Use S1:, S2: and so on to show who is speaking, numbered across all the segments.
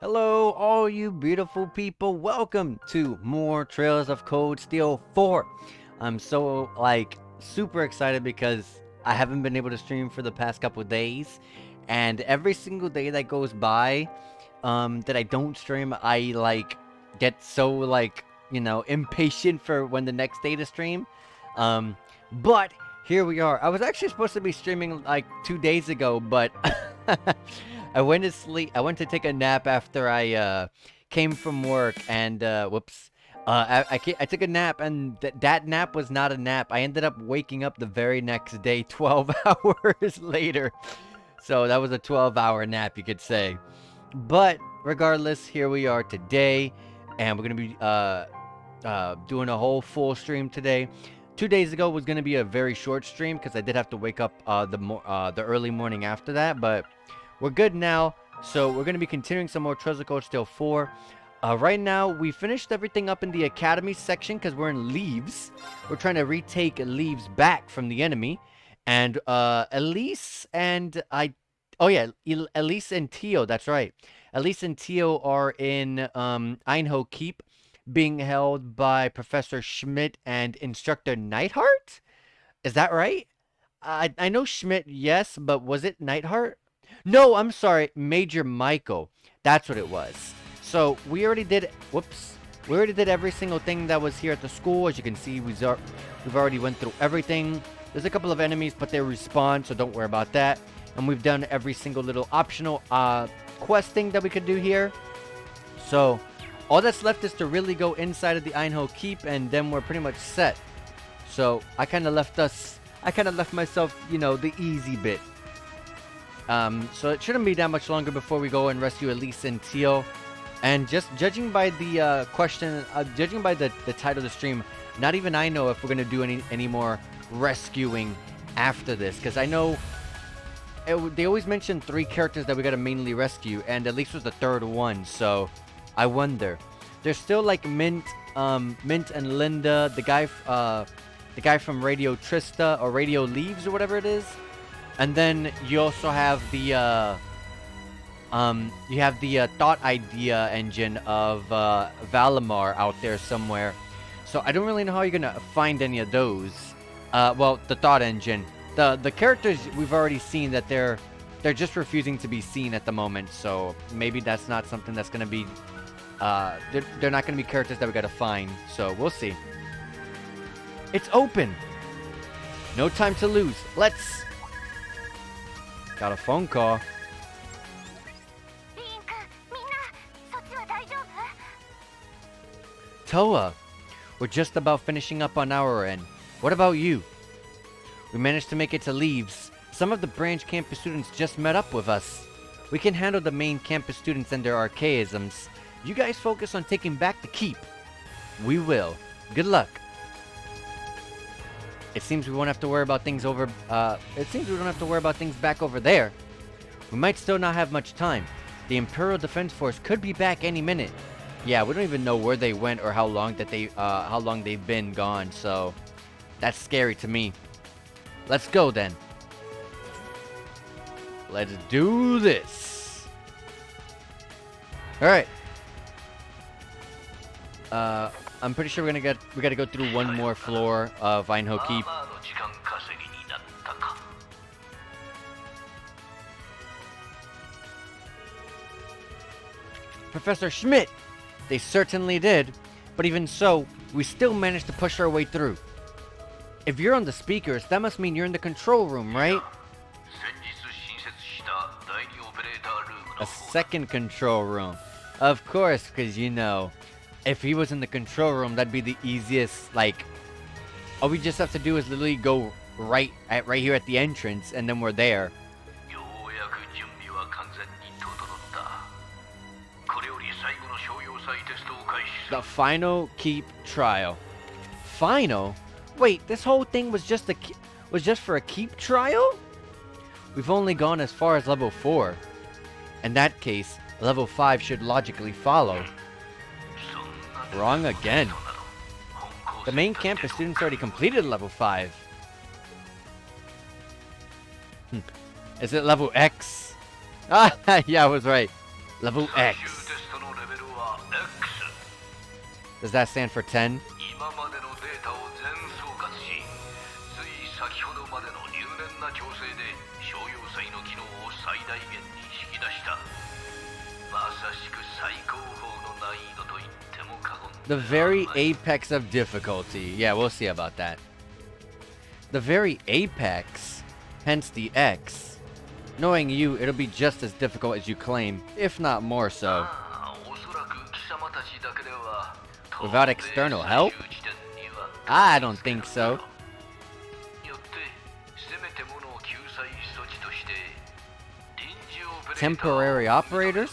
S1: Hello, all you beautiful people. Welcome to more Trails of Cold Steel 4. I'm so, super excited because I haven't been able to stream for the past couple days. And every single day that goes by, that I don't stream, I, get so, impatient for when the next day to stream. But here we are. I was actually supposed to be streaming, 2 days ago, but I went to sleep. I went to take a nap after I came from work, and whoops. I took a nap, and that nap was not a nap. I ended up waking up the very next day, 12 hours later. So that was a 12-hour nap, you could say. But regardless, here we are today, and we're gonna be doing a whole full stream today. 2 days ago was gonna be a very short stream because I did have to wake up the early morning after that, but we're good now. So we're gonna be continuing some more Treasure Code Steel 4. Right now, we finished everything up in the Academy section because we're in Leaves. We're trying to retake Leaves back from the enemy. And Elise and I... Oh yeah, Elise and Tio, that's right. Elise and Tio are in Einho Keep, being held by Professor Schmidt and Instructor Neidhart? Is that right? I know Schmidt, yes, but was it Neidhart? No, I'm sorry, Major Michael. That's what it was. So we already did, whoops, we already did every single thing that was here at the school. As you can see, we've already went through everything. There's a couple of enemies, but they respawn, so don't worry about that. And we've done every single little optional questing that we could do here. So all that's left is to really go inside of the Einho Keep, and then we're pretty much set. So I kind of left myself, you know, the easy bit. So it shouldn't be that much longer before we go and rescue Elise and Tio. And just judging by the judging by the title of the stream, not even I know if we're gonna do any more rescuing after this, because I know they always mention 3 characters that we gotta mainly rescue, and Elise was the 3rd one. So I wonder. There's still like Mint and Linda, the guy from Radio Trista or Radio Leaves or whatever it is. And then you also have the thought idea engine of Valimar out there somewhere. So I don't really know how you're gonna find any of those. Well, the thought engine. The characters we've already seen that they're just refusing to be seen at the moment. So maybe that's not something that's gonna be they're not gonna be characters that we gotta find. So we'll see. It's open. No time to lose. Let's. Got a phone call. Toa, we're just about finishing up on our end. What about you? We managed to make it to Leaves. Some of the branch campus students just met up with us. We can handle the main campus students and their archaisms. You guys focus on taking back the keep. We will. Good luck. It seems we won't have to worry about things over, it seems we don't have to worry about things back over there. We might still not have much time. The Imperial Defense Force could be back any minute. Yeah, we don't even know where they went or how long they've been gone, so that's scary to me. Let's go then. Let's do this. All right. I'm pretty sure we gotta go through one more floor of Einho Keep. Professor Schmidt! They certainly did, but even so, we still managed to push our way through. If you're on the speakers, that must mean you're in the control room, right? A second control room. Of course, because you know, if he was in the control room, that'd be the easiest, all we just have to do is literally go right here at the entrance, and then we're there. The final keep trial. Final? Wait, this whole thing was just for a keep trial? We've only gone as far as level 4. In that case, level 5 should logically follow. Wrong again. The main campus students already completed level 5. Is it level X? Ah, yeah, I was right. Level X. Does that stand for 10? The very apex of difficulty. Yeah, we'll see about that. The very apex, hence the X. Knowing you, it'll be just as difficult as you claim, if not more so. Without external help? I don't think so. Temporary operators?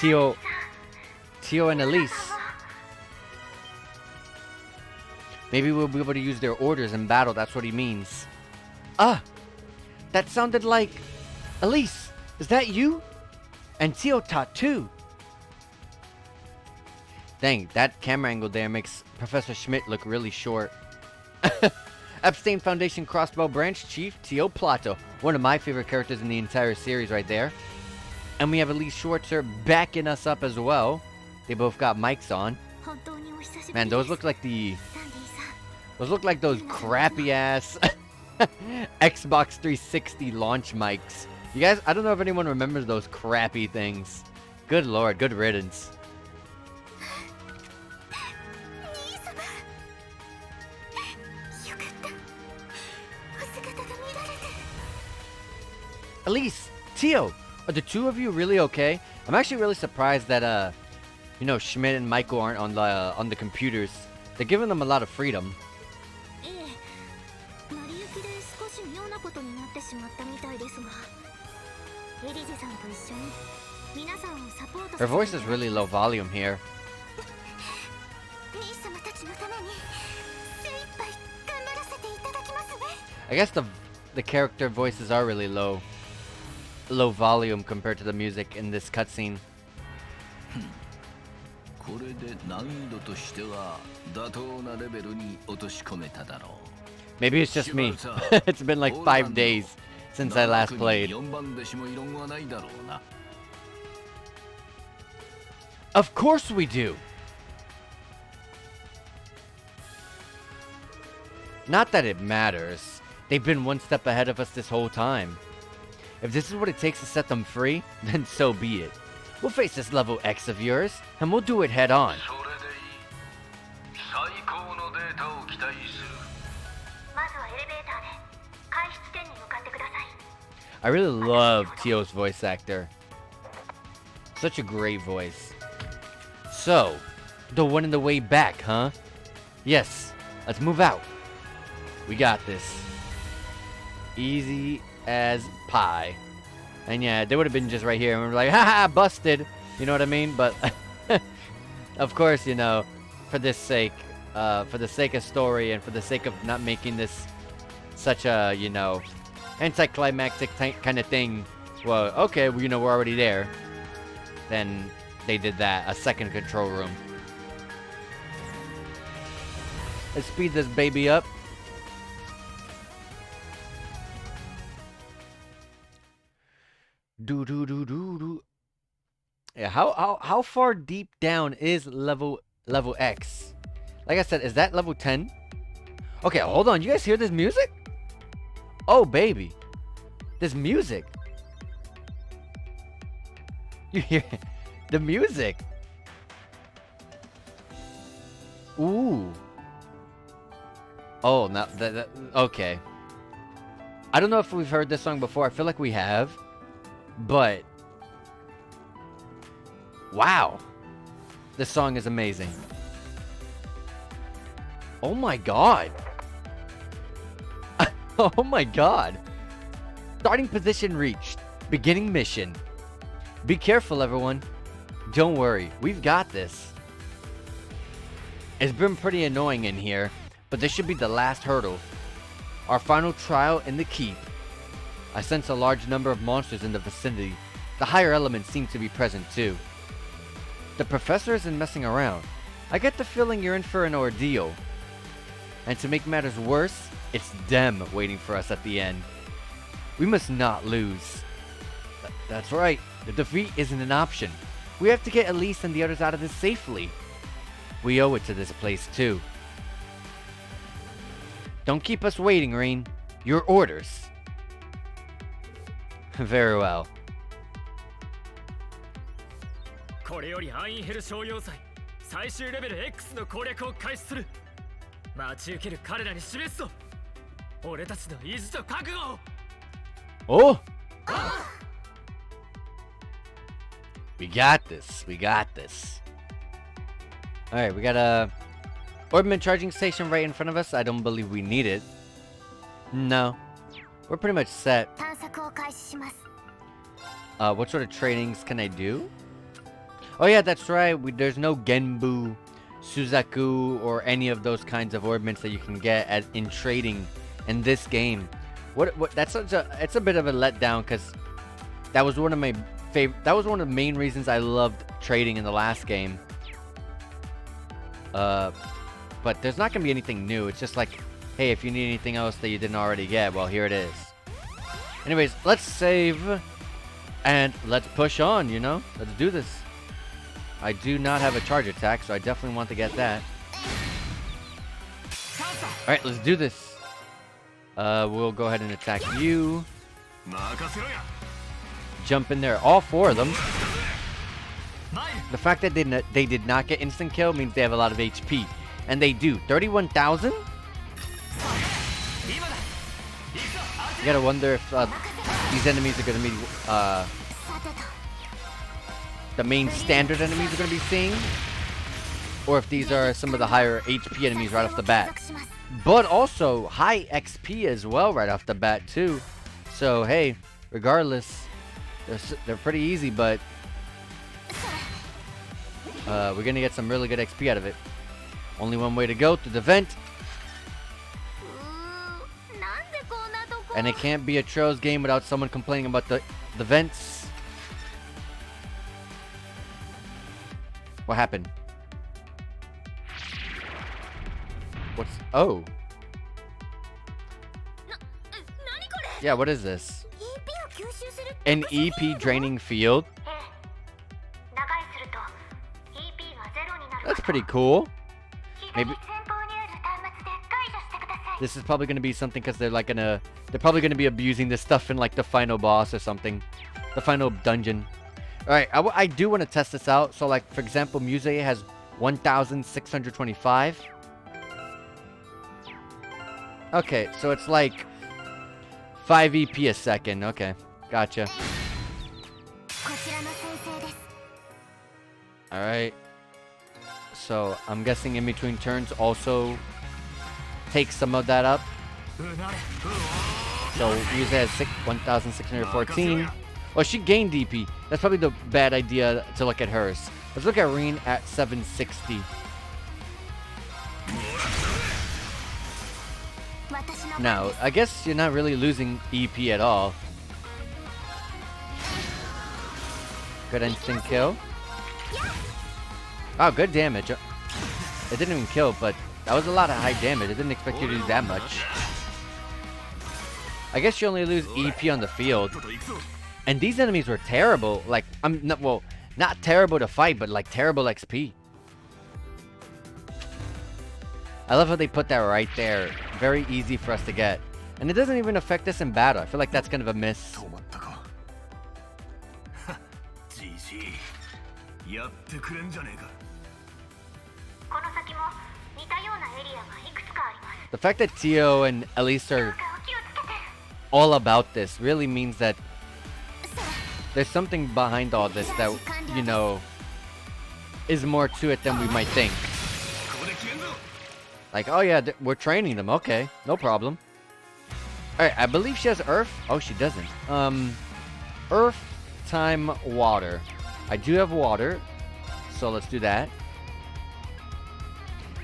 S1: Tio and Elise. Maybe we'll be able to use their orders in battle. That's what he means. Ah! That sounded like... Elise, is that you? And Tio too. Dang, that camera angle there makes Professor Schmidt look really short. Epstein Foundation Crossbow Branch Chief Tio Plato. One of my favorite characters in the entire series right there. And we have Elise Schwartzer backing us up as well. They both got mics on. Man, those look like the... Those look like those crappy ass Xbox 360 launch mics. You guys, I don't know if anyone remembers those crappy things. Good lord, good riddance. Elise, Tio, are the two of you really okay? I'm actually really surprised that you know, Schmidt and Michael aren't on the computers. They're giving them a lot of freedom. Her voice is really low volume here. I guess the character voices are really low volume compared to the music in this cutscene. Maybe it's just me. It's been like 5 days since I last played. Of course we do. Not that it matters. They've been one step ahead of us this whole time. If this is what it takes to set them free, then so be it. We'll face this level X of yours, and we'll do it head on. I really love Tio's voice actor. Such a great voice. So, the one in the way back, huh? Yes, let's move out. We got this. Easy as pie. And yeah, they would have been just right here and we're like, haha, busted. You know what I mean? But of course, you know, for the sake of story and for the sake of not making this such a, you know, anticlimactic kind of thing. Well, okay, well, you know, we're already there. Then they did that, a second control room. Let's speed this baby up. Yeah, how far deep down is level X? Like I said, is that level 10? Okay, hold on. You guys hear this music? Oh, baby. This music. You hear the music? Ooh. Oh, now that okay. I don't know if we've heard this song before. I feel like we have. But wow. This song is amazing. Oh my god. Oh my god. Starting position reached. Beginning mission. Be careful, everyone. Don't worry. We've got this. It's been pretty annoying in here, but this should be the last hurdle. Our final trial in the keep. I sense a large number of monsters in the vicinity. The higher elements seem to be present too. The professor isn't messing around. I get the feeling you're in for an ordeal. And to make matters worse, it's them waiting for us at the end. We must not lose. That's right. The defeat isn't an option. We have to get Elise and the others out of this safely. We owe it to this place, too. Don't keep us waiting, Rain. Your orders. Very well.
S2: これより暗影ヘル商用祭最終レベル X の攻略を開始する。待ち受ける彼らに示すぞ。俺たちの意地と覚悟を。
S1: Oh! We got this. We got this. Alright, we got a Orbman charging station right in front of us. I don't believe we need it. No. We're pretty much set. What sort of trainings can I do? Oh yeah, that's right. There's no Genbu, Suzaku, or any of those kinds of orbments that you can get in trading in this game. It's a bit of a letdown because that was one of my favorite. That was one of the main reasons I loved trading in the last game. But there's not gonna be anything new. It's just like, hey, if you need anything else that you didn't already get, well, here it is. Anyways, let's save and let's push on. You know, let's do this. I do not have a charge attack, so I definitely want to get that. Alright, let's do this. We'll go ahead and attack you. Jump in there, all four of them. The fact that they did not get instant kill means they have a lot of HP. And they do. 31,000? You gotta wonder if these enemies are gonna be the main standard enemies are going to be seeing, or if these are some of the higher HP enemies right off the bat. But also high XP as well right off the bat too. So hey, regardless, they're pretty easy, but we're going to get some really good XP out of it. Only one way to go, through the vent. And it can't be a Trails game without someone complaining about the vents. What happened? What's... Oh. Yeah, what is this? An EP draining field? That's pretty cool. Maybe... This is probably going to be something because they're like they're probably going to be abusing this stuff in like the final boss or something. The final dungeon. Alright, I do want to test this out. So, like, for example, Musée has 1,625. Okay, so it's like 5 EP a second. Okay, gotcha. Alright. So, I'm guessing in between turns also take some of that up. So, Musée has 1,614. Oh, she gained DP. That's probably the bad idea to look at hers. Let's look at Reen at 760. Now, I guess you're not really losing EP at all. Good instant kill. Oh, good damage. It didn't even kill, but that was a lot of high damage. I didn't expect you to do that much. I guess you only lose EP on the field. And these enemies were terrible. Like, I'm not, well, not terrible to fight, but like terrible XP. I love how they put that right there. Very easy for us to get. And it doesn't even affect us in battle. I feel like that's kind of a miss. The fact that Tio and Elise are all about this really means that there's something behind all this that, you know, is more to it than we might think. Like, oh yeah, we're training them. Okay, no problem. Alright, I believe she has Earth. Oh, she doesn't. Earth, time, water. I do have water, so let's do that.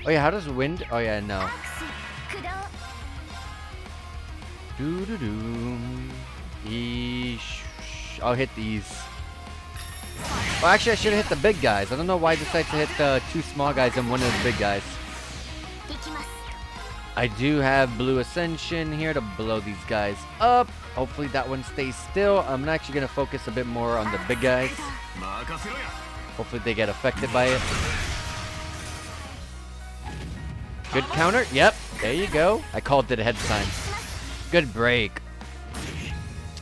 S1: Oh yeah, how does wind? Oh yeah, no. Doo-doo-doo. Eesh. I'll hit these. Well, actually, I should have hit the big guys. I don't know why I decided to hit the two small guys and one of the big guys. I do have Blue Ascension here to blow these guys up. Hopefully that one stays still. I'm actually going to focus a bit more on the big guys. Hopefully they get affected by it. Good counter. Yep. There you go. I called it ahead of time. Good break.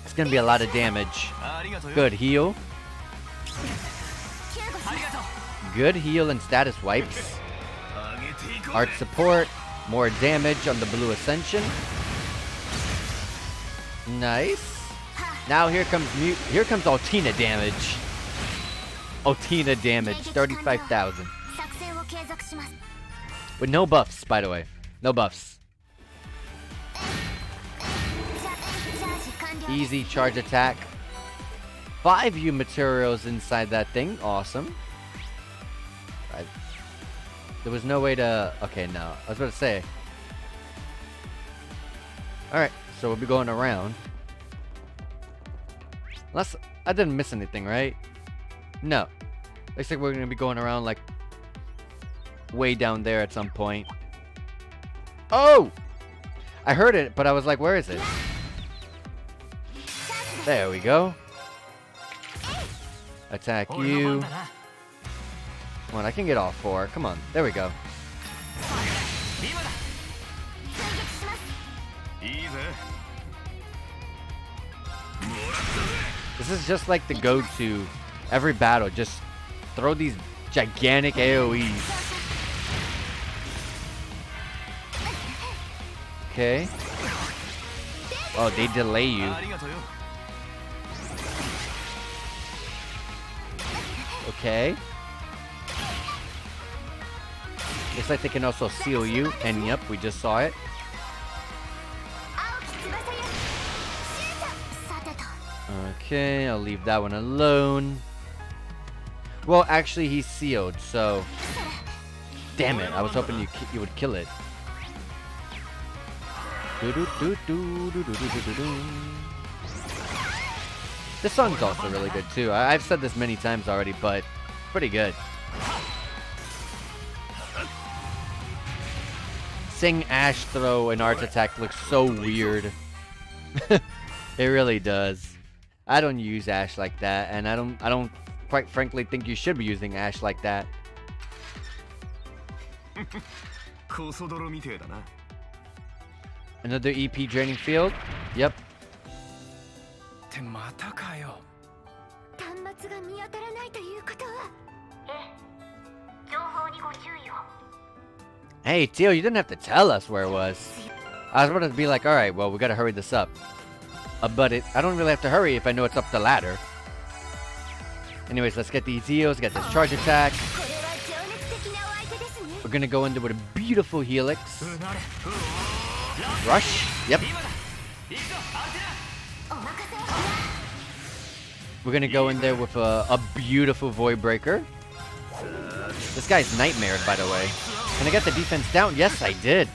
S1: It's going to be a lot of damage. Good heal. Good heal and status wipes. Art support. More damage on the Blue Ascension. Nice. Now here comes Altina damage. Altina damage, 35,000. With no buffs, by the way. No buffs. Easy charge attack. 5 U materials inside that thing. Awesome. There was no way to... Okay, no. I was about to say. Alright, so we'll be going around. Unless... I didn't miss anything, right? No. Looks like we're going to be going around, like... way down there at some point. Oh! I heard it, but I was like, where is it? There we go. Attack you. Come on, I can get all 4. Come on. There we go. This is just like the go-to every battle. Just throw these gigantic AoEs. Okay. Oh, they delay you. Okay. Looks like they can also seal you. And yep, we just saw it. Okay, I'll leave that one alone. Well, actually, he's sealed, so... Damn it, I was hoping you would kill it. This song's also really good, too. I've said this many times already, but pretty good. Seeing Ash throw an art attack looks so weird. It really does. I don't use Ash like that, and I don't quite frankly think you should be using Ash like that. Another EP draining field? Yep. Hey, Tio, you didn't have to tell us where it was. I was about to be like, alright, well, we gotta hurry this up. But I don't really have to hurry if I know it's up the ladder. Anyways, let's get these heals, get this charge attack. We're gonna go into with a beautiful helix. Rush. Yep. We're gonna go in there with a beautiful Void Breaker. This guy's nightmared, by the way. Can I get the defense down? Yes, I did.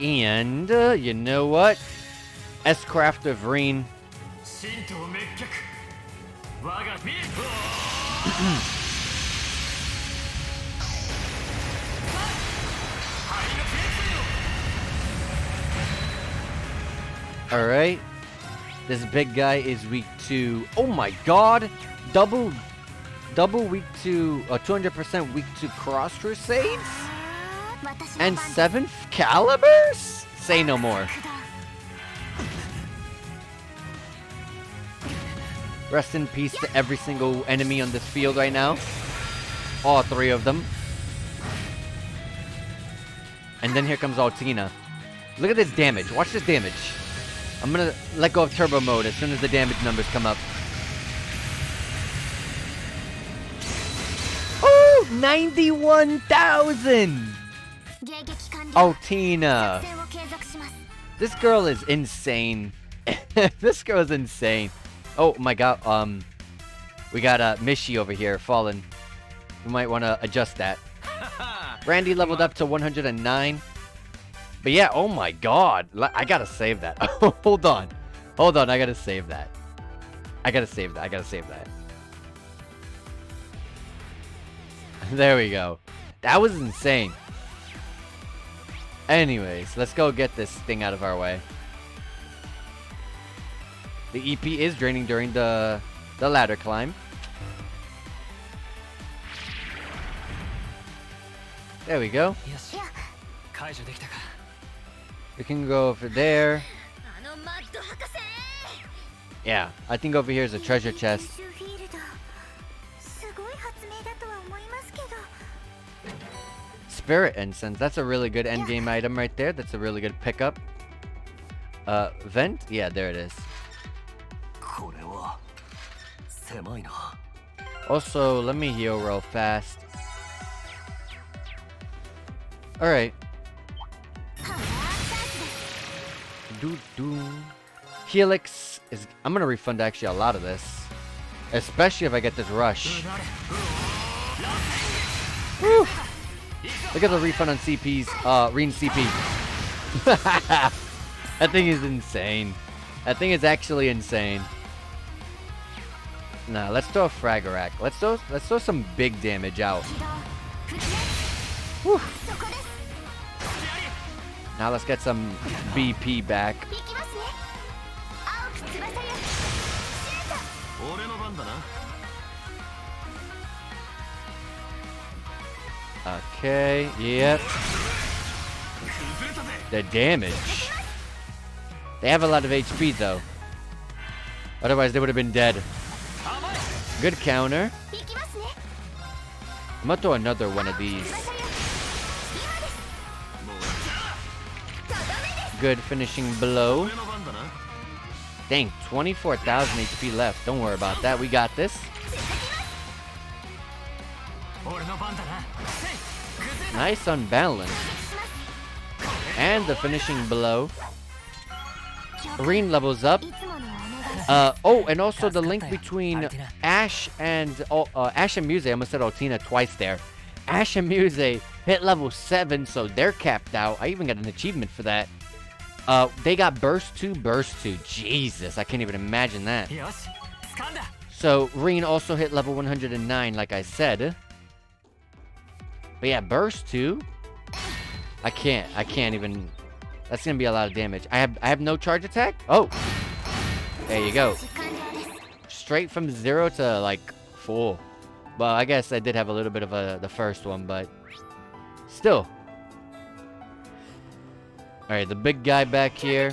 S1: And, you know what? S-Craft of Reen. Alright. This big guy is weak to... Oh my god! Double weak to... 200% weak to Cross Crusades? And 7th Calibers? Say no more. Rest in peace to every single enemy on this field right now. All 3 of them. And then here comes Altina. Look at this damage. Watch this damage. I'm gonna let go of turbo mode as soon as the damage numbers come up. Oh! 91,000! Altina. This girl is insane. This girl is insane. Oh my god, we got Mishi over here fallen. We might want to adjust that. Randy leveled up to 109. But yeah, oh my god. I gotta save that. Hold on. Hold on, I gotta save that. I gotta save that. There we go. That was insane. Anyways, let's go get this thing out of our way. The EP is draining during the ladder climb. There we go. We can go over there. Yeah, I think over here is a treasure chest. Spirit incense. That's a really good endgame item right there. That's a really good pickup. Vent? Yeah, there it is. Also, let me heal real fast. Alright. Helix is... I'm gonna refund actually a lot of this. Especially if I get this rush. Woo! Look at the refund on CP's, Reen CP. That thing is insane. That thing is actually insane. Nah, let's throw a Fragarack. Let's throw some big damage out. Whew. Now let's get some BP back. Okay, yep. The damage. They have a lot of HP though. Otherwise they would have been dead. Good counter. I'm gonna throw another one of these. Good finishing blow. Dang, 24,000 HP left. Don't worry about that. We got this. Nice unbalanced. And the finishing blow. Reen levels up. Oh, and also the link between Ash and Muse. I almost said Altina twice there. Ash and Muse hit level 7, so they're capped out. I even got an achievement for that. They got burst 2. Jesus, I can't even imagine that. So Reen also hit level 109, like I said. But yeah, burst 2. I can't even. That's gonna be a lot of damage. I have no charge attack. Oh, there you go. Straight from 0 to like full. Well, I guess I did have a little bit of the first one, but still. All right, the big guy back here.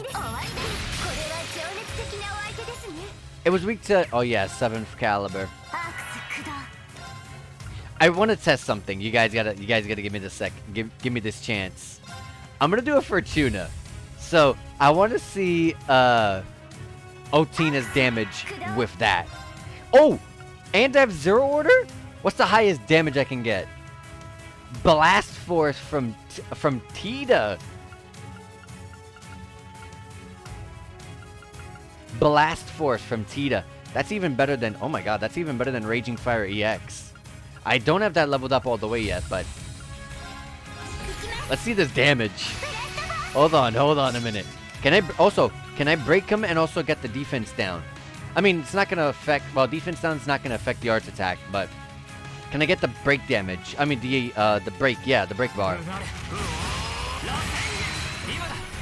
S1: It was weak to. Oh yeah, 7th caliber. I want to test something. You guys gotta give me this give me this chance. I'm gonna do a Fortuna. So I want to see Otina's damage with that. Oh, and I have 0 order. What's the highest damage I can get? Blast Force from Tita. Blast Force from Tita. That's even better than. Oh my god, that's even better than Raging Fire EX. I don't have that leveled up all the way yet, but let's see this damage. Hold on a minute. Can I break him and also get the defense down? I mean, it's not gonna affect. Well, defense down is not gonna affect the arts attack, but can I get the break damage? I mean, the break. Yeah, the break bar.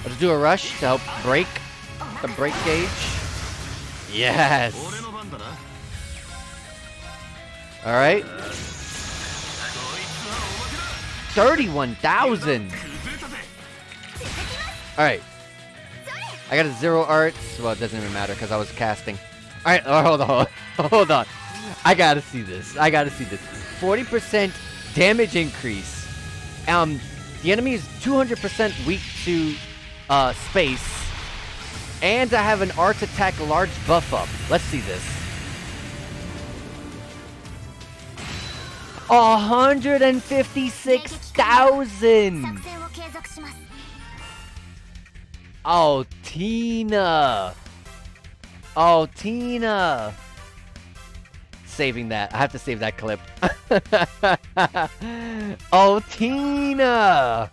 S1: Let's do a rush to help break the break gauge. Yes. All right. 31,000. All right. I got a 0 arts. Well, it doesn't even matter because I was casting. All right. Oh, hold on. I gotta see this. 40% damage increase. The enemy is 200% weak to space. And I have an arts attack large buff up. Let's see this. 156,000. Oh, Tina. Saving that. I have to save that clip. Oh, Tina.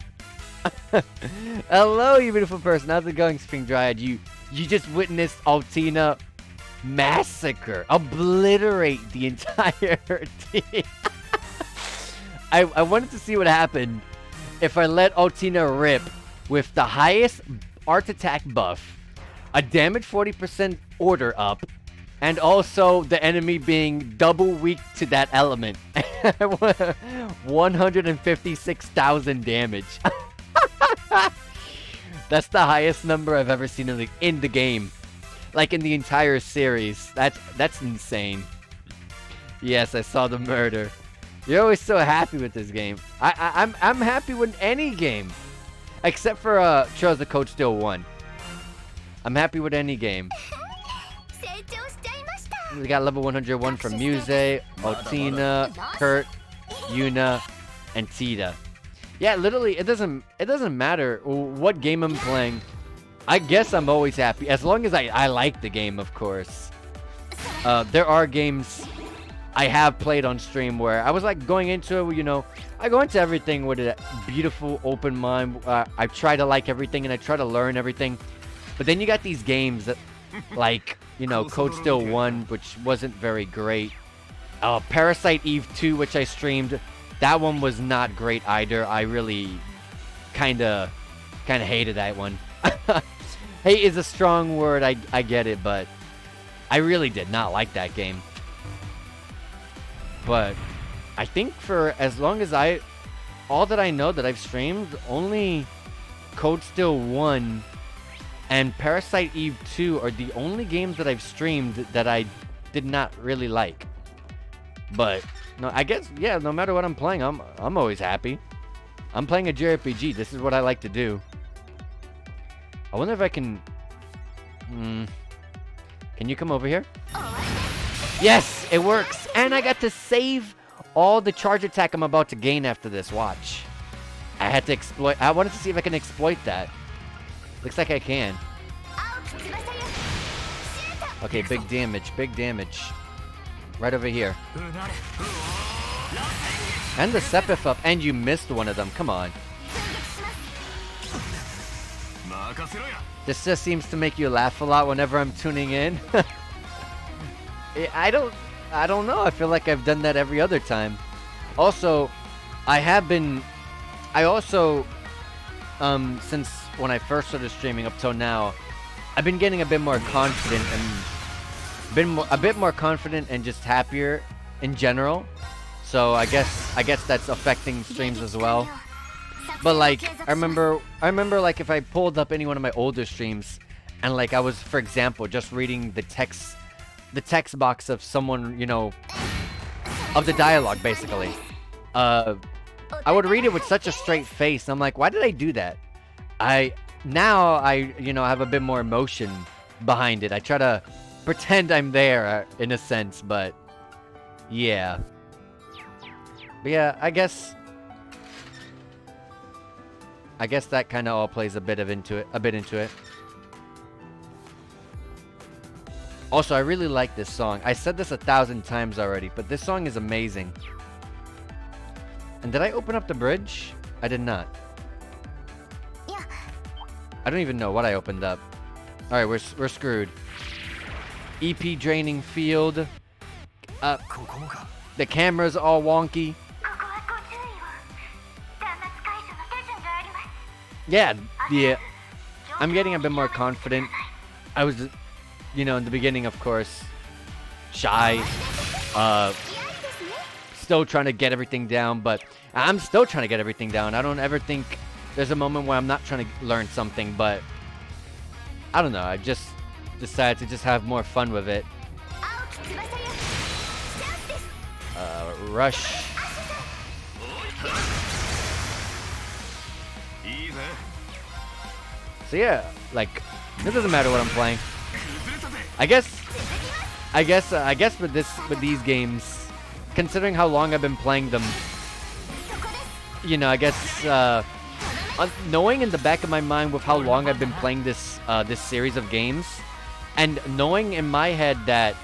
S1: Hello, you beautiful person. How's it going, Spring Dryad? You just witnessed Altina massacre, obliterate the entire team. I wanted to see what happened if I let Altina rip with the highest art attack buff, a damage 40% order up, and also the enemy being double weak to that element. 156,000 damage. That's the highest number I've ever seen in the game. Like in the entire series. That's insane. Yes, I saw the murder. You're always so happy with this game. I'm happy with any game. Except for Trails of Cold Steel 1. I'm happy with any game. We got level 101 from Muse, Altina, Kurt, Yuna, and Tita. Yeah, literally, it doesn't matter what game I'm playing. I guess I'm always happy as long as I like the game, of course. There are games I have played on stream where I was like going into it, you know, I go into everything with a beautiful open mind. I try to like everything and I try to learn everything. But then you got these games that, like, you know, Code Steel 1, which wasn't very great. Parasite Eve 2, which I streamed. That one was not great either. I really kind of hated that one. Hate is a strong word, I get it, but I really did not like that game. But I think for as long as all that I know that I've streamed, only Code Steel 1 and Parasite Eve 2 are the only games that I've streamed that I did not really like. But no, I guess, yeah, no matter what I'm playing, I'm always happy. I'm playing a JRPG. This is what I like to do. I wonder if I can... Can you come over here? Yes, it works. And I got to save all the charge attack I'm about to gain after this. Watch. I had to exploit... I wanted to see if I can exploit that. Looks like I can. Okay, big damage, big damage. Right over here. And the Sepif up, and you missed one of them. Come on. This just seems to make you laugh a lot whenever I'm tuning in. I don't know. I feel like I've done that every other time. Also, since when I first started streaming up till now, I've been getting a bit more confident and just happier in general. So I guess that's affecting streams as well. But like I remember like if I pulled up any one of my older streams and like I was, for example, just reading the text box of someone, you know, of the dialogue basically. I would read it with such a straight face. I'm like, why did I do that? Now I have a bit more emotion behind it. I try to pretend I'm there in a sense, but yeah. But yeah, I guess that kind of all plays a bit into it. Also, I really like this song. I said this 1,000 times already, but this song is amazing. And did I open up the bridge? I did not. I don't even know what I opened up. Alright, we're screwed. EP draining field. The camera's all wonky. Yeah. I'm getting a bit more confident. I was, in the beginning, of course, shy. Still trying to get everything down, but I'm still trying to get everything down. I don't ever think there's a moment where I'm not trying to learn something, but I don't know. I just decided to just have more fun with it. Rush. So yeah, like, it doesn't matter what I'm playing. I guess with these games, considering how long I've been playing them, I guess knowing in the back of my mind with how long I've been playing this series of games, and knowing in my head that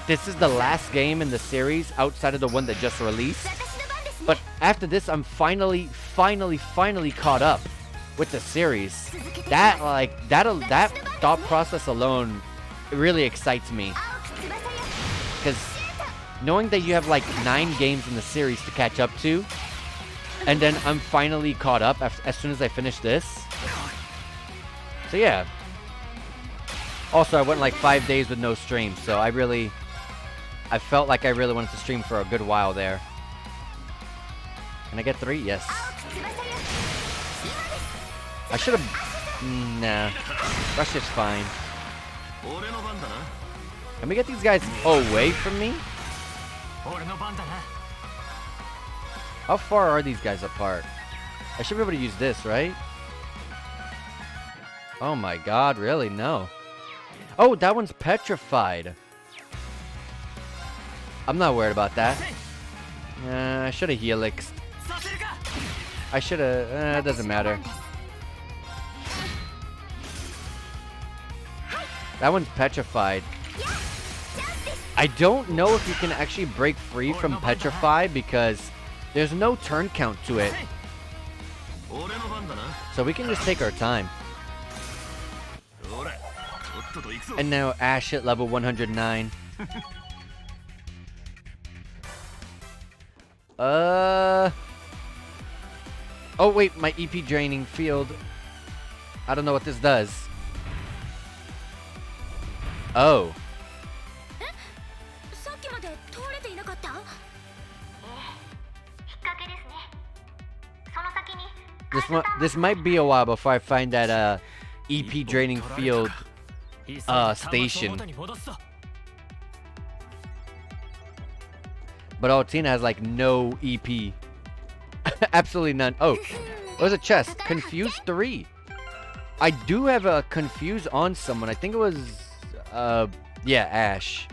S1: this is the last game in the series outside of the one that just released. But after this, I'm finally caught up with the series. That thought process alone really excites me. Because knowing that you have like 9 games in the series to catch up to, And then I'm finally caught up as soon as I finish this. So yeah. Also, I went like 5 days with no stream, so I felt like I really wanted to stream for a good while there. Can I get 3? Yes. I should have... Nah. Rush is fine. Can we get these guys away from me? How far are these guys apart? I should be able to use this, right? Oh my god, really? No. Oh, that one's petrified. I'm not worried about that. I should have helixed. I should have... it doesn't matter. That one's petrified. I don't know if you can actually break free from petrify because there's no turn count to it. So we can just take our time. And now Ash at level 109. Oh wait, my EP draining field. I don't know what this does. Oh. This might be a while before I find that EP draining field station. But Altina has like no EP. Absolutely none. Oh, there's a chest. Confuse 3. I do have a confuse on someone. I think it was yeah, Ash.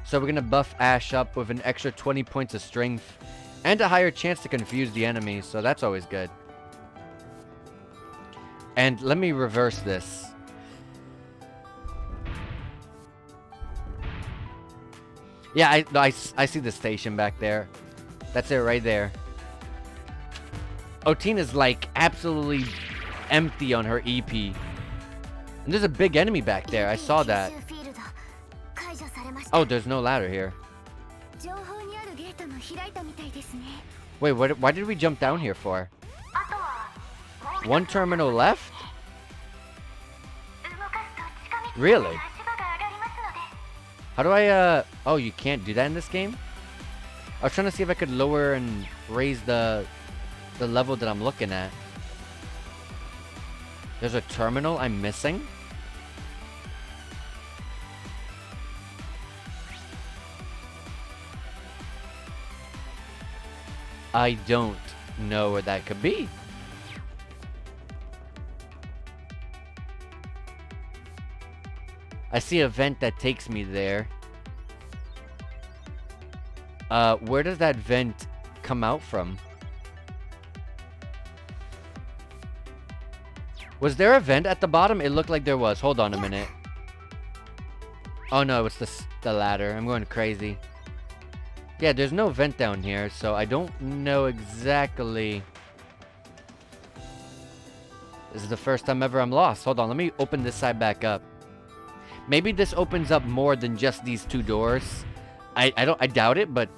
S1: So we're gonna buff Ash up with an extra 20 points of strength and a higher chance to confuse the enemy, so that's always good. And let me reverse this. Yeah, I see the station back there. That's it right there. Otina's like absolutely empty on her EP. And there's a big enemy back there. I saw that. Oh, there's no ladder here. Wait, why did we jump down here for? One terminal left? Really? How do I, oh, you can't do that in this game? I was trying to see if I could lower and raise the level that I'm looking at. There's a terminal I'm missing? I don't know where that could be. I see a vent that takes me there. Where does that vent come out from? Was there a vent at the bottom? It looked like there was. Hold on a minute. Oh no, it's the ladder. I'm going crazy. Yeah, there's no vent down here, so I don't know exactly. This is the first time ever I'm lost. Hold on, let me open this side back up. Maybe this opens up more than just these 2 doors. I doubt it, but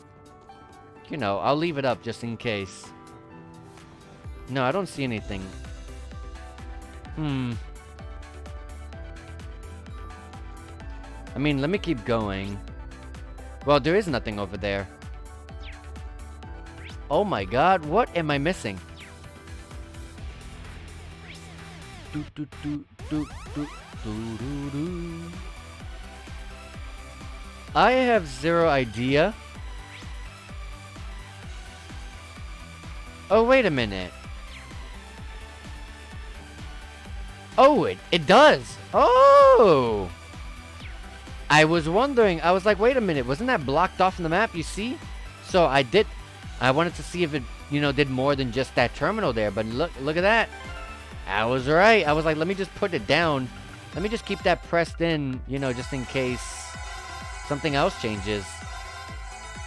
S1: you know, I'll leave it up just in case. No, I don't see anything. I mean, let me keep going. Well, there is nothing over there. Oh my god, what am I missing? I have zero idea. Oh, wait a minute. Oh, it does. Oh! I was wondering. I was like, wait a minute. Wasn't that blocked off in the map? You see? So I wanted to see if it, you know, did more than just that terminal there. But look at that. I was right. I was like, let me just put it down. Let me just keep that pressed in, you know, just in case something else changes.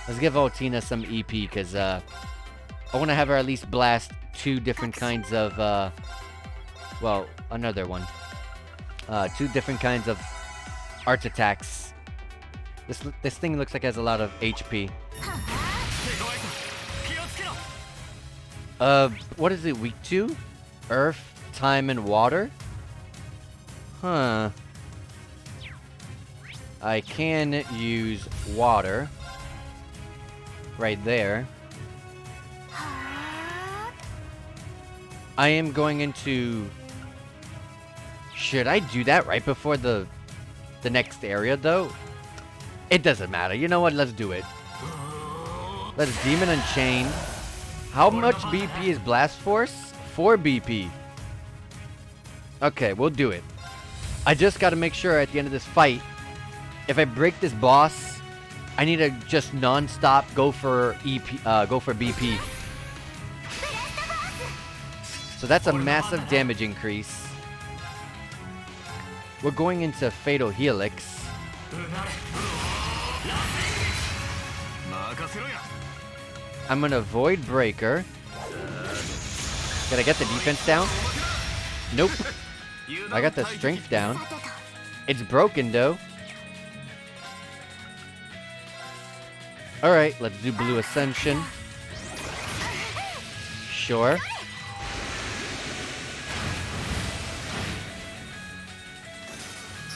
S1: Let's give Altina some EP, because I want to have her at least blast 2 different kinds of, well, another one. 2 different kinds of arch attacks. This thing looks like it has a lot of HP. What is it weak to? Earth, time, and water? Huh. I can use water. Right there. I am going into... Should I do that right before the next area, though? It doesn't matter. You know what? Let's do it. Let's Demon Unchained. How much BP is Blast Force? 4 BP. Okay, we'll do it. I just got to make sure at the end of this fight, if I break this boss, I need to just non-stop go for BP. So that's a massive damage increase. We're going into Fatal Helix. I'm gonna Void Breaker. Did I get the defense down? Nope. I got the strength down. It's broken though. Alright, let's do Blue Ascension. Sure.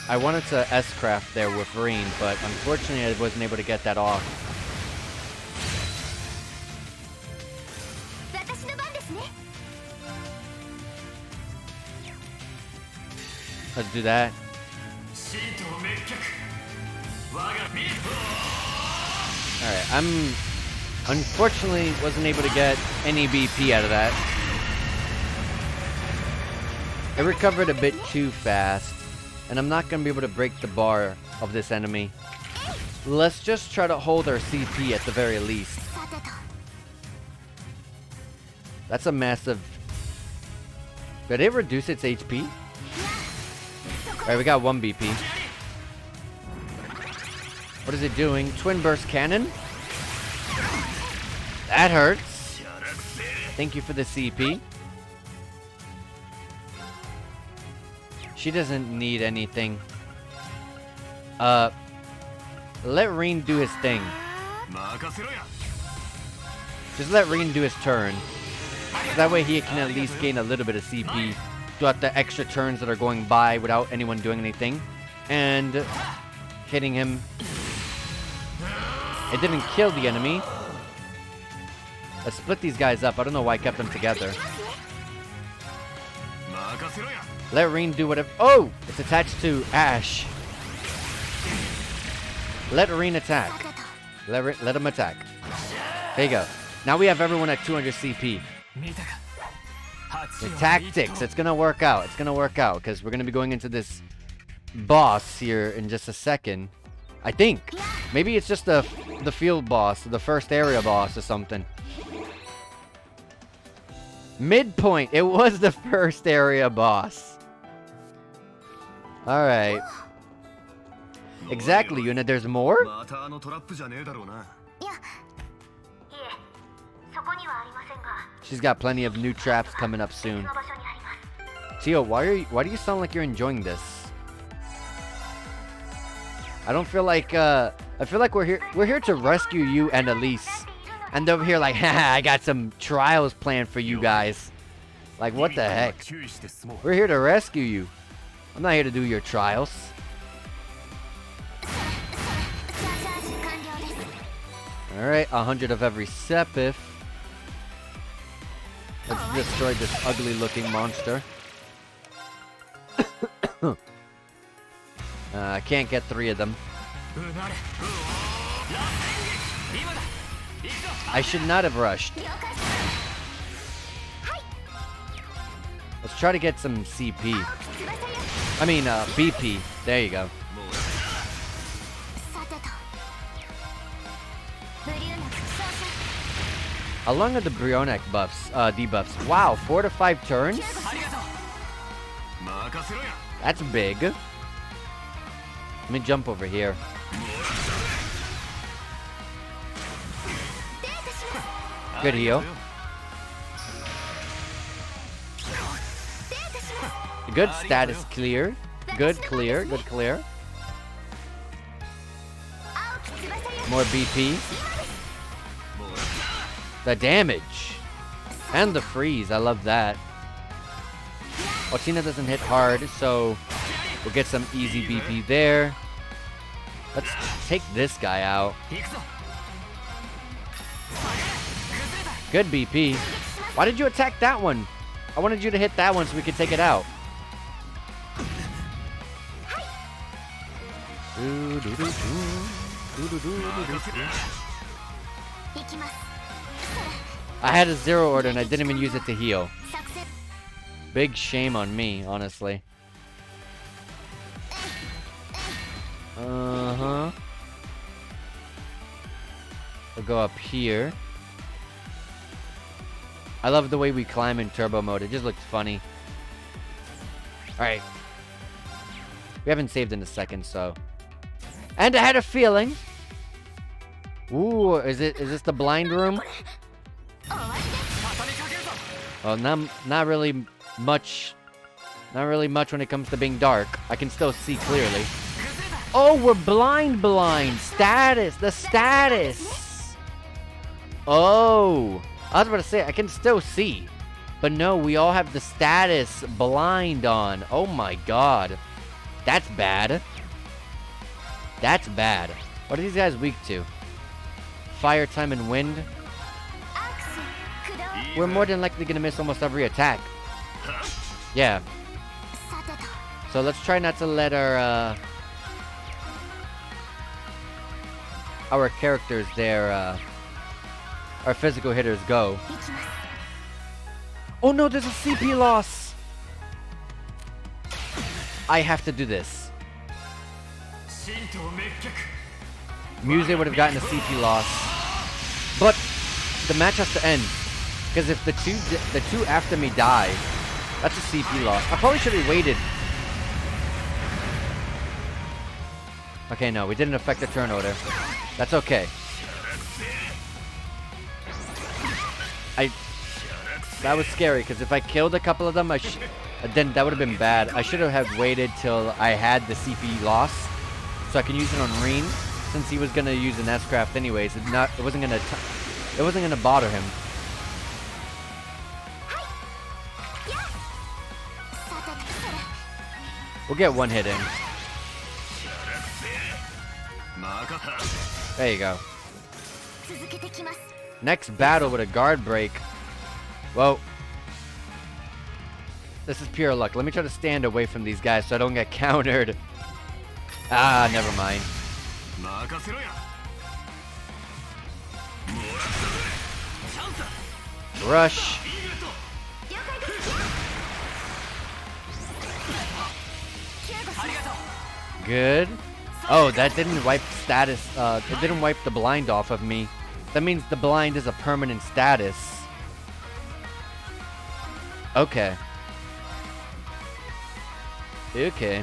S1: I wanted to S-craft there with Reen, but unfortunately I wasn't able to get that off. Let's do that. Alright, I'm... Unfortunately wasn't able to get any BP out of that. I recovered a bit too fast. And I'm not going to be able to break the bar of this enemy. Let's just try to hold our CP at the very least. That's a massive... Did it reduce its HP? Alright, we got 1 BP. What is it doing? Twin Burst Cannon? That hurts. Thank you for the CP. She doesn't need anything. Let Reen do his thing. Just let Reen do his turn. So that way he can at least gain a little bit of CP throughout the extra turns that are going by without anyone doing anything. And hitting him. It didn't kill the enemy. Let's split these guys up. I don't know why I kept them together. Let Reen do whatever. Oh! It's attached to Ash. Let Reen attack. Let him attack. There you go. Now we have everyone at 200 CP. The tactics. It's going to work out. It's going to work out. Because we're going to be going into this boss here in just a second. I think. Maybe it's just the field boss. The first area boss or something. Midpoint. It was the first area boss. Alright. Exactly, Yuna. There's more? She's got plenty of new traps coming up soon. Tio, why do you sound like you're enjoying this? I don't feel like I feel like we're here to rescue you and Elise. And over here like, haha, I got some trials planned for you guys. Like, what the heck? We're here to rescue you. I'm not here to do your trials. Alright, 100 of every Sepith. Let's destroy this ugly looking monster. I can't get 3 of them. I should not have rushed. Let's try to get some CP. I mean, BP. There you go. How long are the Brionac buffs, debuffs? Wow, 4 to 5 turns? That's big. Let me jump over here. Good heal. Good status clear. Good clear. Good clear. More BP. The damage. And the freeze, I love that. Otina doesn't hit hard, so we'll get some easy BP there. Let's take this guy out. Good BP. Why did you attack that one? I wanted you to hit that one so we could take it out. I had a zero order and I didn't even use it to heal. Big shame on me, honestly. Uh-huh. We'll go up here. I love the way we climb in turbo mode. It just looks funny. Alright. We haven't saved in a second, so. And I had a feeling. Ooh, is this the blind room? Well, not really much. Not really much when it comes to being dark. I can still see clearly. Oh, we're blind. Status. The status. Oh. I was about to say, I can still see. But no, we all have the status blind on. Oh my god. That's bad. That's bad. What are these guys weak to? Fire, time, and wind? We're more than likely gonna miss almost every attack. Yeah. So let's try not to let our characters there, our physical hitters go. Oh no, there's a CP loss! I have to do this. Muse would have gotten a CP loss. But the match has to end. Because if the two after me die, that's a CP loss. I probably should have waited. Okay, no, we didn't affect the turn order. That's okay. That was scary, because if I killed a couple of them, then that would have been bad. I should have waited till I had the CP loss, so I can use it on Reen, since he was gonna use an S-Craft anyways. It wasn't gonna bother him. We'll get one hit in. There you go. Next battle with a guard break. Well, this is pure luck. Let me try to stand away from these guys so I don't get countered. Ah, never mind. Rush. Good. Oh, that didn't wipe status. It didn't wipe the blind off of me. That means the blind is a permanent status. Okay. Okay.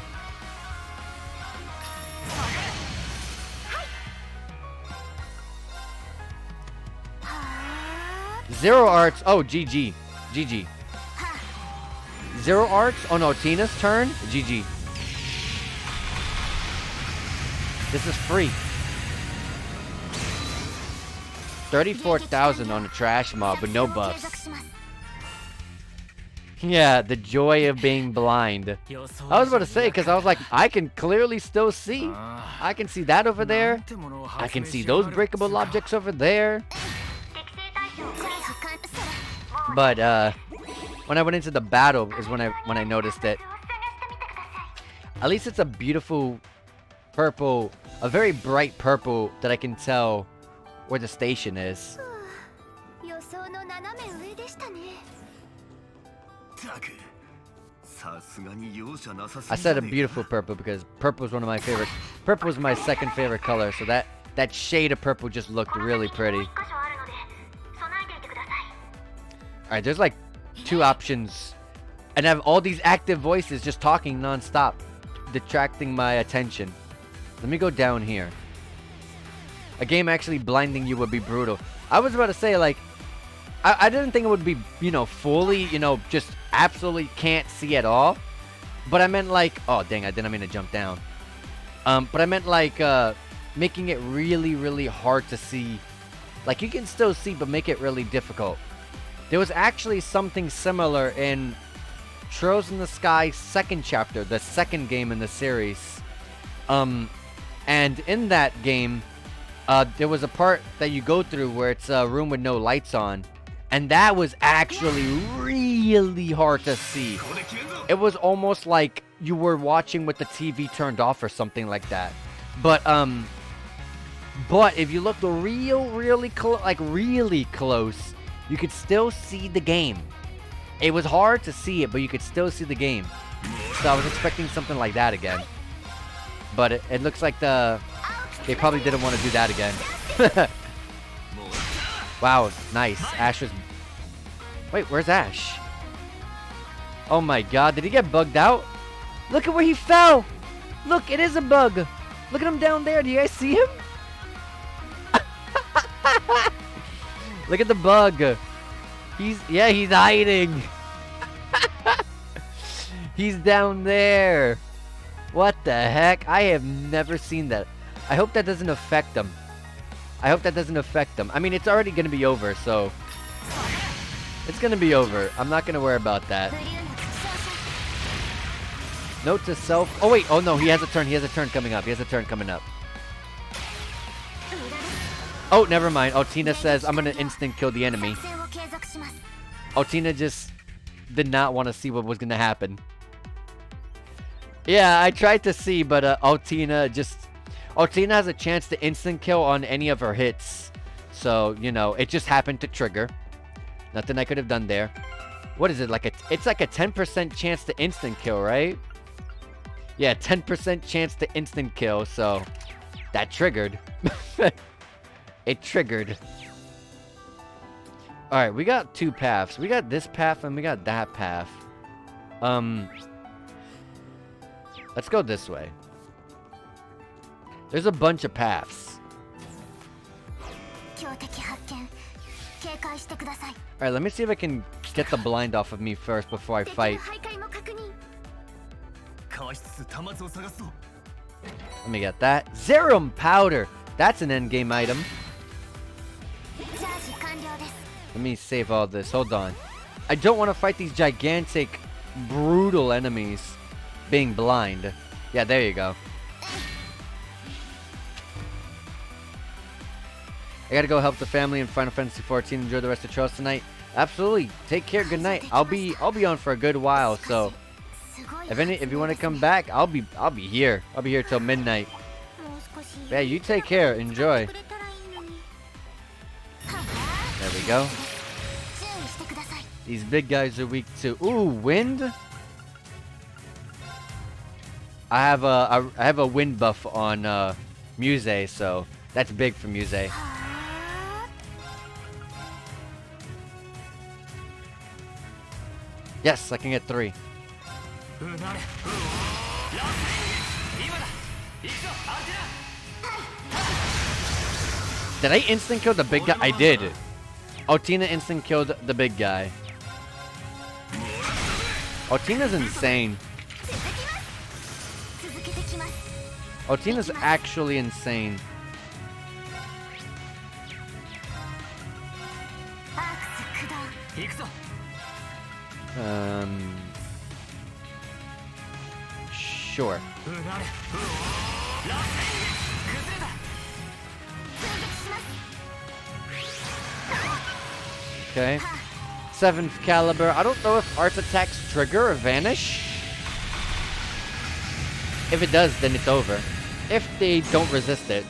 S1: Zero arts. Oh, GG. GG. Zero arts on Otina's turn. GG. This is free. 34,000 on a trash mob with no buffs. Yeah, the joy of being blind. I was about to say, because I was like, I can clearly still see. I can see that over there. I can see those breakable objects over there. But when I went into the battle is when I noticed it. At least it's a beautiful purple, a very bright purple that I can tell where the station is. I said a beautiful purple because purple is one of my favorite. Purple is my second favorite color, so that shade of purple just looked really pretty. Alright, there's like 2 options. And I have all these active voices just talking non-stop, detracting my attention. Let me go down here. A game actually blinding you would be brutal. I was about to say, like, I didn't think it would be, fully, just absolutely can't see at all. But I meant like, oh dang, I didn't mean to jump down. But I meant like making it really, really hard to see. Like, you can still see, but make it really difficult. There was actually something similar in Trails in the Sky second chapter, the second game in the series. And in that game, there was a part that you go through where it's a room with no lights on. And that was actually really hard to see. It was almost like you were watching with the TV turned off or something like that. But if you looked really close, you could still see the game. It was hard to see it, but you could still see the game. So I was expecting something like that again. But it looks like they probably didn't want to do that again. Wow, nice. Ash was... Wait, where's Ash? Oh my god, did he get bugged out? Look at where he fell! Look, it is a bug! Look at him down there, do you guys see him? Look at the bug! He's hiding! He's down there! What the heck? I have never seen that. I hope that doesn't affect him. I mean, it's already gonna be over, so... It's gonna be over. I'm not gonna worry about that. Note to self... Oh, wait. Oh, no. He has a turn coming up. Oh, never mind. Oh, Tina says, I'm gonna instant kill the enemy. Oh, Tina just did not want to see what was gonna happen. Yeah, I tried to see, but Tina has a chance to instant kill on any of her hits. So, you know, it just happened to trigger. Nothing I could have done there. What is it? It's like a 10% chance to instant kill, right? Yeah, 10% chance to instant kill, so that triggered. It triggered. Alright, we got two paths. We got this path and we got that path. Let's go this way. There's a bunch of paths. Alright, let me see if I can get the blind off of me first before I fight. Let me get that. Zerum powder! That's an endgame item. Let me save all this. Hold on. I don't want to fight these gigantic, brutal enemies being blind. Yeah, there you go. I gotta go help the family in Final Fantasy XIV. Enjoy the rest of Trails tonight. Absolutely. Take care. Good night. I'll be on for a good while. So, if you want to come back, I'll be here. I'll be here till midnight. Yeah, you take care. Enjoy. There we go. These big guys are weak to wind. I have a wind buff on Muse, so that's big for Muse. Yes, I can get 3. Did I instant kill the big guy? I did. Oh, Tina instant killed the big guy. Oh, Tina's insane. Oh, Tina's actually insane. Sure. Okay. 7th caliber. I don't know if arts attacks trigger or vanish. If it does, then it's over. If they don't resist it.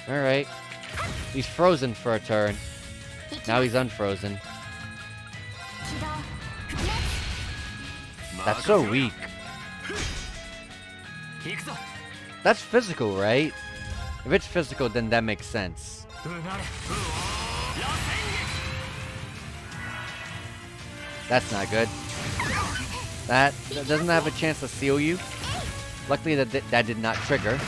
S1: Alright. He's frozen for a turn. Now he's unfrozen. That's so weak. That's physical, right? If it's physical, then that makes sense. That's not good. That doesn't have a chance to seal you. Luckily, that did not trigger.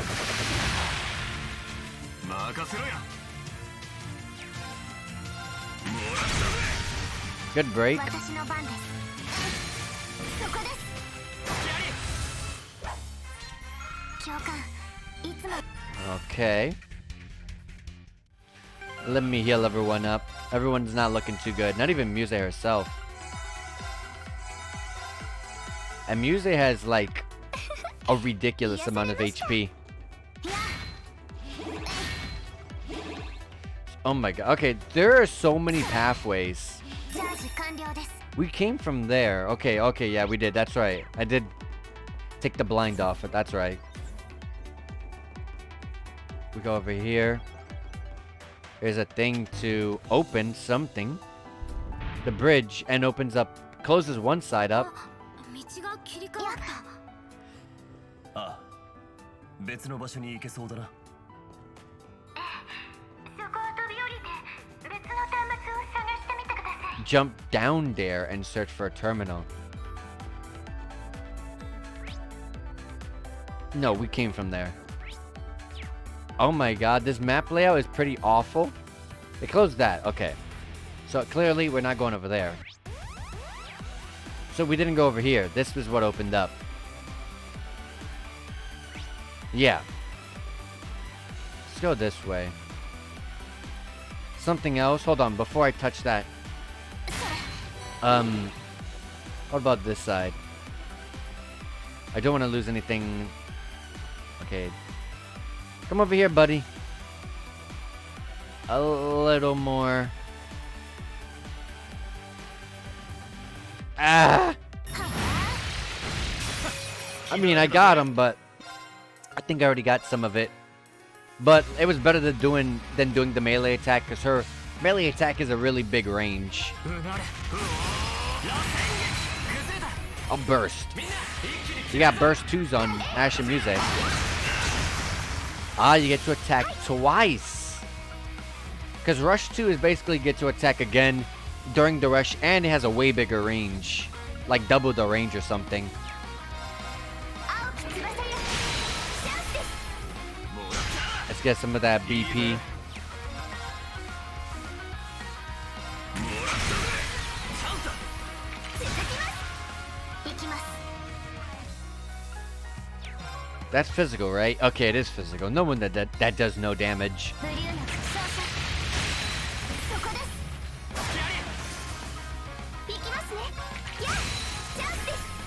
S1: Good break. Okay. Let me heal everyone up. Everyone's not looking too good. Not even Muse herself. And Muse has like a ridiculous amount of HP. Oh my god. Okay, there are so many pathways. We came from there. Okay, yeah, we did. That's right. I did take the blind off it. That's right. We go over here. There's a thing to open something. The bridge, and opens up, closes one side up.
S3: ああ、別の場所に行けそうだな。
S4: そこを飛び降りて別の端末を探してみてください。
S1: Jump down there and search for a terminal. No, we came from there. Oh my god, this map layout is pretty awful. They closed that. Okay. So clearly we're not going over there. So we didn't go over here. This was what opened up. Yeah. Let's go this way. Something else? Hold on, before I touch that. What about this side? I don't want to lose anything. Okay. Come over here, buddy. A little more. Ah! I mean, I got him, but I think I already got some of it. But it was better than doing the melee attack, because her melee attack is a really big range. I'll burst. You got burst 2s on Ash and Muse. Ah, you get to attack twice. Because Rush 2 is basically get to attack again during the rush, and it has a way bigger range. Like double the range or something. Let's get some of that BP. That's physical, right? Okay, it is physical. No one that does no damage.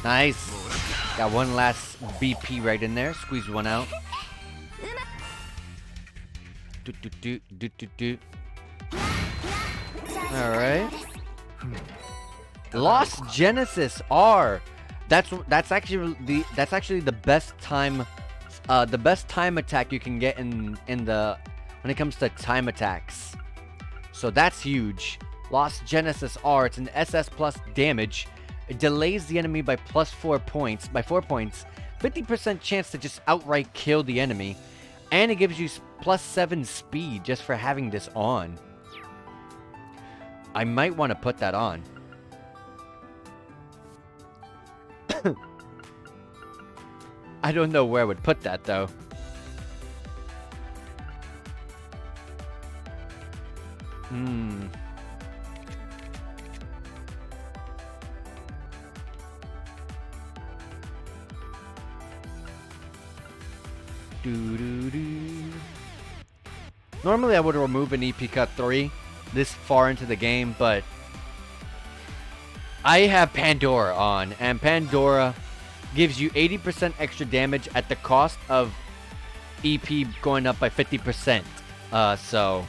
S1: Nice. Got one last BP right in there. Squeeze one out. Alright. Lost Genesis R. That's actually the best time attack you can get in the when it comes to time attacks. So that's huge. Lost Genesis R. It's an SS plus damage. It delays the enemy by plus 4 points. By 4 points. 50% chance to just outright kill the enemy. And it gives you plus 7 speed just for having this on. I might want to put that on. I don't know where I would put that though. Normally I would remove an EP cut 3 this far into the game, but I have Pandora on, and Pandora gives you 80% extra damage at the cost of EP going up by 50%. So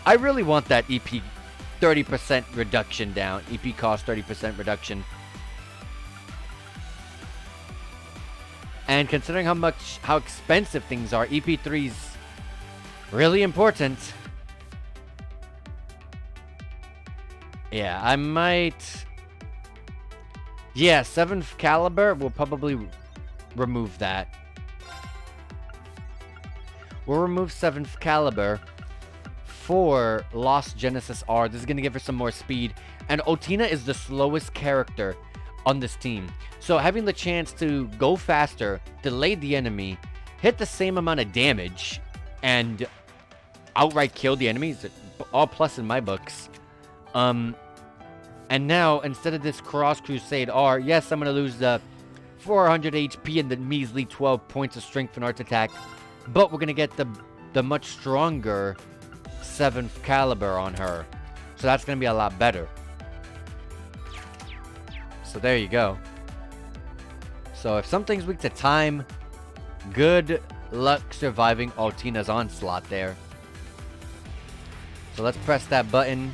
S1: I really want that EP 30% reduction down. EP cost 30% reduction. And considering how expensive things are, EP3's really important. Yeah, I might. Yeah, 7th caliber, we'll probably remove that. We'll remove 7th caliber for Lost Genesis R. This is going to give her some more speed. And Otina is the slowest character on this team. So having the chance to go faster, delay the enemy, hit the same amount of damage, and outright kill the enemies, all plus in my books. And now, instead of this Cross Crusade R, yes, I'm going to lose the 400 HP and the measly 12 points of strength and art attack, but we're going to get the much stronger 7th caliber on her. So that's going to be a lot better. So there you go. So if something's weak to time, good luck surviving Altina's onslaught there. So let's press that button.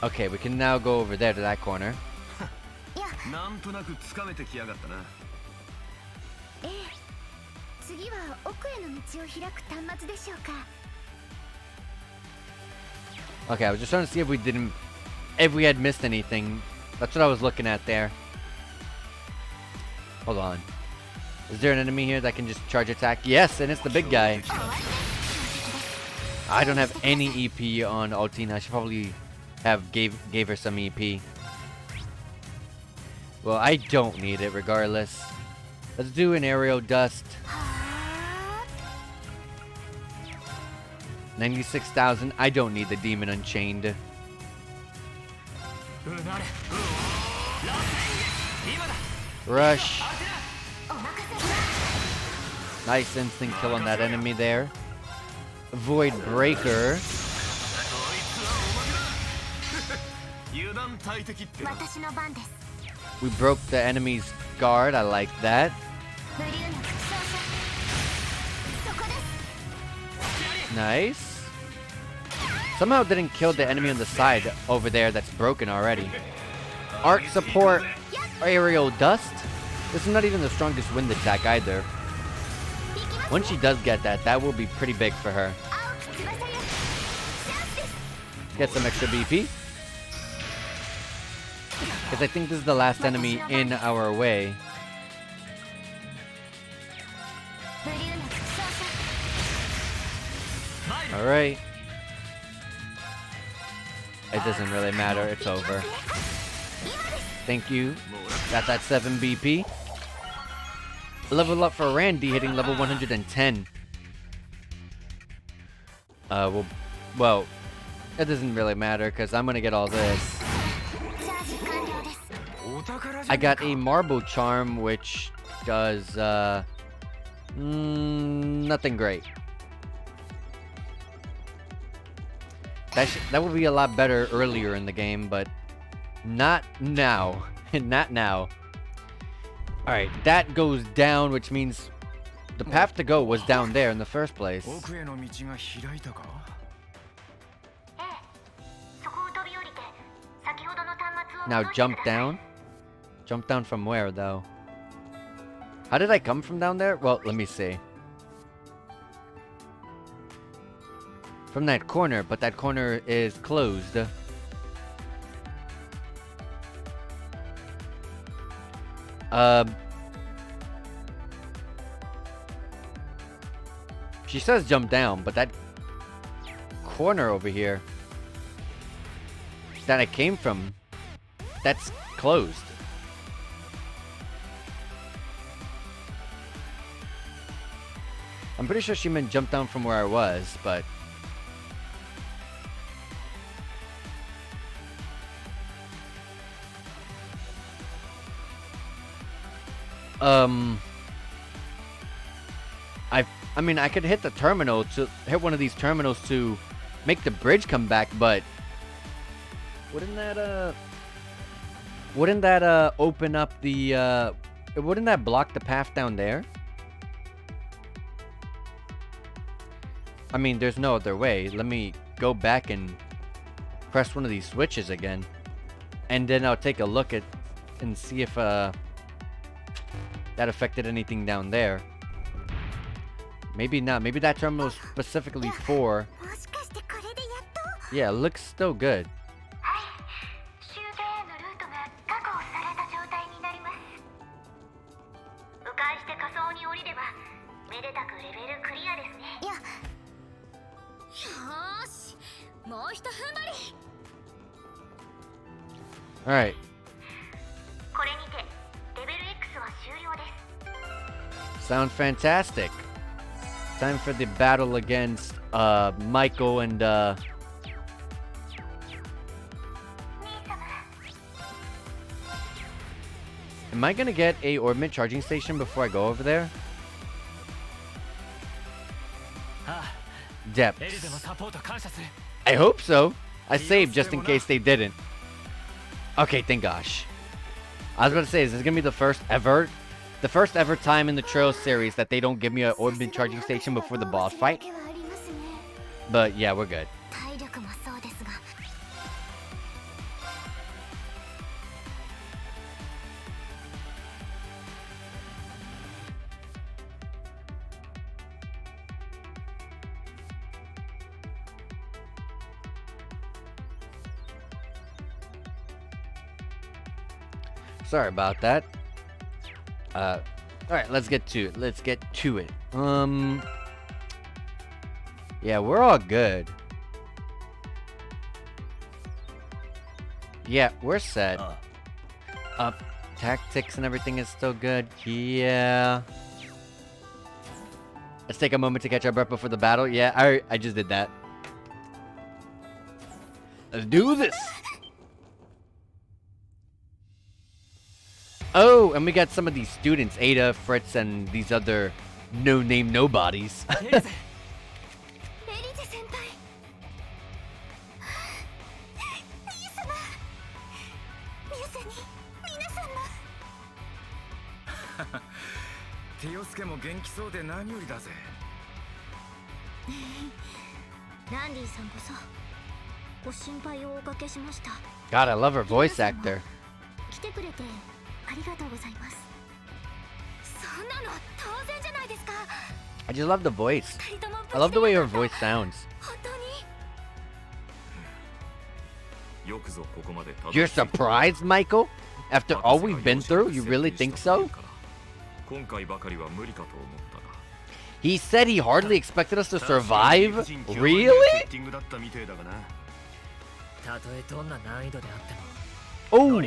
S1: Okay, we can now go over there to that corner.
S3: なんとなくつかめてきやがったな。
S4: ええ、次は奥への道を開く端末でしょうか。
S1: Okay, I was just trying to see if we had missed anything. That's what I was looking at there. Hold on. Is there an enemy here that can just charge attack? Yes, and it's the big guy. I don't have any EP on Altina. I should probably have gave her some EP. Well, I don't need it regardless. Let's do an aerial dust. 96,000. I don't need the demon unchained.
S2: うなれ今だ
S1: Rush.
S4: お任せ。
S1: Nice instant kill on that enemy there. Void Breaker.
S3: 油断大敵ってな。
S4: 私の番です。
S1: We broke the enemy's guard. I like that.
S4: ブリューの副将者。そこです。
S1: Nice. Somehow didn't kill the enemy on the side over there that's broken already. Arc support. Aerial dust. This is not even the strongest wind attack either. When she does get that, that will be pretty big for her.
S4: 青き翼よ。チャンスです。
S1: Get some extra BP. Because I think this is the last enemy in our way.
S4: ブリューの副将者。
S1: Alright. It doesn't really matter. It's over. Thank you. Got that 7 BP. Level up for Randy, hitting level 110. Well, it doesn't really matter because I'm gonna get all this.
S4: チャージ完了です。
S2: お宝じゃ
S1: I
S2: ね
S1: got
S2: えか
S1: a Marble Charm, which does nothing great. That would be a lot better earlier in the game, but not now. Not now. Alright, that goes down, which means the path to go was down there in the first place.
S2: 奥への道が開いたか。
S4: ええ、そこを飛び降りて先ほどの端末を
S1: Now
S4: 覗いて
S1: jump
S4: ください。
S1: down. Jump down from where, though? How did I come from down there? Well, let me see. From that corner, but that corner is closed. She says jump down, but that corner over here that I came from, that's closed. I'm pretty sure she meant jump down from where I was, but I mean, I could hit the terminal to hit one of these terminals to make the bridge come back, but wouldn't that open up the wouldn't that block the path down there? I mean, there's no other way. Let me go back and press one of these switches again, and then I'll take a look at and see if that affected anything down there. Maybe not. Maybe that terminal is specifically for.
S4: もしかしてこれでやっと。
S1: Yeah, it looks still good.
S4: はい、終点へのルートが確保された状態になります。迂回して仮想に降りればめでたくレベルクリアですね。いや。よーし、もうひと踏ん張り。
S1: Alright.
S4: これにてレベル X は終了です。
S1: Sounds fantastic. Time for the battle against Michael and
S4: 兄様。
S1: Am I gonna get a orbit charging station before I go over there?
S2: ああ
S1: depths.
S2: エリゼのサポート感謝する。
S1: I hope so. I saved just in case they didn't. Okay, thank gosh. I was about to say, is this gonna be the first ever time in the Trail series that they don't give me an orbit charging station before the boss fight? But yeah, we're good.
S4: 体力もそうですが
S1: Sorry about that. All right, let's get to it. Yeah, we're all good. Yeah, we're set. Tactics and everything is still good. Yeah. Let's take a moment to catch our breath before the battle. Yeah, I just did that. Let's do this. Oh, and we got some of these students, Ada, Fritz, and these other no-name nobodies.
S2: エリゼ
S4: エリゼ先輩ミユ様ミユさんに皆さんの
S5: ティオスケも元気そうで何よりだぜ。
S4: ランディさんこそご心配をおかけしました。
S1: God, I love her voice actor.
S4: 来てくれてありがとうございます。そんなの当然じゃないですか。
S1: I just love the voice.
S4: 二人とも
S1: I love the way her voice sounds.
S4: 本当に
S3: よくぞここまでたど
S1: You're
S3: り着いた
S1: surprised, Michael? After all we've been through, you really think so?
S3: 今回ばかりは無理かと思ったが
S1: He said he hardly expected us to survive?
S3: 確かに理不尽極まりない
S1: Really?
S3: セッティングだったみてえだがな
S2: たとえどんな難易度であっても
S1: Oh,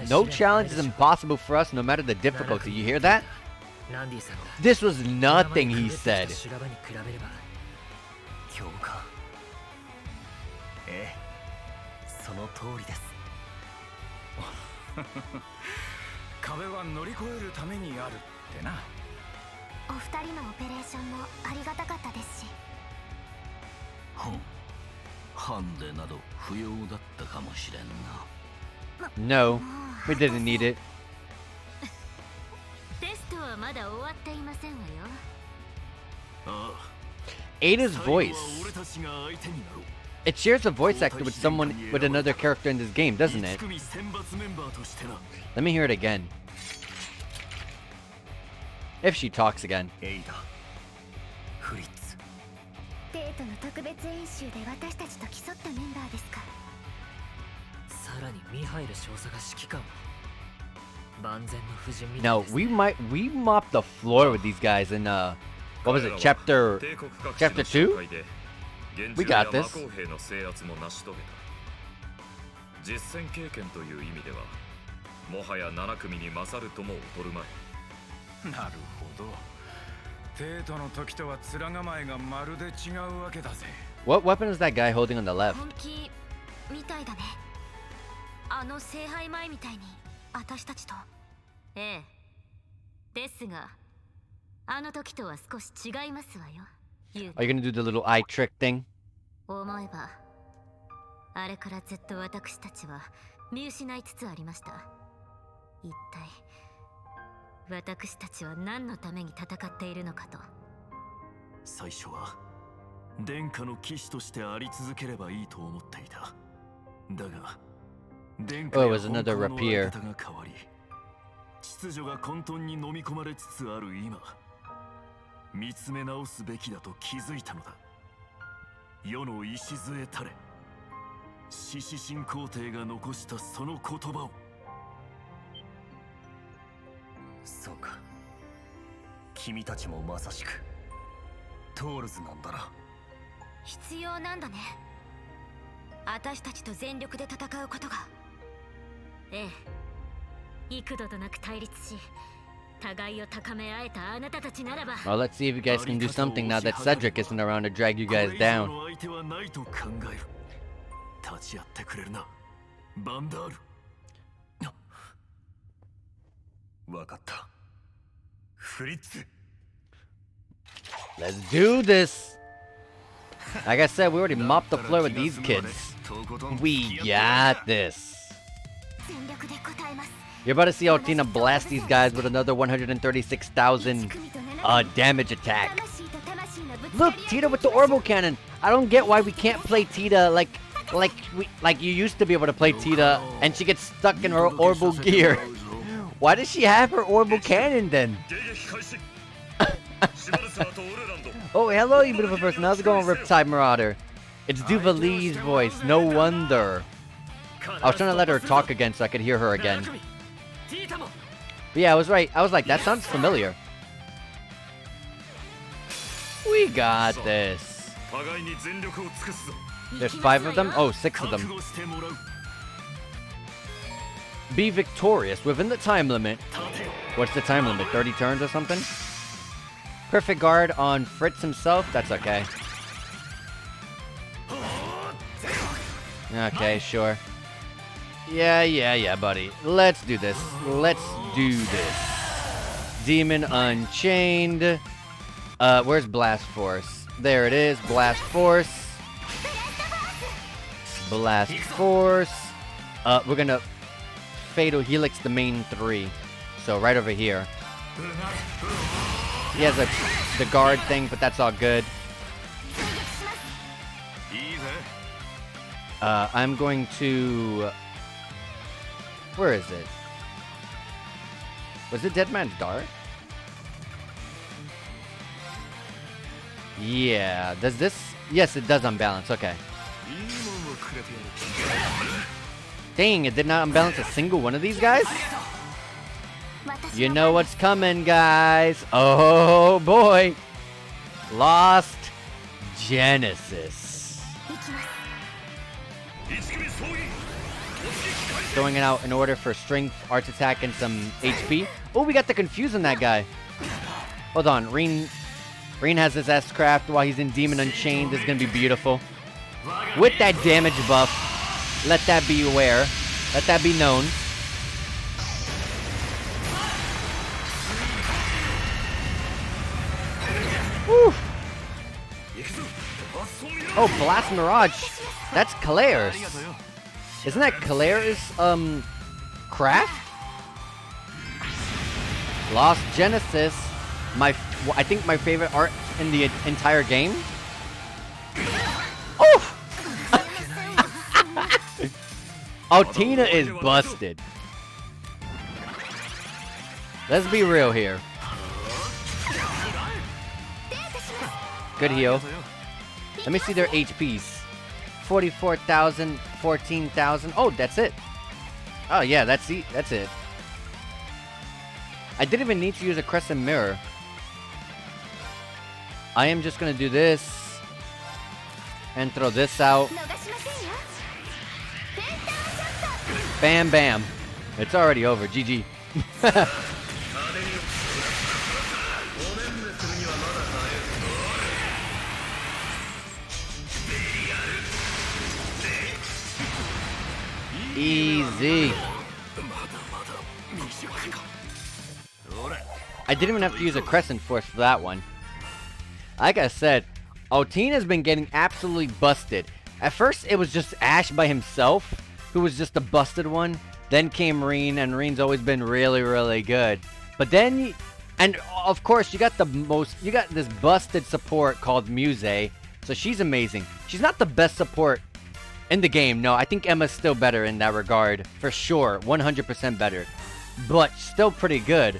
S1: no challenge is impossible for us no matter the difficulty. You hear that?
S2: ランディさんが
S1: This was nothing, he said.
S2: 修羅場に比べれば
S3: 強化ええその通りです
S5: 壁は乗り越えるためにあるってな。
S4: お二人のオペレーションもありがたかったですし、
S6: ハンデなど不要だったかもしれんな。
S1: No, we didn't need it.
S4: テストはまだ終わっていませんわよ。
S3: ああ
S1: Ada's
S3: 最後は
S1: voice.
S3: 俺たちが相手になろう
S1: It shares a voice actor with someone with another character in this game, doesn't it?
S3: 1組選抜メンバーとしてな
S1: Let me hear it again. If she talks again.
S3: エイダフリッツ
S4: デートの特別演習で私たちと競ったメンバーですか。
S2: さらにミハイル少佐が指揮官を万全の布陣みたい
S1: No,
S2: ですね
S1: we mopped the floor with these guys in what was it, chapter
S3: 帝国各地
S1: chapter
S3: の
S1: 2?
S3: 集会で現
S1: We
S3: 地や
S1: got
S3: 魔
S1: this.
S3: 公兵の制圧も成し遂げた実戦経験という意味ではもはや7組に勝るとも劣るまい
S5: なるほど。デートの時とは面構えがまるで違うわけだぜ。
S1: What weapon is that guy holding on the left?
S4: 本気みたいだね。あの聖杯前みたいに私たちと。ええ。ですが、あの時とは少し違いますわよ。
S1: Are you gonna do the little eye trick thing?
S4: 思えば、あれからずっと私たちは見失いつつありました。一体、私たちは何のために戦っているのかと。
S3: 最初は殿下の騎士としてあり続ければいいと思っていただが殿下
S1: Oh,
S3: や
S1: it was
S3: 本
S1: another
S3: 当の
S1: rapier.
S3: あり方が変わり秩序が混沌に飲み込まれつつある今見つめ直すべきだと気づいたのだ世の礎たれ獅子神皇帝が残したその言葉をそうか君たちもまさしくトールズなんだな
S4: 必要なんだね。私たちと全力で戦うことが。ええ。幾度となく対立し、互いを高め合えたあなたたちならば。
S1: Well, let's see if you guys can do something now that Cedric isn't around to drag you guys down.
S3: これ以上の相手はないと考える立ち会ってくれるなバンダールわかったフリッツ
S1: Let's do this. Like I said, we already mopped the floor with these kids. We got this.
S4: 全力で応えます
S1: You're about to see Altina blast these guys with another 136,000 damage attack.
S4: 魂と魂のぶつか
S1: Look,
S4: り合い
S1: Tita with the orbital cannon. I don't get why we can't play Tita like you used to be able to play Tita, and she gets stuck in her orbital gear. Why does she have her orbital cannon then? Oh, hello, you beautiful person. How's it going, Riptide Marauder? It's Duvali's voice. No wonder. I was trying to let her talk again so I could hear her again.
S2: ティータも
S1: But yeah, I was right. I was like, that sounds familiar. We got this.
S3: 互いに全力を尽くすぞ
S1: There's 5 of them? Oh, 6 of
S3: 覚
S1: them.
S3: 悟してもらう
S1: Be victorious within the time limit.
S2: 立てよ
S1: What's the time limit? 30 turns or something? Perfect guard on Fritz himself? That's okay. Okay, sure. Yeah, buddy. Let's do this. Let's do this. Demon Unchained. Where's Blast Force? There it is. Blast Force. Blast Force. We're gonna Fatal Helix the main 3. So right over here. He has the guard thing, but that's all good.
S3: いいぜ
S1: I'm going to... Where is it? Was it Dead Man's Dart? Yeah. Does this... Yes, it does unbalance. Okay.
S3: いいもんをくれてやる
S1: Dang, it did not unbalance a single one of these guys?
S4: 私
S1: You
S4: の
S1: know what's coming, guys. Oh, boy. Lost Genesis.
S4: 行きます
S3: 一組総員
S1: Throwing it out in order for strength, arts attack, and some HP. Oh, we got the confuse on that guy. Hold on. Reen has his S-Craft while he's in Demon Unchained. This is going to be beautiful. With that damage buff, let that be aware. Let that be known. Woo. Oh, Blast Mirage. That's Claire's. Isn't that Claire's, craft? Lost Genesis. I think my favorite art in the entire game. Oh! Altina is busted. Let's be real here. Good heal. Let me see their HPs. 44,000, 14,000. Oh, that's it. Oh yeah, that's it. I didn't even need to use a crescent mirror. I am just gonna do this and throw this out.
S4: 逃しませんよペンターショット
S1: Bam, bam. It's already over. GG. Easy. I didn't even have to use a Crescent Force for that one. Like I said, Altina's been getting absolutely busted. At first, it was just Ash by himself, who was just a busted one. Then came Reen, and Reen's always been really, really good. But then, and of course, you got this busted support called Muse. So she's amazing. She's not the best support in the game. No, I think Emma's still better in that regard. For sure. 100% better. But still pretty good.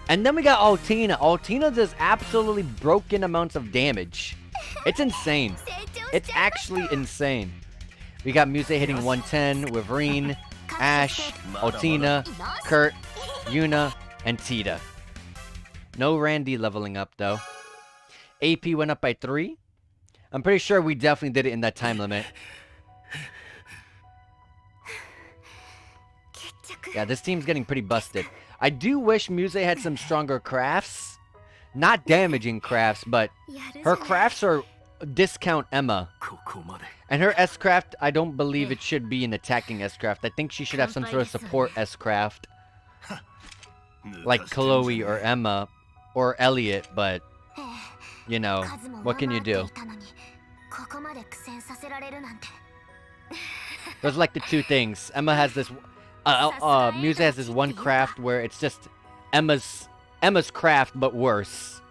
S1: And then we got Altina. Altina does absolutely broken amounts of damage. It's insane. It's actually insane. We got Muse hitting 110 with Reen, Ash, Altina, Kurt, Yuna, and Tita. No Randy leveling up though. AP went up by 3. I'm pretty sure we definitely did it in that time limit. Yeah, this team's getting pretty busted. I do wish Muse had some stronger crafts. Not damaging crafts, but her crafts are discount Emma.
S3: ここまで
S1: And her S-Craft, I don't believe it should be an attacking S-Craft. I think she should have some sort of support S-Craft. Like Chloe or Emma or Elliot, but, you know, what can you do?
S4: ここまで苦戦させられるなんて。
S1: Those are like the two things. Emma has this, Musa has this one craft where it's just Emma's craft but worse,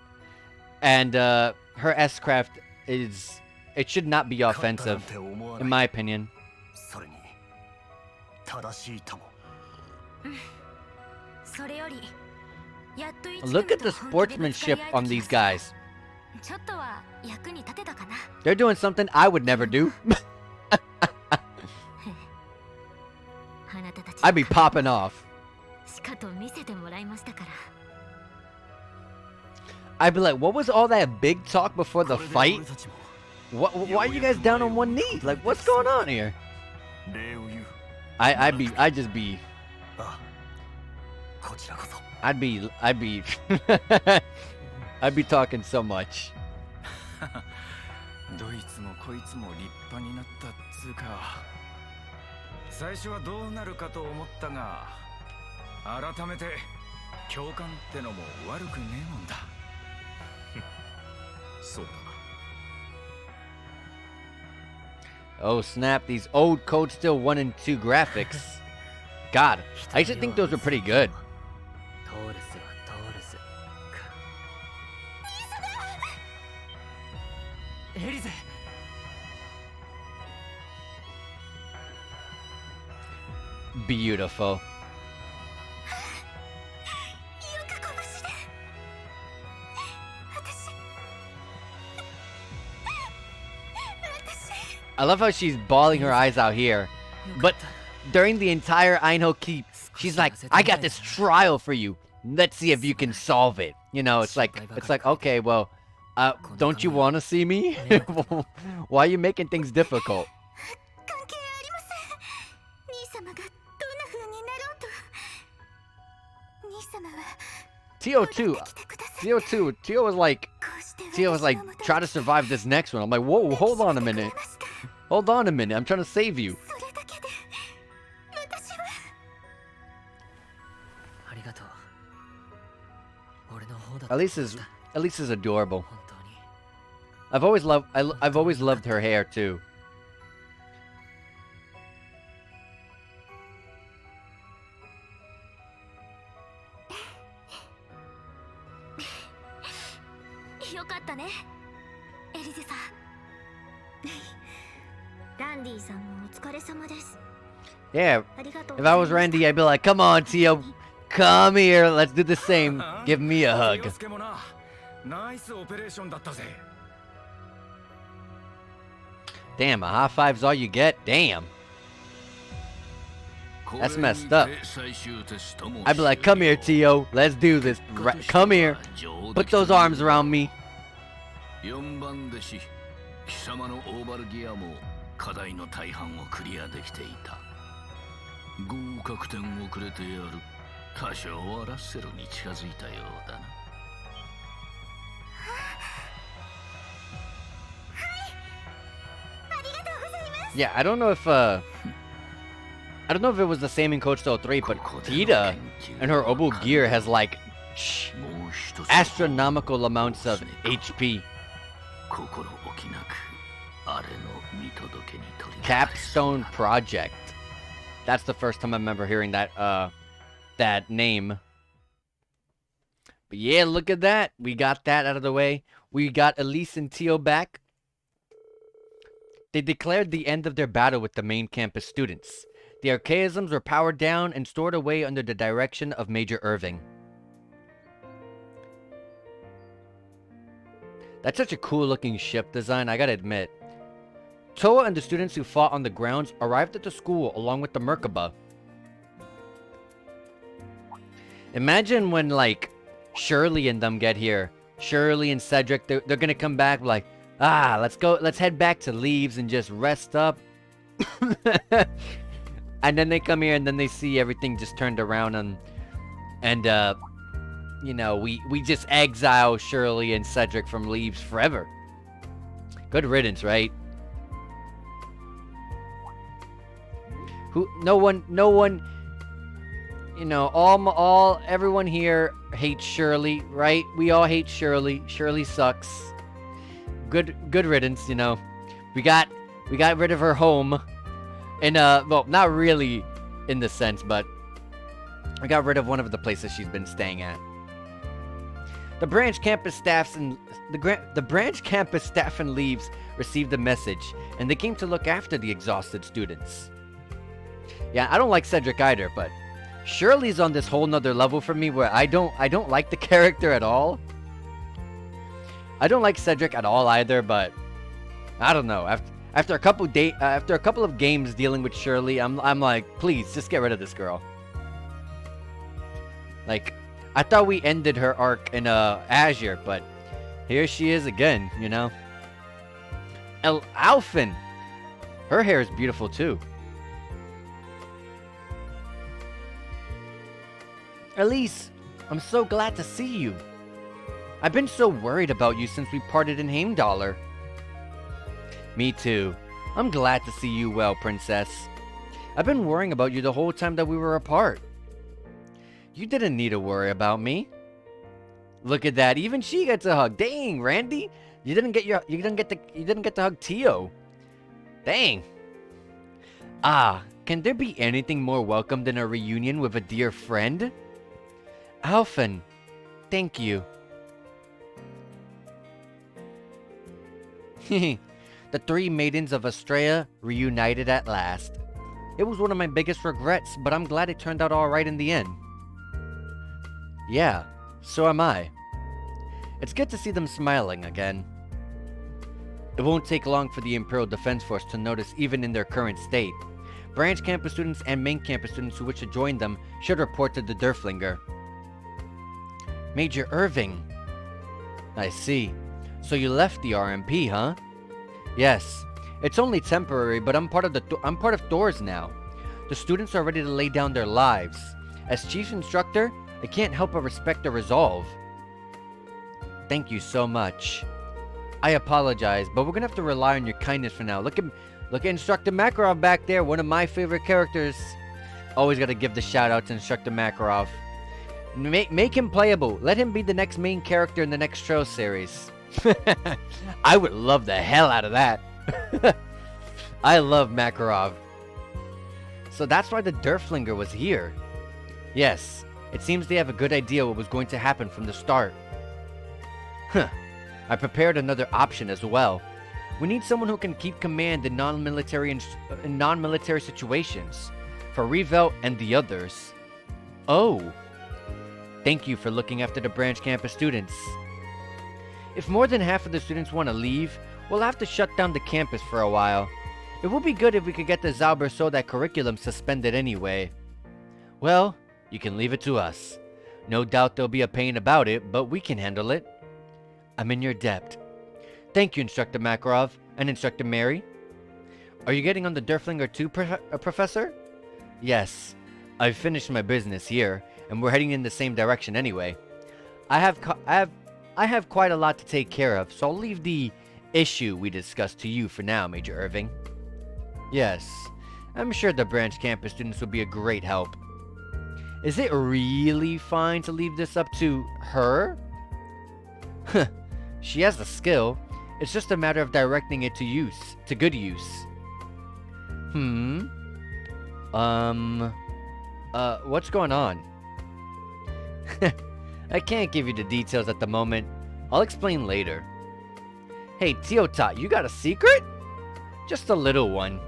S1: and her S craft is, it should not be offensive, in my opinion.
S3: それに正しいとも。
S4: それよりやっと一
S1: Look at the sportsmanship on these guys.
S4: ちょっとは役に立てたかな。
S1: They're doing something I would never do.
S4: あなたたち
S1: I'd be popping off.
S4: しかと見せてもらいましたから。
S1: I'd be like, what was all that big talk before the fight? Why are you guys down on one knee? Like, what's going on here?
S3: 礼を言う。
S1: I'd just be,
S3: ああ、こちらこそ。
S1: I'd be I'd be talking so much.
S5: どいつもこいつも立派になったっつうか。最初はどうなるかと思ったが、改めて共感ってのも悪くねえもんだ。
S3: そうだな。
S1: Oh snap, these old Code Steel 1 and 2 graphics. God, I used to think those were pretty good.
S2: トールスはトールスか。エリゼ。
S1: Beautiful.
S4: ゆかこぶしで私
S1: I love how she's bawling her eyes out here. But during the entire Einho Keep, she's like, I got this trial for you. Let's see if you can solve it. You know, it's like, okay, well, don't you want to see me? Why are you making things difficult?
S4: 関係ありません。兄様がどんな風になろうと。兄様は
S1: Tio too.
S4: 来てください。
S1: Tio too. Tio was like,
S4: こうして
S1: Tio was like, try to survive this next one. I'm like, whoa, hold on a minute. Hold on a minute. I'm trying to save you.
S4: それだけで私は。
S2: ありがとう。俺の方だ。
S1: Elise is adorable.
S2: 本当に。
S1: I've always loved her hair too.
S4: よかったね、エリゼさん。ランディさんもお疲れ様です。
S1: Yeah,
S4: ありがとう
S1: if I was Randy, I'd be like, come on, Tio. Come here. Let's do the same. Give me a hug.
S5: 洋介もな、ナイスオペレーションだったぜ。
S1: Damn, a high five's all you get? Damn. That's messed up. I'd be like, come here, Tio. Let's do this. Come here. Put those arms around me.
S6: 4番弟子貴様のオーバルギアも課題の大半をクリアできていた。合格点をくれてやる。多少はラッセルに近づいたようだな。
S1: Yeah, I don't know if it was the same in Coach Steel 3, but Tita and her Obu gear has like astronomical amounts of HP. Capstone Project. That's the first time I remember hearing that that name. But yeah, look at that. We got that out of the way. We got Elise and Tio back. They declared the end of their battle with the main campus students. The archaisms were powered down and stored away under the direction of Major Irving. That's such a cool looking ship design, I gotta admit. Toa and the students who fought on the grounds arrived at the school along with the Merkaba. Imagine when, like, Shirley and them get here. Shirley and Cedric, they're gonna come back like, ah, let's head back to Leaves and just rest up. And then they come here and then they see everything just turned around and you know, we just exile Shirley and Cedric from Leaves forever. Good riddance, right? No one, you know, everyone here hates Shirley, right? We all hate Shirley. Shirley sucks. Good riddance, you know. We got rid of her home. And well, not really in the sense, but we got rid of one of the places she's been staying at. The branch campus staff and leaves received the message, and they came to look after the exhausted students. Yeah, I don't like Cedric either, but Shirley's on this whole nother level for me where I don't like the character at all. I don't like Cedric at all either, but I don't know. After a couple of games dealing with Shirley, I'm like, please just get rid of this girl. Like, I thought we ended her arc in Azure, but here she is again, you know. Alphen, her hair is beautiful too. Elise, I'm so glad to see you. I've been so worried about you since we parted in Heimdallr. Me too. I'm glad to see you well, princess. I've been worrying about you the whole time that we were apart. You didn't need to worry about me. Look at that, even she gets a hug. Dang, Randy, you didn't get to hug Tio. Dang. Ah, can there be anything more welcome than a reunion with a dear friend? Alphen, thank you. The three maidens of Astrea reunited at last. It was one of my biggest regrets, but I'm glad it turned out alright in the end. Yeah, so am I. It's good to see them smiling again. It won't take long for the Imperial Defense Force to notice even in their current state. Branch campus students and main campus students who wish to join them should report to the Derflinger. Major Irving. I see. So you left the RMP, huh? Yes. It's only temporary, but I'm part of Thor's now. The students are ready to lay down their lives. As chief instructor, I can't help but respect their resolve. Thank you so much. I apologize, but we're gonna have to rely on your kindness for now. Look at Instructor Makarov back there, one of my favorite characters. Always gotta give the shout out to Instructor Makarov. Make him playable. Let him be the next main character in the next Trail series. I would love the hell out of that. I love Makarov. So that's why the Derflinger was here. Yes, it seems they have a good idea what was going to happen from the start. Huh. I prepared another option as well. We need someone who can keep command in non-military situations. For Revel and the others. Oh. Thank you for looking after the branch campus students. If more than half of the students want to leave, we'll have to shut down the campus for a while. It would be good if we could get the Zauber Soda curriculum suspended anyway. Well, you can leave it to us. No doubt there'll be a pain about it, but we can handle it. I'm in your debt. Thank you, Instructor Makarov and Instructor Mary. Are you getting on the Derflinger too, Professor? Yes. I've finished my business here, and we're heading in the same direction anyway. I have quite a lot to take care of, so I'll leave the issue we discussed to you for now, Major Irving. Yes, I'm sure the branch campus students will be a great help. Is it really fine to leave this up to her? Huh, she has the skill. It's just a matter of directing it to good use. What's going on? I can't give you the details at the moment. I'll explain later. Hey, Tiota, you got a secret? Just a little one.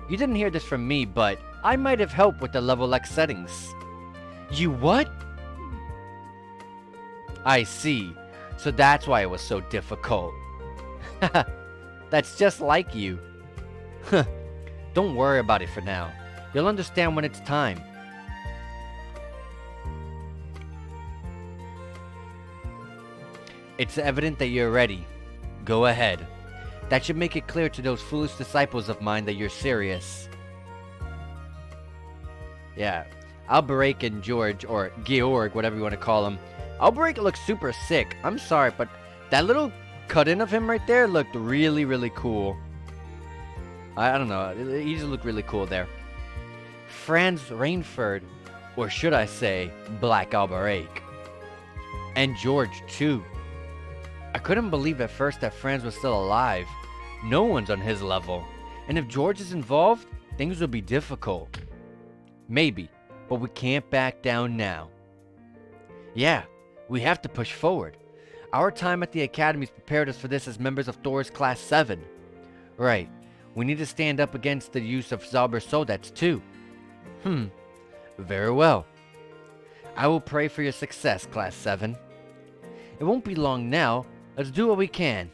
S1: You didn't hear this from me, but I might have helped with the level X settings. You what? I see. So that's why it was so difficult. That's just like you. Don't worry about it for now. You'll understand when it's time. It's evident that you're ready. Go ahead. That should make it clear to those foolish disciples of mine that you're serious. Yeah, Alberich and George, or Georg, whatever you want to call him. Alberich looks super sick. I'm sorry, but that little cut-in of him right there looked really, really cool. I don't know, he just looked really cool there. Franz Rainford, or should I say, Black Alberich. And George, too. I couldn't believe at first that Franz was still alive. No one's on his level. And if George is involved, things will be difficult. Maybe, but we can't back down now. Yeah, we have to push forward. Our time at the Academy's prepared us for this as members of Thor's Class 7. Right, we need to stand up against the use of Zauber Sodats too. Very well. I will pray for your success, Class 7. It won't be long now. Let's do what we can.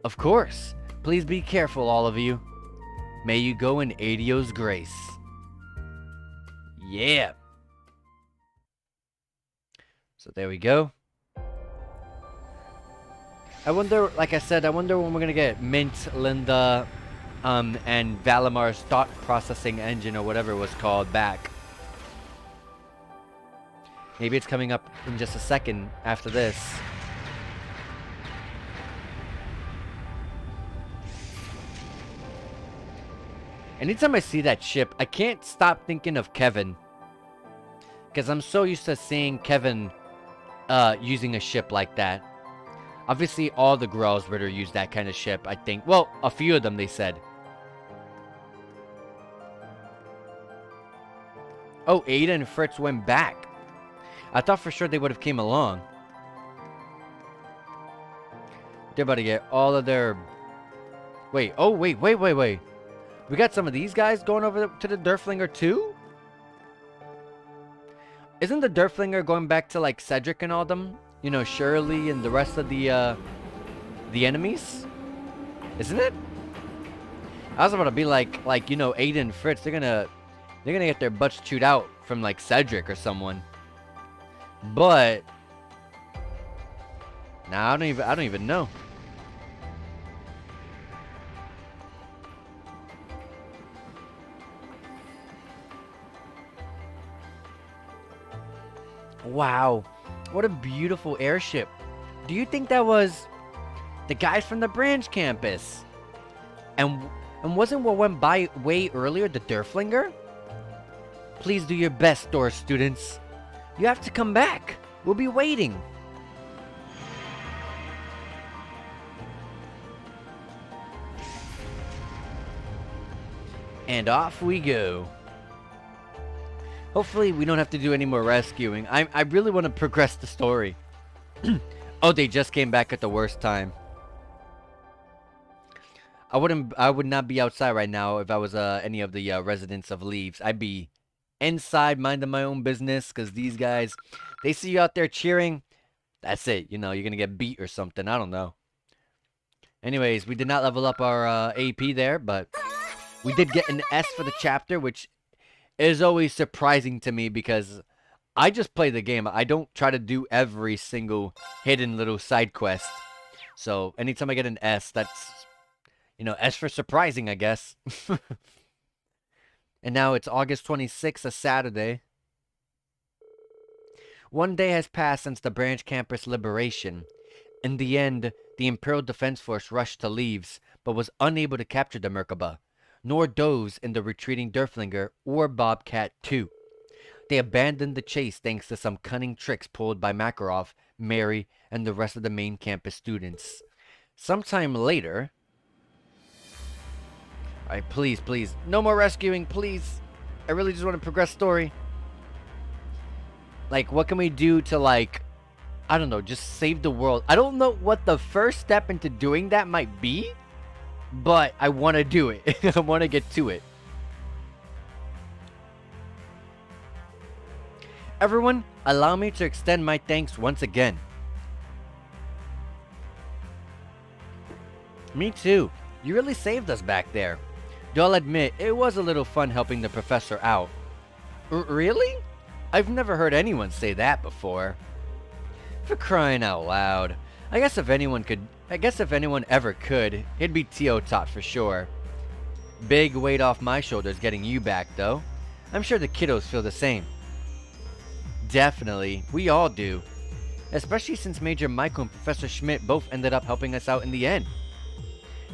S1: Of course. Please be careful, all of you. May you go in Adio's grace. Yeah. So there we go. I wonder, like I said, I wonder when we're gonna get Mint, Linda, and Valamar's thought processing engine or whatever it was called back. Maybe it's coming up in just a second after this. Anytime I see that ship, I can't stop thinking of Kevin. Because I'm so used to seeing Kevin using a ship like that. Obviously, all the Growlsritter use that kind of ship, I think. Well, a few of them, they said. Oh, Ada and Fritz went back. I thought for sure they would have came along. They're about to get all of their... Wait, oh, wait. We got some of these guys going over to the Durflinger too? Isn't the Durflinger going back to, like, Cedric and all them? You know, Shirley and the rest of the enemies? Isn't it? I was about to be like, you know, Aiden and Fritz, they're gonna get their butts chewed out from, like, Cedric or someone. But nah, I don't even know. Wow, what a beautiful airship. Do you think that was the guys from the branch campus? And wasn't what went by way earlier the Durflinger? Please do your best, Thor students. You have to come back. We'll be waiting. And off we go. Hopefully we don't have to do any more rescuing. I really want to progress the story. Oh, they just came back at the worst time. I would not be outside right now if I was any of the residents of Leaves. I'd be inside minding my own business, because these guys, they see you out there cheering. That's it. You know, you're going to get beat or something. I don't know. Anyways, we did not level up our AP there, but we did get an S for the chapter, which is always surprising to me because I just play the game. I don't try to do every single hidden little side quest. So anytime I get an S, that's, you know, S for surprising, I guess. And now it's August 26th, a Saturday. One day has passed since the branch campus liberation. In the end, the Imperial Defense Force rushed to Leaves, but was unable to capture the Merkaba, nor Doze in the retreating Durflinger or Bobcat 2. They abandoned the chase thanks to some cunning tricks pulled by Makarov, Mary, and the rest of the main campus students. Sometime later... Alright, please, please. No more rescuing, please. I really just want to progress story. Like, what can we do to, like, I don't know, just save the world? I don't know what the first step into doing that might be, but I want to do it. I want to get to it. Everyone, allow me to extend my thanks once again. Me too. You really saved us back there. Though I'll admit, it was a little fun helping the professor out. Really? I've never heard anyone say that before. For crying out loud. I guess if anyone ever could, it'd be Tio Tot for sure. Big weight off my shoulders getting you back, though. I'm sure the kiddos feel the same. Definitely. We all do. Especially since Major Michael and Professor Schmidt both ended up helping us out in the end.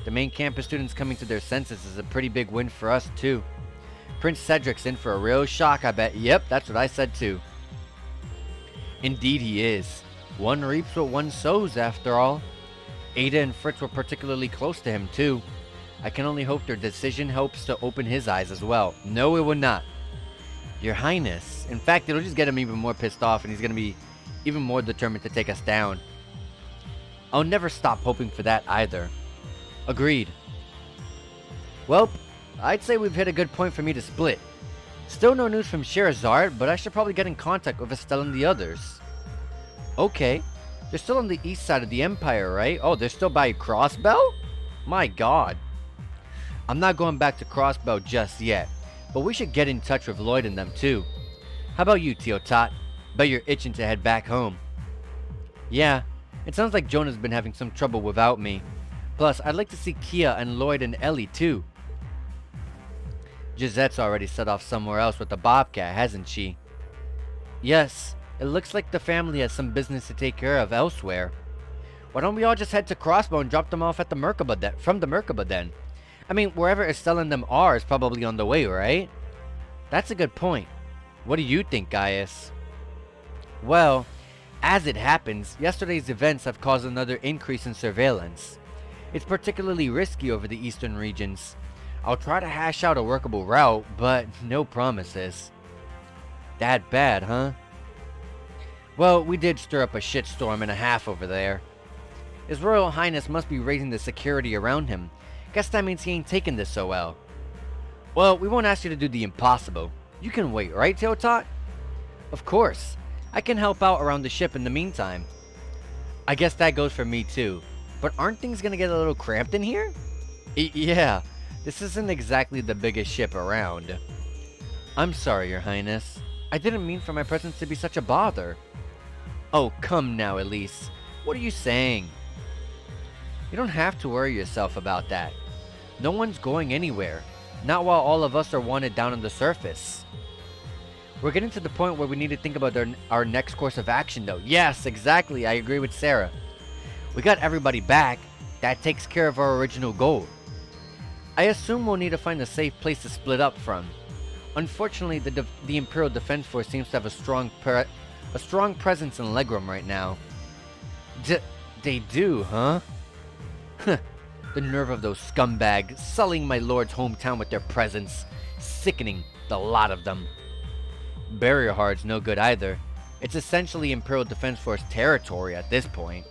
S1: The main campus students coming to their senses is a pretty big win for us, too. Prince Cedric's in for a real shock, I bet. Yep, that's what I said, too. Indeed he is. One reaps what one sows, after all. Ada and Fritz were particularly close to him too. I can only hope their decision helps to open his eyes as well. No, it would not. Your Highness. In fact, it'll just get him even more pissed off and he's gonna be even more determined to take us down. I'll never stop hoping for that either. Agreed. Well, I'd say we've hit a good point for me to split. Still no news from Sherazard, but I should probably get in contact with Estelle and the others. Okay. They're still on the east side of the Empire, right? Oh, they're still by Crossbell? My god. I'm not going back to Crossbell just yet, but we should get in touch with Lloyd and them too. How about you, Tio Tot? Bet you're itching to head back home. Yeah, it sounds like Jonah's been having some trouble without me. Plus, I'd like to see Kia and Lloyd and Ellie too. Gisette's already set off somewhere else with the Bobcat, hasn't she? Yes, it looks like the family has some business to take care of elsewhere. Why don't we all just head to Crossbow and drop them off at the Merkaba from the Merkaba then? I mean, wherever Estelle and them are is probably on the way, right? That's a good point. What do you think, Gaius? Well, as it happens, yesterday's events have caused another increase in surveillance. It's particularly risky over the eastern regions. I'll try to hash out a workable route, but no promises. That bad, huh? Well, we did stir up a shitstorm and a half over there. His Royal Highness must be raising the security around him. Guess that means he ain't taking this so well. Well, we won't ask you to do the impossible. You can wait, right, Tio Tot? Of course. I can help out around the ship in the meantime. I guess that goes for me too. But aren't things gonna get a little cramped in here? Yeah, this isn't exactly the biggest ship around. I'm sorry, Your Highness. I didn't mean for my presence to be such a bother. Oh, come now, Elise. What are you saying? You don't have to worry yourself about that. No one's going anywhere. Not while all of us are wanted down on the surface. We're getting to the point where we need to think about our next course of action, though. Yes, exactly. I agree with Sarah. We got everybody back. That takes care of our original goal. I assume we'll need to find a safe place to split up from. Unfortunately, the Imperial Defense Force seems to have a strong presence in Legram right now. They do, huh? The nerve of those scumbags, sullying my lord's hometown with their presence. Sickening, the lot of them. Barrier Hard's no good either. It's essentially Imperial Defense Force territory at this point.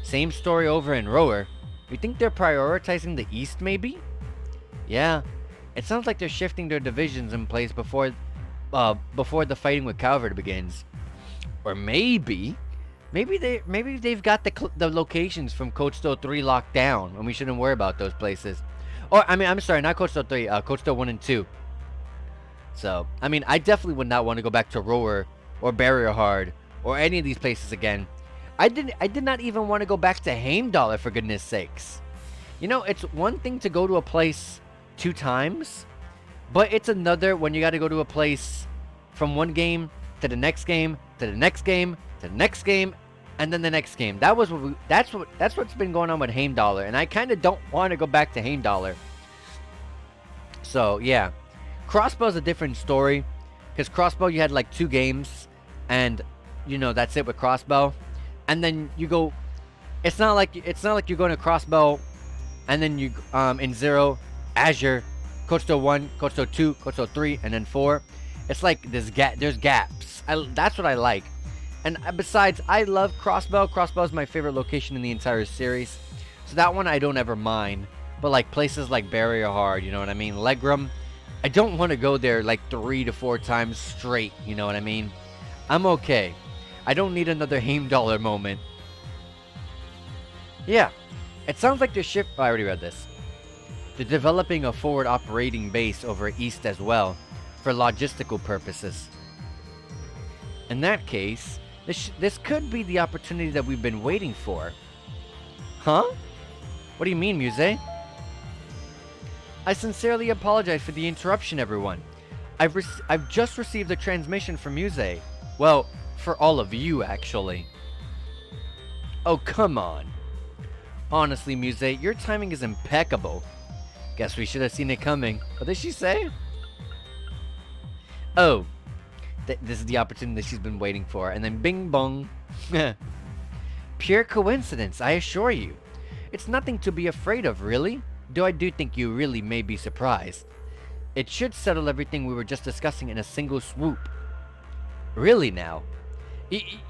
S1: Same story over in Rower. You think they're prioritizing the east, maybe? Yeah, it sounds like they're shifting their divisions in place before the fighting with Calvert begins. Or maybe they've got the locations from Code Steel 3 locked down, and we shouldn't worry about those places. Or, I mean, I'm sorry, not Code Steel 3, Code Steel 1 and 2. So, I mean, I definitely would not want to go back to Rower, or Barrier Hard, or any of these places again. I did not even want to go back to Heimdall, for goodness sakes. You know, it's one thing to go to a place 2 times, but it's another when you got to go to a place from one game to the next game, to the next game, to the next game, and then the next game. That's what's been going on with Heimdall, and I kind of don't want to go back to Heimdall. So yeah, Crossbow's a different story, because Crossbow you had like 2 games, and you know that's it with Crossbow, and then you go. It's not like you're going to Crossbow, and then you in 0, Azure, Code Steel 1, Code Steel 2, Code Steel 3, and then 4. It's like there's gaps. That's what I like. And besides, I love Crossbow. Crossbow is my favorite location in the entire series. So that one I don't ever mind. But like places like Barrier Hard, you know what I mean? Legram, I don't want to go there like 3 to 4 times straight, you know what I mean? I'm okay. I don't need another Heimdall moment. Yeah, it sounds like the I already read this. They're developing a forward operating base over east as well, for logistical purposes. In that case, this could be the opportunity that we've been waiting for. Huh? What do you mean, Muse? I sincerely apologize for the interruption, everyone. I've just received a transmission from Muse. Well, for all of you, actually. Oh, come on. Honestly, Muse, your timing is impeccable. Guess we should have seen it coming. What did she say? Oh. This is the opportunity that she's been waiting for. And then bing bong. Pure coincidence, I assure you. It's nothing to be afraid of, really. Though I do think you really may be surprised. It should settle everything we were just discussing in a single swoop. Really now?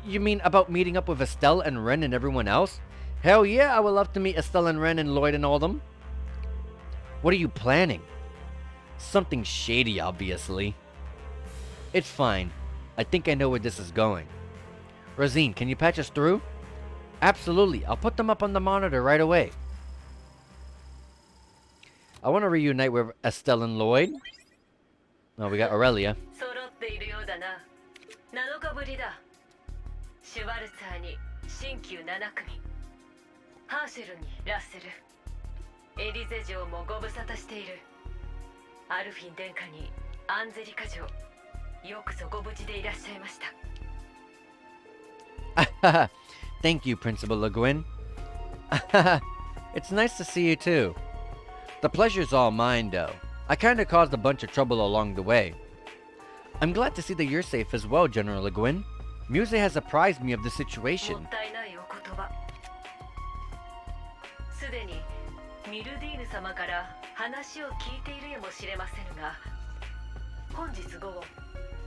S1: You mean about meeting up with Estelle and Ren and everyone else? Hell yeah, I would love to meet Estelle and Ren and Lloyd and all them. What are you planning? Something shady, obviously. It's fine. I think I know where this is going. Rosine, can you patch us through? Absolutely. I'll put them up on the monitor right away. I want to reunite with Estelle and Lloyd. Oh, we got Aurelia.
S4: 揃っているようだな。7日ぶりだ。シュワルツァーに新旧7組。ハーシェルにラッセル。エリゼ嬢もご無沙汰している。アルフィン殿下にアンゼリカ嬢。よくぞご無事でいらっしゃいました。
S1: Thank you, Principal Le Guin. It's nice to see you too. The pleasure's all mine, though. I kinda caused a bunch of trouble along the way. I'm glad to see that you're safe as well, General Le Guin. Muse has apprised me of the situation.
S4: もったいないお言葉。すでにミルディーヌ様から話を聞いているやもしれませんが、本日午後、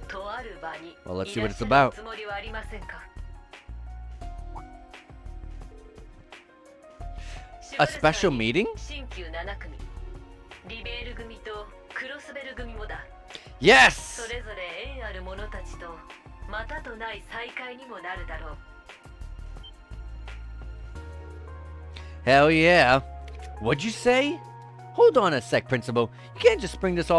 S4: とある場に
S1: Well, let's see
S4: いら
S1: what
S4: っ
S1: it's
S4: しゃる
S1: about.
S4: おつもりはありませんか。
S1: A special meeting?
S4: 新旧7組、リベール組とクロスベル組もだ。
S1: Yes!
S4: それぞれ縁ある者たちとまたとない再会にもなるだろう。
S1: Hell yeah. What'd you say? Hold on a sec, Principal. You can't just spring this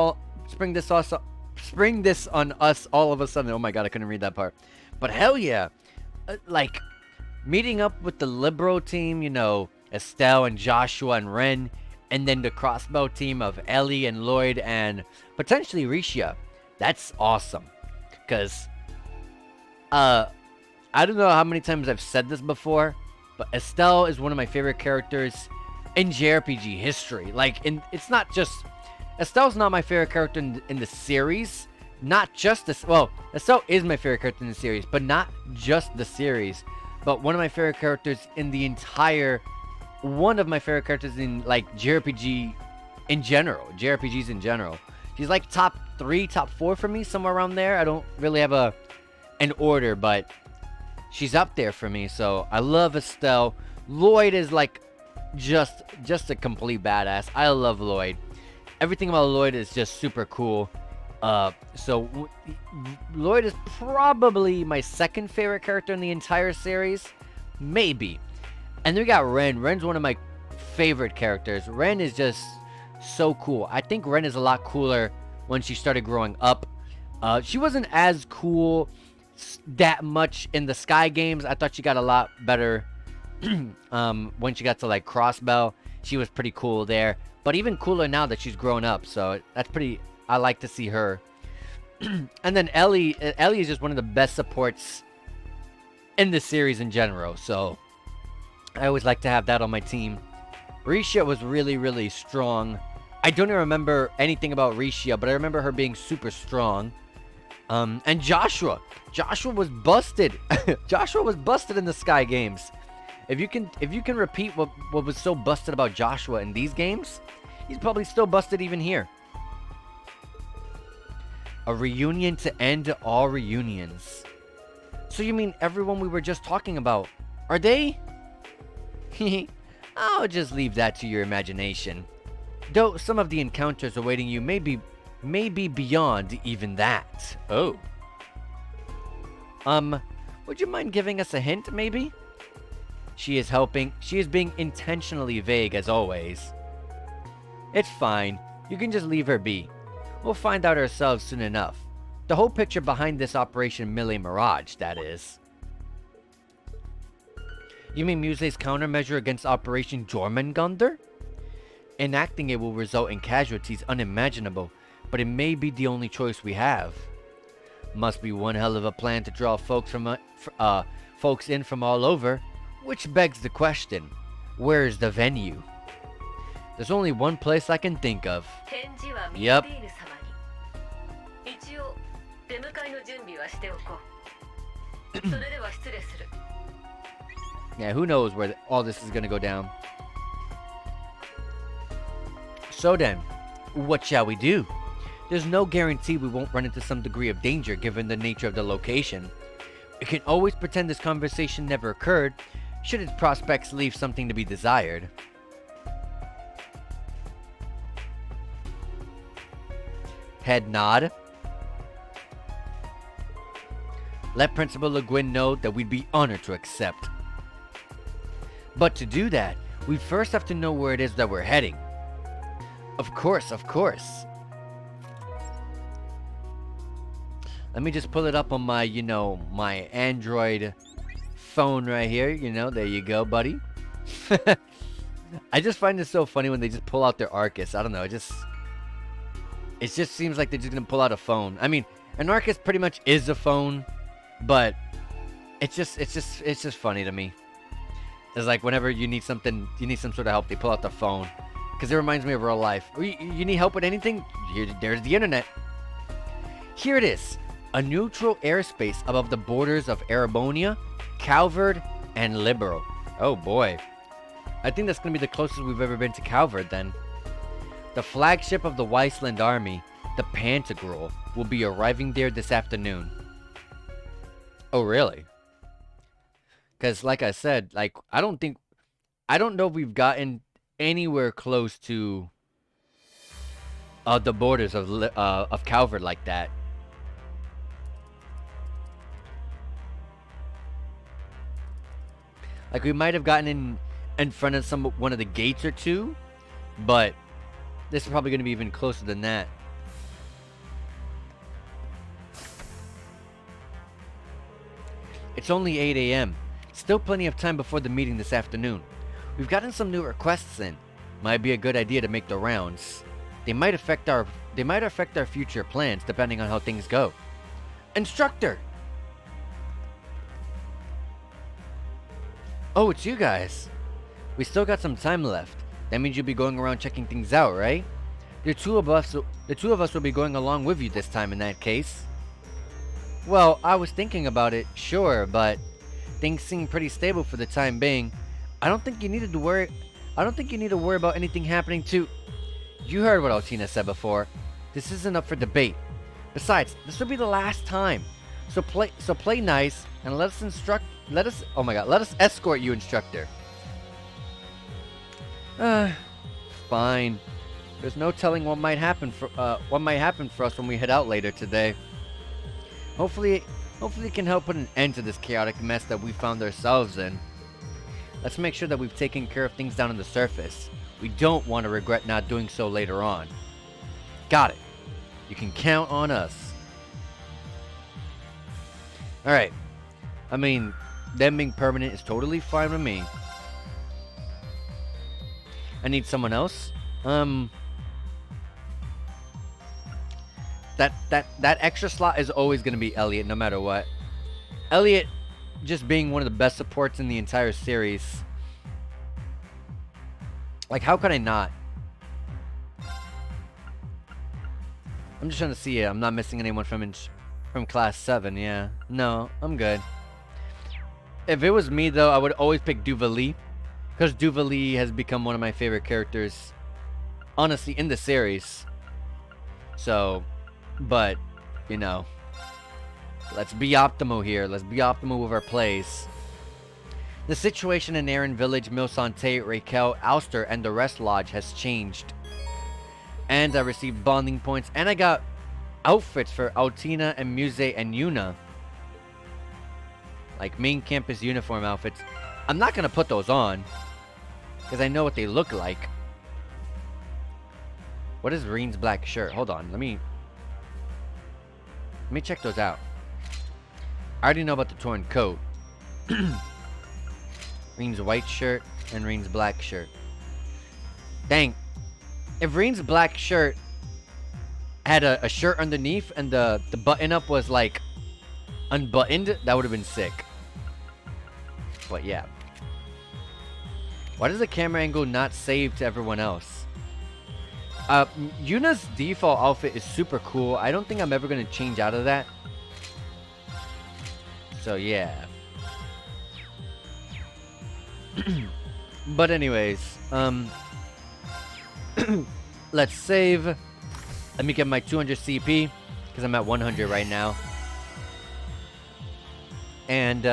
S1: on us all of a sudden. Oh my god, I couldn't read that part. But hell yeah. Like, meeting up with the Libero team, you know, Estelle and Joshua and Ren, and then the crossbow team of Ellie and Lloyd and potentially Risha. That's awesome. Because, I don't know how many times I've said this before, but Estelle is one of my favorite characters in JRPG history. Like, it's not just... Estelle's not my favorite character in the series. Not just this... Well, Estelle is my favorite character in the series, but not just the series. But one of my favorite characters in the entire... One of my favorite characters in, like, JRPG in general. JRPGs in general. She's like top 3, top 4 for me, somewhere around there. I don't really have an order, but she's up there for me. So I love Estelle. Lloyd is like just a complete badass. I love Lloyd. Everything about Lloyd is just super cool. Lloyd is probably my second favorite character in the entire series, maybe. And then we got Ren. Ren's one of my favorite characters. Ren is just so cool. I think Ren is a lot cooler when she started growing up. She wasn't as cool that much in the Sky games. I thought she got a lot better when she got to like Crossbell. She was pretty cool there. But even cooler now that she's grown up. So that's pretty... I like to see her. And then Ellie is just one of the best supports in the series in general. So I always like to have that on my team. Risha was really, really strong. I don't even remember anything about Risha, but I remember her being super strong. And Joshua. Joshua was busted. Joshua was busted in the Sky games. If you can repeat what was so busted about Joshua in these games, he's probably still busted even here. A reunion to end all reunions. So you mean everyone we were just talking about, are they? I'll just leave that to your imagination. Though some of the encounters awaiting you may be beyond even that. Oh. Would you mind giving us a hint, maybe? She is being intentionally vague as always. It's fine. You can just leave her be. We'll find out ourselves soon enough. The whole picture behind this Operation Millie Mirage, that is. You mean Muse's countermeasure against Operation Jormungandr? Enacting it will result in casualties unimaginable, but it may be the only choice we have. Must be one hell of a plan to draw folks in from all over, which begs the question, where's the venue? There's only one place I can think of. Yep. Yeah, who knows where all this is gonna go down. So then, what shall we do? There's no guarantee we won't run into some degree of danger given the nature of the location. We can always pretend this conversation never occurred, should its prospects leave something to be desired. Head nod. Let Principal Le Guin know that we'd be honored to accept. But to do that, we first have to know where it is that we're heading. Of course, of course. Let me just pull it up on my, my Android phone right here. There you go, buddy. I just find it so funny when they just pull out their Arcus. I don't know, it just seems like they're just gonna pull out a phone. I mean, an Arcus pretty much is a phone, but it's just funny to me. It's like whenever you need some sort of help, they pull out the phone. Because it reminds me of real life. You need help with anything? There's the internet. Here it is. A neutral airspace above the borders of Erebonia, Calvard, and Libero. Oh boy. I think that's going to be the closest we've ever been to Calvard then. The flagship of the Weissland Army, the Pantagruel, will be arriving there this afternoon. Oh really? Because like I said, I don't know if we've gotten anywhere close to the borders of Calvard like that. Like we might have gotten in front of one of the gates or two, but this is probably going to be even closer than that. It's only 8 a.m. Still plenty of time before the meeting this afternoon. We've gotten some new requests in. Might be a good idea to make the rounds. They might affect our future plans depending on how things go. Instructor! Oh, it's you guys. We still got some time left. That means you'll be going around checking things out, right? The two of us will be going along with you this time in that case. Well, I was thinking about it, sure, but things seem pretty stable for the time being. I don't think you need to worry about anything happening to... You heard what Altina said before. This isn't up for debate. Besides, this will be the last time. So play nice and let us escort you, instructor. Fine. There's no telling what might happen for us when we head out later today. Hopefully it can help put an end to this chaotic mess that we found ourselves in. Let's make sure that we've taken care of things down on the surface. We don't want to regret not doing so later on. Got it. You can count on us. Alright. I mean, them being permanent is totally fine with me. I need someone else. That extra slot is always going to be Elliot, no matter what. Elliot just being one of the best supports in the entire series. Like, how could I not? I'm just trying to see it. I'm not missing anyone from class 7, yeah. No, I'm good. If it was me, though, I would always pick Duvali. Because Duvali has become one of my favorite characters, honestly, in the series. So, but, let's be optimal here. Let's be optimal with our plays. The situation in Aaron Village, Milsante, Raquel, Alster, and the Rest Lodge has changed. And I received bonding points, and I got outfits for Altina and Muse and Yuna. Like main campus uniform outfits. I'm not going to put those on, because I know what they look like. What is Reen's black shirt? Hold on, let me check those out. I already know about the torn coat. Reen's white shirt and Reen's black shirt. Dang. If Reen's black shirt had a shirt underneath and the button-up was like unbuttoned, that would have been sick. But yeah. Why does the camera angle not save to everyone else? Yuna's default outfit is super cool. I don't think I'm ever going to change out of that. So yeah. But anyways, let's save. Let me get my 200 CP because I'm at 100 right now. And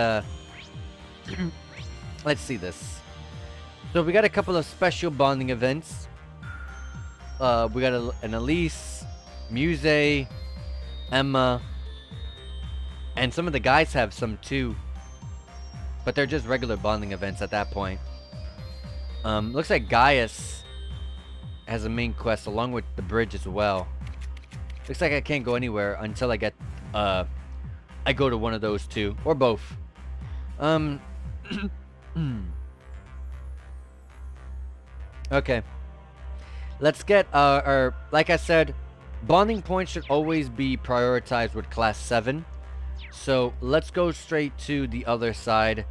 S1: let's see this. So we got a couple of special bonding events. We got an Elise, Muse, Emma, and some of the guys have some too. But they're just regular bonding events at that point. Looks like Gaius has a main quest along with the bridge as well. Looks like I can't go anywhere until I get I go to one of those two or both. Okay. Let's get our, like I said, bonding points should always be prioritized with class 7. So let's go straight to the other side.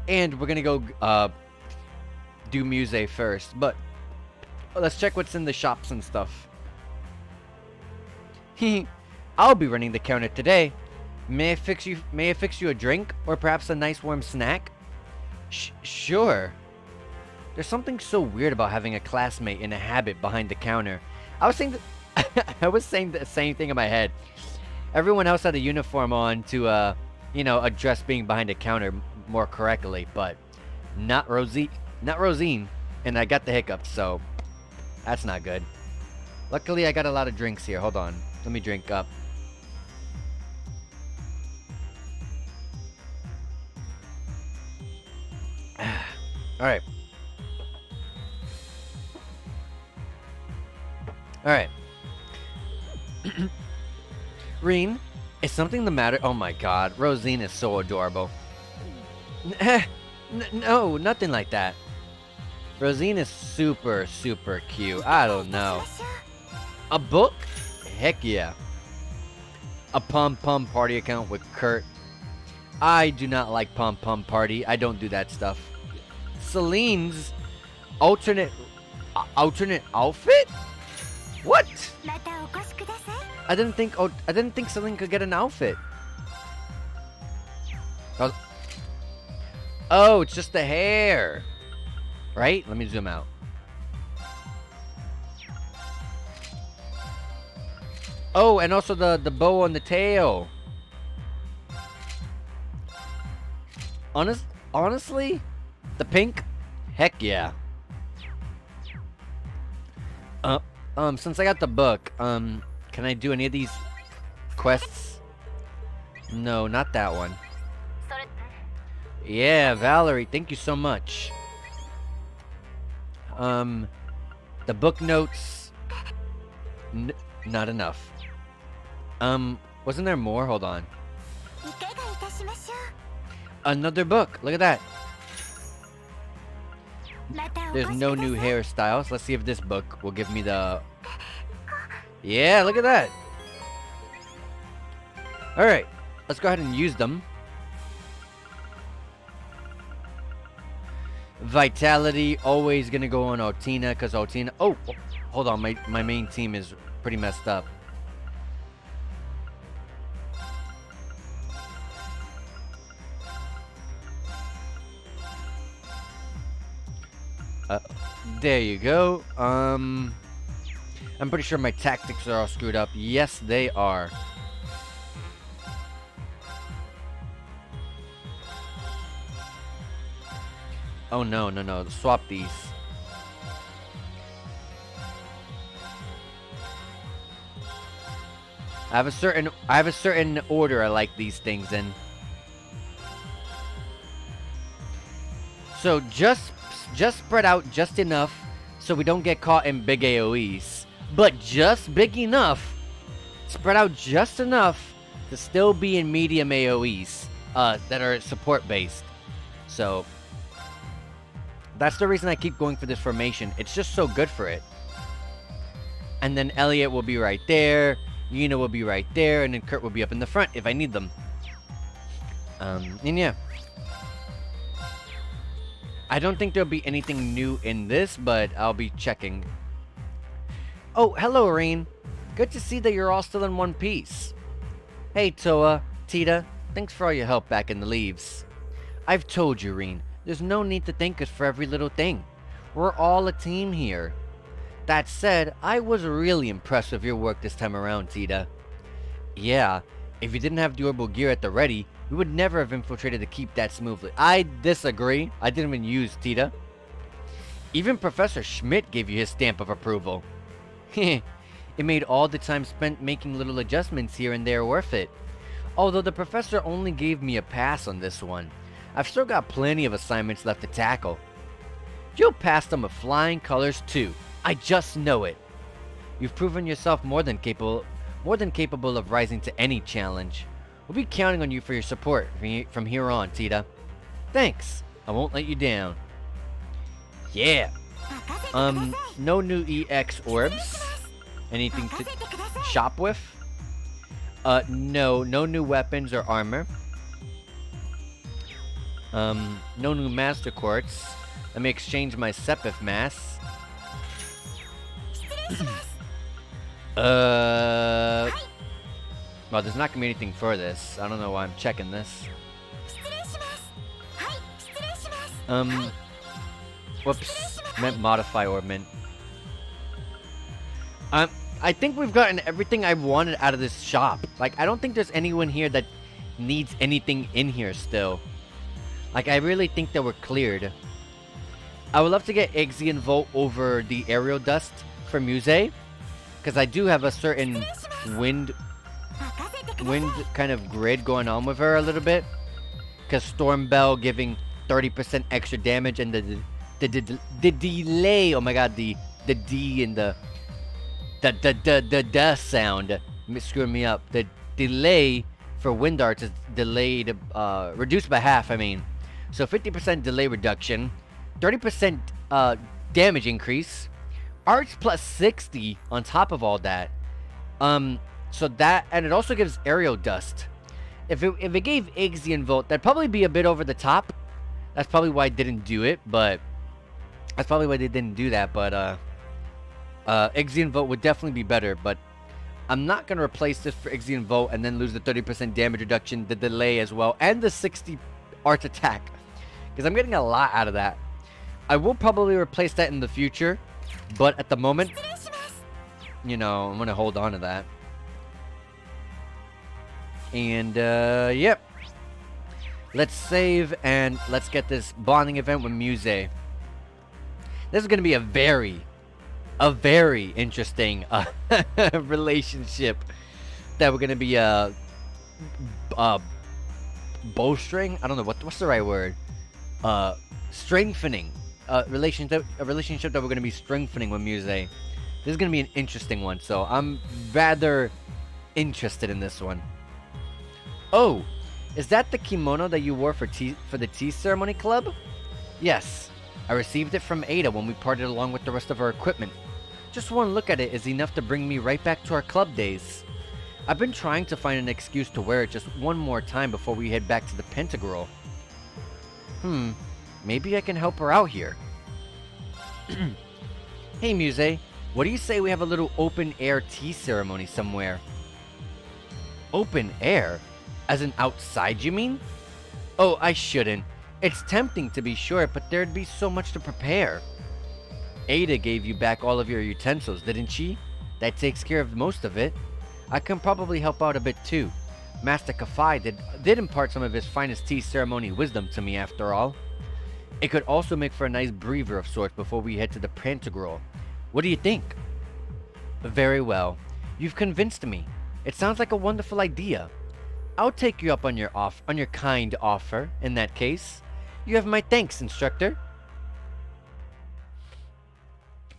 S1: And we're gonna go do Muse first. But let's check what's in the shops and stuff. I'll be running the counter today. May I fix you a drink or perhaps a nice warm snack? Sure. There's something so weird about having a classmate in a habit behind the counter. I was saying I was saying the same thing in my head. Everyone else had a uniform on to you know, address being behind a counter more correctly, but not Rosine, and I got the hiccups, so that's not good. Luckily, I got a lot of drinks here. Hold on. Let me drink up. Alright. Alright. Reen, is something the matter? Oh my god, Rosine is so adorable. No, nothing like that. Rosine is super, super cute. I don't know. A book? Heck yeah. A Pom Pom Party account with Kurt. I do not like Pom Pom Party. I don't do that stuff. Celine's alternate outfit? What? I didn't think Celine could get an outfit. Oh, it's just the hair. Right? Let me zoom out. Oh, and also the bow on the tail. Honestly, the pink? Heck yeah. Since I got the book, can I do any of these quests? No, not that one. Yeah, Valerie, thank you so much. The book notes, not enough. Wasn't there more? Hold on. Another book. Look at that. There's no new hairstyles. Let's see if this book will give me the... Yeah, look at that. Alright, let's go ahead and use them. Vitality, always gonna go on Altina, because Altina... Oh, hold on, my main team is pretty messed up. There you go. I'm pretty sure my tactics are all screwed up. Yes, they are. Oh no, swap these. I have a certain order I like these things in. So just spread out just enough so we don't get caught in big AoEs. But just big enough. Spread out just enough to still be in medium AoEs that are support based. So that's the reason I keep going for this formation. It's just so good for it. And then Elliot will be right there. Yuna will be right there. And then Kurt will be up in the front if I need them. And yeah. I don't think there'll be anything new in this, but I'll be checking. Oh, hello, Rain. Good to see that you're all still in one piece. Hey, Toa, Tita, thanks for all your help back in the leaves. I've told you, Reen, There's no need to thank us for every little thing. We're all a team here. That said, I was really impressed with your work this time around, Tita. Yeah, if you didn't have durable gear at the ready, we would never have infiltrated the keep that smoothly. I disagree. I didn't even use Tita. Even Professor Schmidt gave you his stamp of approval. It made all the time spent making little adjustments here and there worth it. Although the professor only gave me a pass on this one. I've still got plenty of assignments left to tackle. You'll pass them with flying colors too. I just know it. You've proven yourself more than capable of rising to any challenge. We'll be counting on you for your support from here on, Tita. Thanks. I won't let you down. Yeah. No new EX orbs. Anything to shop with? No new weapons or armor. No new master quartz. Let me exchange my Sepith mass. Well, there's not gonna be anything for this. I don't know why I'm checking this. Whoops. Meant modify ornament. I think we've gotten everything I wanted out of this shop. Like, I don't think there's anyone here that needs anything in here still. Like, I really think that we're cleared. I would love to get Ixion Volt over the aerial dust for Muse, because I do have a certain wind kind of grid going on with her a little bit. Because Storm Bell giving 30% extra damage, and the delay, oh my god, the D and the sound screwing me up. The delay for wind arts is delayed, reduced by half, I mean. So 50% delay reduction, 30% damage increase, arts plus 60 on top of all that. So that, and it also gives aerial dust. If it gave Ixion Volt, that'd probably be a bit over the top. That's probably why I didn't do it, but that's probably why they didn't do that, but Ixion Volt would definitely be better, but I'm not going to replace this for Ixion Volt and then lose the 30% damage reduction, the delay as well, and the 60 arts attack, because I'm getting a lot out of that. I will probably replace that in the future, but at the moment, you know, I'm going to hold on to that. And, yep. Let's save and let's get this bonding event with Muse. This is going to be a very interesting relationship that we're going to be bowstring. I don't know what's the right word. Strengthening a relationship that we're going to be strengthening with Muse. This is going to be an interesting one, so I'm rather interested in this one. Oh, is that the kimono that you wore for the tea ceremony club? Yes, I received it from Ada when we parted along with the rest of our equipment. Just one look at it is enough to bring me right back to our club days. I've been trying to find an excuse to wear it just one more time before we head back to the Pentagram. Maybe I can help her out here. Hey Muse, what do you say we have a little open air tea ceremony somewhere? Open air? As in outside, you mean? Oh, I shouldn't. It's tempting to be sure, but there'd be so much to prepare. Ada gave you back all of your utensils, didn't she? That takes care of most of it. I can probably help out a bit too. Master Kafai did impart some of his finest tea ceremony wisdom to me after all. It could also make for a nice breather of sorts before we head to the Pantagruel. What do you think? Very well. You've convinced me. It sounds like a wonderful idea. I'll take you up on your kind offer in that case. You have my thanks, instructor.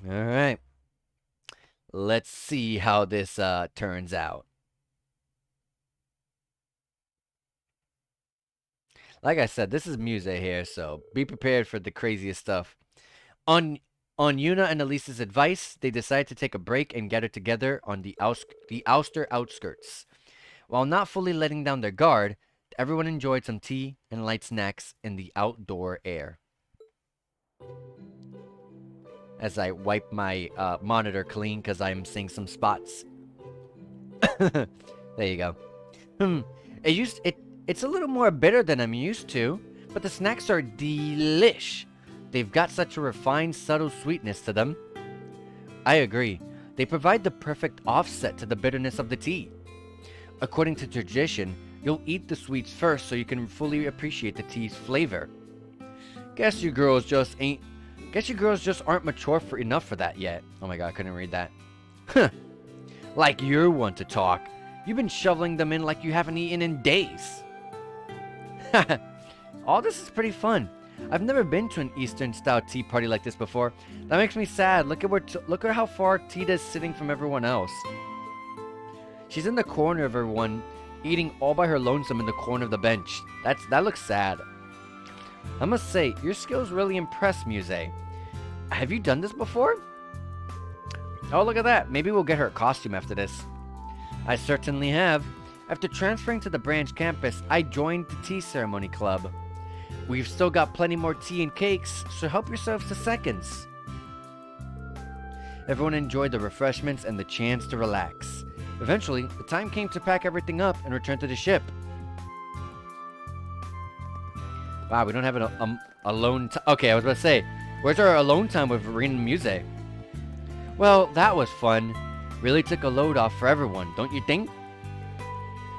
S1: Alright. Let's see how this turns out. Like I said, this is Muse here, so be prepared for the craziest stuff. On Yuna and Elise's advice, they decided to take a break and gather together on the Ouster outskirts. While not fully letting down their guard, everyone enjoyed some tea and light snacks in the outdoor air. As I wipe my monitor clean because I'm seeing some spots. There you go. It's a little more bitter than I'm used to. but the snacks are delish. They've got such a refined, subtle sweetness to them. I agree. They provide the perfect offset to the bitterness of the tea. According to tradition, you'll eat the sweets first so you can fully appreciate the tea's flavor. Guess you girls just aren't mature enough for that yet. Oh my god, I couldn't read that. Huh. Like you're one to talk. You've been shoveling them in like you haven't eaten in days. All this is pretty fun. I've never been to an Eastern-style tea party like this before. That makes me sad. Look at how far Tita's sitting from everyone else. She's in the corner of everyone, eating all by her lonesome in the corner of the bench. That looks sad. I must say, your skills really impress Muse. Have you done this before? Oh, look at that. Maybe we'll get her a costume after this. I certainly have. After transferring to the branch campus, I joined the tea ceremony club. We've still got plenty more tea and cakes, so help yourselves to seconds. Everyone enjoyed the refreshments and the chance to relax. Eventually, the time came to pack everything up and return to the ship. Wow, we don't have an alone time. Okay, I was about to say, where's our alone time with Rena and Muse? Well, that was fun. Really took a load off for everyone, don't you think?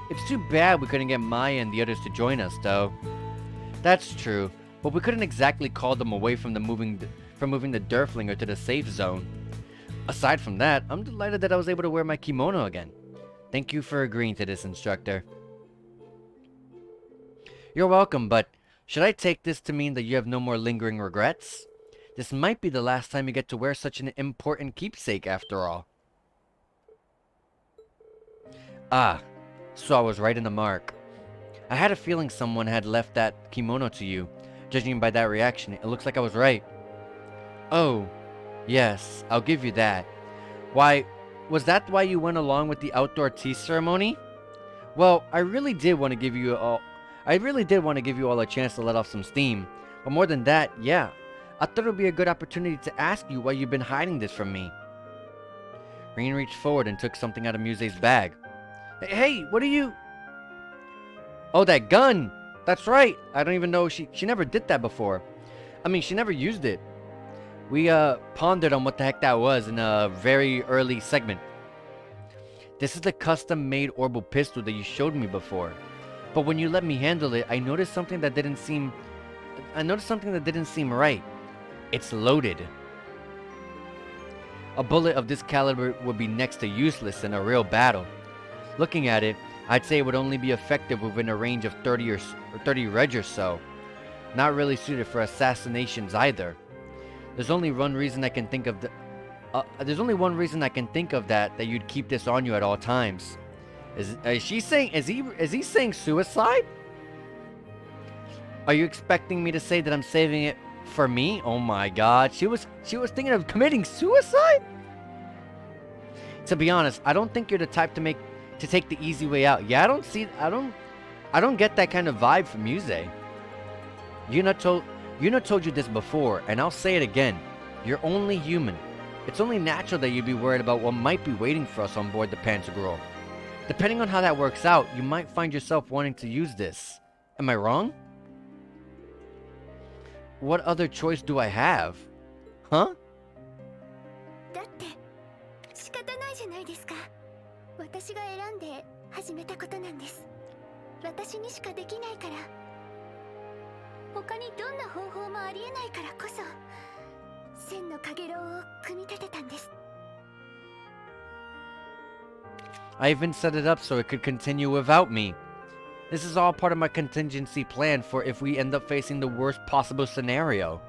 S1: It's too bad we couldn't get Maya and the others to join us, though. That's true, but we couldn't exactly call them away from moving the Durflinger to the safe zone. Aside from that, I'm delighted that I was able to wear my kimono again. Thank you for agreeing to this, instructor. You're welcome, but should I take this to mean that you have no more lingering regrets? This might be the last time you get to wear such an important keepsake after all. Ah, so I was right in the mark. I had a feeling someone had left that kimono to you. Judging by that reaction, it looks like I was right. Oh, yes, I'll give you that. Why, was that why you went along with the outdoor tea ceremony? Well, I really did want to give you all a chance to let off some steam. But more than that, yeah, I thought it would be a good opportunity to ask you why you've been hiding this from me. Rin reached forward and took something out of Muse's bag. Hey, what are you... Oh, that gun! That's right! I don't even know she never did that before. I mean, she never used it. We, pondered on what the heck that was in a very early segment. This is the custom-made orbital pistol that you showed me before. But when you let me handle it, I noticed something that didn't seem right. It's loaded. A bullet of this caliber would be next to useless in a real battle. Looking at it, I'd say it would only be effective within a range of 30 reg or so. Not really suited for assassinations either. There's only one reason I can think of that you'd keep this on you at all times. Is he saying suicide? Are you expecting me to say that I'm saving it for me? Oh my god, she was thinking of committing suicide? To be honest, I don't think you're the type to take the easy way out. Yeah, I don't get that kind of vibe from Muse. Yuna told you this before, and I'll say it again. You're only human. It's only natural that you'd be worried about what might be waiting for us on board the Pantagruel. Depending on how that works out, you might find yourself wanting to use this. Am I wrong? What other choice do I have? Huh?
S4: だって仕方ないじゃないですか。私が選んで始めたことなんです。私にしかできないから。他にどんな方法もありえないからこそ、千の陽炎を組み立てたんです。
S1: I even set it up so it could continue without me. This is all part of my contingency plan for if we end up facing the worst possible scenario.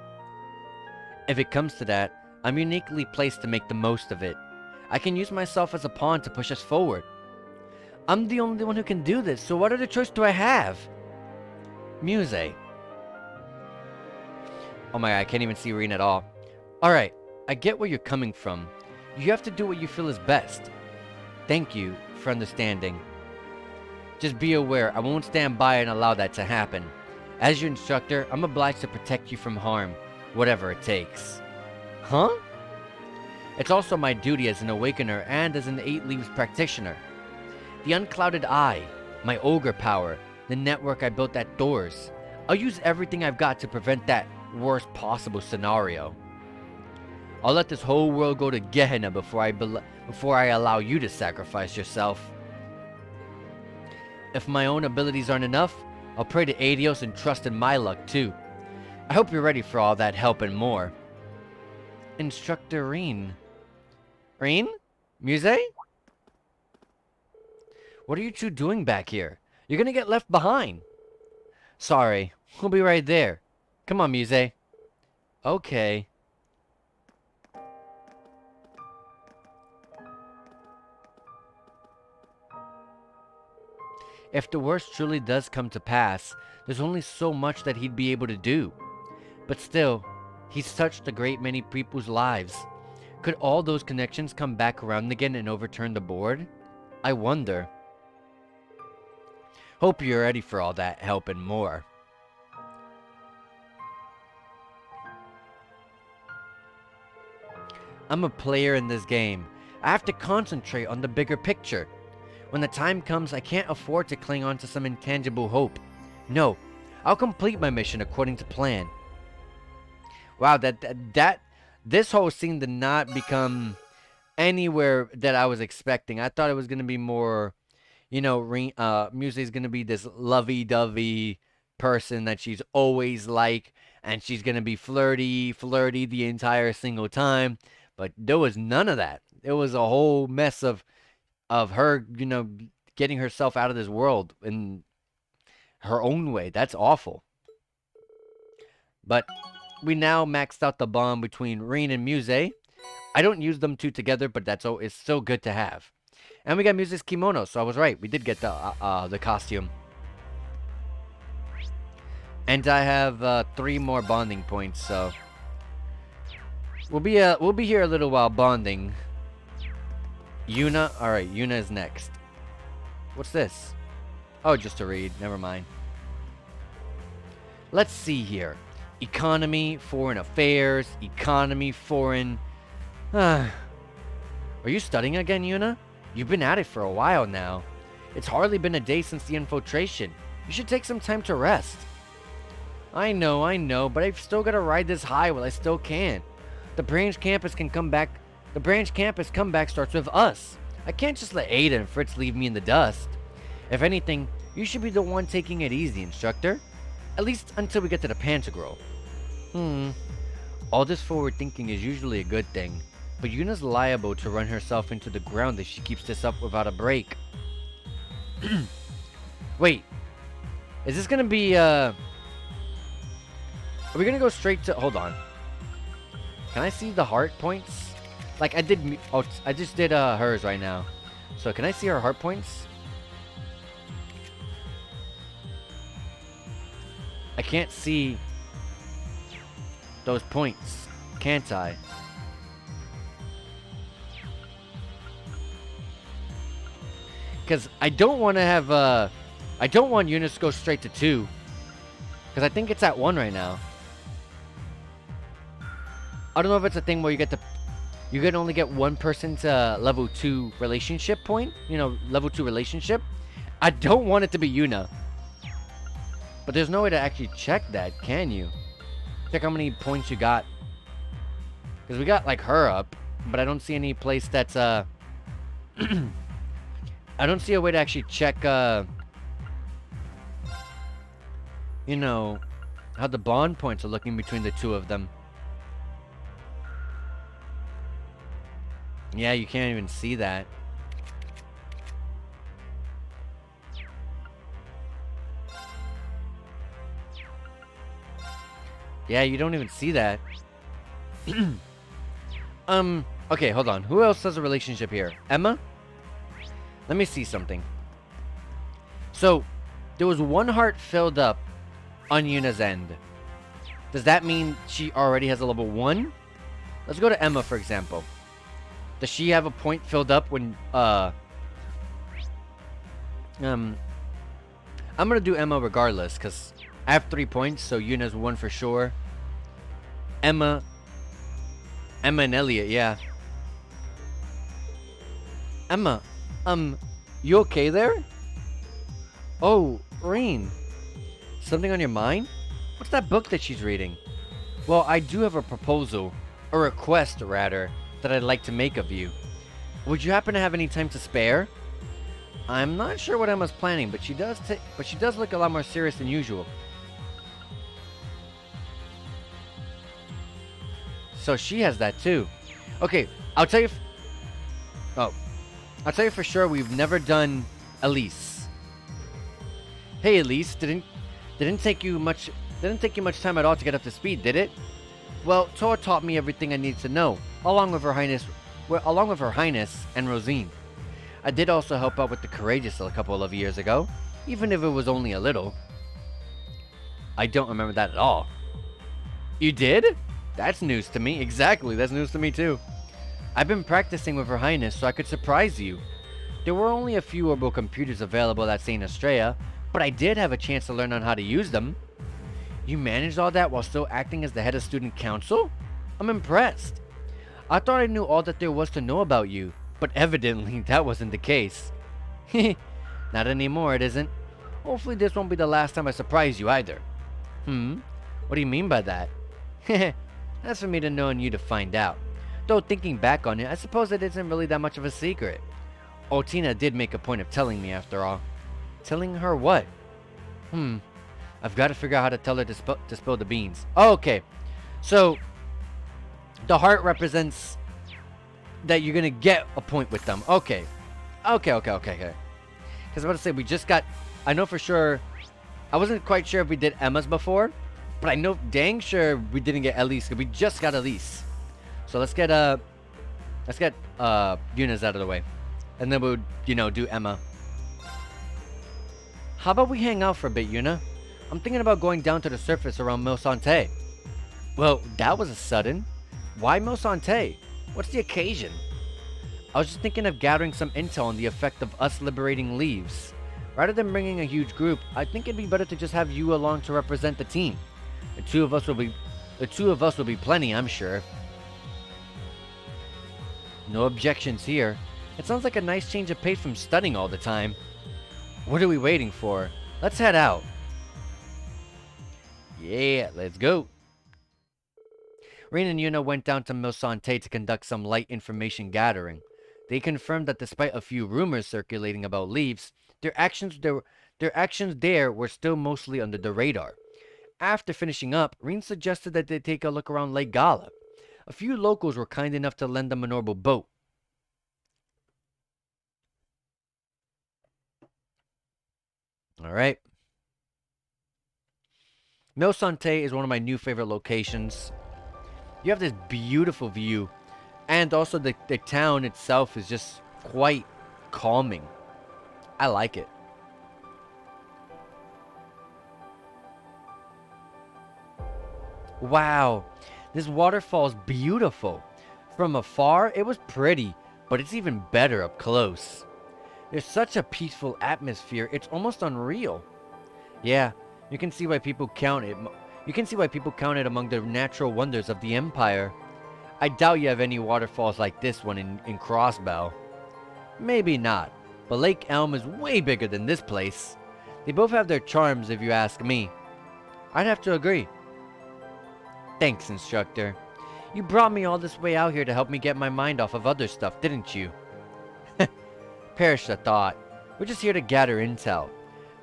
S1: If it comes to that, I'm uniquely placed to make the most of it. I can use myself as a pawn to push us forward. I'm the only one who can do this, so what other choice do I have? Muse. Oh my god, I can't even see Rin at all. Alright, I get where you're coming from. You have to do what you feel is best. Thank you for understanding. Just be aware, I won't stand by and allow that to happen. As your instructor, I'm obliged to protect you from harm, whatever it takes. Huh? It's also my duty as an awakener and as an 8 Leaves practitioner. The unclouded eye, my ogre power, the network I built at Doors. I'll use everything I've got to prevent that worst possible scenario. I'll let this whole world go to Gehenna before I allow you to sacrifice yourself. If my own abilities aren't enough, I'll pray to Adios and trust in my luck too. I hope you're ready for all that help and more. Instructor Reen. Reen? Muse? What are you two doing back here? You're gonna get left behind. Sorry, we'll be right there. Come on, Muse. Okay. If the worst truly does come to pass, there's only so much that he'd be able to do. But still, he's touched a great many people's lives. Could all those connections come back around again and overturn the board? I wonder. Hope you're ready for all that help and more. I'm a player in this game. I have to concentrate on the bigger picture. When the time comes, I can't afford to cling on to some intangible hope. No, I'll complete my mission according to plan. Wow, this whole scene did not become anywhere that I was expecting. I thought it was gonna be more, you know, Muse's gonna be this lovey-dovey person that she's always like, and she's gonna be flirty the entire single time. But there was none of that. It was a whole mess of her, you know, getting herself out of this world in her own way. That's awful. But we now maxed out the bond between Reen and Muse. I don't use them two together, but it's still good to have. And we got Muse's kimono, so I was right. We did get the costume. And I have 3 more bonding points, so we'll be here a little while bonding. Yuna, all right. Yuna is next. What's this? Oh, just to read. Never mind. Let's see here. Economy, foreign affairs, economy, foreign. Are you studying again, Yuna? You've been at it for a while now. It's hardly been a day since the infiltration. You should take some time to rest. I know, but I've still got to ride this high while I still can. The branch campus comeback starts with us. I can't just let Ada and Fritz leave me in the dust. If anything, you should be the one taking it easy, instructor. At least until we get to the Pantagruel. All this forward thinking is usually a good thing, but Yuna's liable to run herself into the ground if she keeps this up without a break. Wait, is this gonna be, are we gonna go straight to, hold on. Can I see the heart points? Like I just did hers right now. So can I see her heart points? I can't see those points, can't I? Because I don't want to have, I don't want Eunice to go straight to 2. Because I think it's at 1 right now. I don't know if it's a thing where you can only get one person's level 2 relationship point. You know, level 2 relationship. I don't want it to be Yuna. But there's no way to actually check that, can you? Check how many points you got. Because we got, like, her up. But I don't see any place that's, I don't see a way to actually check, you know, how the bond points are looking between the two of them. Yeah, you can't even see that. Yeah, you don't even see that. Okay, hold on. Who else has a relationship here? Emma? Let me see something. So, there was 1 heart filled up on Yuna's end. Does that mean she already has a level 1? Let's go to Emma, for example. Does she have a point filled up when, I'm gonna do Emma regardless, because I have 3 points, so Yuna's 1 for sure. Emma and Elliot, yeah. Emma, you okay there? Oh, Rain. Something on your mind? What's that book that she's reading? Well, I do have a proposal, a request rather, that I'd like to make of you. Would you happen to have any time to spare? I'm not sure what Emma's planning, but she does look a lot more serious than usual. So she has that too. Okay, I'll tell you. I'll tell you for sure. We've never done Elise. Hey, Elise, didn't take you much time at all to get up to speed, did it? Well, Tor taught me everything I needed to know, along with Her Highness and Rosine. I did also help out with the Courageous a couple of years ago, even if it was only a little. I don't remember that at all. You did? That's news to me. Exactly, that's news to me too. I've been practicing with Her Highness so I could surprise you. There were only a few orbital computers available at St. Estrella, but I did have a chance to learn on how to use them. You managed all that while still acting as the head of student council? I'm impressed. I thought I knew all that there was to know about you, but evidently that wasn't the case. Not anymore, it isn't. Hopefully this won't be the last time I surprise you either. What do you mean by that? That's for me to know and you to find out. Though thinking back on it, I suppose it isn't really that much of a secret. Otina did make a point of telling me after all. Telling her what? I've got to figure out how to tell her to spill the beans. Oh, okay. So, the heart represents that you're going to get a point with them. Okay. Because I was about to say, we just got... I know for sure... I wasn't quite sure if we did Emma's before, but I know dang sure we didn't get Elise, because we just got Elise. So let's get Yuna's out of the way. And then we'll, do Emma. How about we hang out for a bit, Yuna? I'm thinking about going down to the surface around Mille Santé. Well, that was a sudden. Why Mille Santé? What's the occasion? I was just thinking of gathering some intel on the effect of us liberating leaves. Rather than bringing a huge group, I think it'd be better to just have you along to represent the team. The two of us will be plenty, I'm sure. No objections here. It sounds like a nice change of pace from studying all the time. What are we waiting for? Let's head out. Yeah, let's go. Rain and Yuna went down to Mille Santé to conduct some light information gathering. They confirmed that despite a few rumors circulating about leaves, their actions there were still mostly under the radar. After finishing up, Reen suggested that they take a look around Lake Gala. A few locals were kind enough to lend them an orbital boat. Alright. Mille Santé is one of my new favorite locations. You have this beautiful view. And also the town itself is just quite calming. I like it. Wow. This waterfall is beautiful. From afar, it was pretty, but it's even better up close. There's such a peaceful atmosphere, it's almost unreal. Yeah, you can see why people count it. You can see why people count it among the natural wonders of the Empire. I doubt you have any waterfalls like this one in Crossbell. Maybe not, but Lake Elm is way bigger than this place. They both have their charms if you ask me. I'd have to agree. Thanks, instructor. You brought me all this way out here to help me get my mind off of other stuff, didn't you? Perish the thought. We're just here to gather intel.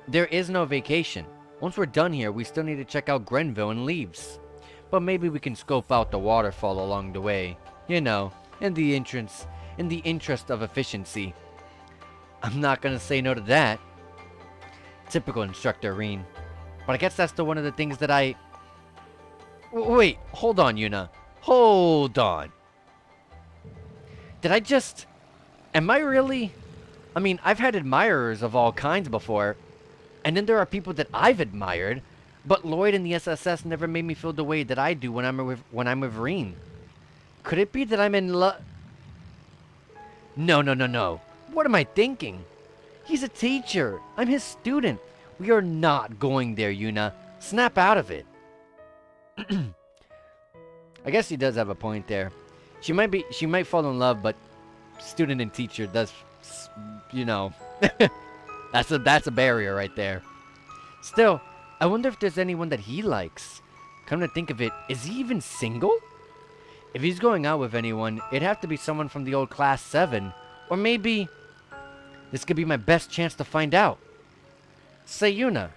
S1: There is no vacation. Once we're done here, we still need to check out Grenville and Leaves. But maybe we can scope out the waterfall along the way. You know, in the interest of efficiency. I'm not gonna say no to that. Typical instructor Reen. But I guess that's still one of the things that I... Wait, hold on, Yuna. Hold on. Did I just... Am I really... I mean, I've had admirers of all kinds before. And then there are people that I've admired. But Lloyd and the SSS never made me feel the way that I do when I'm with Reen. Could it be that I'm in love? No. What am I thinking? He's a teacher. I'm his student. We are not going there, Yuna. Snap out of it. I guess he does have a point there. She might fall in love, but student and teacher does, you know, that's a barrier right there. Still, I wonder if there's anyone that he likes. Come to think of it, is he even single? If he's going out with anyone, it'd have to be someone from the old Class 7. Or maybe... This could be my best chance to find out. Say Yuna.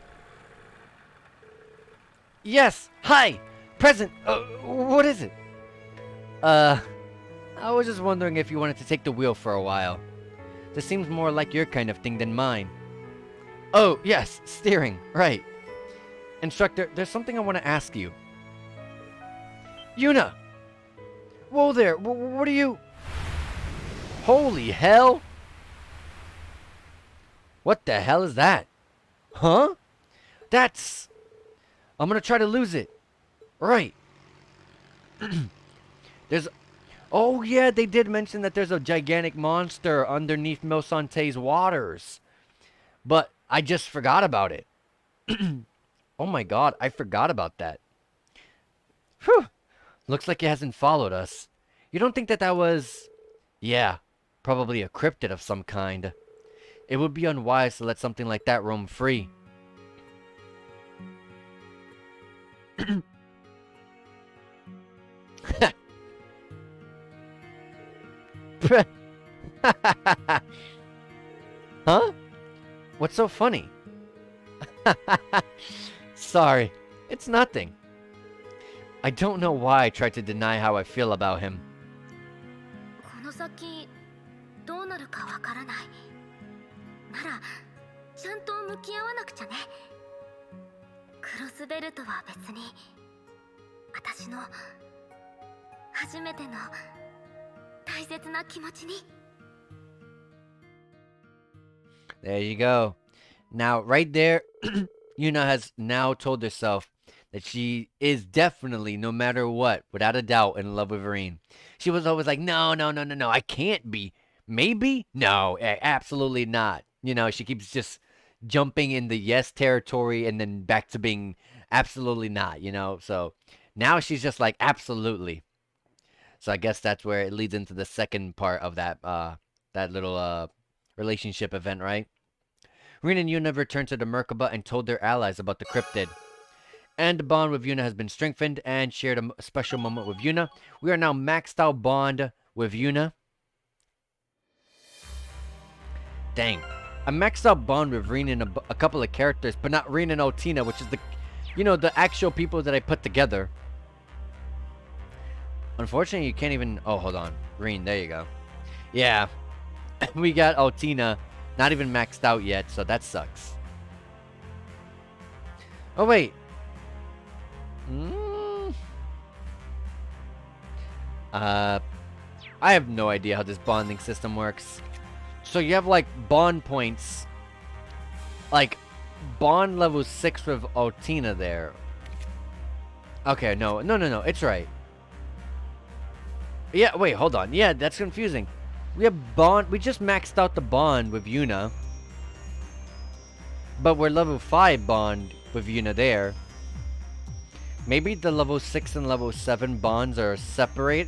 S1: Yes! Hi! Present! What is it? I was just wondering if you wanted to take the wheel for a while. This seems more like your kind of thing than mine. Oh, yes, steering, right. Instructor, there's something I want to ask you. Yuna! Whoa there, what are you... Holy hell! What the hell is that? Huh? That's... I'm gonna try to lose it. Right. There's... Oh yeah, they did mention that there's a gigantic monster underneath Milsante's waters. But I just forgot about it. Oh my god, I forgot about that. Whew. Looks like it hasn't followed us. You don't think that that was... Yeah, probably a cryptid of some kind. It would be unwise to let something like that roam free. Huh? What's so funny? Sorry, it's nothing. I don't know why I tried to deny how I feel about him.
S4: この先どうなるかわからない。ならちゃんと向き合わなくちゃね。クロスベルトは別に私の初めての大切な気持ちに。
S1: There you go. Now, right there, Yuna has now told herself that she is definitely, no matter what, without a doubt, in love with Vereen. She was always like, no, I can't be. Maybe? No, absolutely not. You know, she keeps just jumping in the yes territory and then back to being absolutely not, you know? So now she's just like, absolutely. So I guess that's where it leads into the second part of that, that little, relationship event, right? Rin and Yuna returned to the Merkaba and told their allies about the cryptid. And the bond with Yuna has been strengthened and shared a special moment with Yuna. We are now maxed out bond with Yuna. Dang. I maxed out bond with Rin and a couple of characters, but not Rin and Otina, which is the, you know, the actual people that I put together. Unfortunately, you can't even... Oh, hold on. Rin, there you go. Yeah. We got Otina not even maxed out yet, so that sucks. Oh, wait. I have no idea how this bonding system works. So you have, like, bond points. Like, bond level 6 with Otina there. Okay, no, it's right. Yeah, wait, hold on. Yeah, that's confusing. We have bond. We just maxed out the bond with Yuna. But we're level 5 bond with Yuna there. Maybe the level 6 and level 7 bonds are separate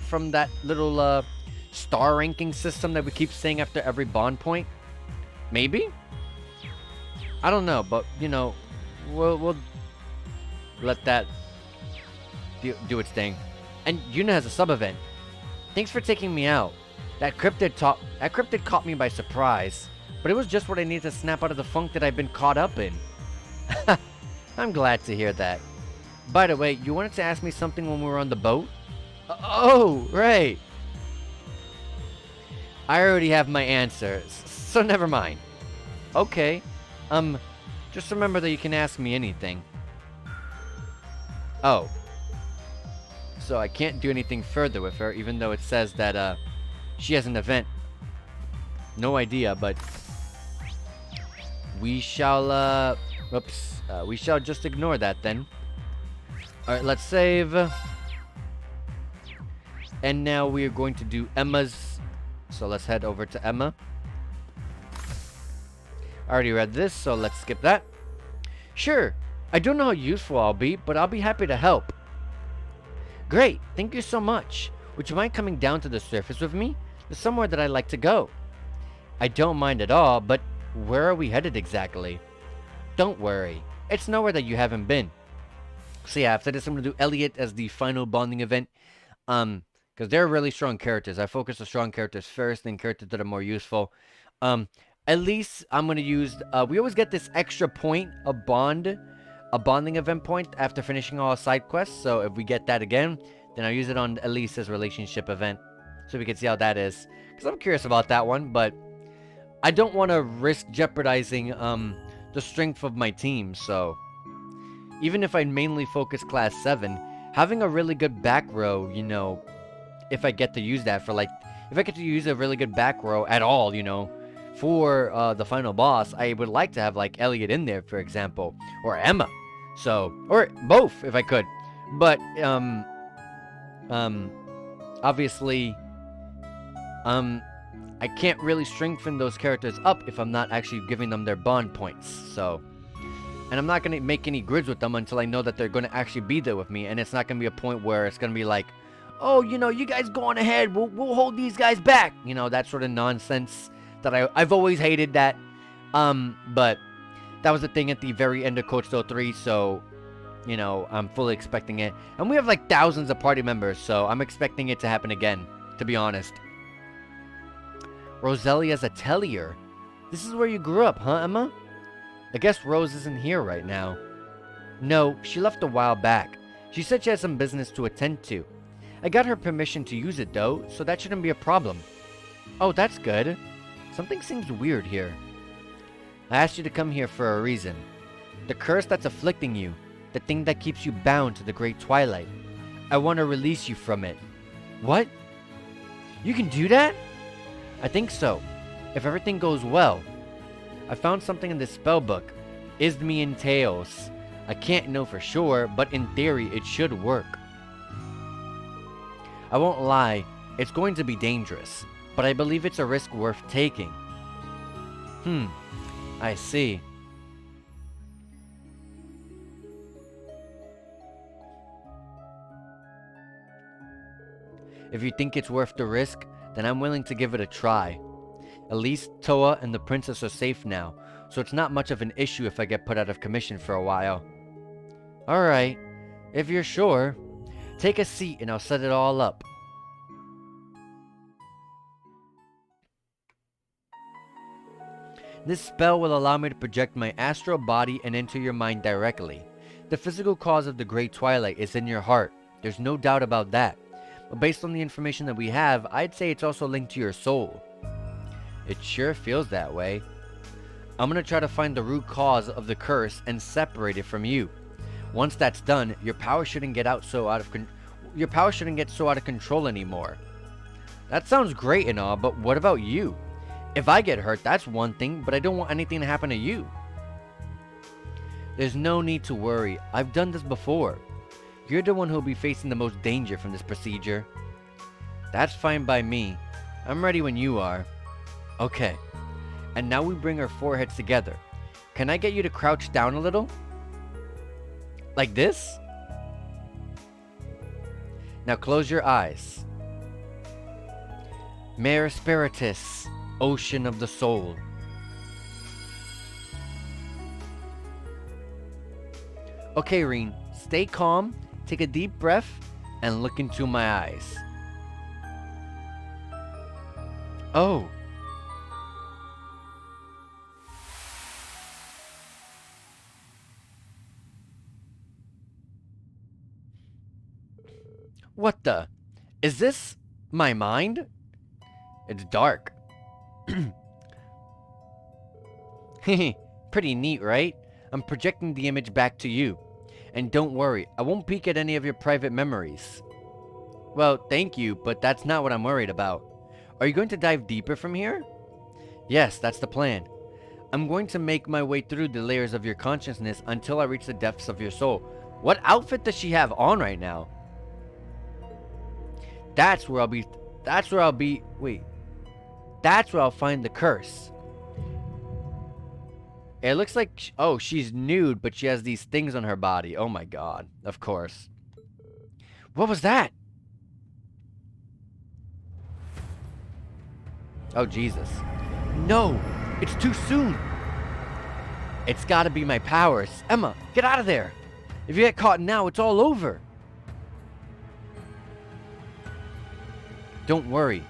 S1: from that little star ranking system that we keep saying after every bond point. Maybe? I don't know, but you know, we'll let that do its thing. And Yuna has a sub event. Thanks for taking me out. That cryptid caught me by surprise, but it was just what I needed to snap out of the funk that I've been caught up in. I'm glad to hear that. By the way, you wanted to ask me something when we were on the boat? Oh, right. I already have my answers, so never mind. Okay. Just remember that you can ask me anything. Oh. So I can't do anything further with her, even though it says that, she has an event. No idea, but... We shall, we shall just ignore that then. Alright, let's save. And now we are going to do Emma's. So let's head over to Emma. I already read this, so let's skip that. Sure, I don't know how useful I'll be, but I'll be happy to help. Great, thank you so much. Would you mind coming down to the surface with me? There's somewhere that I'd like to go. I don't mind at all, but where are we headed exactly? Don't worry, it's nowhere that you haven't been. So yeah, after this, I'm gonna do Elliot as the final bonding event. Because they're really strong characters. I focus on strong characters first, then characters that are more useful. Um, at least I'm gonna use. We always get this extra point, a bonding event point after finishing all side quests. So if we get that again, then I'll use it on Elise's relationship event, so we can see how that is. Because I'm curious about that one, but I don't want to risk jeopardizing the strength of my team. So even if I mainly focus class 7, having a really good back row, you know, if I get to use that for like, if I get to use a really good back row at all, you know, for the final boss, I would like to have like Elliot in there, for example, or Emma. So, or both if I could. But obviously, I can't really strengthen those characters up if I'm not actually giving them their bond points. So, and I'm not gonna make any grids with them until I know that they're gonna actually be there with me, and it's not gonna be a point where it's gonna be like, oh, you know, you guys go on ahead, we'll hold these guys back, you know, that sort of nonsense that I've always hated that. But that was the thing at the very end of Code Steel 3, so, you know, I'm fully expecting it. And we have like thousands of party members, so I'm expecting it to happen again, to be honest. Roselia's Atelier. This is where you grew up, huh, Emma? I guess Rose isn't here right now. No, she left a while back. She said she had some business to attend to. I got her permission to use it though, so that shouldn't be a problem. Oh, that's good. Something seems weird here. I asked you to come here for a reason. The curse that's afflicting you, the thing that keeps you bound to the Great Twilight. I want to release you from it. What? You can do that? I think so, if everything goes well. I found something in this spell book, Isthmian Tales. I can't know for sure, but in theory it should work. I won't lie, it's going to be dangerous, but I believe it's a risk worth taking. I see. If you think it's worth the risk, then I'm willing to give it a try. Elise, Toa, and the princess are safe now, so it's not much of an issue if I get put out of commission for a while. Alright, if you're sure. Take a seat and I'll set it all up. This spell will allow me to project my astral body and enter your mind directly. The physical cause of the Great Twilight is in your heart. There's no doubt about that. But based on the information that we have, I'd say it's also linked to your soul. It sure feels that way. I'm gonna try to find the root cause of the curse and separate it from you. Once that's done, your power shouldn't get so out of control anymore. That sounds great and all, but what about you? If I get hurt, that's one thing, but I don't want anything to happen to you. There's no need to worry. I've done this before. You're the one who'll be facing the most danger from this procedure. That's fine by me. I'm ready when you are. Okay. And now we bring our foreheads together. Can I get you to crouch down a little? Like this? Now close your eyes. Mare Spiritus, Ocean of the Soul. Okay, Reen, stay calm, take a deep breath, and look into my eyes. Oh. What the? Is this my mind? It's dark. Pretty neat, right? I'm projecting the image back to you. And don't worry, I won't peek at any of your private memories. Well, thank you, but that's not what I'm worried about. Are you going to dive deeper from here? Yes, that's the plan. I'm going to make my way through the layers of your consciousness until I reach the depths of your soul. What outfit does she have on right now? That's where I'll find the curse. It looks like, oh, she's nude, but she has these things on her body. Oh my god, of course. What was that? Oh, Jesus. No, it's too soon. It's gotta be my powers. Emma, get out of there. If you get caught now, it's all over. Don't worry.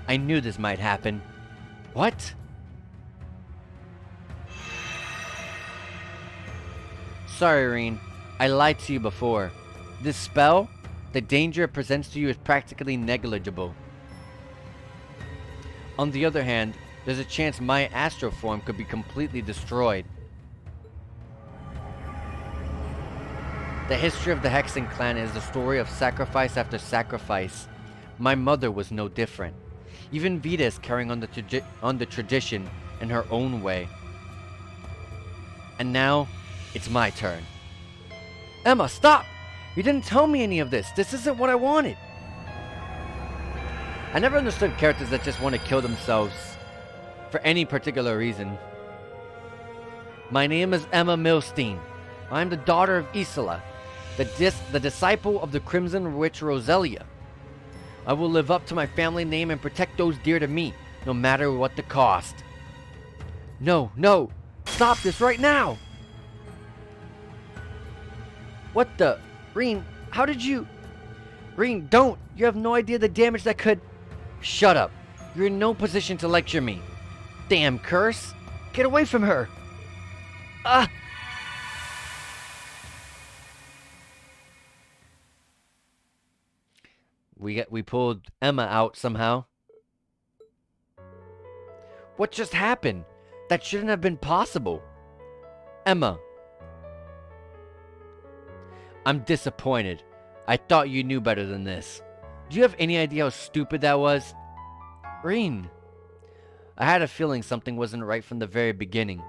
S1: I knew this might happen. What? Sorry, Irene. I lied to you before. This spell, the danger it presents to you is practically negligible. On the other hand, there's a chance my astral form could be completely destroyed. The history of the Hexen clan is the story of sacrifice after sacrifice. My mother was no different. Even Vita is carrying on the tradition in her own way. And now, it's my turn. Emma, stop! You didn't tell me any of this. This isn't what I wanted. I never understood characters that just want to kill themselves for any particular reason. My name is Emma Milstein. I am the daughter of Isola, the disciple of the Crimson Witch Roselia. I will live up to my family name and protect those dear to me, no matter what the cost. No, no! Stop this right now! What the? Reen, how did you... Reen, don't! You have no idea the damage that could... Shut up. You're in no position to lecture me. Damn curse! Get away from her! Ah! We pulled Emma out somehow. What just happened? That shouldn't have been possible. Emma. I'm disappointed. I thought you knew better than this. Do you have any idea how stupid that was? Reen. I had a feeling something wasn't right from the very beginning.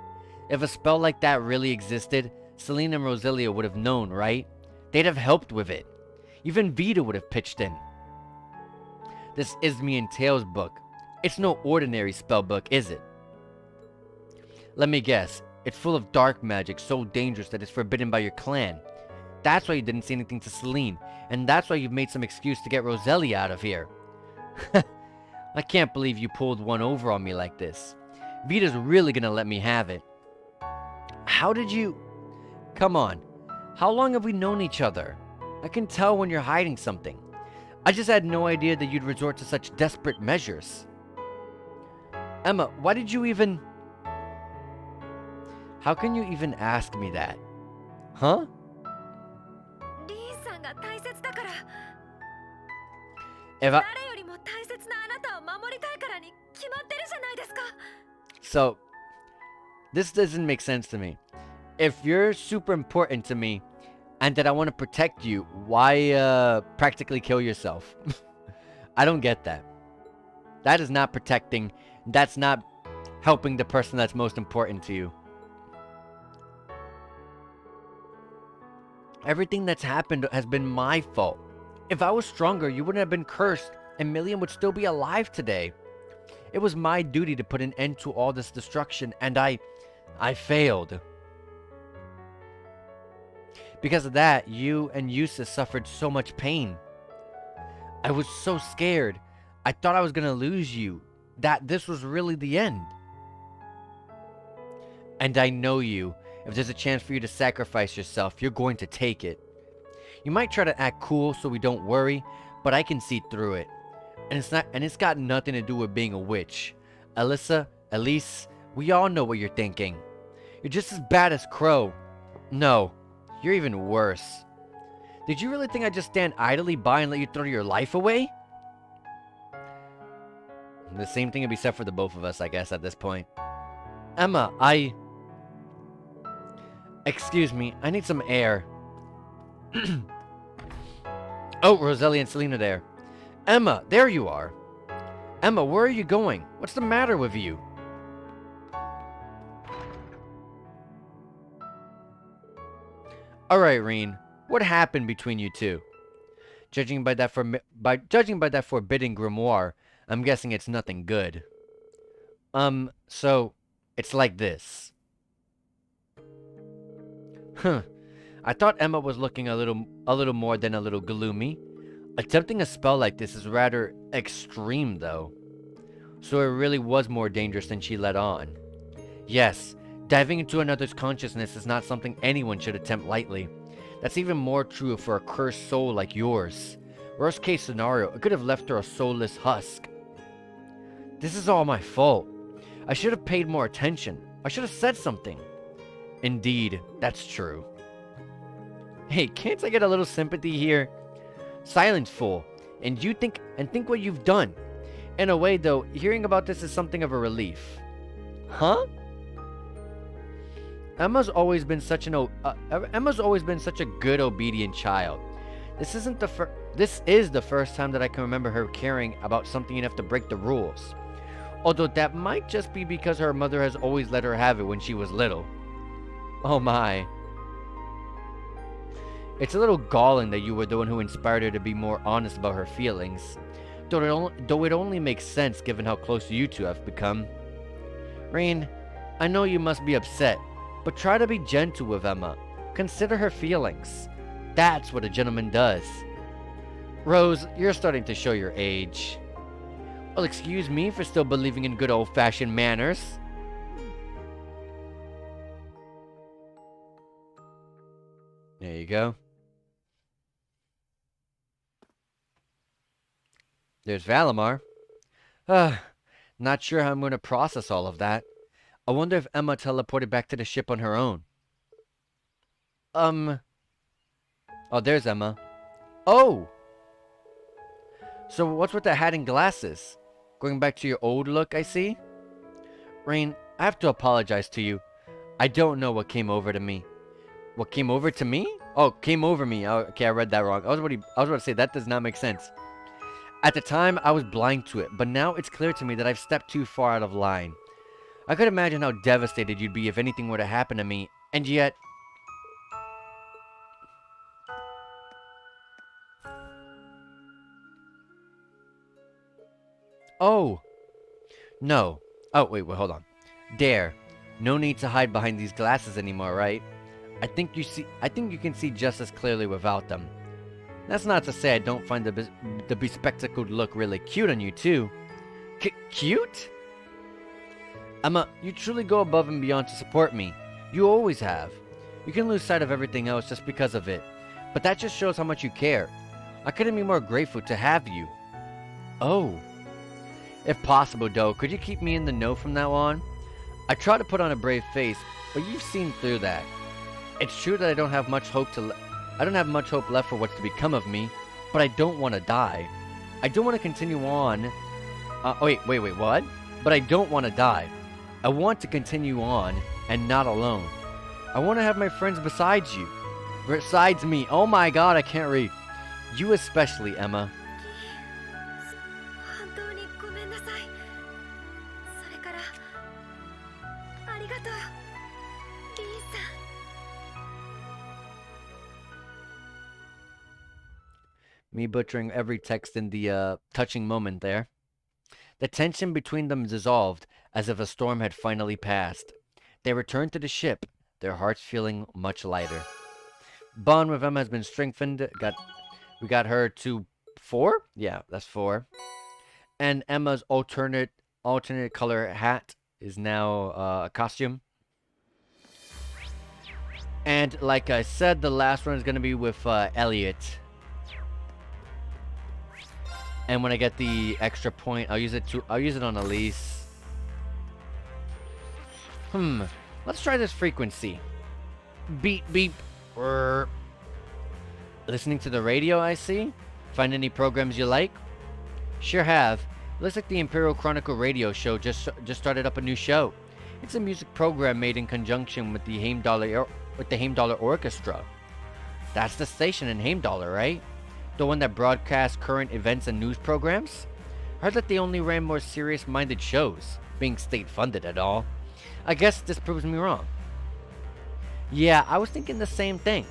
S1: If a spell like that really existed, Celine and Roselia would have known, right? They'd have helped with it. Even Vita would have pitched in. This Isme and Tails book. It's no ordinary spell book, is it? Let me guess. It's full of dark magic so dangerous that it's forbidden by your clan. That's why you didn't say anything to Celine, and that's why you've made some excuse to get Roselia out of here. I can't believe you pulled one over on me like this. Vita's really gonna let me have it. How did you... Come on. How long have we known each other? I can tell when you're hiding something. I just had no idea that you'd resort to such desperate measures. Emma, why did you even... How can you even ask me that? Huh? If I... So, this doesn't make sense to me. If you're super important to me, and that I want to protect you, why practically kill yourself? I don't get that. That is not protecting. That's not helping the person that's most important to you. Everything that's happened has been my fault. If I was stronger, you wouldn't have been cursed, and Million would still be alive today. It was my duty to put an end to all this destruction, and I failed. Because of that, you and Eustace suffered so much pain. I was so scared. I thought I was going to lose you. That this was really the end. And I know you. If there's a chance for you to sacrifice yourself, you're going to take it. You might try to act cool so we don't worry, but I can see through it. And it's got nothing to do with being a witch. Alyssa, Elise, we all know what you're thinking. You're just as bad as Crow. No. You're even worse. Did you really think I'd just stand idly by and let you throw your life away? The same thing would be said for the both of us, I guess, at this point. Emma, Excuse me, I need some air. Oh, Roselia and Selena there. Emma, there you are. Emma, where are you going? What's the matter with you? Alright, Reen. What happened between you two? Judging by that forbidden grimoire, I'm guessing it's nothing good. So, it's like this. Huh. I thought Emma was looking a little more than a little gloomy. Attempting a spell like this is rather extreme, though. So it really was more dangerous than she let on. Yes, Diving into another's consciousness is not something anyone should attempt lightly. That's even more true for a cursed soul like yours. Worst case scenario, it could have left her a soulless husk. This is all my fault. I should have paid more attention. I should have said something. Indeed, that's true. Hey, can't I get a little sympathy here? Silence, fool. And think what you've done. In a way, though, hearing about this is something of a relief. Huh? Emma's always been such a good, obedient child. This is the first time that I can remember her caring about something enough to break the rules. Although that might just be because her mother has always let her have it when she was little. Oh my. It's a little galling that you were the one who inspired her to be more honest about her feelings. Though it only makes sense given how close you two have become. Rain, I know you must be upset, but try to be gentle with Emma. Consider her feelings. That's what a gentleman does. Rose, you're starting to show your age. Well, excuse me for still believing in good old-fashioned manners. There you go. There's Valimar. Not sure how I'm going to process all of that. I wonder if Emma teleported back to the ship on her own. Oh, there's Emma. Oh! So what's with the hat and glasses? Going back to your old look, I see? Rain, I have to apologize to you. I don't know what came over to me. What came over to me? Oh, came over me. Oh, okay, I read that wrong. I was about to say, that does not make sense. At the time, I was blind to it, but now it's clear to me that I've stepped too far out of line. I could imagine how devastated you'd be if anything were to happen to me, and yet... Oh! No. Oh, wait, hold on. There. No need to hide behind these glasses anymore, right? I think you can see just as clearly without them. That's not to say I don't find the bespectacled look really cute on you, too. Cute? Emma, you truly go above and beyond to support me. You always have. You can lose sight of everything else just because of it. But that just shows how much you care. I couldn't be more grateful to have you. Oh. If possible, though, could you keep me in the know from now on? I try to put on a brave face, but you've seen through that. It's true that I don't have much hope left for what's to become of me, but I don't want to die. I don't want to continue on. Wait, what? But I don't want to die. I want to continue on, and not alone. I want to have my friends besides you. Besides me. Oh my god, I can't read. You especially, Emma.
S4: 本当にごめんなさい。それからありがとう、リンさん。
S1: Me butchering every text in the touching moment there. The tension between them dissolved as if a storm had finally passed. They returned to the ship, their hearts feeling much lighter. Bond with Emma has been strengthened. We got her to 4? Yeah, that's 4. And Emma's alternate color hat is now a costume. And like I said, the last one is going to be with Elliot. And when I get the extra point, I'll use it on Elise. Let's try this frequency. Beep beep. Listening to the radio, I see. Find any programs you like? Sure have. Looks like the Imperial Chronicle radio show just started up a new show. It's a music program made in conjunction with the Heimdallr Orchestra. That's the station in Heimdallr, right? The one that broadcasts current events and news programs? Heard that they only ran more serious-minded shows, being state-funded at all. I guess this proves me wrong. Yeah, I was thinking the same thing.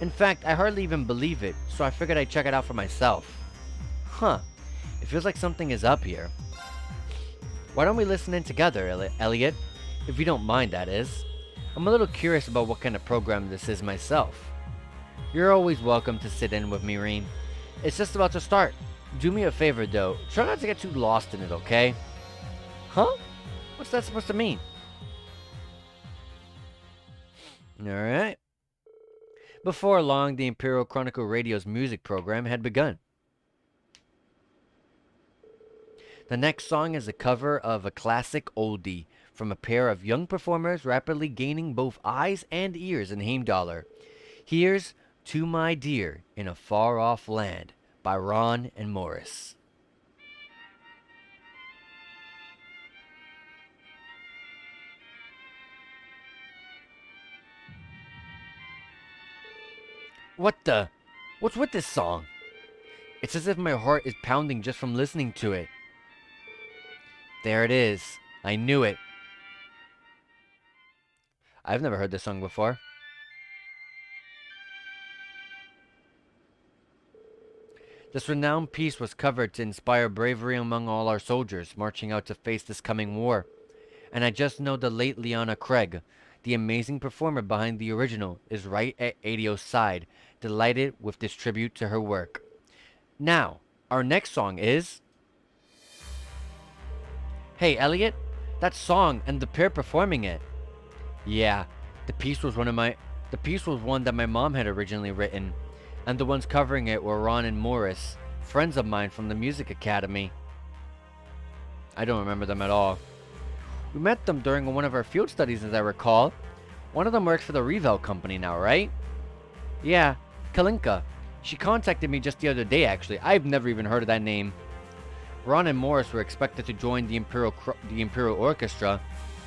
S1: In fact, I hardly even believe it, so I figured I'd check it out for myself. Huh. It feels like something is up here. Why don't we listen in together, Elliot? If you don't mind, that is. I'm a little curious about what kind of program this is myself. You're always welcome to sit in with me, Reen. It's just about to start. Do me a favor, though. Try not to get too lost in it, okay? Huh? What's that supposed to mean? Alright. Before long, the Imperial Chronicle Radio's music program had begun. The next song is a cover of a classic oldie from a pair of young performers rapidly gaining both eyes and ears in Heimdallr. Here's To My Dear in a Far Off Land by Ron and Morris. What the? What's with this song? It's as if my heart is pounding just from listening to it. There it is. I knew it. I've never heard this song before. This renowned piece was covered to inspire bravery among all our soldiers marching out to face this coming war. And I just know the late Liana Craig, the amazing performer behind the original, is right at Adio's side, delighted with this tribute to her work. Now, our next song is... Hey, Elliot, that song and the pair performing it. Yeah, the piece was one that my mom had originally written, and the ones covering it were Ron and Morris, friends of mine from the music academy. I don't remember them at all. We met them during one of our field studies, as I recall. One of them works for the Revel company now, right? Yeah, Kalinka. She contacted me just the other day, actually. I've never even heard of that name. Ron and Morris were expected to join the Imperial Orchestra,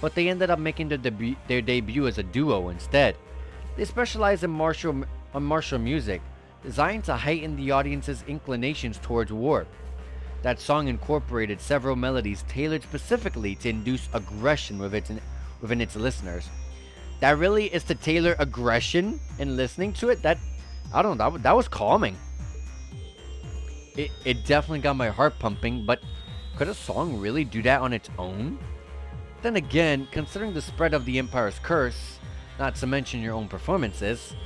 S1: but they ended up making their debut as a duo instead. They specialize in martial music, designed to heighten the audience's inclinations towards war. That song incorporated several melodies tailored specifically to induce aggression within its listeners. That really is to tailor aggression in listening to it. That was calming. It definitely got my heart pumping, but could a song really do that on its own? Then again, considering the spread of the Empire's curse, not to mention your own performances,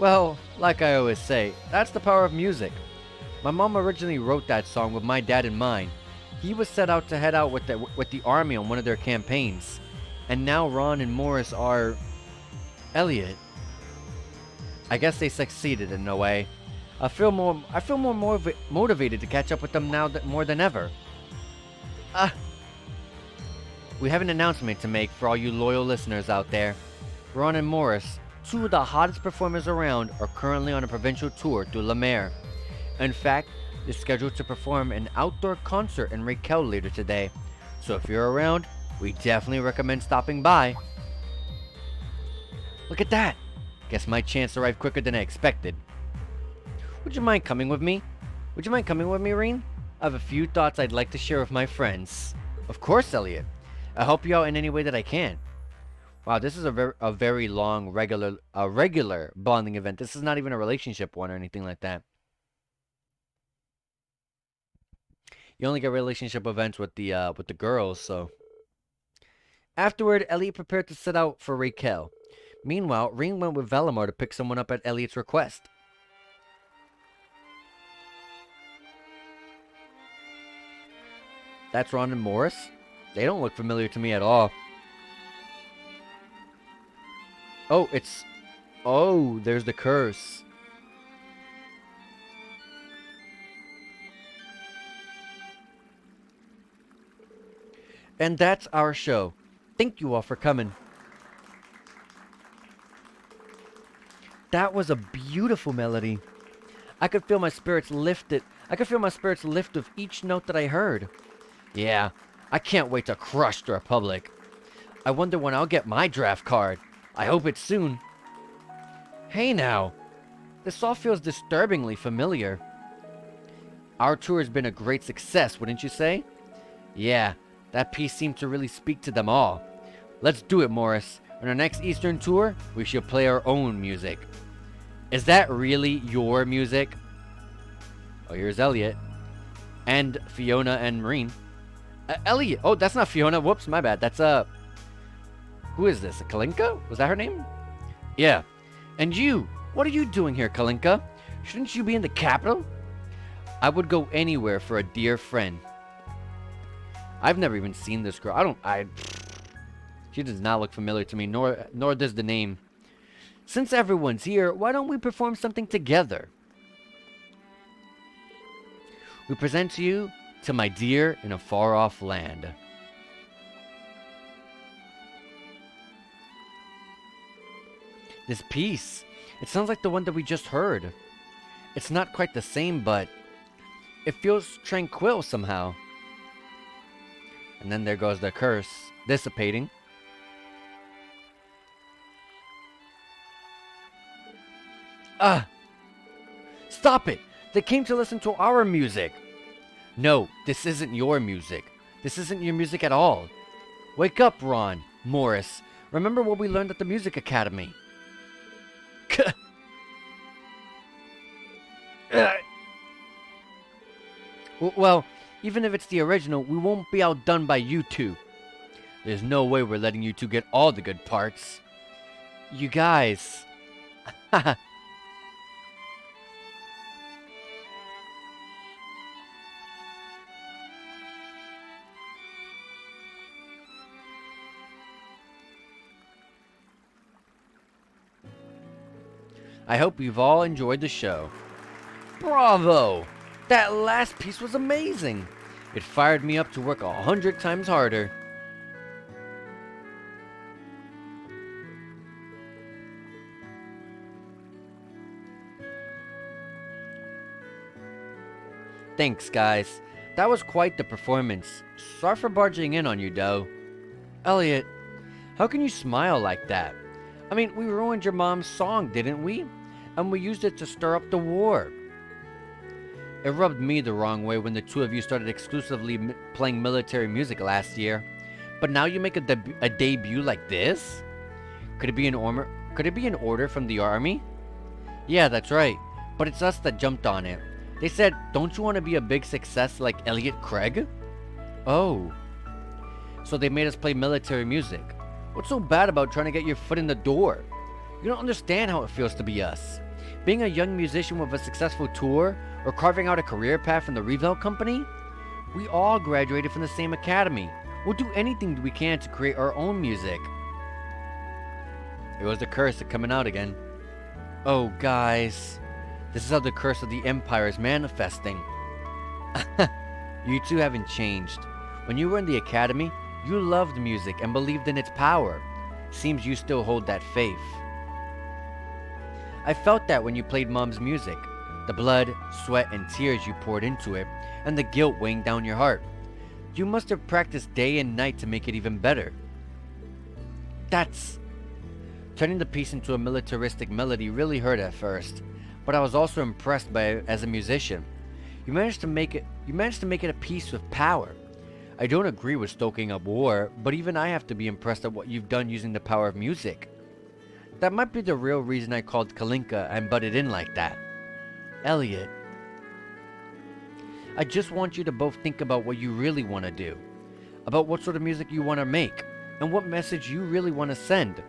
S1: well, like I always say, that's the power of music. My mom originally wrote that song with my dad in mind. He was set out to head out with the army on one of their campaigns, and now Ron and Morris are... Elliot. I guess they succeeded in a way. I feel more motivated to catch up with them now more than ever. We have an announcement to make for all you loyal listeners out there. Ron and Morris, two of the hottest performers around, are currently on a provincial tour through La Mer. In fact, they're scheduled to perform an outdoor concert in Raquel later today. So if you're around, we definitely recommend stopping by. Look at that! Guess my chance arrived quicker than I expected. Would you mind coming with me? Reen? I have a few thoughts I'd like to share with my friends. Of course, Elliot. I'll help you out in any way that I can. Wow, this is a very long, regular bonding event. This is not even a relationship one or anything like that. You only get relationship events with the girls, so. Afterward, Elliot prepared to set out for Raquel. Meanwhile, Reen went with Valimar to pick someone up at Elliot's request. That's Ron and Morris? They don't look familiar to me at all. Oh, there's the curse. And that's our show. Thank you all for coming. That was a beautiful melody. I could feel my spirits lifted. I could feel my spirits lift with each note that I heard. Yeah, I can't wait to crush the Republic. I wonder when I'll get my draft card. I hope it's soon. Hey now, this all feels disturbingly familiar. Our tour has been a great success, wouldn't you say? Yeah, that piece seemed to really speak to them all. Let's do it, Morris. On our next Eastern tour, we should play our own music. Is that really your music? Oh, here's Elliot. And Fiona and Reen. Elliot! Oh, that's not Fiona. Whoops, my bad. That's, who is this? Kalinka? Was that her name? Yeah. And you? What are you doing here, Kalinka? Shouldn't you be in the capital? I would go anywhere for a dear friend. I've never even seen this girl. She does not look familiar to me, nor does the name. Since everyone's here, why don't we perform something together? We present to you To My Dear in a Far Off Land. This piece, it sounds like the one that we just heard. It's not quite the same, but it feels tranquil somehow. And then there goes the curse, dissipating. Ah! Stop it! They came to listen to our music! No, this isn't your music. This isn't your music at all. Wake up, Ron, Morris. Remember what we learned at the Music Academy. Well, even if it's the original, we won't be outdone by you two. There's no way we're letting you two get all the good parts. You guys. I hope you've all enjoyed the show. Bravo! That last piece was amazing! It fired me up to work 100 times harder. Thanks, guys. That was quite the performance. Sorry for barging in on you, though. Elliot, how can you smile like that? I mean, we ruined your mom's song, didn't we? And we used it to stir up the war. It rubbed me the wrong way when the two of you started exclusively playing military music last year. But now you make a debut like this? Could it be an order from the army? Yeah, that's right. But it's us that jumped on it. They said, don't you want to be a big success like Elliot Craig? Oh. So they made us play military music. What's so bad about trying to get your foot in the door? You don't understand how it feels to be us. Being a young musician with a successful tour, or carving out a career path in the Revell Company? We all graduated from the same academy. We'll do anything we can to create our own music. It was the curse of coming out again. Oh, guys. This is how the curse of the Empire is manifesting. You two haven't changed. When you were in the academy, you loved music and believed in its power. Seems you still hold that faith. I felt that when you played Mom's music. The blood, sweat, and tears you poured into it, and the guilt weighing down your heart. You must have practiced day and night to make it even better. That's... Turning the piece into a militaristic melody really hurt at first, but I was also impressed by it as a musician. You managed to make it a piece with power. I don't agree with stoking up war, but even I have to be impressed at what you've done using the power of music. That might be the real reason I called Kalinka and butted in like that. Elliot, I just want you to both think about what you really want to do, about what sort of music you want to make, and what message you really want to send.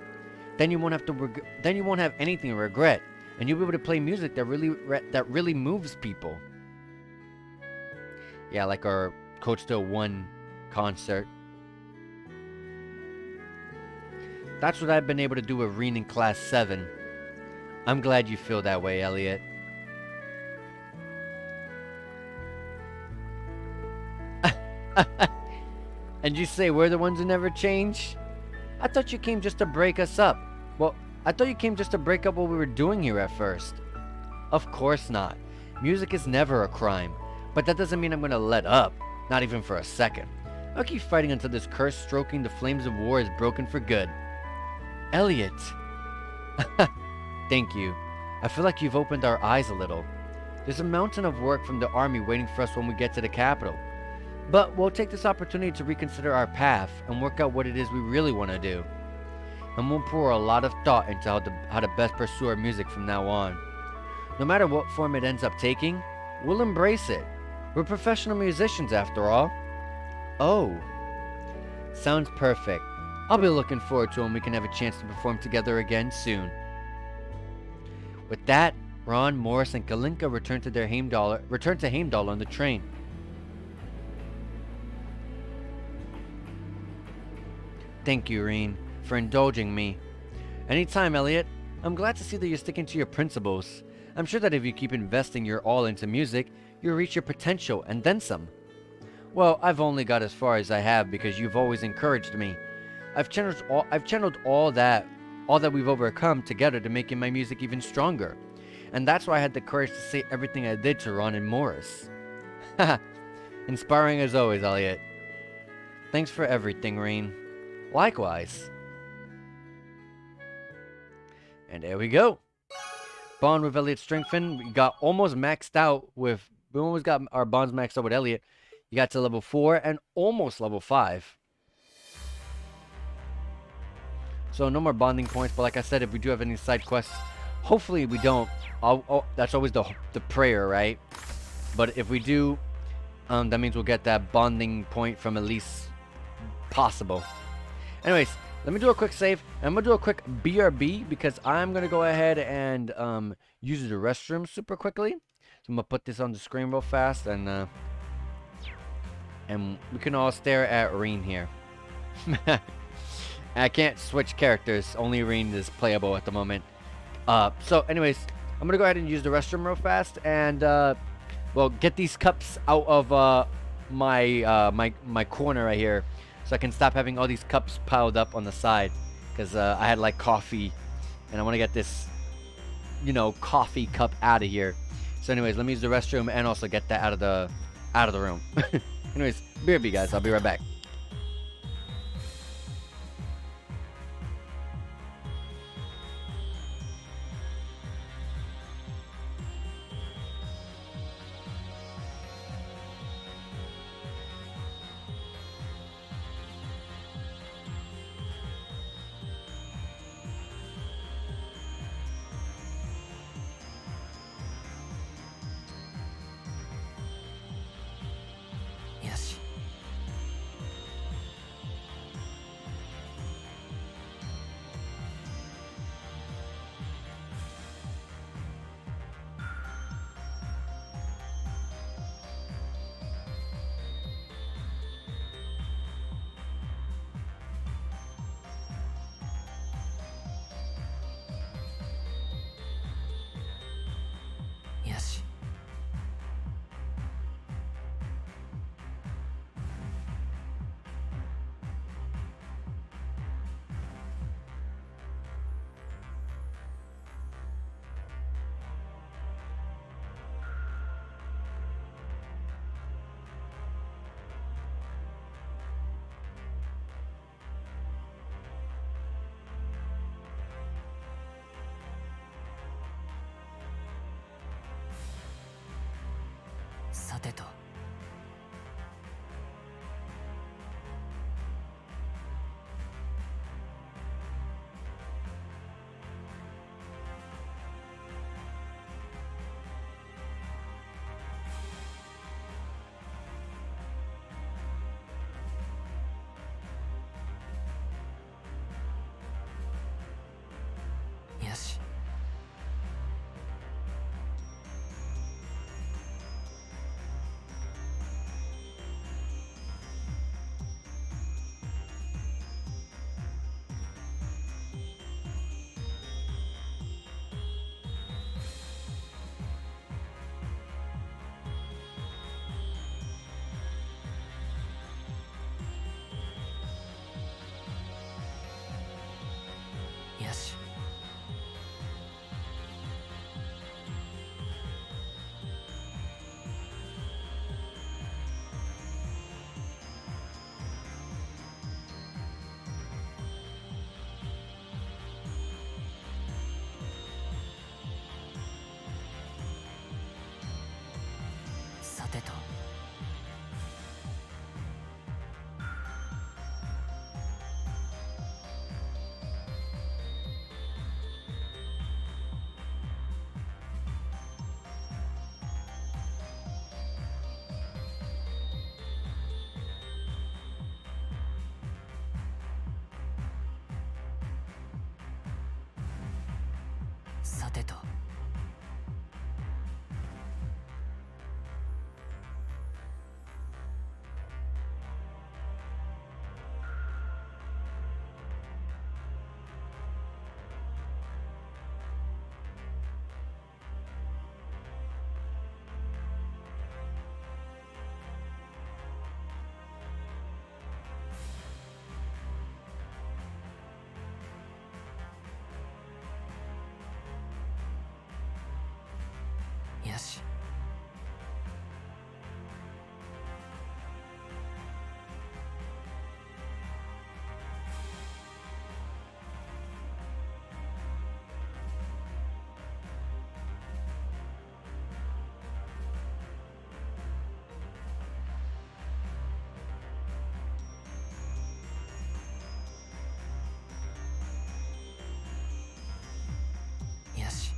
S1: Then you won't have anything to regret, and you'll be able to play music that really moves people. Yeah, like our Code Steel 1 concert. That's what I've been able to do with Reen in Class 7. I'm glad you feel that way, Elliot. And you say we're the ones who never change? I thought you came just to break us up. Well, I thought you came just to break up what we were doing here at first. Of course not. Music is never a crime. But that doesn't mean I'm gonna let up. Not even for a second. I'll keep fighting until this curse stroking the flames of war is broken for good. Elliot. Thank you. I feel like you've opened our eyes a little. There's a mountain of work from the army waiting for us when we get to the capital. But we'll take this opportunity to reconsider our path and work out what it is we really want to do. And we'll pour a lot of thought into how to best pursue our music from now on. No matter what form it ends up taking, we'll embrace it. We're professional musicians after all. Oh. Sounds perfect. I'll be looking forward to when we can have a chance to perform together again soon. With that, Ron, Morris, and Kalinka return to Heimdall on the train. Thank you, Reen, for indulging me. Anytime, Elliot. I'm glad to see that you're sticking to your principles. I'm sure that if you keep investing your all into music, you'll reach your potential and then some. Well, I've only got as far as I have because you've always encouraged me. I've channeled all that we've overcome together to making my music even stronger. And that's why I had the courage to say everything I did to Ron and Morris. Haha, inspiring as always, Elliot. Thanks for everything, Rain. Likewise. And there we go. Bond with Elliot strengthened. We got almost maxed out with... We almost got our bonds maxed out with Elliot. You got to level 4 and almost level 5. So no more bonding points, but like I said, if we do have any side quests, hopefully we don't. That's always the prayer, right? But if we do, that means we'll get that bonding point from Elise. Possible. Anyways, let me do a quick save. I'm going to do a quick BRB because I'm going to go ahead and use the restroom super quickly. So I'm going to put this on the screen real fast and we can all stare at Reen here. I can't switch characters. Only Reen is playable at the moment. So anyways, I'm going to go ahead and use the restroom real fast and well, get these cups out of my corner right here. So I can stop having all these cups piled up on the side. Because I had like coffee. And I want to get this, you know, coffee cup out of here. So anyways, let me use the restroom and also get that out of the room. Anyways, BRB guys, I'll be right back.
S2: よし。よし。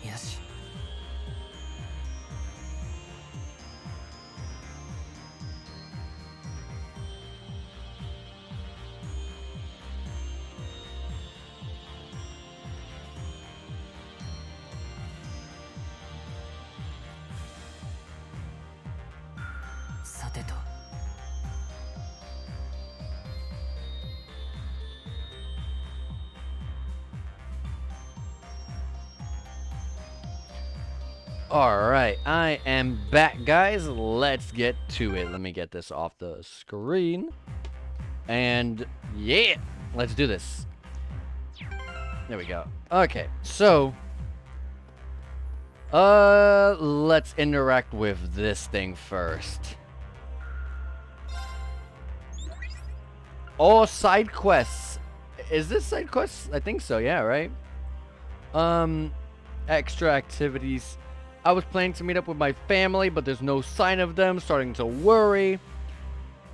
S2: よし。さてと。
S1: Alright, I am back, guys. Let's get to it. Let me get this off the screen. And yeah, let's do this. There we go. Okay, so let's interact with this thing first. All side quests. Is this side quests? I think so, yeah, right? Extra activities. I was planning to meet up with my family, but there's no sign of them. Starting to worry.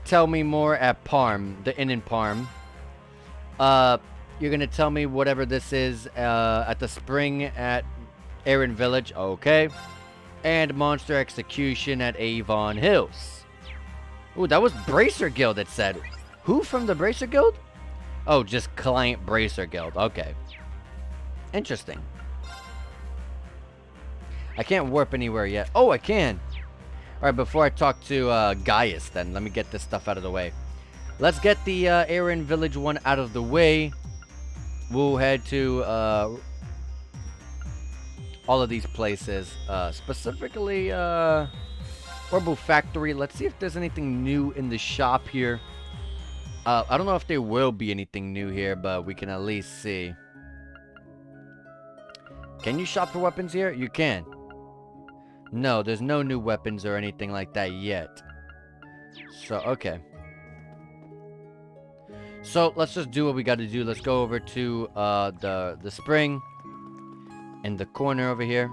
S1: Tell me more at Parm, the inn in Parm. You're gonna tell me whatever this is at the spring at Erin Village, okay? And monster execution at Avon Hills. Ooh, that was Bracer Guild, it said. Who from the Bracer Guild? Oh, just Client Bracer Guild, okay. Interesting. I can't warp anywhere yet. Oh, I can. Alright, before I talk to Gaius, then, let me get this stuff out of the way. Let's get the Erin Village one out of the way. We'll head to all of these places. Specifically, Orbo Factory. Let's see if there's anything new in the shop here. I don't know if there will be anything new here, but we can at least see. Can you shop for weapons here? You can. No, there's no new weapons or anything like that yet. So, okay. So, let's just do what we gotta do. Let's go over to the spring in the corner over here.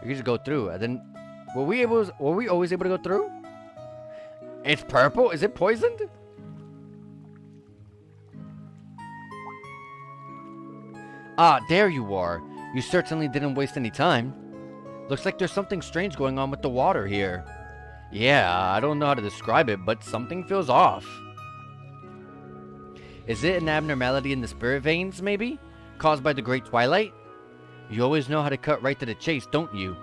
S1: We can just go through. And then, were we always able to go through? It's purple? Is it poisoned? Ah, there you are. You certainly didn't waste any time. Looks like there's something strange going on with the water here. Yeah, I don't know how to describe it, but something feels off. Is it an abnormality in the spirit veins, maybe? Caused by the Great Twilight? You always know how to cut right to the chase, don't you?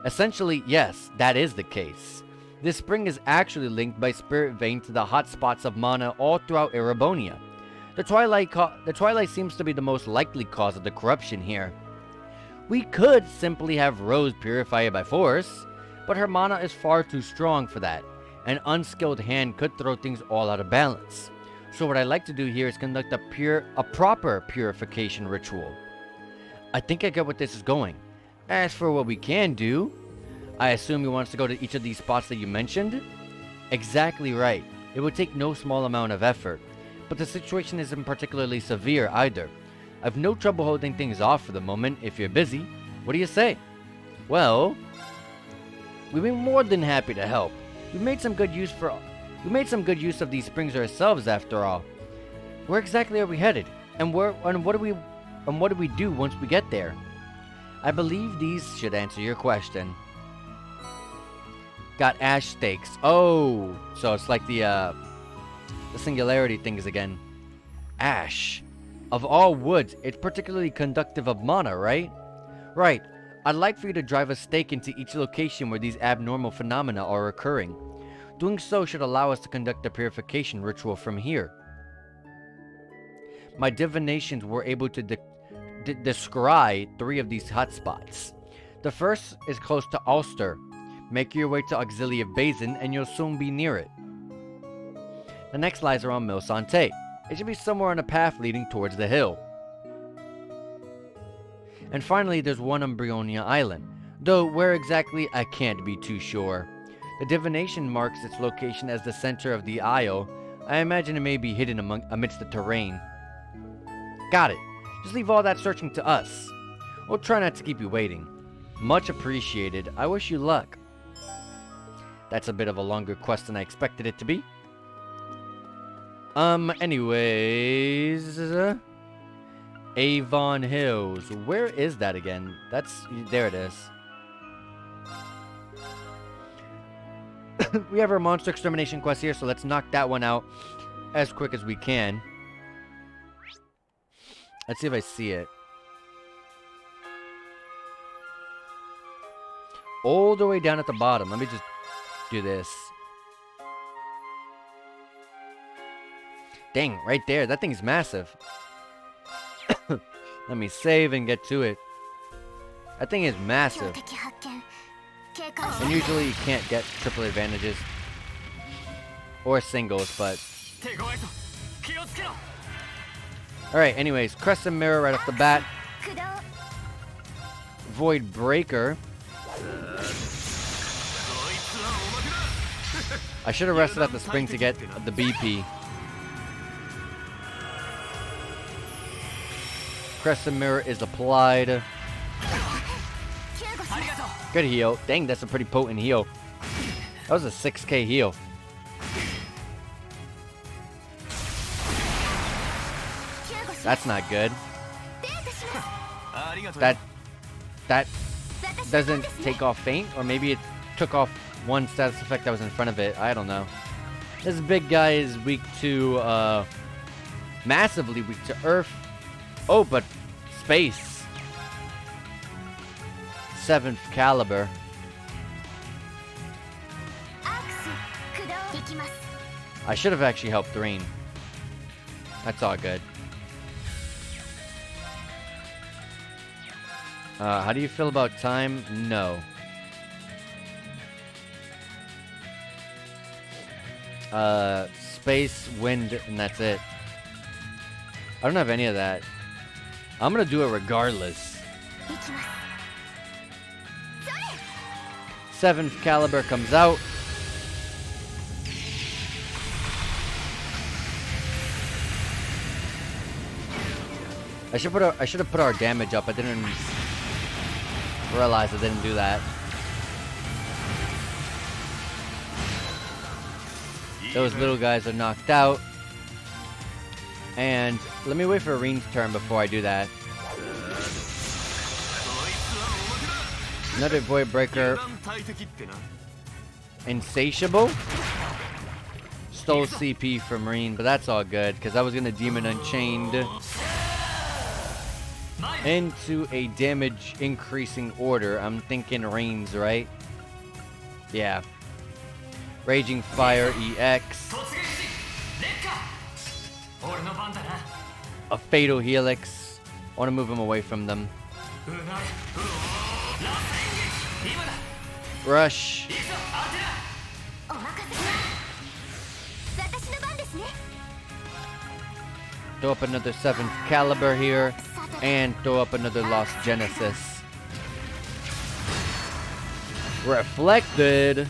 S1: Essentially, yes, that is the case. This spring is actually linked by spirit vein to the hot spots of mana all throughout Erebonia. The Twilight seems to be the most likely cause of the corruption here. We could simply have Rose purify it by force, but her mana is far too strong for that. An unskilled hand could throw things all out of balance. So what I'd like to do here is conduct a proper purification ritual. I think I get where this is going. As for what we can do, I assume you want us to go to each of these spots that you mentioned? Exactly right. It would take no small amount of effort. But the situation isn't particularly severe either. I've no trouble holding things off for the moment if you're busy. What do you say? Well, we'd be more than happy to help. We made some good use of these springs ourselves after all. Where exactly are we headed? And what do we do once we get there? I believe these should answer your question. Got ash stakes. Oh, so it's like the singularity things again. Ash. Of all woods, it's particularly conductive of mana, right? Right. I'd like for you to drive a stake into each location where these abnormal phenomena are occurring. Doing so should allow us to conduct a purification ritual from here. My divinations were able to descry 3 of these hotspots. The first is close to Ulster. Make your way to Auxilia Basin and you'll soon be near it. The next lies around Mille Santé. It should be somewhere on a path leading towards the hill. And finally, there's one on Brionia Island, though where exactly I can't be too sure. The divination marks its location as the center of the isle. I imagine it may be hidden amidst the terrain. Got it. Just leave all that searching to us. We'll try not to keep you waiting. Much appreciated. I wish you luck. That's a bit of a longer quest than I expected it to be. Anyways... Avon Hills. Where is that again? There it is. We have our monster extermination quest here, so let's knock that one out as quick as we can. Let's see if I see it. All the way down at the bottom. Let me just do this. Dang, right there. That thing's massive. Let me save and get to it. That thing is massive. And usually you can't get triple advantages. Or singles, but... Alright, anyways. Crescent Mirror right off the bat. Void Breaker. I should have rested at the spring to get the BP. Crescent Mirror is applied. Good heal. Dang, that's a pretty potent heal. That was a 6k heal. That's not good. That doesn't take off faint, or maybe it took off one status effect that was in front of it. I don't know. This big guy is weak to, massively weak to Earth. Oh, but space. 7th caliber. I should have actually helped Threen. That's all good. How do you feel about time? No. Space, wind, and that's it. I don't have any of that. I'm gonna do it regardless. 7th caliber comes out. I should have put our damage up. I didn't realize I didn't do that. Those little guys are knocked out. And let me wait for Reen's turn before I do that. Another Void Breaker. Insatiable. Stole CP from Reen, but that's all good, because I was going to Demon Unchained into a damage increasing order. I'm thinking Reen's, right? Yeah. Raging Fire EX. A Fatal Helix. I want to move him away from them. Rush. Throw up another 7th caliber here. And throw up another Lost Genesis. Reflected.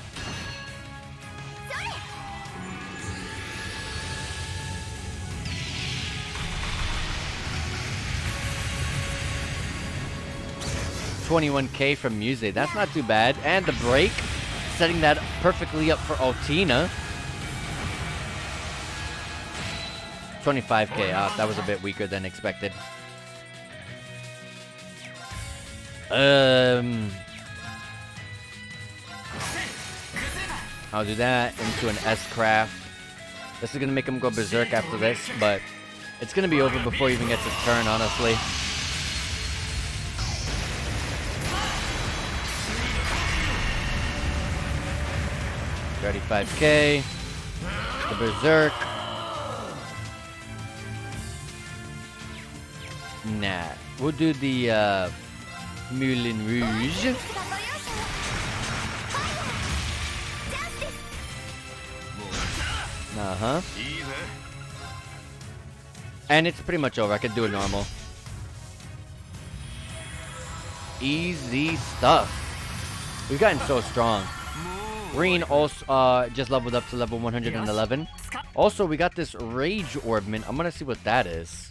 S1: $21k from Muse. That's not too bad. And the break, setting that perfectly up for Altina. 25k off. That was a bit weaker than expected. I'll do that into an S-Craft. This is gonna make him go berserk after this, but it's gonna be over before he even gets his turn, honestly. 35k. The Berserk. Nah. We'll do the Moulin Rouge. Uh-huh. And it's pretty much over. I could do it normal. Easy stuff. We've gotten so strong. Green also just leveled up to level 111. Also, we got this Rage Orbment. I'm gonna see what that is.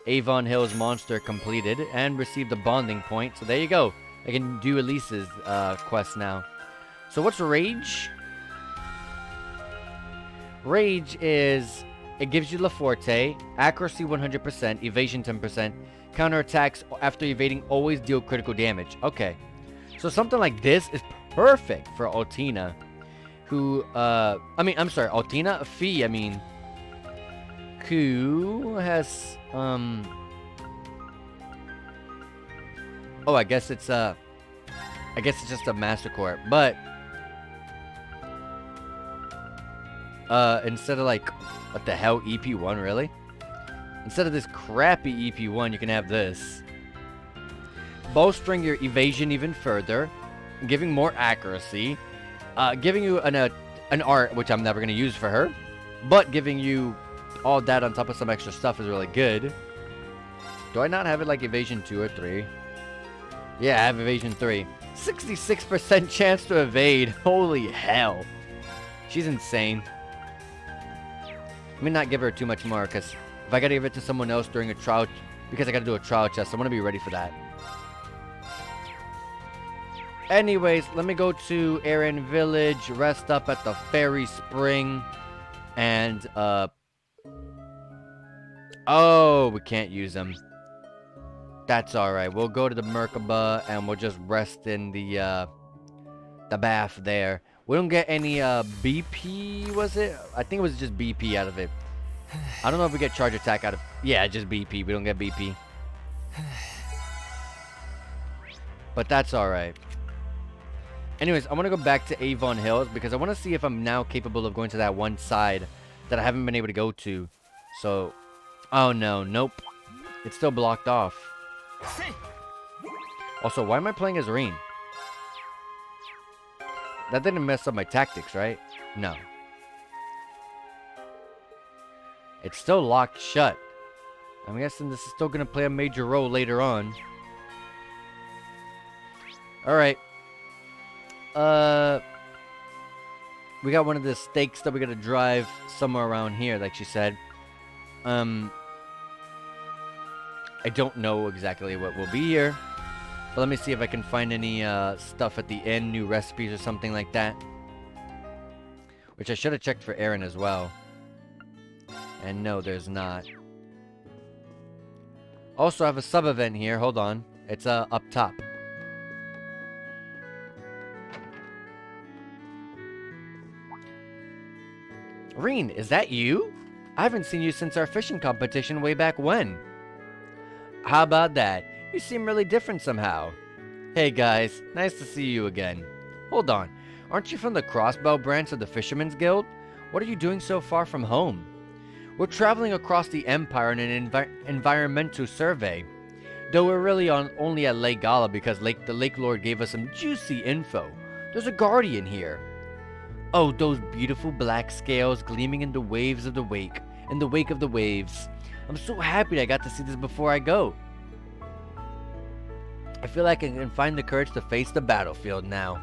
S1: Avon Hill's monster completed and received a bonding point. So there you go. I can do Elise's quest now. So what's Rage? Rage is, it gives you La Forte, accuracy 100%, evasion 10%, counterattacks after evading always deal critical damage. Okay. So something like this is perfect for Altina, who, Altina? Fee, who has, oh, I guess it's just a Master Core, but, instead of like, what the hell, EP1, really? Instead of this crappy EP1, you can have this. Bolstering your evasion even further, giving more accuracy, giving you an art, which I'm never going to use for her, but giving you all that on top of some extra stuff is really good. Do I not have it like evasion 2 or 3? Yeah, I have evasion 3. 66% chance to evade. Holy hell. She's insane. Let me not give her too much more, because if I gotta give it to someone else during a trial, because I gotta do a trial chest, I want to be ready for that. Anyways, let me go to Aaron Village, rest up at the Fairy Spring, and, oh, we can't use them. That's alright. We'll go to the Merkaba, and we'll just rest in the bath there. We don't get any, BP, was it? I think it was just BP out of it. I don't know if we get charge attack out of... Yeah, just BP. We don't get BP. But that's alright. Anyways, I want to go back to Avon Hills because I want to see if I'm now capable of going to that one side that I haven't been able to go to. So, oh no, nope. It's still blocked off. Also, why am I playing as Reen? That didn't mess up my tactics, right? No. It's still locked shut. I'm guessing this is still going to play a major role later on. Alright. We got one of the stakes that we got to drive somewhere around here, like she said. I don't know exactly what will be here. But let me see if I can find any stuff at the end, new recipes or something like that. Which I should have checked for Aaron as well. And no, there's not. Also, I have a sub-event here. Hold on. It's up top. Reen, is that you? I haven't seen you since our fishing competition way back when. How about that? You seem really different somehow. Hey guys, nice to see you again. Hold on, aren't you from the Crossbow branch of the Fisherman's Guild? What are you doing so far from home? We're traveling across the Empire on an environmental survey. Though we're really only at Lake Gala because the Lake Lord gave us some juicy info. There's a guardian here. Oh, those beautiful black scales gleaming in the waves of the wake. In the wake of the waves. I'm so happy I got to see this before I go. I feel like I can find the courage to face the battlefield now.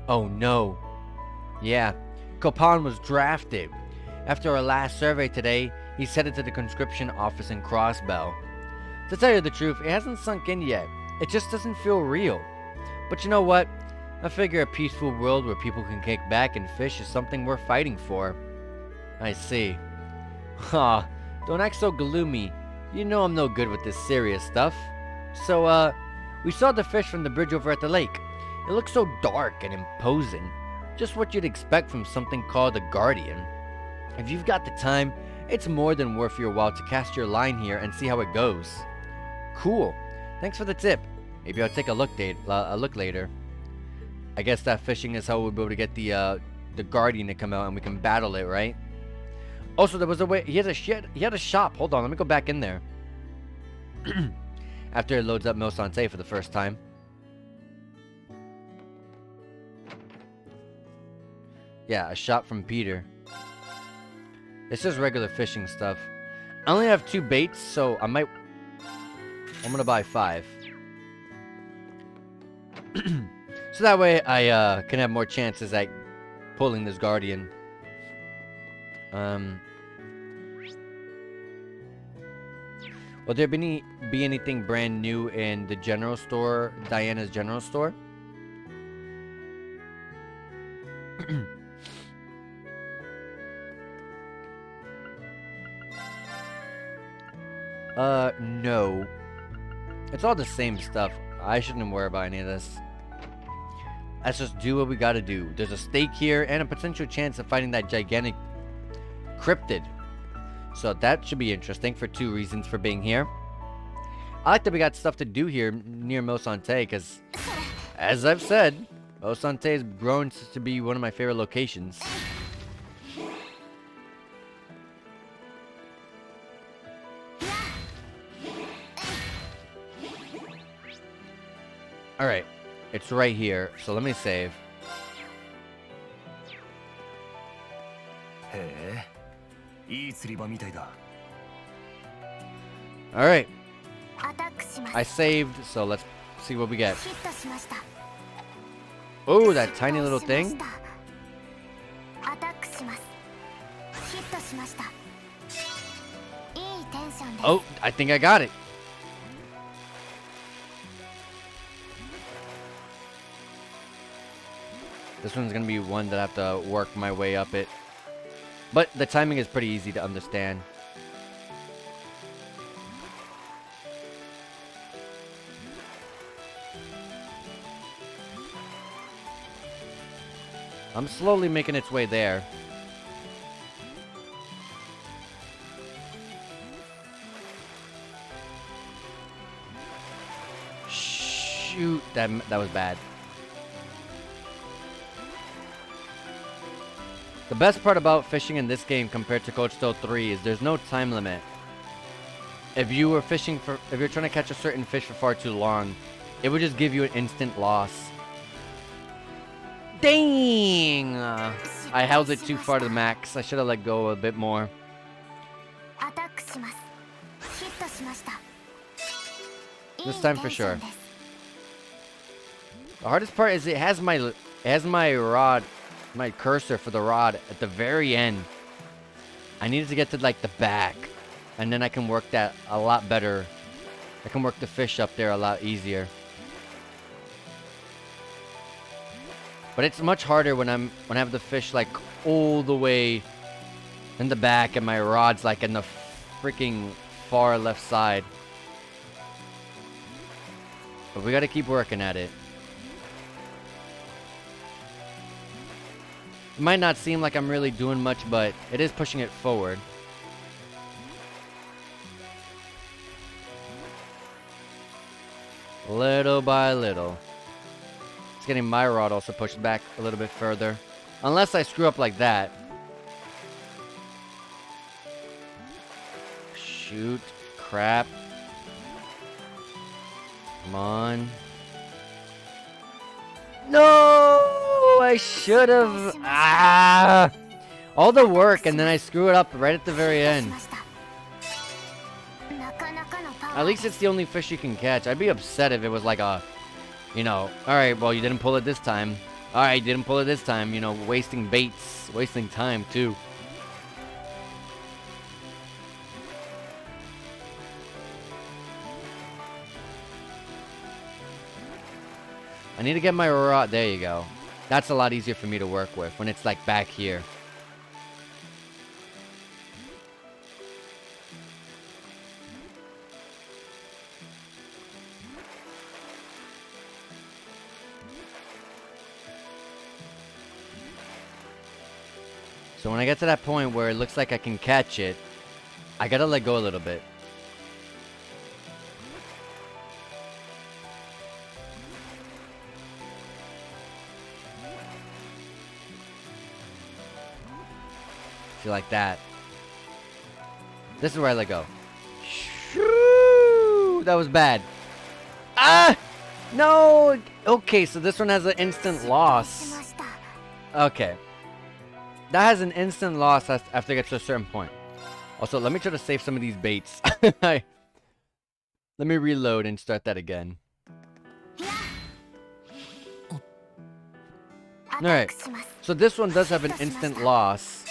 S1: Oh no. Yeah, Copan was drafted. After our last survey today, he's headed to the conscription office in Crossbell. To tell you the truth, it hasn't sunk in yet. It just doesn't feel real. But you know what? I figure a peaceful world where people can kick back and fish is something worth fighting for. I see. Aw, don't act so gloomy. You know I'm no good with this serious stuff. So, we saw the fish from the bridge over at the lake. It looks so dark and imposing. Just what you'd expect from something called a guardian. If you've got the time, it's more than worth your while to cast your line here and see how it goes. Cool. Thanks for the tip. Maybe I'll take a look later. I guess that fishing is how we'll be able to get the guardian to come out and we can battle it, right? Also, there was a way. He had a shop. Hold on, let me go back in there. After it loads up Mil Sante for the first time. Yeah, a shop from Peter. It's just regular fishing stuff. I only have 2 baits, so I'm gonna buy 5. So that way I can have more chances at pulling this guardian. Will there be anything brand new in the general store, Diana's general store? No. It's all the same stuff. I shouldn't worry about any of this. Let's just do what we gotta do. There's a stake here and a potential chance of fighting that gigantic cryptid. So that should be interesting for 2 reasons for being here. I like that we got stuff to do here near Mil Sante because, as I've said, Mil Sante has grown to be one of my favorite locations. Alright, it's right here, so let me save.
S3: へえ、いい釣り場みたいだ。
S1: Alright,
S4: アタックします。
S1: I saved, so let's see what we get.
S4: ヒットしました。
S1: Oh, that tiny little thing?
S4: アタックします。ヒットしました。いいテンションです。
S1: Oh, I think I got it. This one's gonna be one that I have to work my way up it. But the timing is pretty easy to understand. I'm slowly making its way there. Shoot, that was bad. The best part about fishing in this game compared to Cold Steel 3 is there's no time limit. If you're trying to catch a certain fish for far too long, it would just give you an instant loss. Dang! I held it too far to the max. I should have let go a bit more.
S4: アタックします。ヒットしました。
S1: This time for sure. The hardest part is it has my rod, my cursor for the rod at the very end. I needed to get to like the back, and then I can work that a lot better. I can work the fish up there a lot easier. But it's much harder when I have the fish like all the way in the back and my rod's like in the freaking far left side. But we gotta keep working at it. It might not seem like I'm really doing much, but it is pushing it forward. Little by little. It's getting my rod also pushed back a little bit further. Unless I screw up like that. Shoot. Crap. Come on. No! I should have. Ah! All the work and then I screw it up right at the very end. At least it's the only fish you can catch. I'd be upset if it was like a, you know, alright, well, you didn't pull it this time. Alright, you didn't pull it this time. You know, wasting baits, wasting time, too. I need to get my rod. There you go. That's a lot easier for me to work with when it's like back here. So when I get to that point where it looks like I can catch it, I gotta let go a little bit. See, like that. This is where I let go. Shoo! That was bad. Ah! No! Okay, so this one has an instant loss. Okay. That has an instant loss after it gets to a certain point. Also, let me try to save some of these baits. Let me reload and start that again. Alright. So this one does have an instant loss.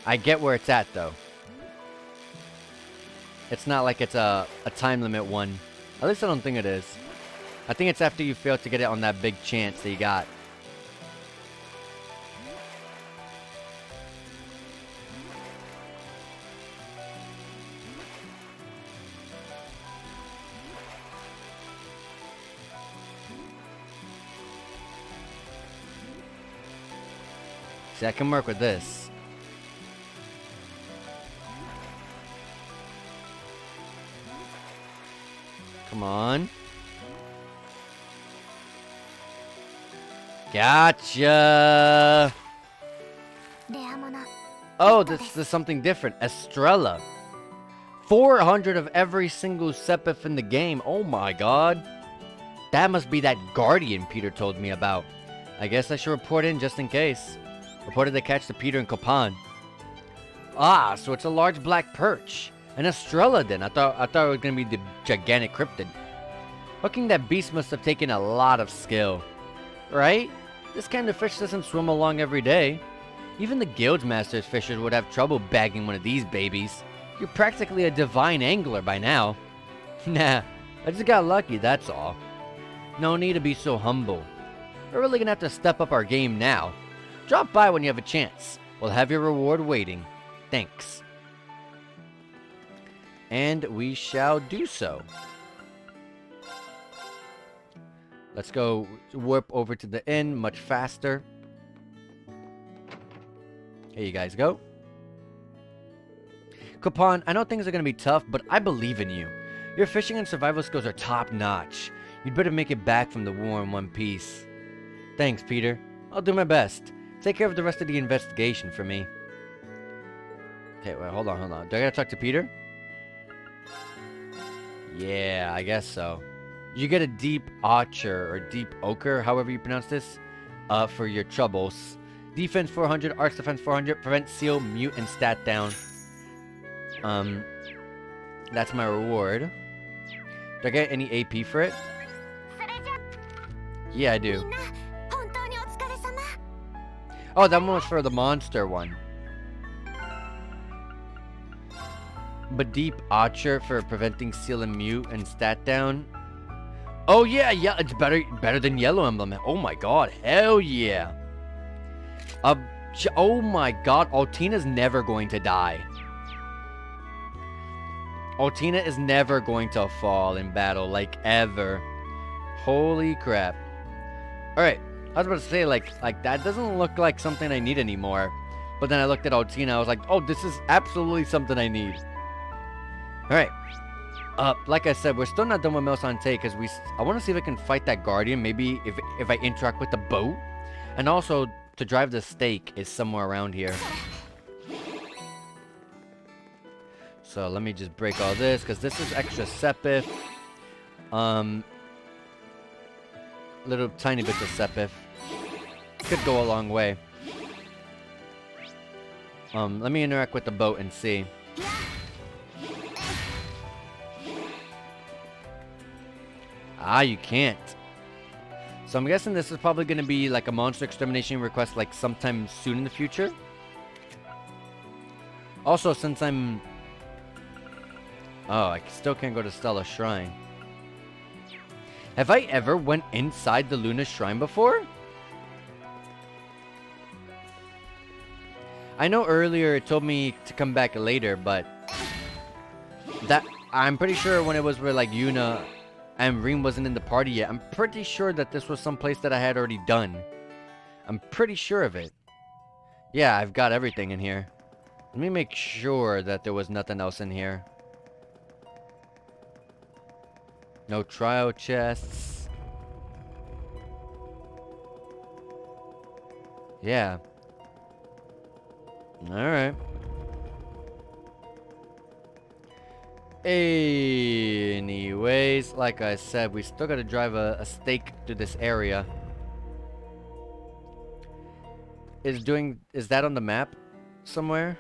S1: I get where it's at, though. It's not like it's a time limit one. At least I don't think it is. I think it's after you fail to get it on that big chance that you got. See, I can work with this. Come on. Gotcha. Oh, this is something different. Estrella. 400 of every single Sepith in the game. Oh my god. That must be that Guardian Peter told me about. I guess I should report in just in case. Reported they catch the Peter and Copan. Ah, so it's a large black perch. An Estrella then. I thought it was gonna be the gigantic cryptid. Hooking that beast must have taken a lot of skill. Right? This kind of fish doesn't swim along every day. Even the Guildmaster's fishers would have trouble bagging one of these babies. You're practically a divine angler by now. Nah, I just got lucky, that's all. No need to be so humble. We're really gonna have to step up our game now. Drop by when you have a chance. We'll have your reward waiting. Thanks. And we shall do so. Let's go warp over to the inn much faster. Here you guys go. Copan, I know things are going to be tough, but I believe in you. Your fishing and survival skills are top notch. You'd better make it back from the war in one piece. Thanks, Peter. I'll do my best. Take care of the rest of the investigation for me. Okay, wait, hold on. Do I gotta talk to Peter? Yeah, I guess so. You get a deep archer or deep ochre, however you pronounce this, for your troubles. Defense 400, arts defense 400, prevent, seal, mute, and stat down. That's my reward. Do I get any AP for it? Yeah, I do. Oh, that one was for the monster one. But deep archer for preventing seal and mute and stat down. Oh yeah, it's better than yellow emblem. Oh my god, hell yeah. Oh my god, Altina's never going to die. Altina is never going to fall in battle, like ever. Holy crap. Alright, I was about to say, like that doesn't look like something I need anymore. But then I looked at Altina, I was like, oh, this is absolutely something I need. Alright. Like I said, we're still not done with Melsante because I want to see if I can fight that Guardian. Maybe if I interact with the boat. And also, to drive the stake is somewhere around here. So let me just break all this because this is extra Sepith. Little tiny bits of Sepith. Could go a long way. Let me interact with the boat and see. Ah, you can't. So I'm guessing this is probably going to be like a monster extermination request like sometime soon in the future. Also, since I'm... Oh, I still can't go to Stella Shrine. Have I ever went inside the Luna Shrine before? I know earlier it told me to come back later, but... I'm pretty sure when it was where like Yuna and Reem wasn't in the party yet, I'm pretty sure that this was some place that I had already done. I'm pretty sure of it. Yeah, I've got everything in here. Let me make sure that there was nothing else in here. No trial chests. Yeah. Alright. Anyways, like I said, we still gotta drive a stake to this area. Is that on the map somewhere?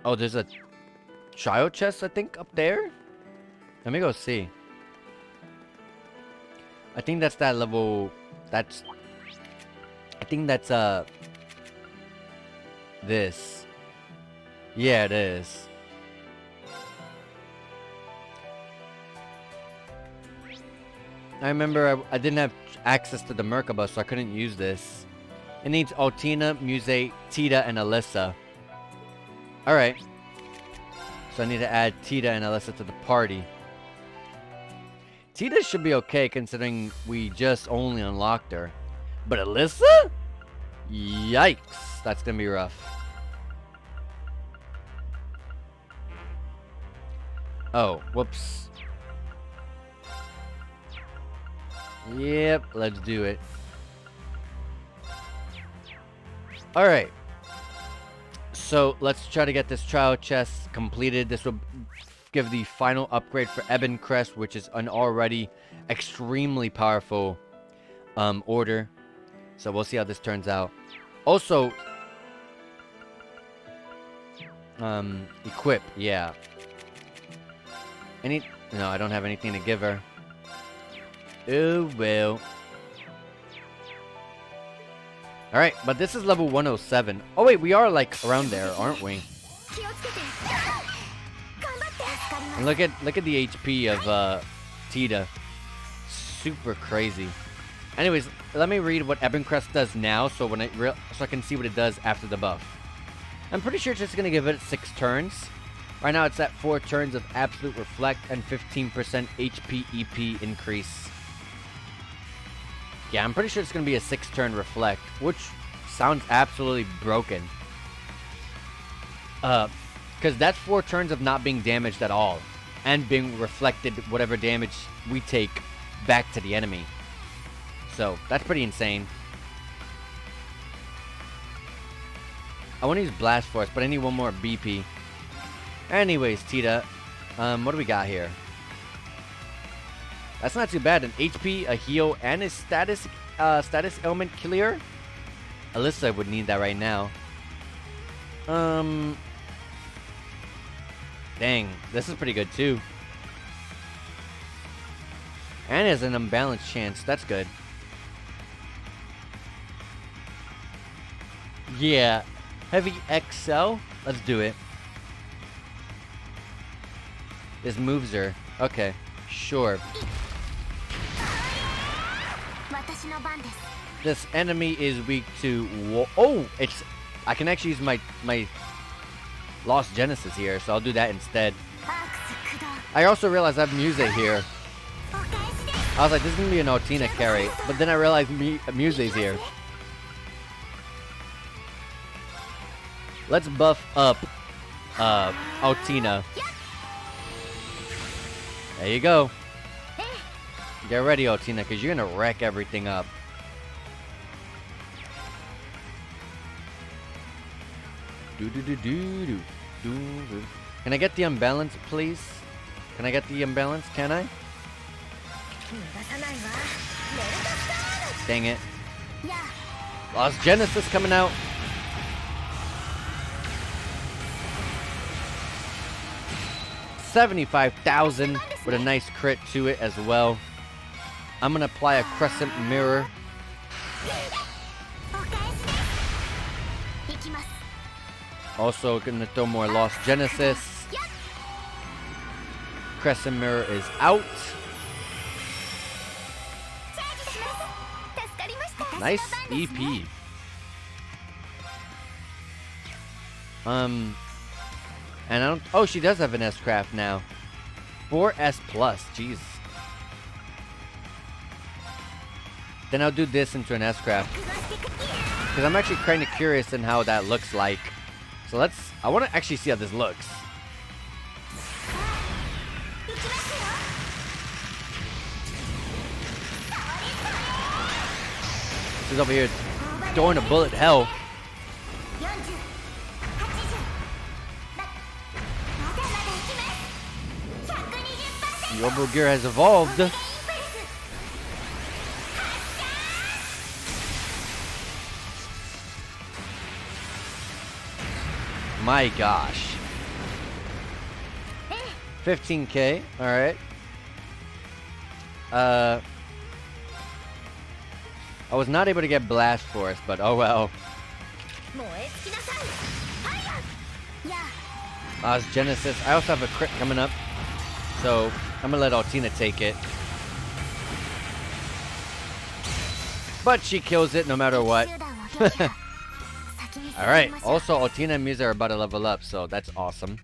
S1: Oh, there's a child chest, I think, up there? Let me go see. I think that's that level. I think that's this. Yeah, it is. I remember I didn't have access to the Merkaba, so I couldn't use this. It needs Altina, Muse, Tita, and Alyssa. Alright. So I need to add Tita and Alyssa to the party. Tita should be okay considering we just only unlocked her. But Alyssa? Yikes. That's gonna be rough. Oh, whoops. Yep, let's do it. Alright. So let's try to get this trial chest completed. This will give the final upgrade for Ebon Crest, which is an already extremely powerful order. So we'll see how this turns out. Also, equip, yeah. No, I don't have anything to give her. Oh well. Alright, but this is level 107. Oh wait, we are like around there, aren't we? And look at the HP of Tita. Super crazy. Anyways, let me read what Ebon Crest does now, so when so I can see what it does after the buff. I'm pretty sure it's just gonna give it 6 turns. Right now it's at 4 turns of absolute reflect and 15% HP EP increase. Yeah, I'm pretty sure it's gonna be a 6-turn reflect, which sounds absolutely broken. Because that's 4 turns of not being damaged at all, and being reflected whatever damage we take back to the enemy. So that's pretty insane. I want to use Blast Force, but I need one more BP. Anyways, Tita, what do we got here? That's not too bad. An HP, a heal, and a status ailment clear. Alyssa would need that right now. Dang, this is pretty good too. And has an unbalanced chance. That's good. Yeah, heavy XL. Let's do it. This moves her. Okay, sure. This enemy is weak to... Oh, it's... I can actually use my Lost Genesis here, so I'll do that instead. I also realized I have Muse here. I was like, this is going to be an Altina carry, but then I realized Muse's here. Let's buff up Altina. There you go. Get ready, Altina, because you're going to wreck everything up. Can I get the unbalance, please? Can I get the unbalance? Can I? Dang it. Lost Genesis coming out. $75,000 with a nice crit to it as well. I'm gonna apply a crescent mirror. Also gonna throw more Lost Genesis. Crescent mirror is out. Nice EP. And I don't... Oh, she does have an S-Craft now. 4S+, jeez. Then I'll do this into an S-Craft. Because I'm actually kind of curious in how that looks like. So let's... I want to actually see how this looks. She's over here throwing a bullet hell. Robo Gear has evolved. My gosh. 15k, alright. I was not able to get Blast Force, but oh well. Genesis. I also have a crit coming up, so I'm gonna let Altina take it. But she kills it no matter what. Alright, also Altina and Musa are about to level up, so that's awesome.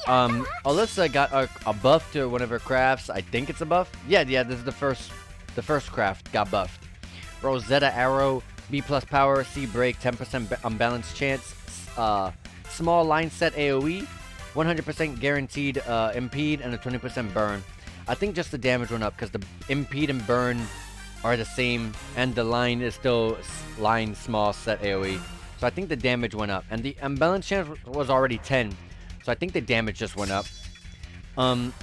S1: Alyssa got a buff to one of her crafts. I think it's a buff. Yeah, this is the first craft got buffed. Rosetta Arrow, B+ power, C break, 10% unbalanced chance, small line set AoE, 100% guaranteed impede, and a 20% burn. I think just the damage went up because the impede and burn are the same, and the line is still line small set AoE. So I think the damage went up, and the unbalanced chance was already 10. So I think the damage just went up.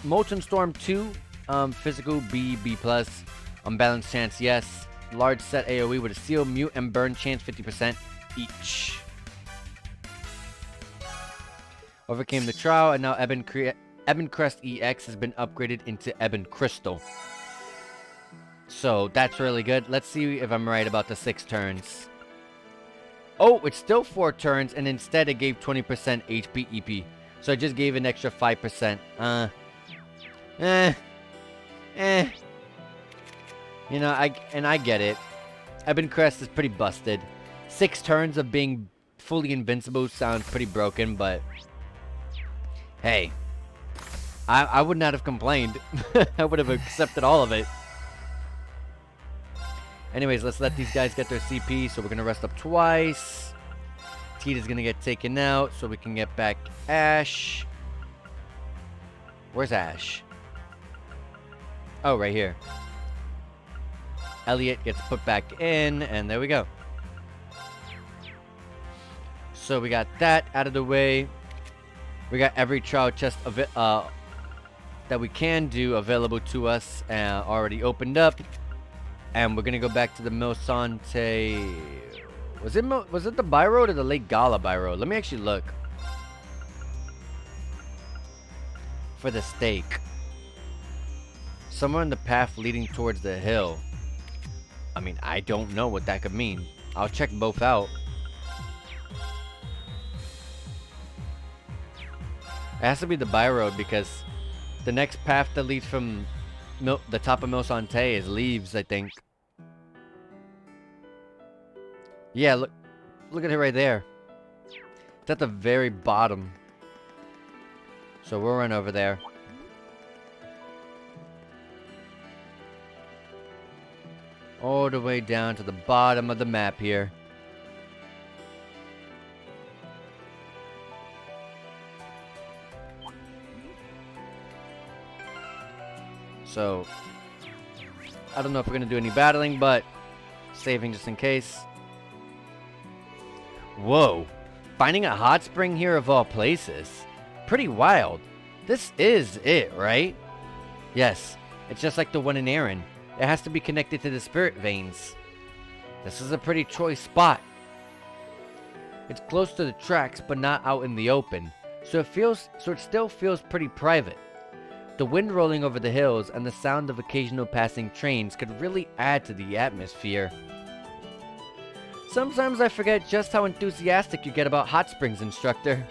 S1: Molten Storm 2, physical B+, unbalanced chance yes, large set AoE with a seal, mute, and burn chance 50% each. Overcame the trial, and now Ebon Crest EX has been upgraded into Ebon Crystal. So that's really good. Let's see if I'm right about the 6 turns. Oh, it's still 4 turns, and instead it gave 20% HP EP. So I just gave an extra 5%. You know, I get it. Ebon Crest is pretty busted. 6 turns of being fully invincible sounds pretty broken, but hey, I would not have complained. I would have accepted all of it. Anyways, let's let these guys get their CP. So we're gonna rest up twice. Tita's gonna get taken out so we can get back Ash. Where's Ash? Oh, right here. Elliot gets put back in, and there we go. So we got that out of the way. We got every trial chest that we can do available to us already opened up. And we're gonna go back to the Milsante. Was it the by road or the Lake Gala by road? Let me actually look for the stake. Somewhere in the path leading towards the hill. I mean, I don't know what that could mean. I'll check both out. It has to be the by road because the next path that leads from the top of Milsante is Leaves, I think. Yeah, look at it right there. It's at the very bottom. So we'll run over there. All the way down to the bottom of the map here. So, I don't know if we're going to do any battling, but saving just in case. Whoa. Finding a hot spring here of all places. Pretty wild. This is it, right? Yes. It's just like the one in Aaron. It has to be connected to the spirit veins. This is a pretty choice spot. It's close to the tracks, but not out in the open. So it still feels pretty private. The wind rolling over the hills and the sound of occasional passing trains could really add to the atmosphere. Sometimes I forget just how enthusiastic you get about hot springs, instructor.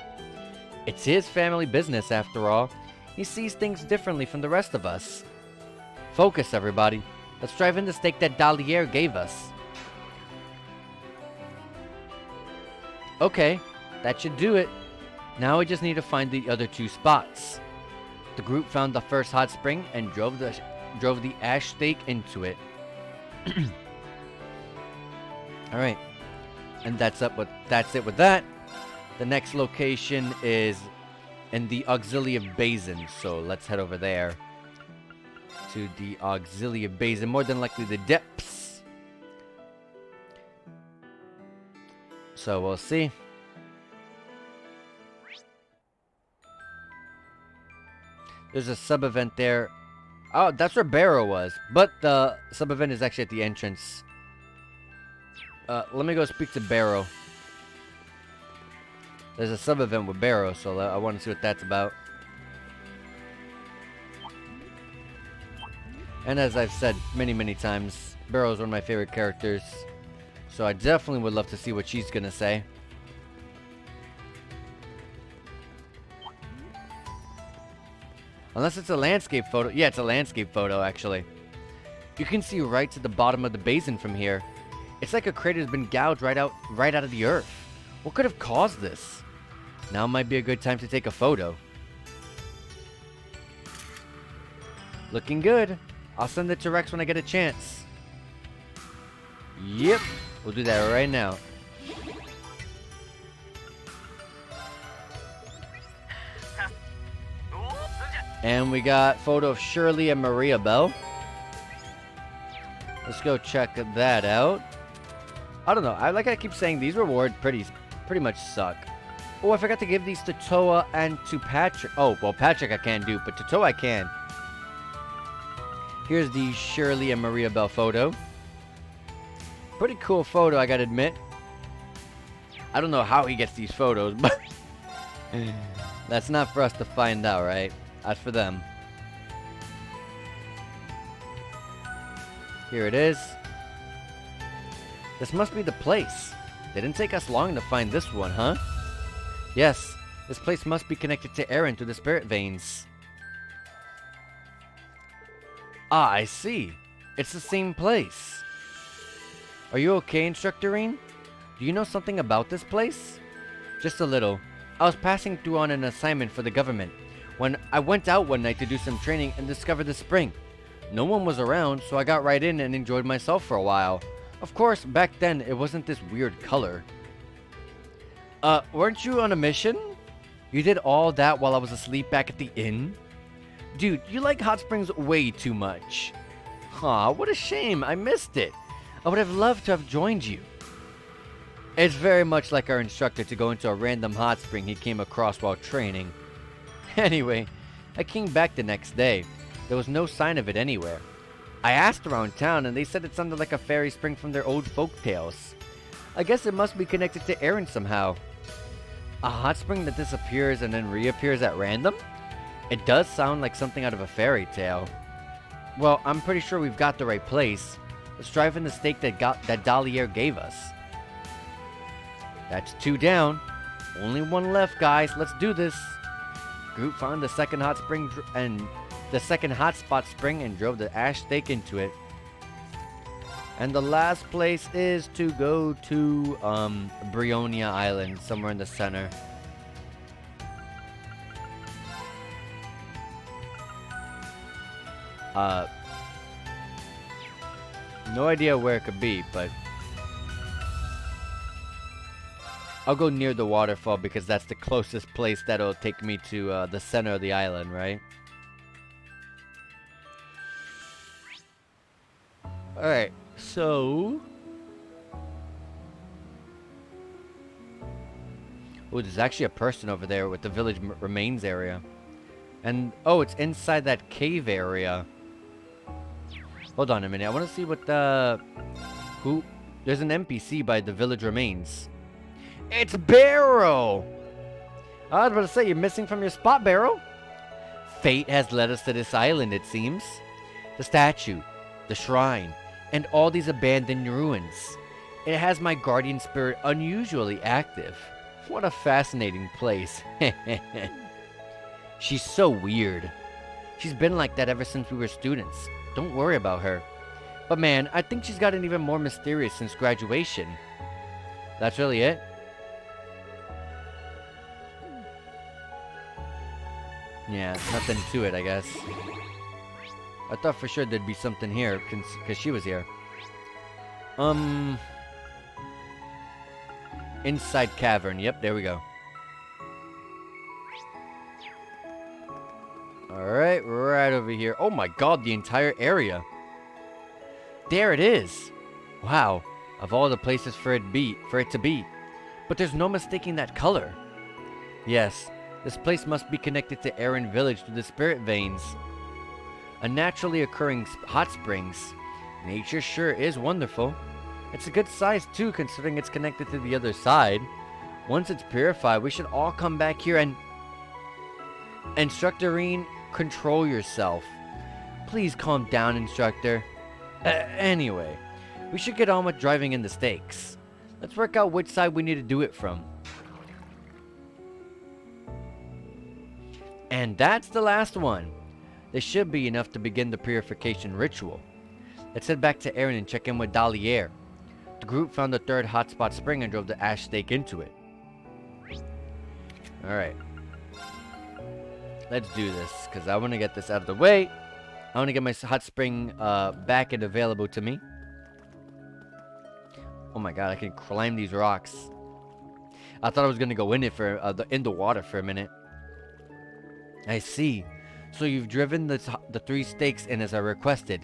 S1: It's his family business, after all. He sees things differently from the rest of us. Focus, everybody. Let's drive in the stake that Dalier gave us. Okay, that should do it. Now we just need to find the other 2 spots. The group found the first hot spring and drove the ash stake into it. Alright. And that's it with that. The next location is in the Auxilia Basin, so let's head over there. To the Auxilia Basin, more than likely the depths. So we'll see. There's a sub-event there. Oh, that's where Barrow was. But the sub-event is actually at the entrance. Let me go speak to Barrow. There's a sub-event with Barrow, so I want to see what that's about. And as I've said many, many times, Barrow is one of my favorite characters. So I definitely would love to see what she's gonna say. Unless it's a landscape photo. Yeah, it's a landscape photo, actually. You can see right to the bottom of the basin from here. It's like a crater's been gouged right out of the earth. What could have caused this? Now might be a good time to take a photo. Looking good. I'll send it to Rex when I get a chance. Yep. We'll do that right now. And we got photo of Shirley and Maria Bell. Let's go check that out. I don't know. I keep saying these rewards pretty much suck. Oh, I forgot to give these to Toa and to Patrick. Oh, well, Patrick I can't do, but to Toa I can. Here's the Shirley and Maria Bell photo. Pretty cool photo, I gotta admit. I don't know how he gets these photos, but that's not for us to find out, right? That's for them. Here it is. This must be the place. They didn't take us long to find this one, huh? Yes, this place must be connected to Aaron through the spirit veins. Ah, I see. It's the same place. Are you okay, Instructor Reen? Do you know something about this place? Just a little. I was passing through on an assignment for the government when I went out one night to do some training and discovered the spring. No one was around, so I got right in and enjoyed myself for a while. Of course, back then, it wasn't this weird color. Weren't you on a mission? You did all that while I was asleep back at the inn? Dude, you like hot springs way too much. Aw, what a shame, I missed it. I would have loved to have joined you. It's very much like our instructor to go into a random hot spring he came across while training. Anyway, I came back the next day. There was no sign of it anywhere. I asked around town and they said it sounded like a fairy spring from their old folk tales. I guess it must be connected to Aaron somehow. A hot spring that disappears and then reappears at random? It does sound like something out of a fairy tale. Well, I'm pretty sure we've got the right place. Let's drive in the stake that Dalier gave us. That's 2 down. Only 1 left, guys. Let's do this. Group found the second hot spring and the second hotspot spring and drove the ash stake into it. And the last place is to go to Brionia Island, somewhere in the center. No idea where it could be, but I'll go near the waterfall because that's the closest place that'll take me to the center of the island, right? Alright, so... oh, there's actually a person over there with the village remains area. And, oh, it's inside that cave area. Hold on a minute, I want to see what the... who... there's an NPC by the village remains. It's Barrow! I was about to say, you're missing from your spot, Barrow. Fate has led us to this island, it seems. The statue, the shrine, and all these abandoned ruins. It has my guardian spirit unusually active. What a fascinating place. She's so weird. She's been like that ever since we were students. Don't worry about her. But man, I think she's gotten even more mysterious since graduation. That's really it? Yeah, nothing to it, I guess. I thought for sure there'd be something here, because she was here. Inside cavern. Yep, there we go. Alright, right over here. Oh my god, the entire area. There it is. Wow, of all the places for it to be. But there's no mistaking that color. Yes, This place must be connected to Aaron Village through the spirit veins. A naturally occurring hot springs. Nature sure is wonderful. It's a good size too, considering it's connected to the other side. Once it's purified, we should all come back here and... Instructor Reen, control yourself. Please calm down, Instructor. Anyway, we should get on with driving in the stakes. Let's work out which side we need to do it from. And that's the last one. This should be enough to begin the purification ritual. Let's head back to Aaron and check in with Dalier. The group found the third hotspot spring and drove the ash stake into it. Alright. Let's do this, because I want to get this out of the way. I want to get my hot spring back and available to me. Oh my god, I can climb these rocks. I thought I was going to go in it for in the water for a minute. I see. So you've driven the 3 stakes in as I requested.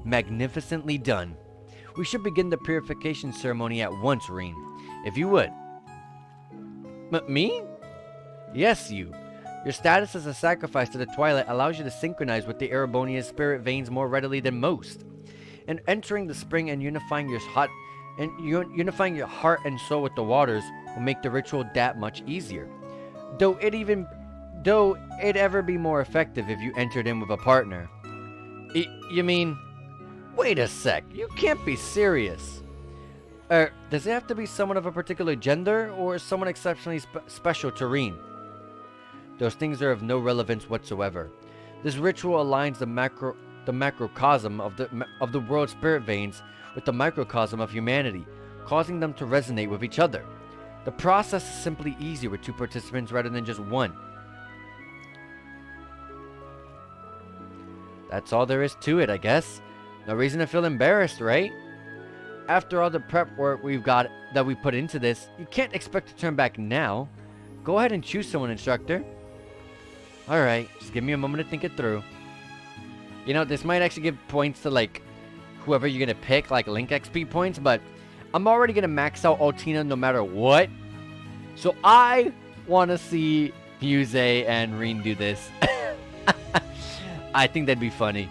S1: Magnificently done. We should begin the purification ceremony at once, Reen. If you would. Me? Yes, you. Your status as a sacrifice to the Twilight allows you to synchronize with the Erebonia's spirit veins more readily than most. And entering the spring and unifying your heart and soul with the waters will make the ritual that much easier. Though it'd ever be more effective if you entered in with a partner. You mean... Wait a sec, you can't be serious. Does it have to be someone of a particular gender, or someone exceptionally special to Reen? Those things are of no relevance whatsoever. This ritual aligns the macrocosm of the world's spirit veins with the microcosm of humanity, causing them to resonate with each other. The process is simply easier with 2 participants rather than just 1. That's all there is to it, I guess. No reason to feel embarrassed, right? After all the prep work we put into this, you can't expect to turn back now. Go ahead and choose someone, Instructor. Alright, just give me a moment to think it through. You know, this might actually give points to, like, whoever you're gonna pick, like Link XP points, but I'm already gonna max out Altina no matter what. So I want to see Fuse and Reen do this. I think that'd be funny.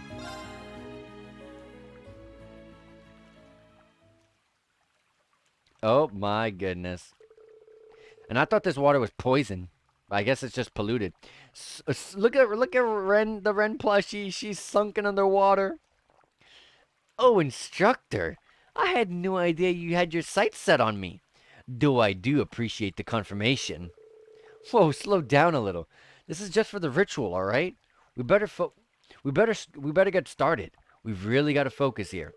S1: Oh my goodness. And I thought this water was poison. I guess it's just polluted. Look at Ren, the Ren plushie. She's sunken underwater. Oh, Instructor. I had no idea you had your sights set on me. Though I do appreciate the confirmation. Whoa, slow down a little. This is just for the ritual, all right? We better get started. We've really got to focus here.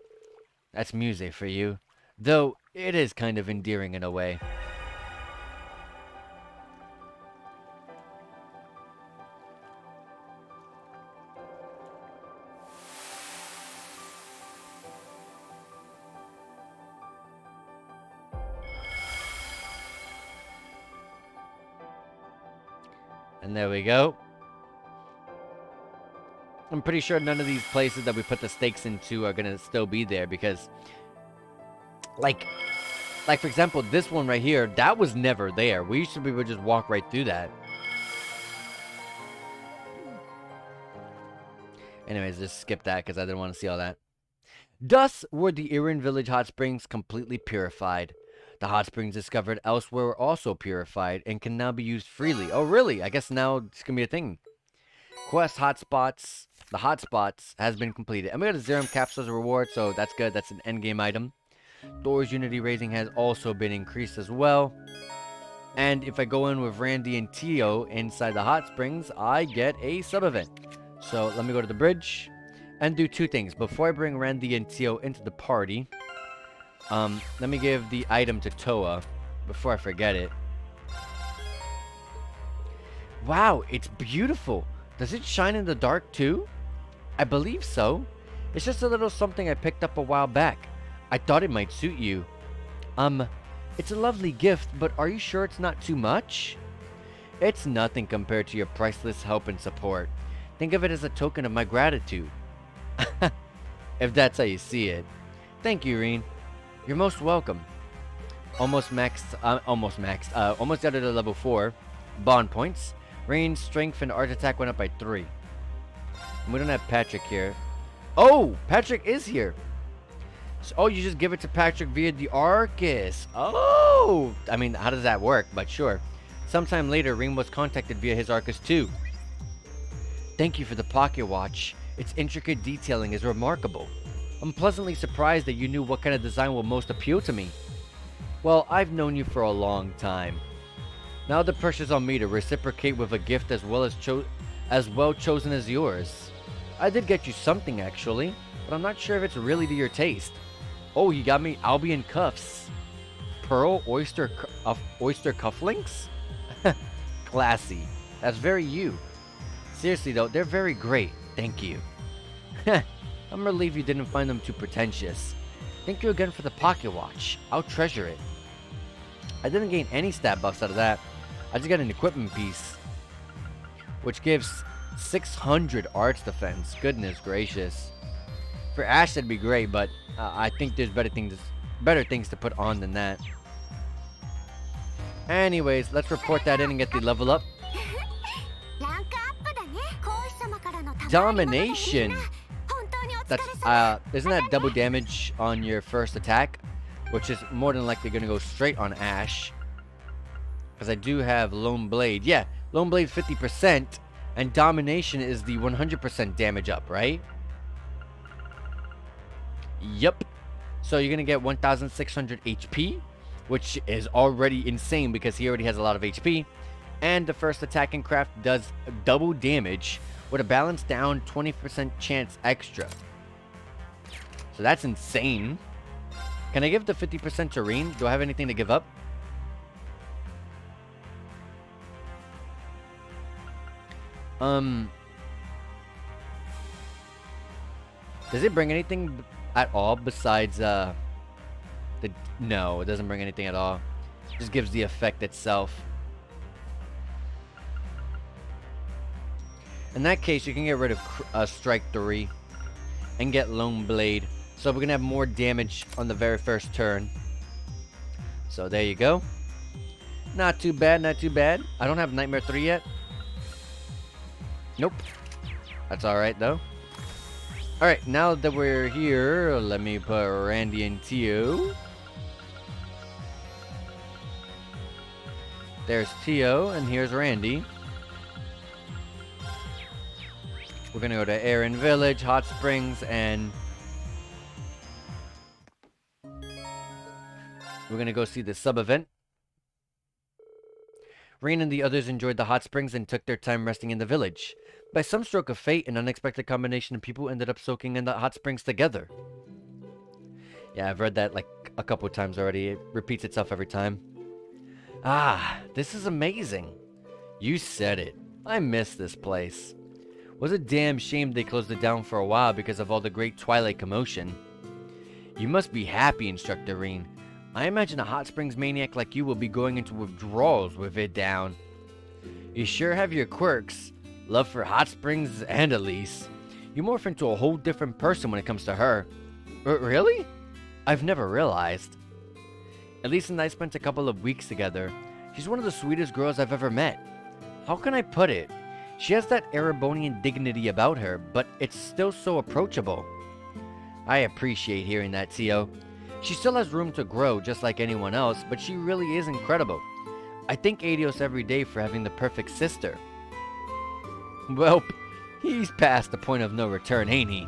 S1: That's music for you. Though it is kind of endearing in a way. And there we go. I'm pretty sure none of these places that we put the stakes into are gonna still be there because, like for example, this one right here, that was never there. We used to be able to just walk right through that. Anyways, just skip that because I didn't want to see all that. Thus were the Irin Village hot springs completely purified. The hot springs discovered elsewhere were also purified and can now be used freely. Oh, really? I guess now it's gonna be a thing. Quest hotspots. The hotspots has been completed. And we got a Zerum capsule as a reward, so that's good. That's an endgame item. Thor's unity raising has also been increased as well. And if I go in with Randy and Tio inside the hot springs, I get a sub-event. So let me go to the bridge and do 2 things. Before I bring Randy and Tio into the party, let me give the item to Toa before I forget it. Wow, it's beautiful. Does it shine in the dark too? I believe so. It's just a little something I picked up a while back. I thought it might suit you. It's a lovely gift, but are you sure it's not too much? It's nothing compared to your priceless help and support. Think of it as a token of my gratitude. If that's how you see it. Thank you, Reen. You're most welcome. Almost got it to level 4. Bond points. Range, strength, and art attack went up by 3. And we don't have Patrick here. Oh, Patrick is here. So, oh, you just give it to Patrick via the Arcus. Oh, I mean, how does that work? But sure. Sometime later, Ring was contacted via his Arcus too. Thank you for the pocket watch. Its intricate detailing is remarkable. I'm pleasantly surprised that you knew what kind of design will most appeal to me. Well, I've known you for a long time. Now the pressure's on me to reciprocate with a gift as well chosen as yours. I did get you something actually, but I'm not sure if it's really to your taste. Oh, you got me Albion cuffs. Pearl oyster cufflinks? Classy. That's very you. Seriously though, they're very great. Thank you. I'm relieved you didn't find them too pretentious. Thank you again for the pocket watch. I'll treasure it. I didn't gain any stat buffs out of that. I just got an equipment piece, which gives 600 arts defense. Goodness gracious. For Ash, that'd be great, but I think there's better things to put on than that. Anyways, let's report that in and get the level up. Domination. That's isn't that double damage on your first attack, which is more than likely going to go straight on Ash. Because I do have Lone Blade. Yeah, Lone Blade 50%, and Domination is the 100% damage up, right? Yep. So you're going to get 1,600 HP, which is already insane because he already has a lot of HP. And the first attack in craft does double damage with a balance down 20% chance extra. So that's insane. Can I give the 50% to Reen? Do I have anything to give up? Does it bring anything at all besides no, it doesn't bring anything at all. It just gives the effect itself. In that case, you can get rid of Strike 3 and get Lone Blade. So we're gonna have more damage on the very first turn. So there you go. Not too bad, not too bad. I don't have Nightmare 3 yet. Nope. That's alright though. Alright, now that we're here, let me put Randy and Tio. There's Tio, and here's Randy. We're gonna go to Aaron Village, Hot Springs, and we're gonna go see the sub-event. Rain and the others enjoyed the hot springs and took their time resting in the village. By some stroke of fate, an unexpected combination of people ended up soaking in the hot springs together. Yeah, I've read that like a couple times already. It repeats itself every time. Ah, this is amazing. You said it. I miss this place. Was a damn shame they closed it down for a while because of all the great Twilight commotion. You must be happy, Instructor Reen. I imagine a hot springs maniac like you will be going into withdrawals with it down. You sure have your quirks. Love for hot springs and Elise. You morph into a whole different person when it comes to her. Really? I've never realized. Elise and I spent a couple of weeks together. She's one of the sweetest girls I've ever met. How can I put it? She has that Erebonian dignity about her, but it's still so approachable. I appreciate hearing that, Tio. She still has room to grow just like anyone else, but she really is incredible. I thank Adios every day for having the perfect sister. Well, he's past the point of no return, ain't he?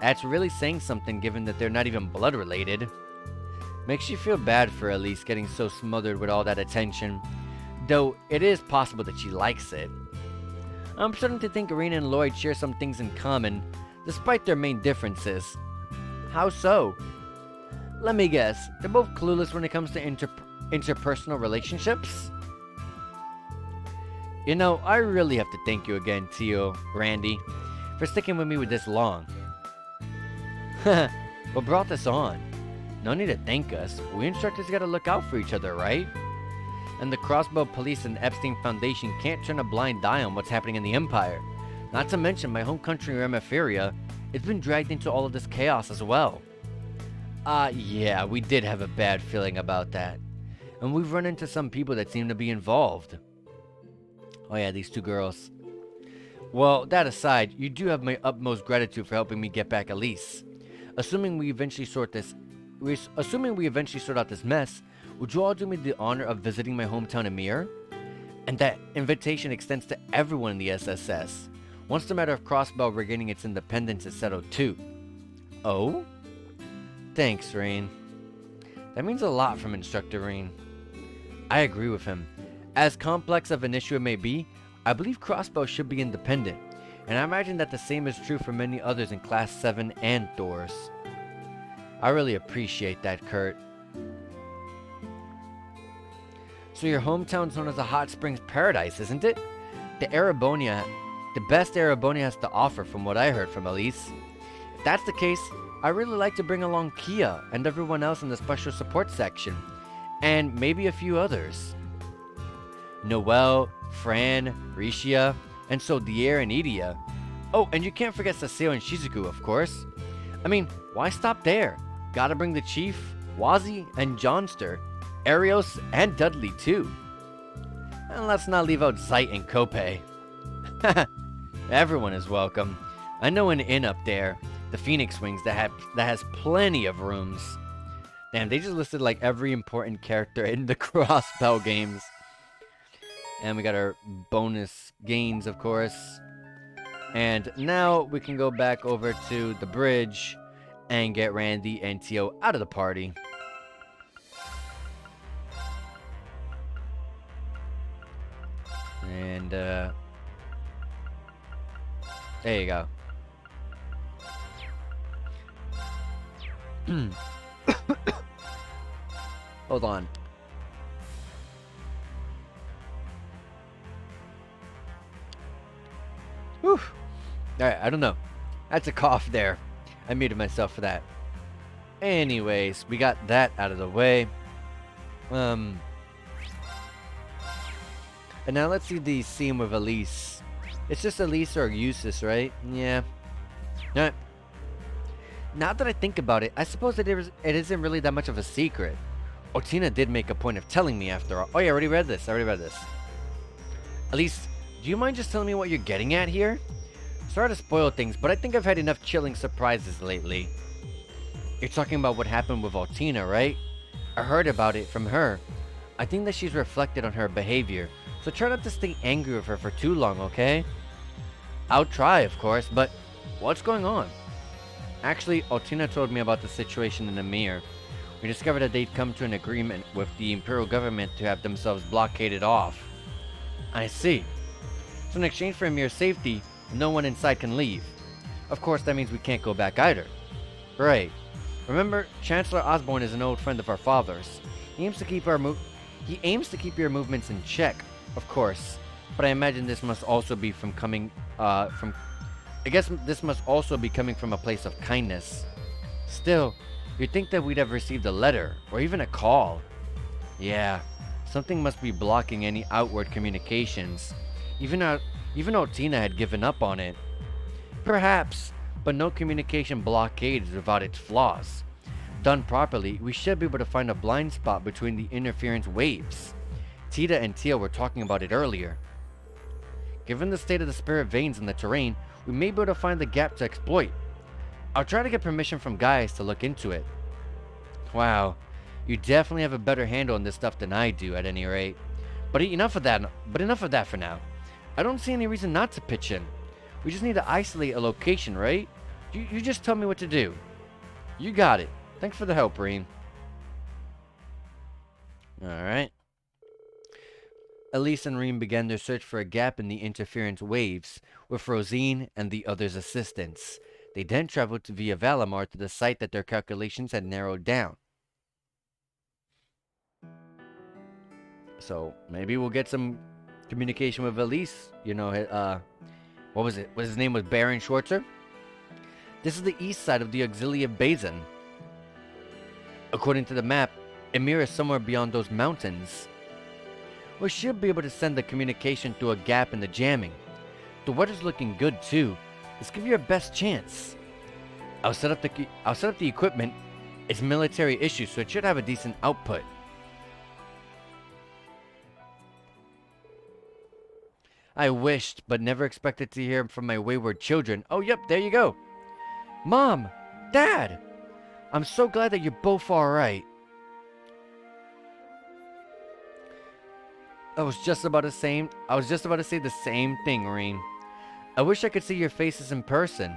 S1: That's really saying something given that they're not even blood related. Makes you feel bad for Elise getting so smothered with all that attention, though it is possible that she likes it. I'm starting to think Irina and Lloyd share some things in common, despite their main differences. How so? Let me guess, they're both clueless when it comes to interpersonal relationships? You know, I really have to thank you again, Tio, Randy, for sticking with me with this long. What brought this on? No need to thank us. We instructors gotta look out for each other, right? And the Crossbow Police and Epstein Foundation can't turn a blind eye on what's happening in the Empire. Not to mention my home country, Remiferia. It's been dragged into all of this chaos as well. Yeah, we did have a bad feeling about that. And we've run into some people that seem to be involved. Oh yeah, these two girls. Well, that aside, you do have my utmost gratitude for helping me get back Elise. Assuming we eventually sort out this mess, would you all do me the honor of visiting my hometown Emir? And that invitation extends to everyone in the SSS. Once the matter of Crossbell regaining its independence is settled too. Oh? Thanks, Rain. That means a lot from Instructor Rain. I agree with him. As complex of an issue it may be, I believe Crossbow should be independent, and I imagine that the same is true for many others in Class 7 and Thors. I really appreciate that, Kurt. So your hometown's known as a hot springs paradise, isn't it? The best Arabonia has to offer from what I heard from Elise. If that's the case, I really like to bring along Kia and everyone else in the special support section, and maybe a few others. Noelle, Fran, Rishia, and so Dier and Idia. Oh, and you can't forget Saseo and Shizuku, of course. I mean, why stop there? Gotta bring the Chief, Wazi, and Johnster, Arios, and Dudley, too. And let's not leave out Zeit and Kopei. Everyone is welcome. I know an inn up there, the Phoenix Wings, that has plenty of rooms. Damn, they just listed like every important character in the Crossbell games. And we got our bonus gains, of course. And now we can go back over to the bridge and get Randy and Tio out of the party. And, there you go. Hold on. Whew. Alright, I don't know. That's a cough there. I muted myself for that. Anyways, we got that out of the way. And now let's see the scene with Elise. It's just Elise or Eustace, right? Yeah. Alright. Now that I think about it, I suppose it isn't really that much of a secret. Otina did make a point of telling me after all. Oh yeah, I already read this. Elise, do you mind just telling me what you're getting at here? Sorry to spoil things, but I think I've had enough chilling surprises lately. You're talking about what happened with Altina, right? I heard about it from her. I think that she's reflected on her behavior, so try not to stay angry with her for too long, okay? I'll try, of course, but what's going on? Actually, Altina told me about the situation in Emir. We discovered that they'd come to an agreement with the Imperial government to have themselves blockaded off. I see. So in exchange for Emir's safety, no one inside can leave. Of course, that means we can't go back either. Right. Remember, Chancellor Osborne is an old friend of our father's. He aims to keep your movements in check, of course. But I imagine this must also be coming from a place of kindness. Still, you'd think that we'd have received a letter, or even a call. Yeah, something must be blocking any outward communications. Even Otina had given up on it. Perhaps, but no communication blockade is without its flaws. Done properly, we should be able to find a blind spot between the interference waves. Tita and Tio were talking about it earlier. Given the state of the spirit veins in the terrain, we may be able to find the gap to exploit. I'll try to get permission from Gaius to look into it. Wow, you definitely have a better handle on this stuff than I do, at any rate. But enough of that for now. I don't see any reason not to pitch in. We just need to isolate a location, right? You just tell me what to do. You got it. Thanks for the help, Reem. Alright. Elise and Reem began their search for a gap in the interference waves, with Rosine and the others' assistance. They then traveled via Valimar to the site that their calculations had narrowed down. So, maybe we'll get some communication with Elise. You know, what was it? His name was Baron Schwarzer? This is the east side of the Auxilia Basin. According to the map, Emir is somewhere beyond those mountains. We should be able to send the communication through a gap in the jamming. The weather's looking good too. Let's give you our best chance. I'll set up the equipment. It's military issue, so it should have a decent output. I wished, but never expected to hear from my wayward children. Oh, yep, there you go. Mom! Dad! I'm so glad that you're both alright. I was just about to say the same thing, Reen. I wish I could see your faces in person.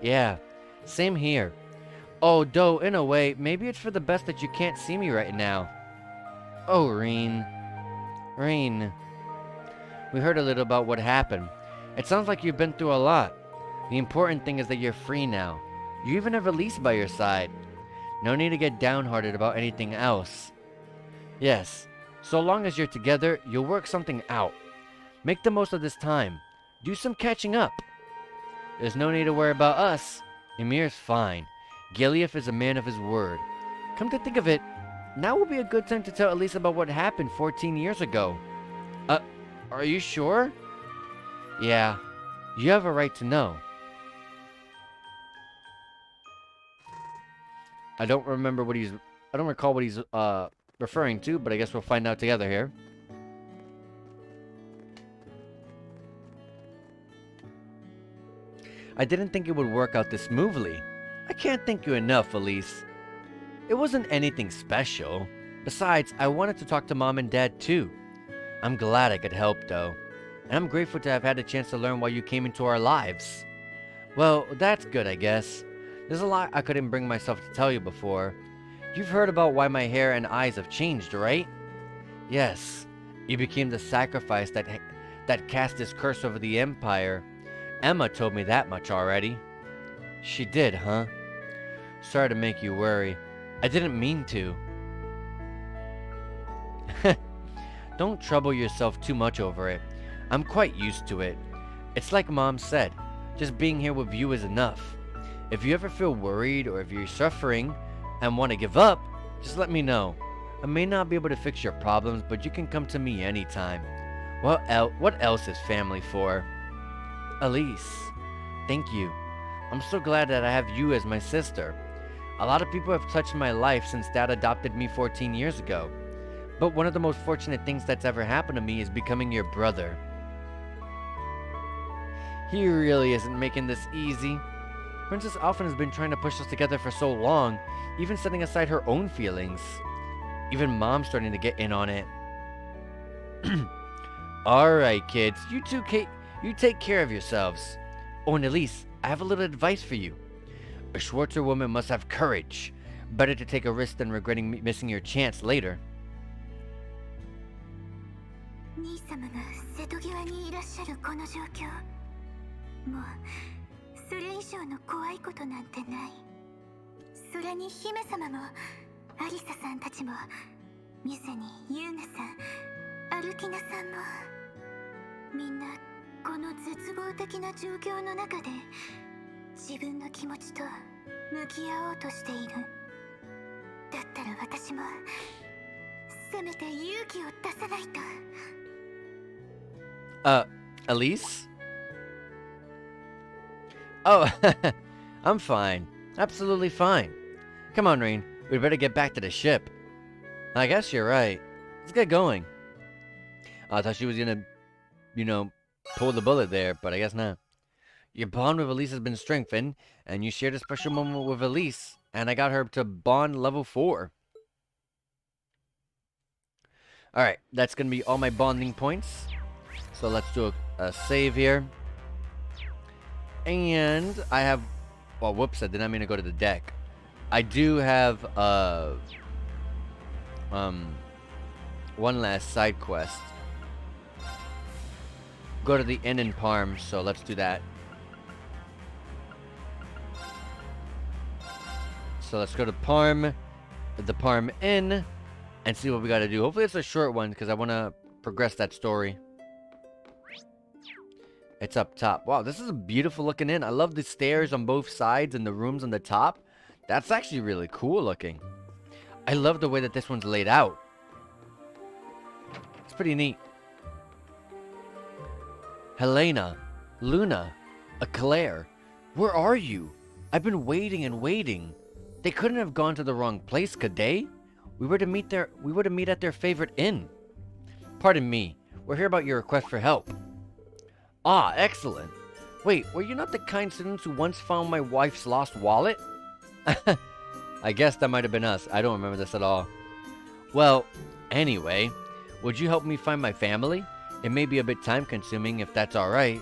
S1: Yeah, same here. Although, in a way, maybe it's for the best that you can't see me right now. Oh, Reen. Reen. We heard a little about what happened. It sounds like you've been through a lot. The important thing is that you're free now. You even have Elise by your side. No need to get downhearted about anything else. Yes, so long as you're together, you'll work something out. Make the most of this time. Do some catching up. There's no need to worry about us. Ymir's fine. Gilead is a man of his word. Come to think of it, now will be a good time to tell Elise about what happened 14 years ago. Are you sure? Yeah, you have a right to know. I don't recall what he's referring to, but I guess we'll find out together here. I didn't think it would work out this smoothly. I can't thank you enough, Elise. It wasn't anything special. Besides, I wanted to talk to Mom and Dad too. I'm glad I could help though. And I'm grateful to have had a chance to learn why you came into our lives. Well, that's good, I guess. There's a lot I couldn't bring myself to tell you before. You've heard about why my hair and eyes have changed, right? Yes. You became the sacrifice that cast this curse over the Empire. Emma told me that much already. She did, huh? Sorry to make you worry. I didn't mean to. Don't trouble yourself too much over it. I'm quite used to it. It's like Mom said, just being here with you is enough. If you ever feel worried or if you're suffering and want to give up, just let me know. I may not be able to fix your problems, but you can come to me anytime. What else is family for? Elise, thank you. I'm so glad that I have you as my sister. A lot of people have touched my life since Dad adopted me 14 years ago. But one of the most fortunate things that's ever happened to me is becoming your brother. He really isn't making this easy. Princess Alphen has been trying to push us together for so long, even setting aside her own feelings. Even Mom's starting to get in on it. Alright, kids, you take care of yourselves. Oh, and Elise, I have a little advice for you. A Schwarzer woman must have courage. Better to take a risk than regretting missing your chance later.
S4: 兄様が瀬戸際にいらっしゃるこの状況、もうそれ以上の怖いことなんてない。それに姫様もアリサさんたちもミズにユーナさん、アルキナさんもみんなこの絶望的な状況の中で自分の気持ちと向き合おうとしている。だったら私もせめて勇気を出さないと。
S1: Elise? Oh, I'm fine. Absolutely fine. Come on, Rain. We'd better get back to the ship. I guess you're right. Let's get going. I thought she was gonna, pull the bullet there, but I guess not. Your bond with Elise has been strengthened, and you shared a special moment with Elise, and I got her to bond level 4. Alright, that's gonna be all my bonding points. So let's do a save here. And I have... Well, whoops, I did not mean to go to the deck. I do have one last side quest. Go to the inn in Parm, so let's do that. So let's go to Parm, the Parm Inn, and see what we gotta do. Hopefully it's a short one, because I want to progress that story. It's up top. Wow, this is a beautiful looking inn. I love the stairs on both sides and the rooms on the top. That's actually really cool looking. I love the way that this one's laid out. It's pretty neat. Helena, Luna, Claire, where are you? I've been waiting and waiting. They couldn't have gone to the wrong place, could they? We were to meet at their favorite inn. Pardon me. We're here about your request for help. Ah, excellent. Wait, were you not the kind students who once found my wife's lost wallet? I guess that might have been us. I don't remember this at all. Well, anyway, would you help me find my family? It may be a bit time consuming if that's alright.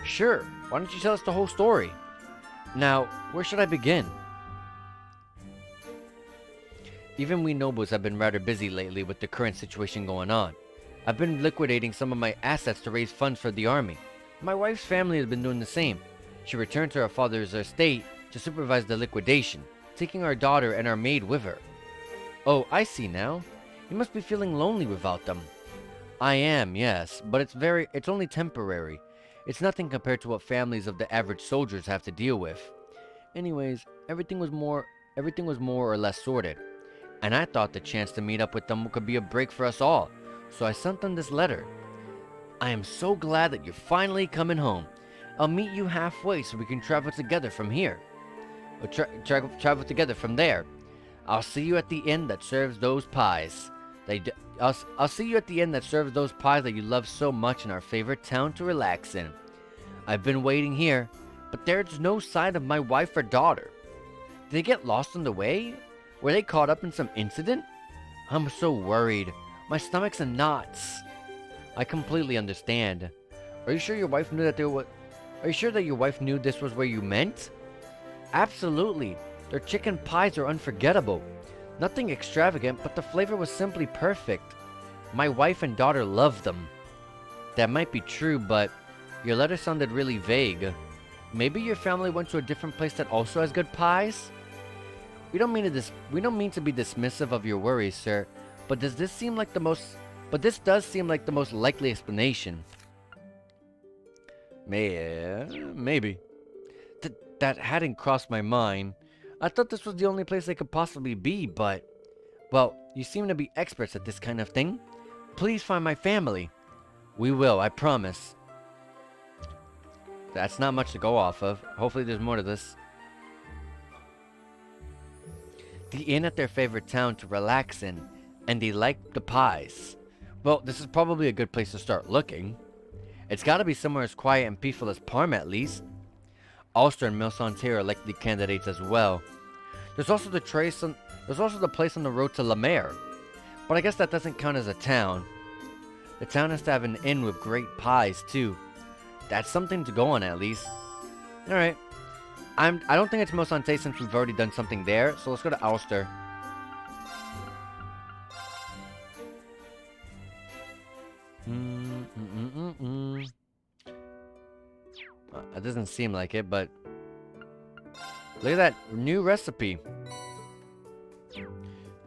S1: Sure, why don't you tell us the whole story? Now, where should I begin? Even we nobles have been rather busy lately with the current situation going on. I've been liquidating some of my assets to raise funds for the army. My wife's family has been doing the same. She returned to her father's estate to supervise the liquidation, taking our daughter and our maid with her. Oh, I see now. You must be feeling lonely without them. I am, yes, but it's only temporary. It's nothing compared to what families of the average soldiers have to deal with. Anyways, everything was more or less sorted, and I thought the chance to meet up with them could be a break for us all, so I sent them this letter. I am so glad that you're finally coming home. I'll meet you halfway so we can travel together from here. Or travel together from there. I'll see you at the inn that serves those pies. I'll see you at the inn that serves those pies that you love so much in our favorite town to relax in. I've been waiting here, but there's no sign of my wife or daughter. Did they get lost on the way? Were they caught up in some incident? I'm so worried. My stomach's in knots. I completely understand. Are you sure your wife knew that Are you sure that your wife knew this was where you meant? Absolutely. Their chicken pies are unforgettable. Nothing extravagant, but the flavor was simply perfect. My wife and daughter loved them. That might be true, but your letter sounded really vague. Maybe your family went to a different place that also has good pies? We don't mean to be dismissive of your worries, sir, but this does seem like the most likely explanation. Maybe. That hadn't crossed my mind. I thought this was the only place they could possibly be, but... Well, you seem to be experts at this kind of thing. Please find my family. We will, I promise. That's not much to go off of. Hopefully there's more to this. The inn at their favorite town to relax in, and they like the pies. Well, this is probably a good place to start looking. It's gotta be somewhere as quiet and peaceful as Parma at least. Ulster and Milsantier are likely candidates as well. There's also the place on the road to La Mer, but I guess that doesn't count as a town. The town has to have an inn with great pies too. That's something to go on at least. Alright. I don't think it's Milsante since we've already done something there, so let's go to Ulster. It doesn't seem like it, but look at that new recipe.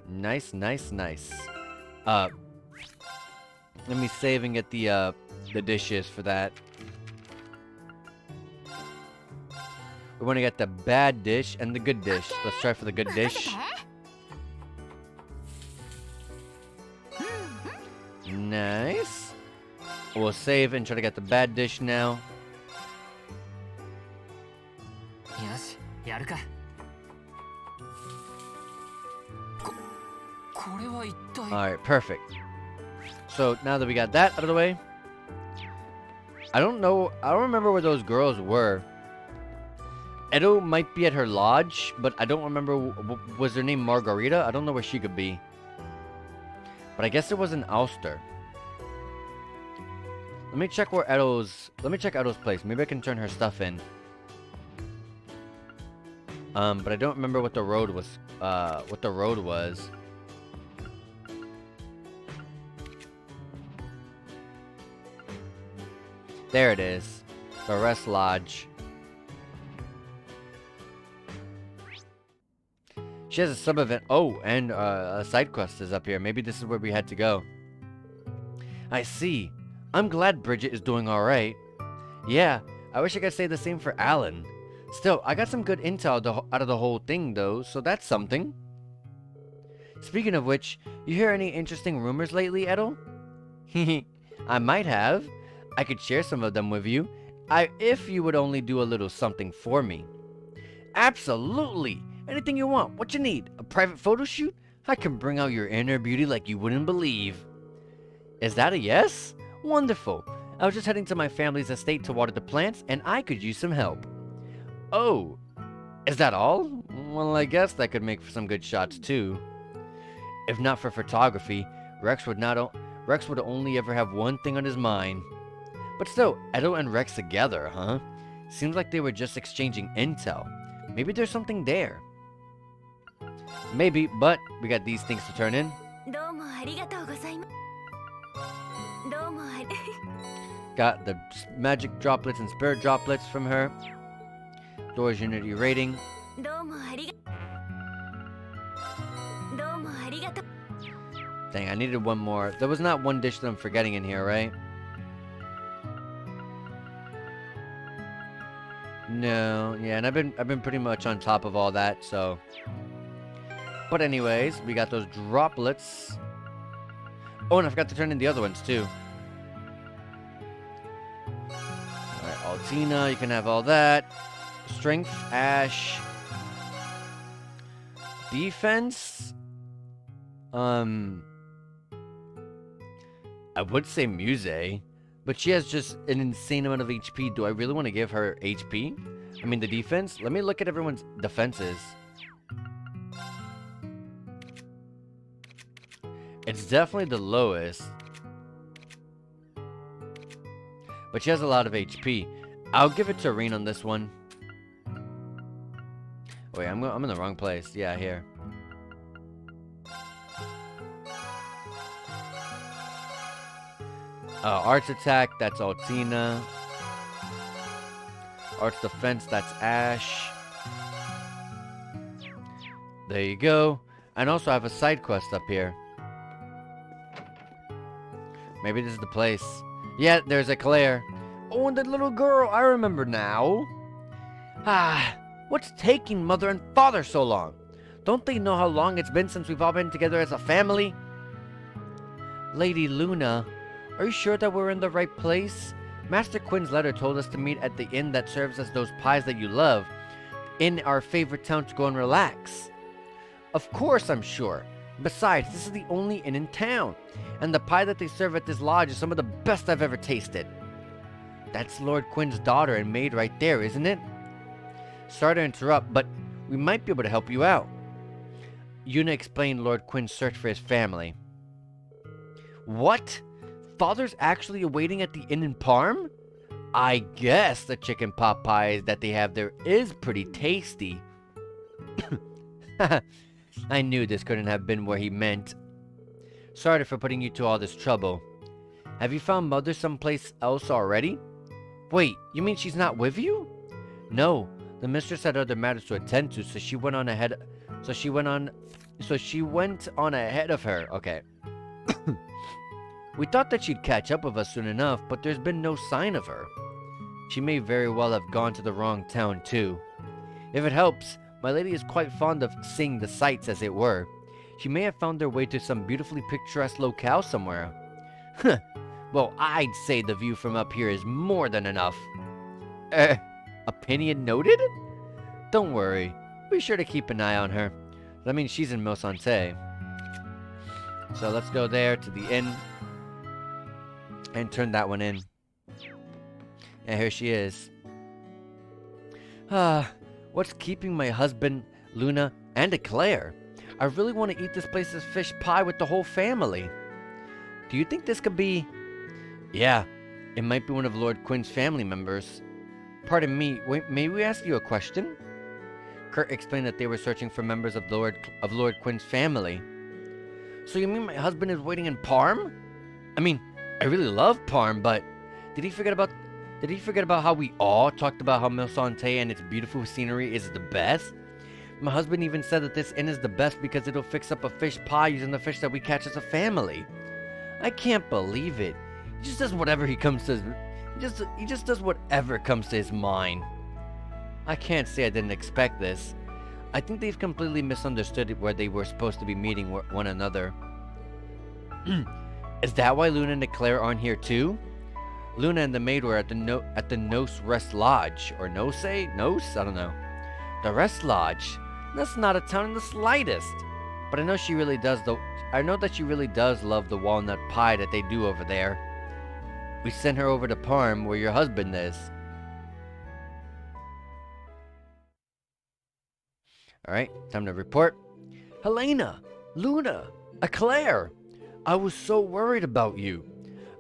S1: Nice. Let me save and get the dishes for that. We want to get the bad dish and the good dish. Let's try for the good dish. Nice. We'll save and try to get the bad dish now. Alright, perfect. So now that we got that out of the way, I don't remember where those girls were. Edo might be at her lodge, but I don't remember. Was her name Margarita? I don't know where she could be. But I guess it was in Ulster. Let me check Edo's place. Maybe I can turn her stuff in. But I don't remember what the road was. There it is. The Rest Lodge. She has a sub-event. Oh, and a side quest is up here. Maybe this is where we had to go. I see. I'm glad Bridget is doing alright. Yeah, I wish I could say the same for Alan. Still, I got some good intel out of the whole thing, though, so that's something. Speaking of which, you hear any interesting rumors lately, Edel? I might have. I could share some of them with you, if you would only do a little something for me. Absolutely! Anything you want. What you need? A private photo shoot? I can bring out your inner beauty like you wouldn't believe. Is that a yes? Wonderful. I was just heading to my family's estate to water the plants, and I could use some help. Oh, is that all? Well, I guess that could make for some good shots too. If not for photography, Rex would only ever have one thing on his mind. But still, Edo and Rex together, huh? Seems like they were just exchanging intel. Maybe there's something there. Maybe, but we got these things to turn in.
S4: どうもありがとうございます。どうもあり
S1: Got the magic droplets and spirit droplets from her. Doors Unity rating.
S4: どうもありがどうもありがとう
S1: Dang, I needed one more. There was not one dish that I'm forgetting in here, right? No, yeah, and I've been pretty much on top of all that, so. But anyways, we got those droplets. Oh, and I forgot to turn in the other ones too. Alright, Altina, you can have all that. Strength, Ash. Defense? I would say Muse, but she has just an insane amount of HP. Do I really want to give her HP? I mean, the defense? Let me look at everyone's defenses. It's definitely the lowest. But she has a lot of HP. I'll give it to Reen on this one. Wait, I'm in the wrong place. Yeah, here. Arts attack, that's Altina. Arts defense, that's Ash. There you go. And also I have a side quest up here. Maybe this is the place. Yeah, there's a Claire. Oh, and the little girl, I remember now. Ah, what's taking Mother and Father so long? Don't they know how long it's been since we've all been together as a family? Lady Luna, are you sure that we're in the right place? Master Quinn's letter told us to meet at the inn that serves us those pies that you love, in our favorite town to go and relax. Of course I'm sure. Besides, this is the only inn in town, and the pie that they serve at this lodge is some of the best I've ever tasted. That's Lord Quinn's daughter and maid right there, isn't it? Sorry to interrupt, but we might be able to help you out. Yuna explained Lord Quinn's search for his family. What? Father's actually awaiting at the inn in Parm? I guess the chicken pot pie that they have there is pretty tasty. I knew this couldn't have been where he meant. Sorry for putting you to all this trouble. Have you found Mother someplace else already? Wait, you mean she's not with you? No, the mistress had other matters to attend to, so she went on ahead of her. Okay. We thought that she'd catch up with us soon enough, but there's been no sign of her. She may very well have gone to the wrong town too. If it helps, my lady is quite fond of seeing the sights, as it were. She may have found her way to some beautifully picturesque locale somewhere. Well, I'd say the view from up here is more than enough. Opinion noted? Don't worry, be sure to keep an eye on her. I mean, she's in Mosante. So let's go there to the inn and turn that one in. And here she is. What's keeping my husband, Luna, and Eclair? I really want to eat this place's fish pie with the whole family. Do you think this could be... Yeah, it might be one of Lord Quinn's family members. Pardon me, wait, may we ask you a question? Kurt explained that they were searching for members of Lord Quinn's family. So you mean my husband is waiting in Parm? I mean, I really love Parm, but did he forget about how we all talked about how Milsante and its beautiful scenery is the best? My husband even said that this inn is the best because it'll fix up a fish pie using the fish that we catch as a family. I can't believe it. He just does whatever he just does whatever comes to his mind. I can't say I didn't expect this. I think they've completely misunderstood where they were supposed to be meeting one another. Is that why Luna and Eclair aren't here too? Luna and the maid were at the Nos Rest Lodge. Or Nose? Nos? I don't know. The Rest Lodge? That's not a town in the slightest. But I know that she really does love the walnut pie that they do over there. We sent her over to Parm, where your husband is. Alright, time to report. Helena! Luna! Eclair! I was so worried about you.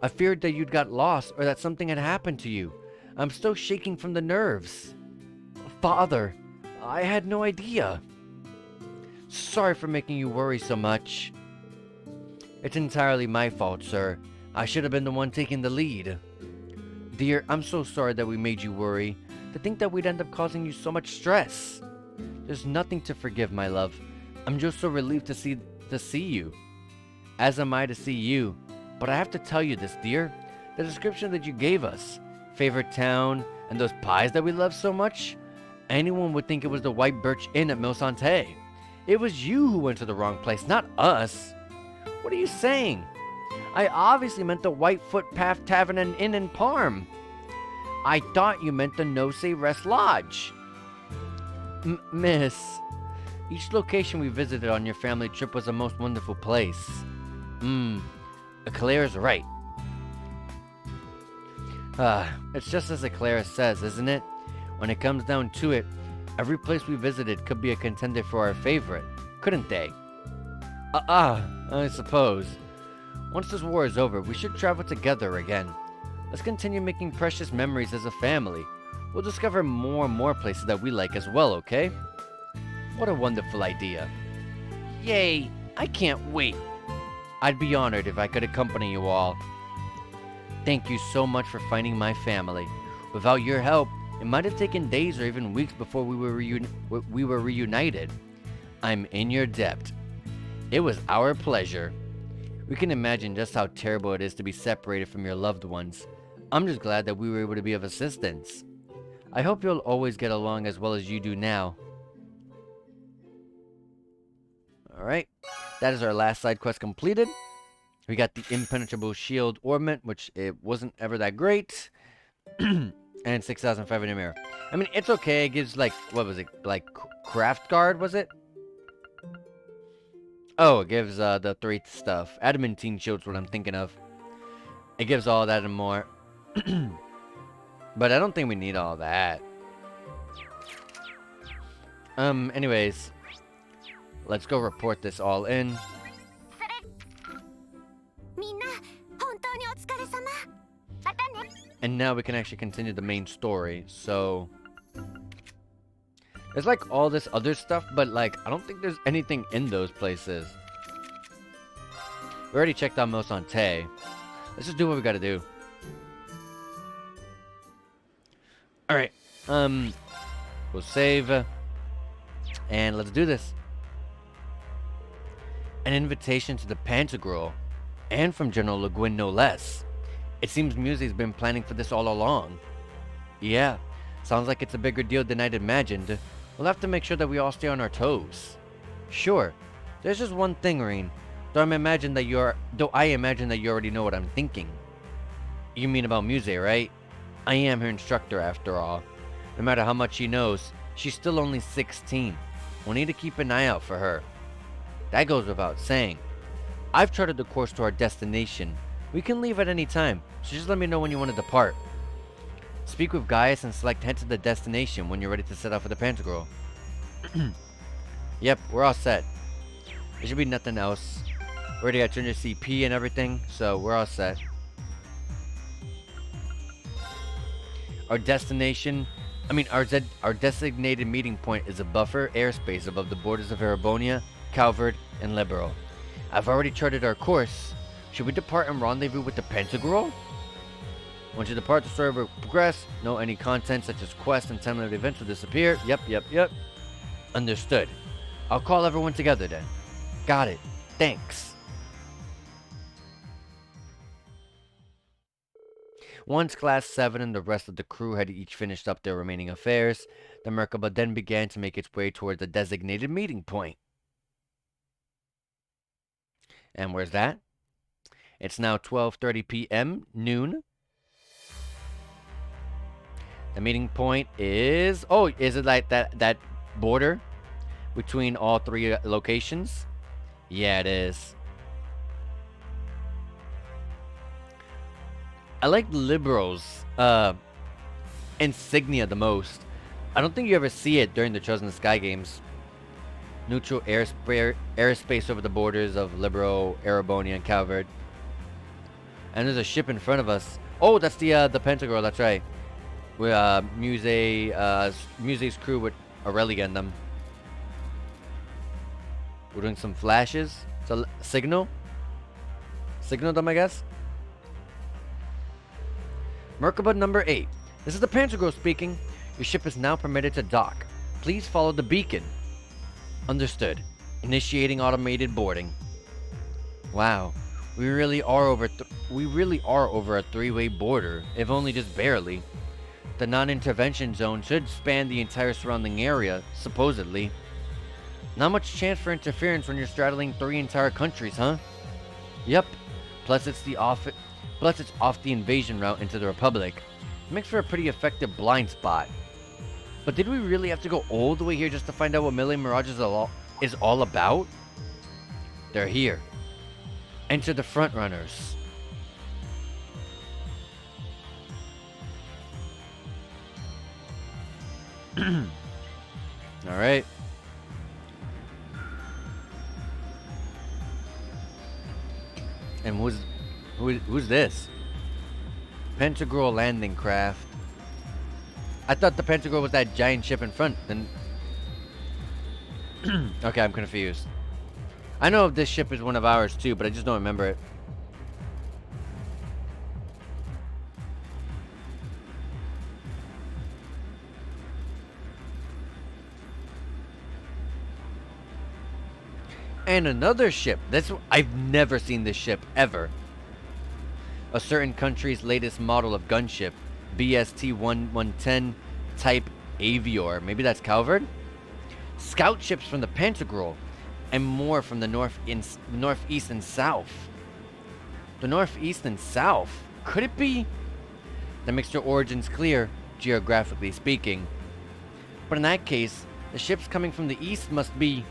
S1: I feared that you'd got lost or that something had happened to you. I'm still shaking from the nerves. Father, I had no idea. Sorry for making you worry so much. It's entirely my fault, sir. I should have been the one taking the lead. Dear, I'm so sorry that we made you worry. To think that we'd end up causing you so much stress. There's nothing to forgive, my love. I'm just so relieved to see you. As am I to see you. But I have to tell you this, dear. The description that you gave us, favorite town, and those pies that we love so much, anyone would think it was the White Birch Inn at Mille Santé. It was you who went to the wrong place, not us. What are you saying? I obviously meant the Whitefoot Path Tavern and Inn in Parm. I thought you meant the No Say Rest Lodge. Miss, each location we visited on your family trip was a most wonderful place. Eclair's right. It's just as Eclair says, isn't it? When it comes down to it, every place we visited could be a contender for our favorite, couldn't they? I suppose. Once this war is over, we should travel together again. Let's continue making precious memories as a family. We'll discover more and more places that we like as well, okay? What a wonderful idea. Yay! I can't wait. I'd be honored if I could accompany you all. Thank you so much for finding my family. Without your help, it might have taken days or even weeks before we were reunited. I'm in your debt. It was our pleasure. We can imagine just how terrible it is to be separated from your loved ones. I'm just glad that we were able to be of assistance. I hope you'll always get along as well as you do now. Alright, that is our last side quest completed. We got the Impenetrable Shield Ornament, which it wasn't ever that great. And 6,500 mirror. I mean, it's okay. It gives, like, what was it? Like, Craft Guard, was it? Oh, it gives the 3 stuff. Adamantine Shield's what I'm thinking of. It gives all that and more. But I don't think we need all that. Anyways. Let's go report this all in. And now we can actually continue the main story, so... There's like all this other stuff, but like, I don't think there's anything in those places. We already checked out Mille Santé. Let's just do what we gotta do. Alright, we'll save. And let's do this. An invitation to the Pantagruel. And from General Le Guin, no less. It seems Music's been planning for this all along. Yeah, sounds like it's a bigger deal than I'd imagined. We'll have to make sure that we all stay on our toes. Sure. There's just one thing, Reen. Though I imagine that you already know what I'm thinking. You mean about Muse, right? I am her instructor after all. No matter how much she knows, she's still only 16. We'll need to keep an eye out for her. That goes without saying. I've charted the course to our destination. We can leave at any time, so just let me know when you want to depart. Speak with Gaius and select head to the destination when you're ready to set off for the Pantagruel. Yep, we're all set. There should be nothing else. We already got 200 CP and everything, so we're all set. Our destination, our designated meeting point is a buffer airspace above the borders of Erebonia, Calvard, and Liberal. I've already charted our course. Should we depart and rendezvous with the Pantagruel? Once you depart, the story will progress. Know any content such as quests and time-limited events will disappear. Yep. Understood. I'll call everyone together then. Got it. Thanks. Once Class 7 and the rest of the crew had each finished up their remaining affairs, the Merkaba then began to make its way toward the designated meeting point. And where's that? It's now 12:30 p.m. noon. The meeting point is... Oh, is it like that border between all 3 locations? Yeah, it is. I like Libero's insignia the most. I don't think you ever see it during the Chosen Sky games. Neutral airspace over the borders of Libero, Ereboni, and Calvert. And there's a ship in front of us. Oh, that's the Pentagirl. That's right. With Muse's crew with Aurelia in them. We're doing some flashes. So signal them, I guess. Merkaba number 8. This is the Pantagirl speaking. Your ship is now permitted to dock. Please follow the beacon. Understood. Initiating automated boarding. Wow. We really are over a three-way border, if only just barely. The non-intervention zone should span the entire surrounding area, supposedly. Not much chance for interference when you're straddling 3 entire countries, huh? Yep. Plus it's off the invasion route into the Republic. Makes for a pretty effective blind spot. But did we really have to go all the way here just to find out what Melee Mirage is all about? They're here. Enter the front runners. All right. And who's this? Pentagirl landing craft. I thought the Pentagirl was that giant ship in front. Then okay, I'm confused. I know if this ship is one of ours too, but I just don't remember it. And another ship. I've never seen this ship ever. A certain country's latest model of gunship, BST-1110 type Avior. Maybe that's Calvert? Scout ships from the Pentagirl, and more from the northeast and south. The northeast and south? Could it be? That makes their origins clear, geographically speaking. But in that case, the ships coming from the east must be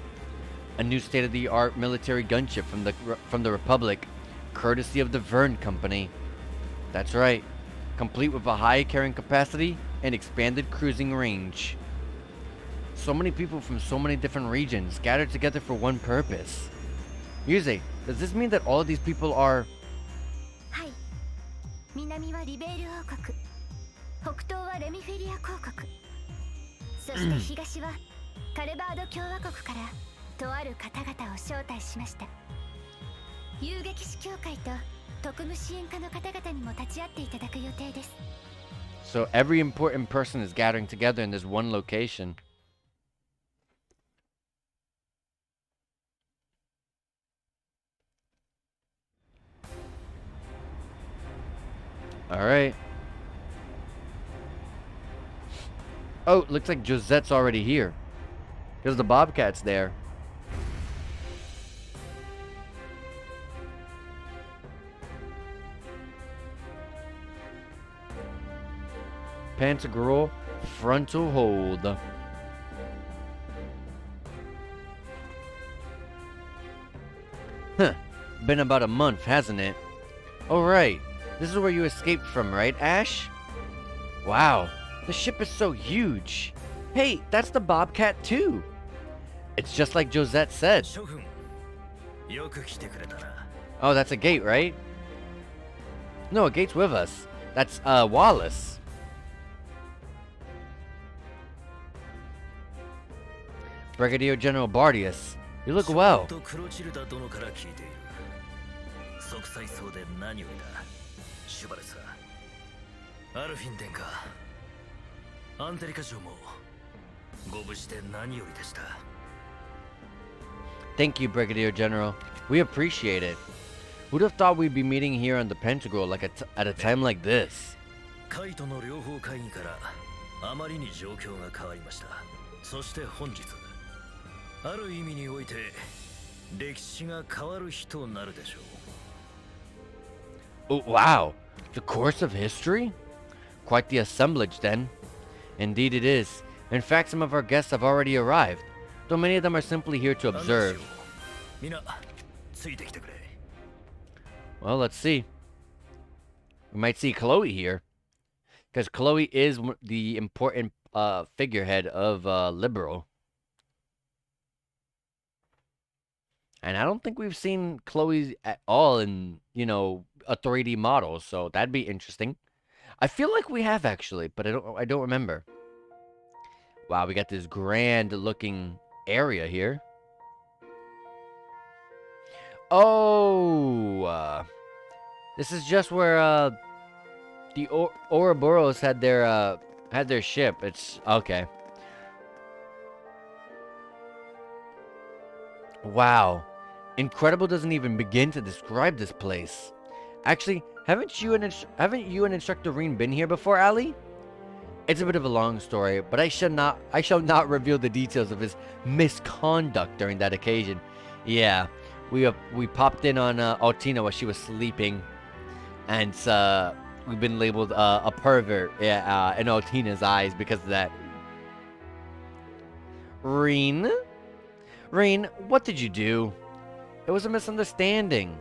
S1: a new state-of-the-art military gunship from the Republic, courtesy of the Verne Company. That's right, complete with a high carrying capacity and expanded cruising range. So many people from so many different regions gathered together for one purpose. Yuze, does this mean that all of these people are...
S4: はい。南はリベール王国。北東はレミフェリア公国。そして東はカルバード共和国からとある方々を招待しました。遊撃士協会と特務支援課の方々にも立ち会っていただく予定です。
S1: So every important person is gathering together in this one location. Alright. Oh, looks like Josette's already here. Because the Bobcat's there. Pentagirl frontal hold. Huh. Been about a month, hasn't it? Alright. This is where you escaped from, right, Ash? Wow. The ship is so huge. Hey, that's the Bobcat too. It's just like Josette said. Oh, that's a gate, right? No, a gate's with us. That's, Wallace. Brigadier General Bardius, you look well. Thank you, Brigadier General. We appreciate it. Who'd have thought we'd be meeting here on the Pentagirl like at a time like this? Oh, wow. The course of history? Quite the assemblage, then. Indeed it is. In fact, some of our guests have already arrived, though many of them are simply here to observe. Well, let's see. We might see Chloe here. Because Chloe is the important figurehead of Liberal. And I don't think we've seen Chloe at all in, a 3D model, so that'd be interesting. I feel like we have actually, but I don't remember. Wow, we got this grand looking area here. Oh, this is just where the Ouroboros had their ship. It's okay. Wow. Incredible doesn't even begin to describe this place. Actually, haven't you and Instructor Reen been here before, Ali? It's a bit of a long story, but I shall not reveal the details of his misconduct during that occasion. Yeah, we popped in on Altina while she was sleeping, and we've been labeled a pervert in Altina's eyes because of that. Reen, what did you do? It was a misunderstanding.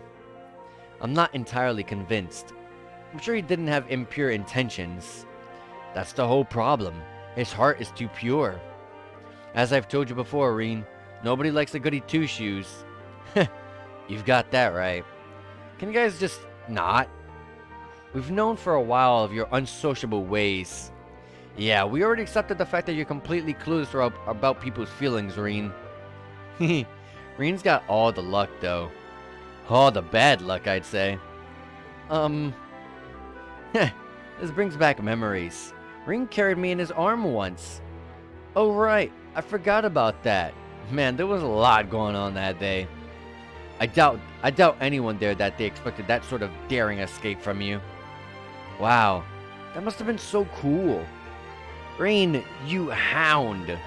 S1: I'm not entirely convinced. I'm sure he didn't have impure intentions. That's the whole problem. His heart is too pure. As I've told you before, Reen, nobody likes a goody two-shoes. You've got that right. Can you guys just not? We've known for a while of your unsociable ways. Yeah, we already accepted the fact that you're completely clueless about people's feelings, Reen. Reen's got all the luck, though. All the bad luck, I'd say. This brings back memories. Reen carried me in his arm once. Oh, right. I forgot about that. Man, there was a lot going on that day. I doubt anyone there that day expected that sort of daring escape from you. Wow. That must have been so cool. Reen, you hound.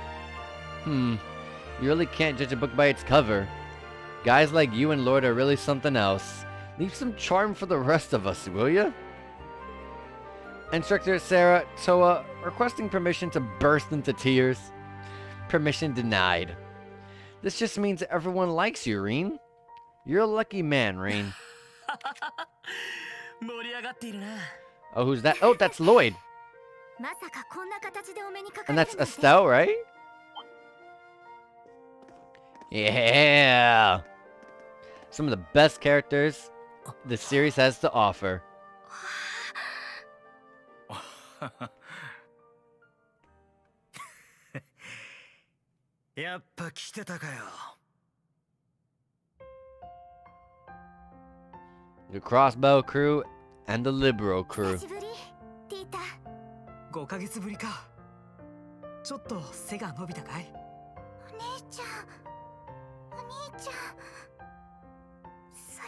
S1: You really can't judge a book by its cover. Guys like you and Lord are really something else. Leave some charm for the rest of us, will ya? Instructor Sarah Toa requesting permission to burst into tears. Permission denied. This just means everyone likes you, Reen. You're a lucky man, Reen. Oh, who's that? Oh, that's Lloyd. And that's Estelle, right? Yeah! Some of the best characters the series has to offer. The Crossbow crew and the Liberal crew.
S2: 5ヶ月ぶりか。ちょっと背が伸びたかい？
S4: お兄ちゃん、お兄ちゃん。それ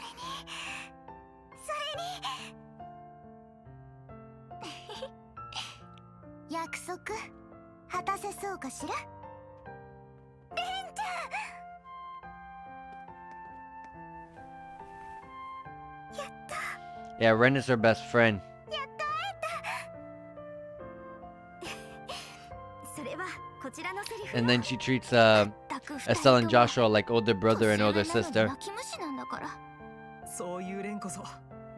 S4: に約束果たせそうかしら？レンちゃん。やった。
S1: Yeah, Ren is her best friend. And then she treats Estelle and Joshua like older brother and older sister.
S2: そういうレンこそ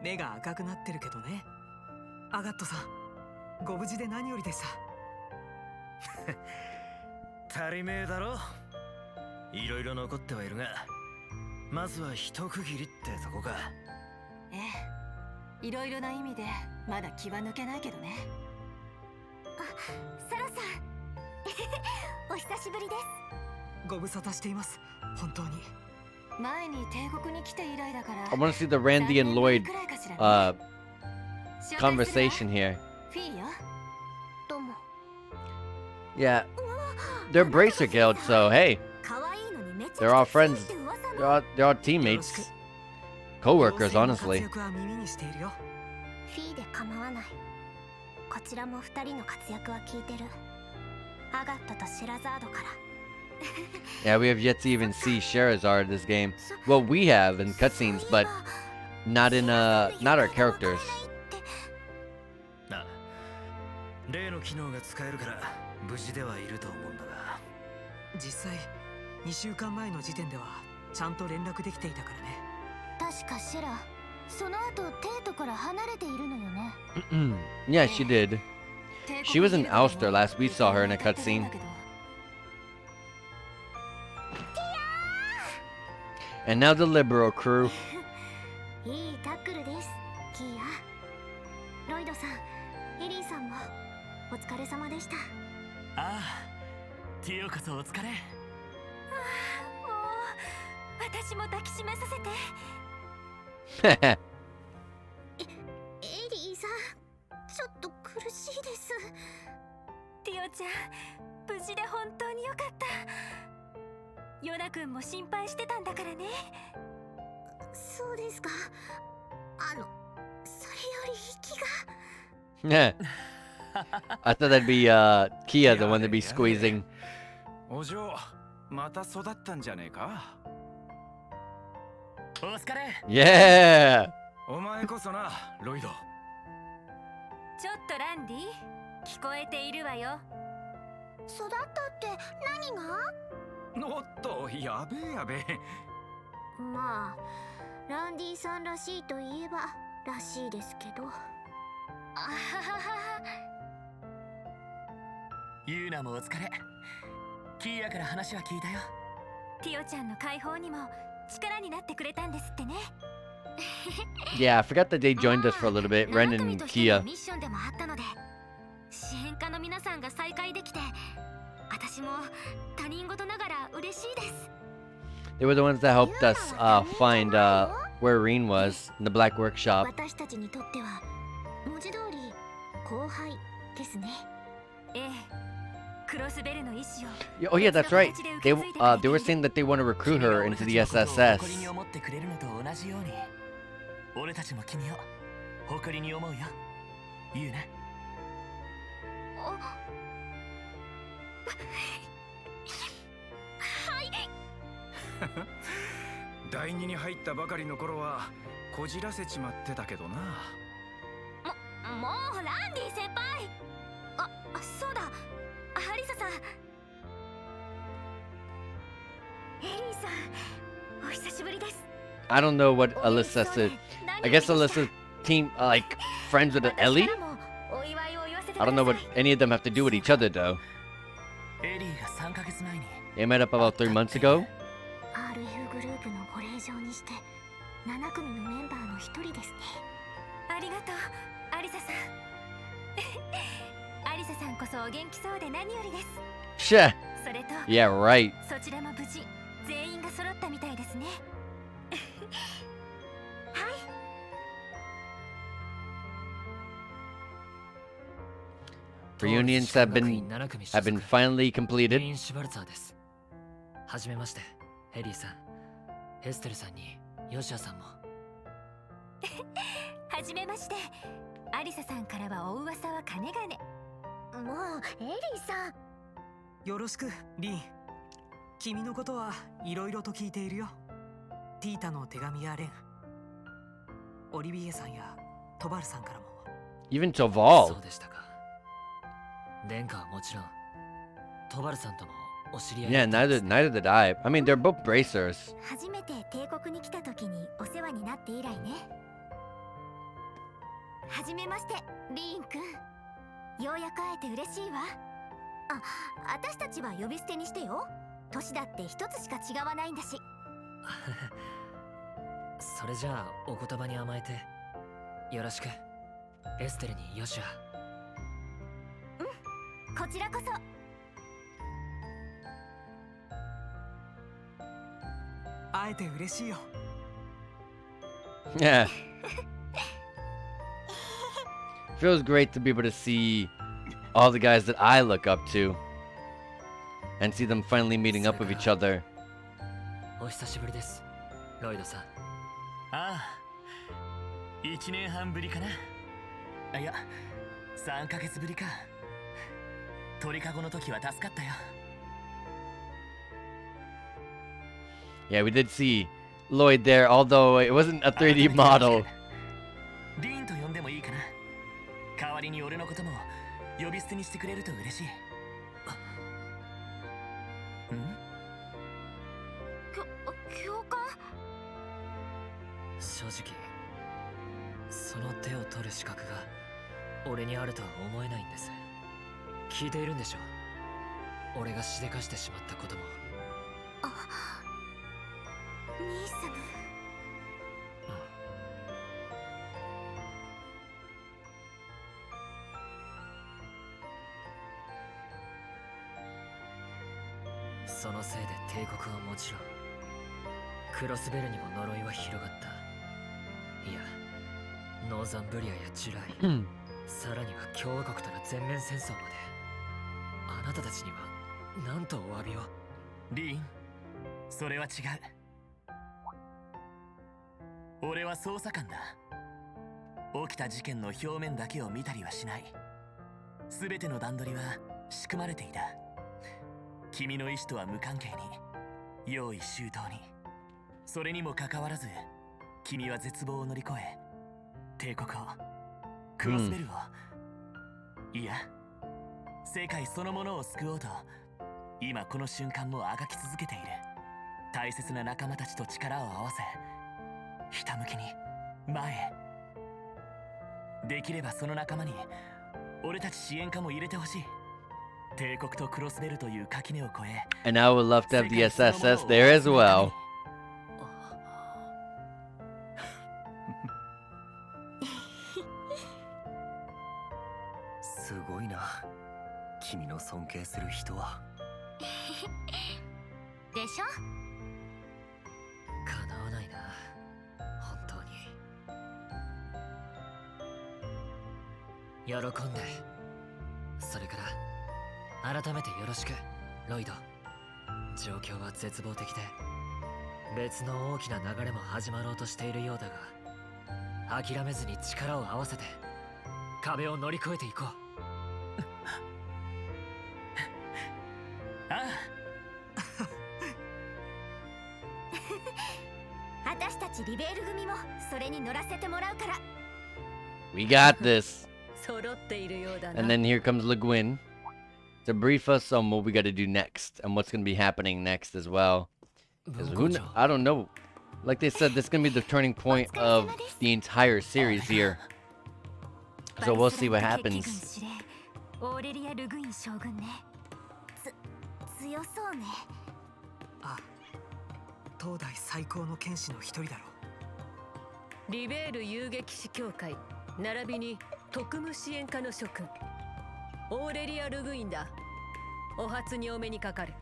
S2: 目が赤くなってるけどね。アガットさん、ご無事で何よりでした。足りめえだろ。いろいろ残ってはいるが、まずは一区切りってとこか。ええ、いろいろな意味でまだ気は抜けないけどね。
S4: サラさん、お久しぶりです。
S2: ご無沙汰しています。本当に。前に帝国に来て以来だから。
S1: I want to see the Randy and Lloyd conversation here. Yeah, they're Bracer Guild, so hey, they're all friends. They're all teammates, co-workers, honestly.
S4: フィーで構わない。こちらも二人の活躍は聞いてる。アガットとシェラザードから。
S1: Yeah, we have yet to even see Sherazard in this game. Well, we have in cutscenes, but not our characters.
S2: 例の機能が使えるから無事ではいると思うんだが、実際2週間前の時点ではちゃんと連絡できていたからね。
S4: 確かシェラ、その後テイトから離れているのよね。
S1: Yeah, she did. She was in Ouster last we saw her in a cutscene. And now the Liberal crew.
S4: いいタックルです、キーヤ。ロイドさん、エリーさんもお疲れ様でした。
S2: ああ、ティオこそお疲れ。
S4: もう私も抱きしめさせて。エリーさん、ちょっと苦しいです。ティオちゃん、無事で本当によかった。ヨナ君も心配してたんだからね。そうですか。それより息が。
S1: I thought that'd be Kia, the one to be squeezing.
S5: お嬢、また育ったんじゃねえか。
S2: お疲れ。
S1: Yeah.
S5: お前こそな、ロイド。
S4: ちょっとランディ、聞こえているわよ。育ったって何が？
S5: おっと、やべえやべえ。
S4: まあ、ランディさんらしいといえばらしいですけど。あははは。
S2: ユーナもお疲れ。キーヤから話は聞いたよ。
S4: ティオちゃんの解放にも力になってくれたんですってね。
S1: Yeah, I forgot that they joined us for a little bit. Ren and Kia.
S4: ミッションでもあったので、支援家の皆さんが再会できて、私も他人事ながら嬉しいです。
S1: They were the ones that helped us find where Reen was in the Black Workshop.
S4: 私たちにとっては文字通り後輩ですね。ええ。クロスベルの意志を。
S1: Oh yeah, that's right. They were saying that they want to recruit her into the SSS.
S2: 誇りに思ってくれるのと同じように、俺たちも君を誇りに思うよ。言うな。
S5: 第二に入ったばかりの頃はこじらせちまってたけどな。
S4: もうランディ先輩。そうだ、ハリサさん。エリーさん、お久しぶりです。
S1: I don't know what Alyssa said. I guess Alyssa's team, like, friends with Ellie? I don't know what any of them have to do with each other, though.
S2: エリーが3ヶ月前に
S1: They met up about 3 months ago.
S4: RF グループのご令状にして7組のメンバーの一人ですね。ありがとう、アリサさん。アリサさんこそお元気そうで何よりです。
S1: Shit.
S4: それと、
S1: Yeah, right.
S4: そちらも無事全員が揃ったみたいですね。はい。
S1: Reunions have been finally completed.
S2: インシュバルツァーです。はじめまして、エリーさん、エステルさんにヨシアさんも。
S4: はじめまして。アリサさんからはお噂はかねがね。もうエリーさん。
S7: よろしく、リン。君のことはいろいろと聞いているよ。ティータの手紙やレン、オリビエさんやトバルさんからも。
S1: Even
S2: そ
S1: Toval.
S2: うでしたか。レンカはもちろん、トバルさんともお知り合い
S1: Yeah,
S2: だったんですね。
S1: neither did I. I mean, they're both bracers.
S4: 初めて帝国に来た時にお世話になって以来ね。はじめまして、リーンくん。ようやく会えて嬉しいわ。私たちは呼び捨てにしてよ。年だって一つしか違わないんだし。
S2: それじゃあお言葉に甘えてよろしく。エステルにヨシア。
S4: こちらこそ。
S7: 会えて嬉しいよ。
S1: Yeah. Feels great to be able to see all the guys that I look up to and see them finally meeting up with each other.
S2: お久しぶりです、ロイドさん。ああ、1年半ぶりかな。いや、3ヶ月ぶりか。鳥かごの時は助かったよ。
S1: Yeah, we did see Lloyd there, although it wasn't a 3D model.
S2: リーンと呼んでもいいかな。代わりに俺のことも呼び捨てにしてくれると嬉しい。
S4: 教官？
S2: 正直その手を取る資格が俺にあるとは思えないんです。聞いているんでしょ。俺がしでかしてしまったことも。
S4: 兄さん。
S2: そのせいで帝国はもちろんクロスベルにも呪いは広がった。いや、ノーザンブリアやジュライ、さらには共和国との全面戦争まで。あなたたちには何とお詫びを。
S3: リーン、それは違う。俺は捜査官だ。起きた事件の表面だけを見たりはしない。全ての段取りは仕組まれていた。君の意志とは無関係に、用意周到に。それにもかかわらず、君は絶望を乗り越え、帝国を、クロスベルを、いや、世界そのものを救おうと、今この瞬間もあがき続けている。大切な仲間たちと力を合わせ、ひたむきに前へ。できればその仲間に俺たち支援家も入れてほしい。帝国とクロスベルという垣根を越え、
S1: And I would love to have the SSS there as well.
S3: すごいな、君の尊敬する人は。
S4: でしょ。
S2: 叶わないな、本当に。喜んで。それから改めてよろしく、ロイド。状況は絶望的で、別の大きな流れも始まろうとしているようだが、諦めずに力を合わせて壁を乗り越えていこう。
S3: ああ、
S4: 私たちリベール組もそれに乗らせてもらうから。
S1: We got this.
S4: 揃っているようだな。
S1: And then here comes Le Guin to brief us on what we got to do next and what's going to be happening next as well. 'Cause I don't know. Like they said, this is going to be the turning point of the entire series here. So we'll see what happens.
S4: オーレリア・ルグイン将軍ね。強そうね。
S7: あ、当代最高の剣士の一人だろう。
S8: リベール遊撃士協会並びに特務支援課の諸君、オーレリア・ルグインだ。お初にお目にかかる。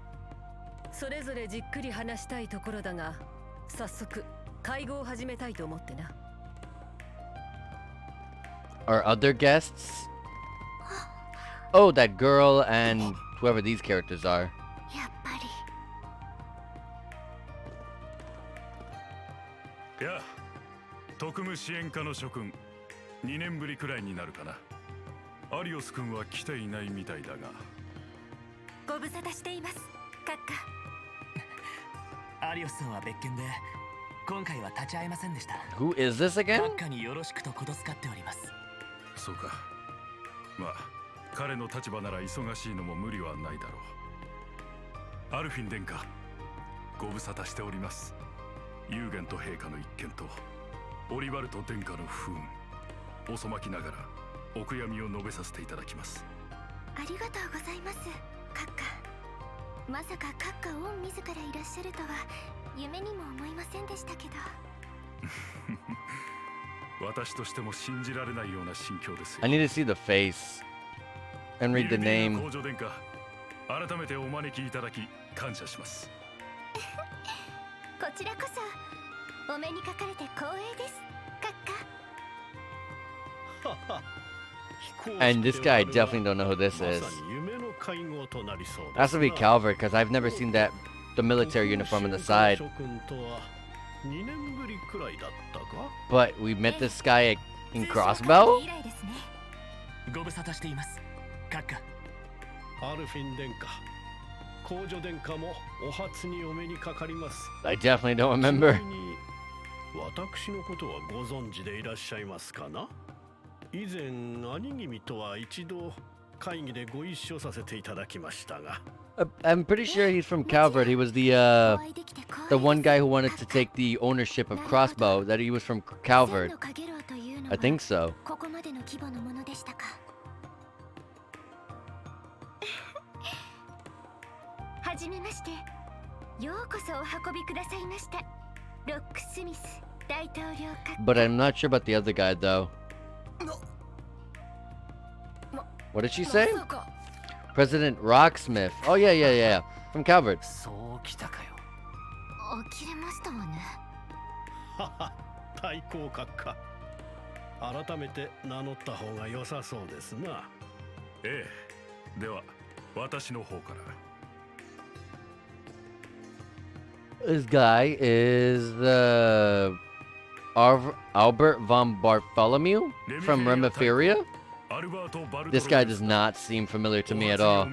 S8: それぞれじっくり話したいところだが、早速会合を始めたいと思ってな。
S1: Our other guests? Oh, that girl and whoever these characters are.
S4: やっぱり。
S3: やあ、特務支援課の諸君、2年ぶりくらいになるかな。アリオス君は来ていないみたいだが。
S4: ご無沙汰しています、閣
S3: アリオスさんは別件で、今回は立ち会えませんでした。
S1: Who is this again?
S3: 閣下によろしくとことづかっております。そうか。まあ、彼の立場なら忙しいのも無理はないだろう。アルフィン殿下、ご無沙汰しております。ユーゲント陛下の一件とオリバルト殿下の不運、遅まきながらお悔やみを述べさせていただきます。
S4: ありがとうございます、閣下。まさか閣下御自らいらっしゃるとは夢にも思いませんでしたけど。
S3: 私としても信じられないような心境ですよ。
S1: I need to see the face and read the name.
S3: 皇女殿下、改めてお招きいただき感謝します。
S4: こちらこそお目にかかれて光栄です、閣下。
S1: And this guy, I definitely don't know who this is. Has to be Calvert, because I've never seen that the military uniform on the side. But we met this guy in Crossbow?
S3: ご無沙汰しています、閣下。
S9: アルフィン殿下、皇女殿下もお初にお目にかかります。
S1: I definitely don't remember.
S9: 私のことはご存知でいらっしゃいますかな。以前兄君とは一度会議でご一緒させていただきましたが。
S1: I'm pretty sure he's from Calvert. He was the one guy who wanted to take the ownership of Crossbow. That he was from Calvert. I think so.
S4: ここまでの規模のものでしたか。はじめまして。ようこそお運びくださいました。ロックスミス大統領閣。
S1: But I'm not sure about the other guy though. What did she say? President Rocksmith. Oh yeah. From Calvert.
S7: そうきたかよ。
S4: 起きれましたわね。
S9: はは、対抗閣か。改めて名乗った方が良さそうですな。
S3: ええ、では私の方から。
S1: This guy is Albert von Bartholomew from Remiferia. This guy does not seem familiar to me at all.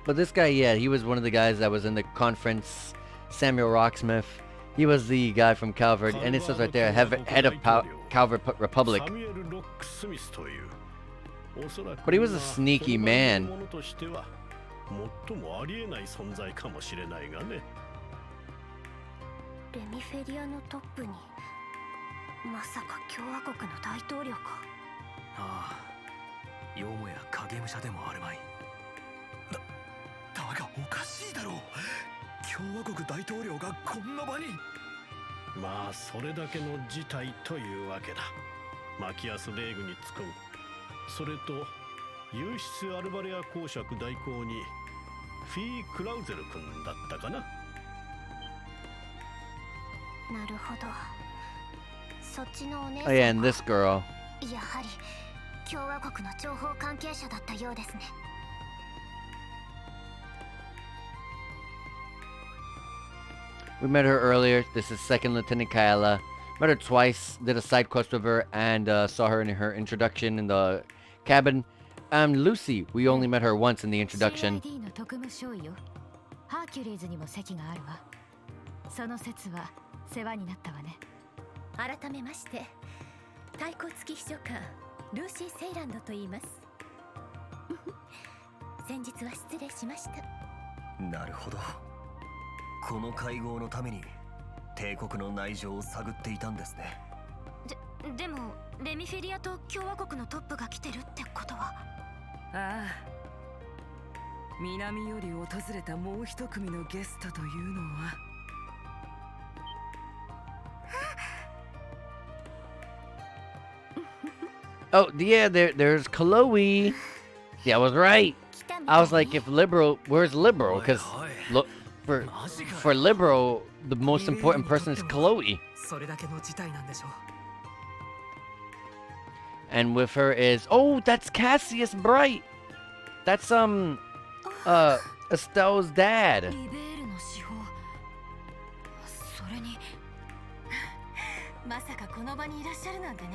S1: But this guy, yeah, he was one of the guys that was in the conference. Samuel Rocksmith. He was the guy from Calvert, and it says right there, head of Calvert Republic. But he was a sneaky man.
S9: 最もありえない存在かもしれないがね。
S4: レミフェリアのトップにまさか共和国の大統領か。
S7: ああ、よもや影武者でもあるまい。だがおかしいだろう。共和国大統領がこんな場に。
S9: まあそれだけの事態というわけだ。マキアス・レーグにつくん、それとユーシス・アルバレア公爵代行にフィー・クラウゼル君だったかな。
S4: なるほど。そっちのお姉
S1: Oh
S4: さん
S1: yeah, and this girl.
S4: やはり共和国の情報関係者だったようですね。
S1: We met her earlier. This is Second Lieutenant Kyla. Met her twice. Did a side quest with her and saw her in her introduction in the cabin. Lucy. We only met her once in the introduction.
S4: CID の特務少尉よ。ハーキュリーズにも席があるわ。その説は世話になったわね。改めまして、太鼓付き秘書官ルーシー・セイランドと言います。先日は失礼しました。
S7: なるほど。この会合のために帝国の内情を探っていたんですね。
S4: でもレミフェリアと共和国のトップが来てるってことは。
S8: ああ、南より訪れたもう一組のゲストというのは。
S1: Oh yeah, there's Chloe. Yeah, I was right. I was like, if liberal, where's liberal? Because look, for liberal, the most important person is Chloe.
S7: それだけの事態なんでしょう。
S1: And with her is, oh, that's Cassius Bright. That's Estelle's dad.
S4: リベールの司法。それにまさかこの場にいらっしゃるなんてね。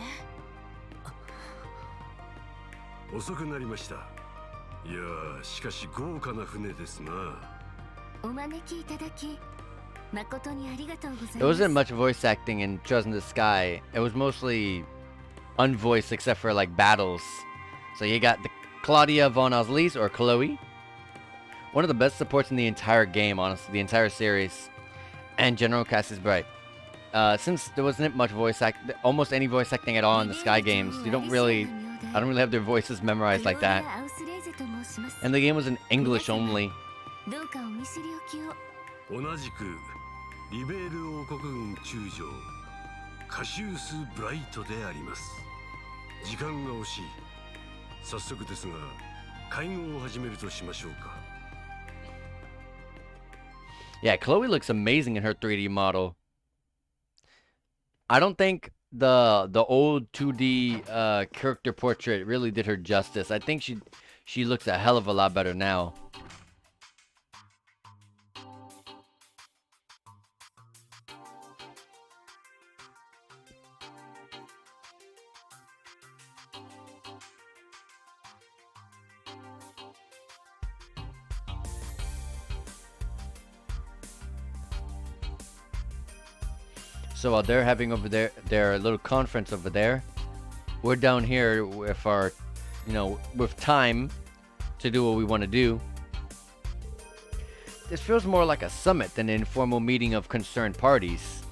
S10: 遅くなりました。いやー、しかし豪華な船ですな。
S4: お招きいただき誠にありがとうございます。
S1: There wasn't much voice acting in Trails in the Sky. It was mostly unvoiced except for like battles. So you got the Claudia von Oslies or Chloe. One of the best supports in the entire game, honestly, the entire series. And General Cassius Bright. Since there wasn't much almost any voice acting at all in the Sky games, I don't really have their voices memorized like that. And the game was in English only.
S4: どうかお見知りおきを。
S10: 同じくリベール王国軍中将カシウス・ブライトであります。時間が惜しい。早速ですが会合を始めるとしましょうか。
S1: Yeah, Chloe looks amazing in her 3D model. I don't think the old 2D character portrait really did her justice. I think she looks a hell of a lot better now. So while they're having over their little conference over there, we're down here with our, with time to do what we want to do. This feels more like a summit than an informal meeting of concerned parties.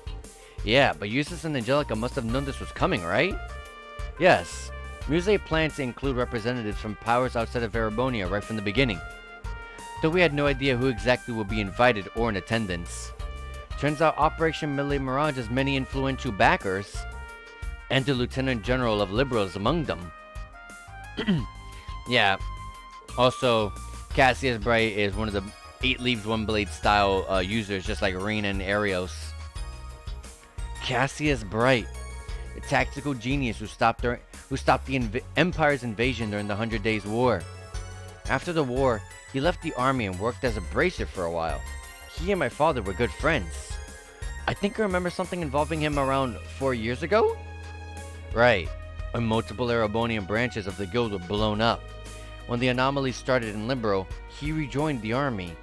S1: Yeah, but Eustace and Angelica must have known this was coming, right? Yes. Muse plans to include representatives from powers outside of Erebonia right from the beginning. Though we had no idea who exactly would be invited or in attendance. Turns out Operation Millie Mirage has many influential backers, and the Lieutenant General of Liberals among them. Yeah. Also, Cassius Bright is one of the 8 Leaves One Blade style users, just like Reina and Arios. Cassius Bright, a tactical genius who stopped the Empire's invasion during the 100 Days War. After the war, he left the army and worked as a bracer for a while. He and my father were good friends. I think I remember something involving him around 4 years ago? Right, when multiple Erebonian branches of the guild were blown up. When the anomaly started in Libero, he rejoined the army.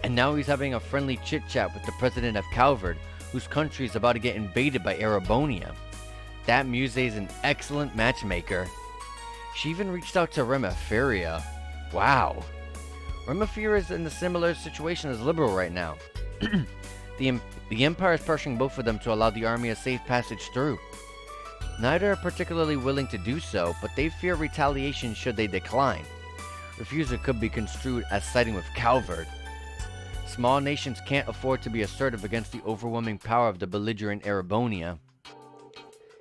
S1: And now he's having a friendly chit-chat with the president of Calvard, whose country is about to get invaded by Erebonia. That Muse is an excellent matchmaker. She even reached out to Remiferia. Wow. Remiferia is in a similar situation as Libero right now. The Empire is pressuring both of them to allow the army a safe passage through. Neither are particularly willing to do so, but they fear retaliation should they decline. Refusal could be construed as siding with Calvard. Small nations can't afford to be assertive against the overwhelming power of the belligerent Erebonia.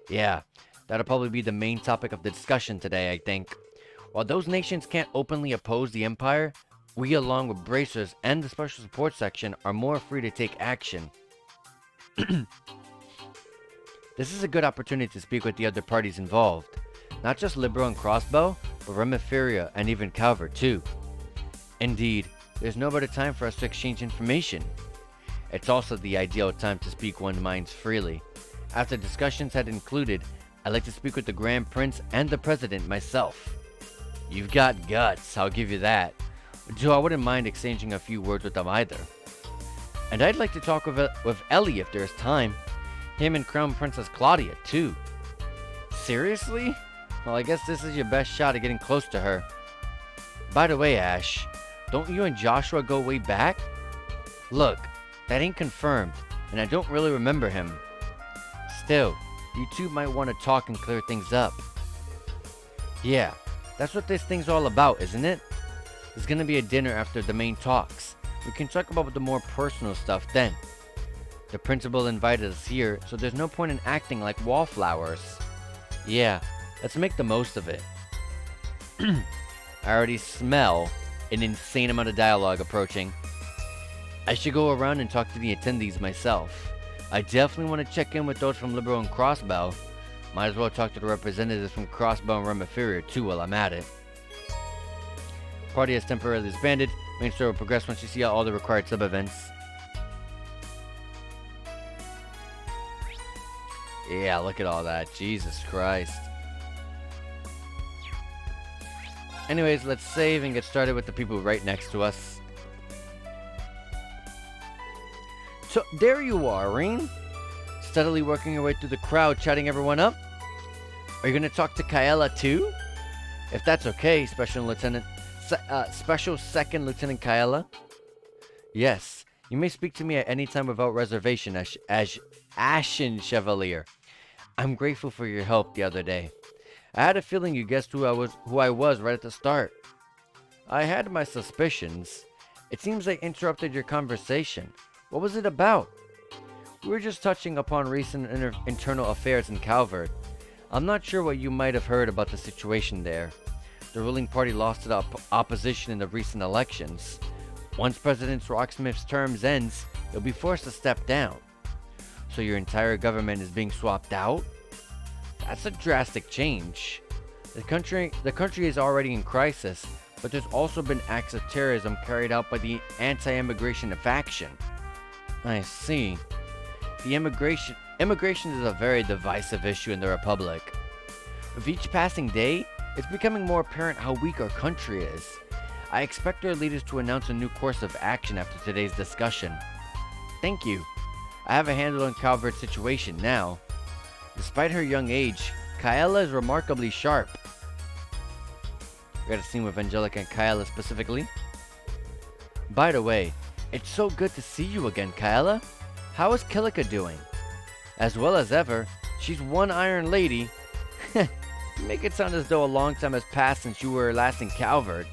S1: Yeah, that'll probably be the main topic of the discussion today, I think. While those nations can't openly oppose the Empire, we along with Bracers and the Special Support Section are more free to take action. This is a good opportunity to speak with the other parties involved. Not just Libero and Crossbow, but Remiferia and even Calvert too. Indeed, there's no better time for us to exchange information. It's also the ideal time to speak one's minds freely. After discussions had concluded, I'd like to speak with the Grand Prince and the President myself. You've got guts, I'll give you that. Though I wouldn't mind exchanging a few words with them either. And I'd like to talk with Ellie if there's time. Him and Crown Princess Claudia, too. Seriously? Well, I guess this is your best shot at getting close to her. By the way, Ash, don't you and Joshua go way back? Look, that ain't confirmed, and I don't really remember him. Still, you two might want to talk and clear things up. Yeah, that's what this thing's all about, isn't it? There's gonna be a dinner after the main talks. We can talk about the more personal stuff then. The principal invited us here, so there's no point in acting like wallflowers. Yeah, let's make the most of it. I already smell an insane amount of dialogue approaching. I should go around and talk to the attendees myself. I definitely want to check in with those from Libero and Crossbow. Might as well talk to the representatives from Crossbow and Remiferia too while I'm at it. Party has temporarily disbanded. Main story will progress once you see out all the required sub-events. Yeah, look at all that. Jesus Christ. Anyways, let's save and get started with the people right next to us. So, there you are, Reen. Steadily working your way through the crowd, chatting everyone up. Are you going to talk to Kaela too? If that's okay, Special Second Lieutenant Kaela. Yes, you may speak to me at any time without reservation, as Ashen Chevalier. I'm grateful for your help the other day. I had a feeling you guessed who I was right at the start. I had my suspicions. It seems I interrupted your conversation. What was it about? We were just touching upon recent internal affairs in Calvert. I'm not sure what you might have heard about the situation there. The ruling party lost to the opposition in the recent elections. Once President Rocksmith's term ends, he'll be forced to step down. So your entire government is being swapped out? That's a drastic change. The country is already in crisis, but there's also been acts of terrorism carried out by the anti-immigration faction. I see. The immigration is a very divisive issue in the Republic. With each passing day, it's becoming more apparent how weak our country is. I expect our leaders to announce a new course of action after today's discussion. Thank you. I have a handle on Calvert's situation now. Despite her young age, Kaela is remarkably sharp. We got a scene with Angelica and Kaela specifically. By the way, it's so good to see you again, Kyla. How is Kilika doing? As well as ever, she's one Iron Lady. You make it sound as though a long time has passed since you were last in Calvert.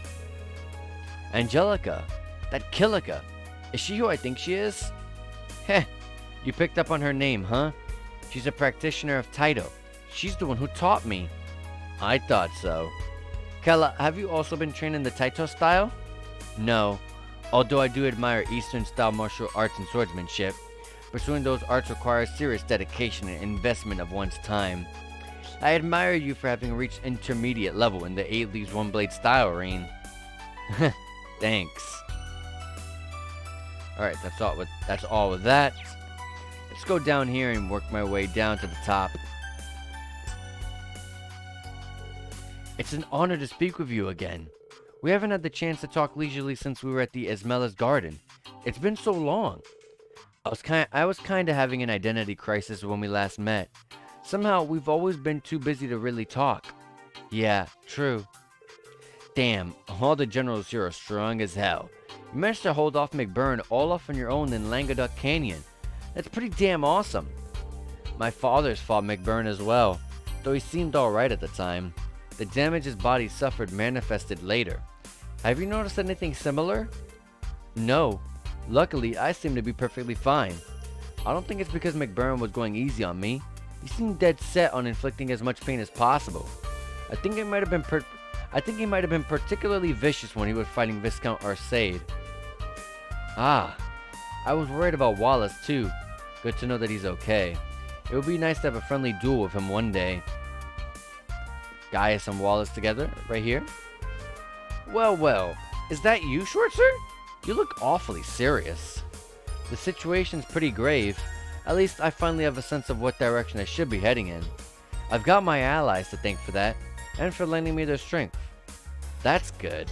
S1: Angelica, that Kilika, is she who I think she is? Heh, you picked up on her name, huh? She's a practitioner of Taito. She's the one who taught me. I thought so. Kella, have you also been trained in the Taito style? No, although I do admire Eastern style martial arts and swordsmanship. Pursuing those arts requires serious dedication and investment of one's time. I admire you for having reached intermediate level in the 8 leaves 1 blade style, Rain. Thanks. Alright, that's all with that. Let's go down here and work my way down to the top. It's an honor to speak with you again. We haven't had the chance to talk leisurely since we were at the Esmela's garden. It's been so long. I was kind of having an identity crisis when we last met. Somehow, we've always been too busy to really talk. Yeah, true. Damn, all the generals here are strong as hell. You managed to hold off McBurn all off on your own in Languedoc Canyon. That's pretty damn awesome. My father's fought McBurn as well, though he seemed alright at the time. The damage his body suffered manifested later. Have you noticed anything similar? No. Luckily, I seem to be perfectly fine. I don't think it's because McBurn was going easy on me. He seemed dead set on inflicting as much pain as possible. I think he might have been particularly vicious when he was fighting Viscount Arcade. Ah, I was worried about Wallace too. Good to know that he's okay. It would be nice to have a friendly duel with him one day. Gaius and Wallace together, right here. Well, is that you, Schwarzer? You look awfully serious. The situation's pretty grave. At least I finally have a sense of what direction I should be heading in. I've got my allies to thank for that, and for lending me their strength. That's good.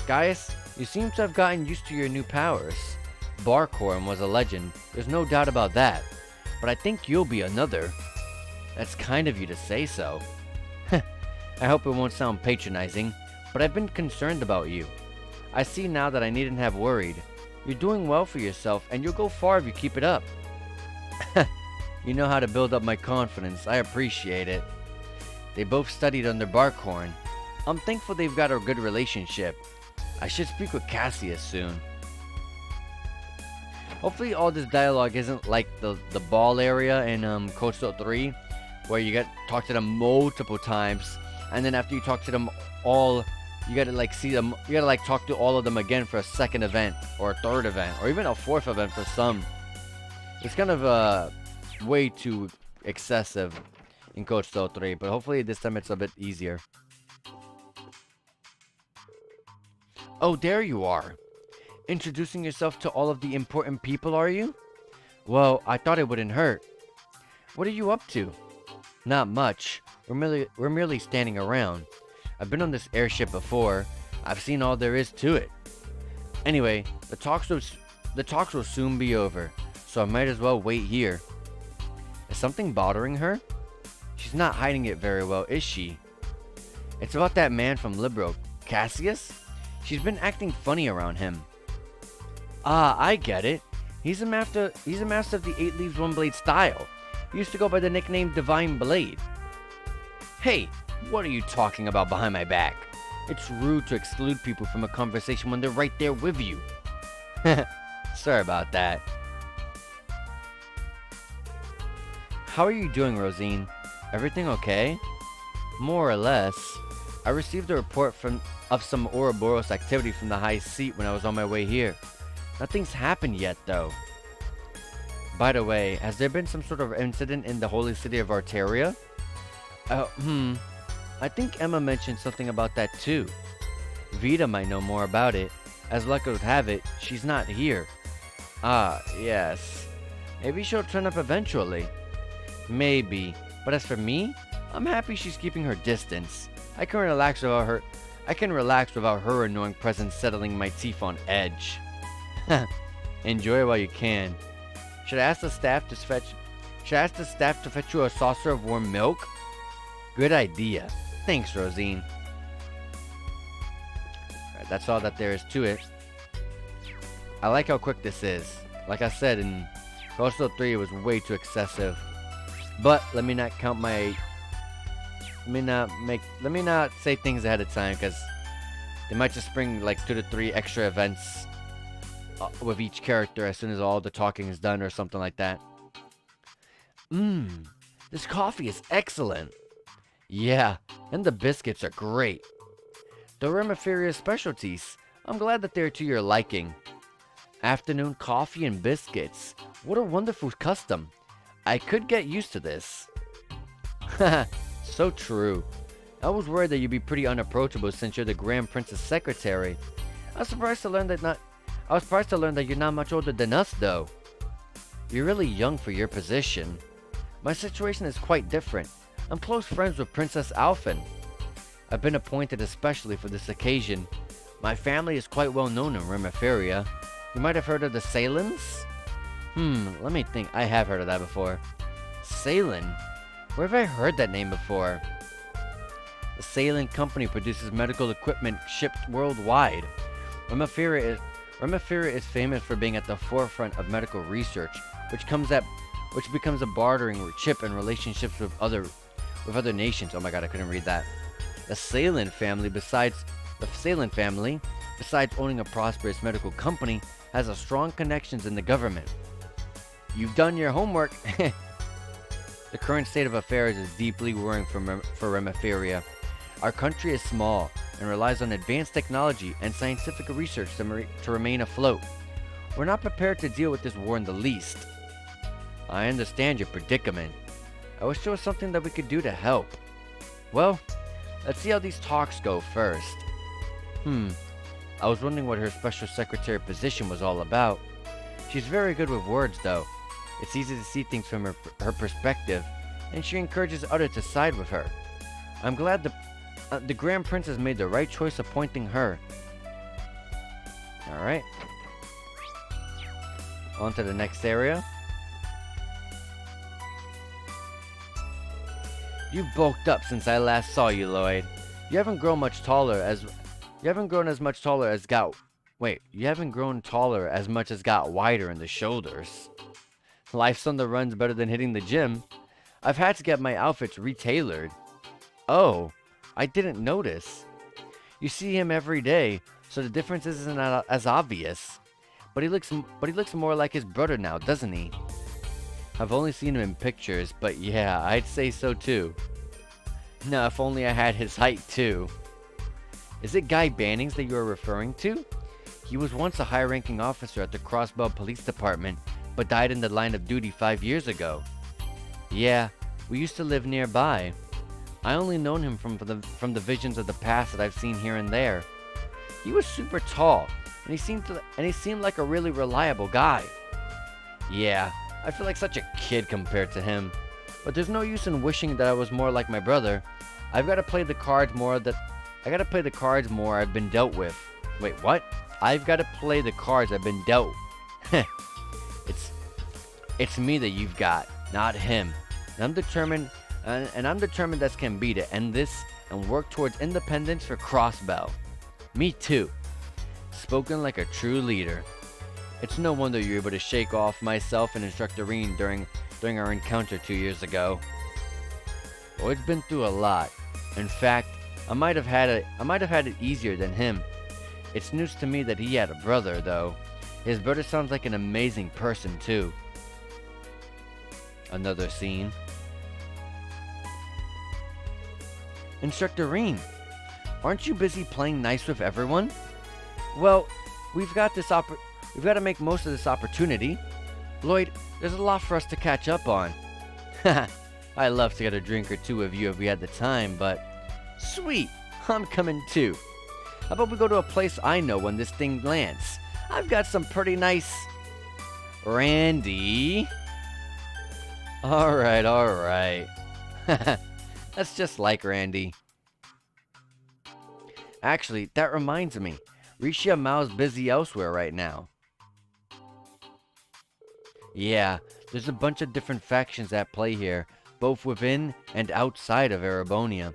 S1: Gaius, you seem to have gotten used to your new powers. Barkhorn was a legend, there's no doubt about that. But I think you'll be another. That's kind of you to say so. I hope it won't sound patronizing, but I've been concerned about you. I see now that I needn't have worried. You're doing well for yourself, and you'll go far if you keep it up. You know how to build up my confidence. I appreciate it. They both studied under Barkhorn. I'm thankful they've got a good relationship. I should speak with Cassius soon. Hopefully all this dialogue isn't like the ball area in Code Steel 3, where you get talk to them multiple times, and then after you talk to them all, you gotta like see them, you gotta like talk to all of them again for a second event, or a third event, or even a fourth event for some. It's kind of way too excessive in Code Steel 3, but hopefully this time it's a bit easier. Oh, there you are. Introducing yourself to all of the important people, are you? Well, I thought it wouldn't hurt. What are you up to? Not much. We're merely standing around. I've been on this airship before. I've seen all there is to it. Anyway, the talks will soon be over, so I might as well wait here. Is something bothering her? She's not hiding it very well, is she? It's about that man from Libro, Cassius? She's been acting funny around him. Ah, I get it. He's a master of the 8 leaves 1 blade style. He used to go by the nickname Divine Blade. Hey, what are you talking about behind my back? It's rude to exclude people from a conversation when they're right there with you. Sorry about that. How are you doing, Rosine? Everything okay? More or less. I received a report of some Ouroboros activity from the high seat when I was on my way here. Nothing's happened yet, though. By the way, has there been some sort of incident in the holy city of Arteria? I think Emma mentioned something about that too. Vita might know more about it. As luck would have it, she's not here. Ah, yes. Maybe she'll turn up eventually. Maybe. But as for me, I'm happy she's keeping her distance. I can relax without her annoying presence settling my teeth on edge. Enjoy while you can. Should I ask the staff to fetch you a saucer of warm milk? Good idea. Thanks, Rosine. That's all that there is to it. I like how quick this is. Like I said, in Ghost 3, it was way too excessive. But let me not count my... Let me not say things ahead of time, because they might just bring like 2 to 3 extra events with each character as soon as all the talking is done or something like that. This coffee is excellent. Yeah, and the biscuits are great. The Remiferia specialties. I'm glad that they're to your liking. Afternoon coffee and biscuits. What a wonderful custom. I could get used to this. Haha, so true. I was worried that you'd be pretty unapproachable since you're the Grand Prince's secretary. I was surprised to learn that you're not much older than us, though. You're really young for your position. My situation is quite different. I'm close friends with Princess Alphen. I've been appointed especially for this occasion. My family is quite well known in Remiferia. You might have heard of the Salins? Let me think. I have heard of that before. Salin? Where have I heard that name before? The Salin Company produces medical equipment shipped worldwide. Remiferia is famous for being at the forefront of medical research, which becomes a bartering chip in relationships with other nations. Oh my god, I couldn't read that. The Salin family, besides owning a prosperous medical company, has a strong connections in the government. You've done your homework. The current state of affairs is deeply worrying for Remiferia. Our country is small and relies on advanced technology and scientific research to remain afloat. We're not prepared to deal with this war in the least. I understand your predicament. I wish there was something that we could do to help. Well, let's see how these talks go first. I was wondering what her special secretary position was all about. She's very good with words, though. It's easy to see things from her perspective, and she encourages others to side with her. I'm glad the Grand Prince has made the right choice appointing her. Alright. On to the next area. You've bulked up since I last saw you, Lloyd. You haven't grown as much taller as got wider in the shoulders. Life's on the run's better than hitting the gym. I've had to get my outfits retailored. Oh, I didn't notice. You see him every day, so the difference isn't as obvious. But he looks more like his brother now, doesn't he? I've only seen him in pictures, but yeah, I'd say so too. Now, if only I had his height too. Is it Guy Bannings that you are referring to? He was once a high-ranking officer at the Crossbow Police Department, but died in the line of duty 5 years ago. Yeah, we used to live nearby. I only known him from the visions of the past that I've seen here and there. He was super tall, and he seemed like a really reliable guy. Yeah, I feel like such a kid compared to him. But there's no use in wishing that I was more like my brother. I've got to play the cards more I've been dealt with. Wait, what? I've got to play the cards I've been dealt. It's me that you've got, not him. And I'm determined as can be to end this and work towards independence for Crossbell. Me too. Spoken like a true leader. It's no wonder you were able to shake off myself and Instructor Reen during our encounter 2 years ago. Lloyd's been through a lot. In fact, I might have had it easier than him. It's news to me that he had a brother, though. His brother sounds like an amazing person, too. Another scene. Instructor Reen, aren't you busy playing nice with everyone? Well, we've got to make most of this opportunity. Lloyd, there's a lot for us to catch up on. I'd love to get a drink or two with you if we had the time, but... Sweet! I'm coming too. How about we go to a place I know when this thing lands? I've got some pretty nice... Randy? Alright. That's just like Randy. Actually, that reminds me. Rishia Mao's busy elsewhere right now. Yeah, there's a bunch of different factions at play here, both within and outside of Erebonia.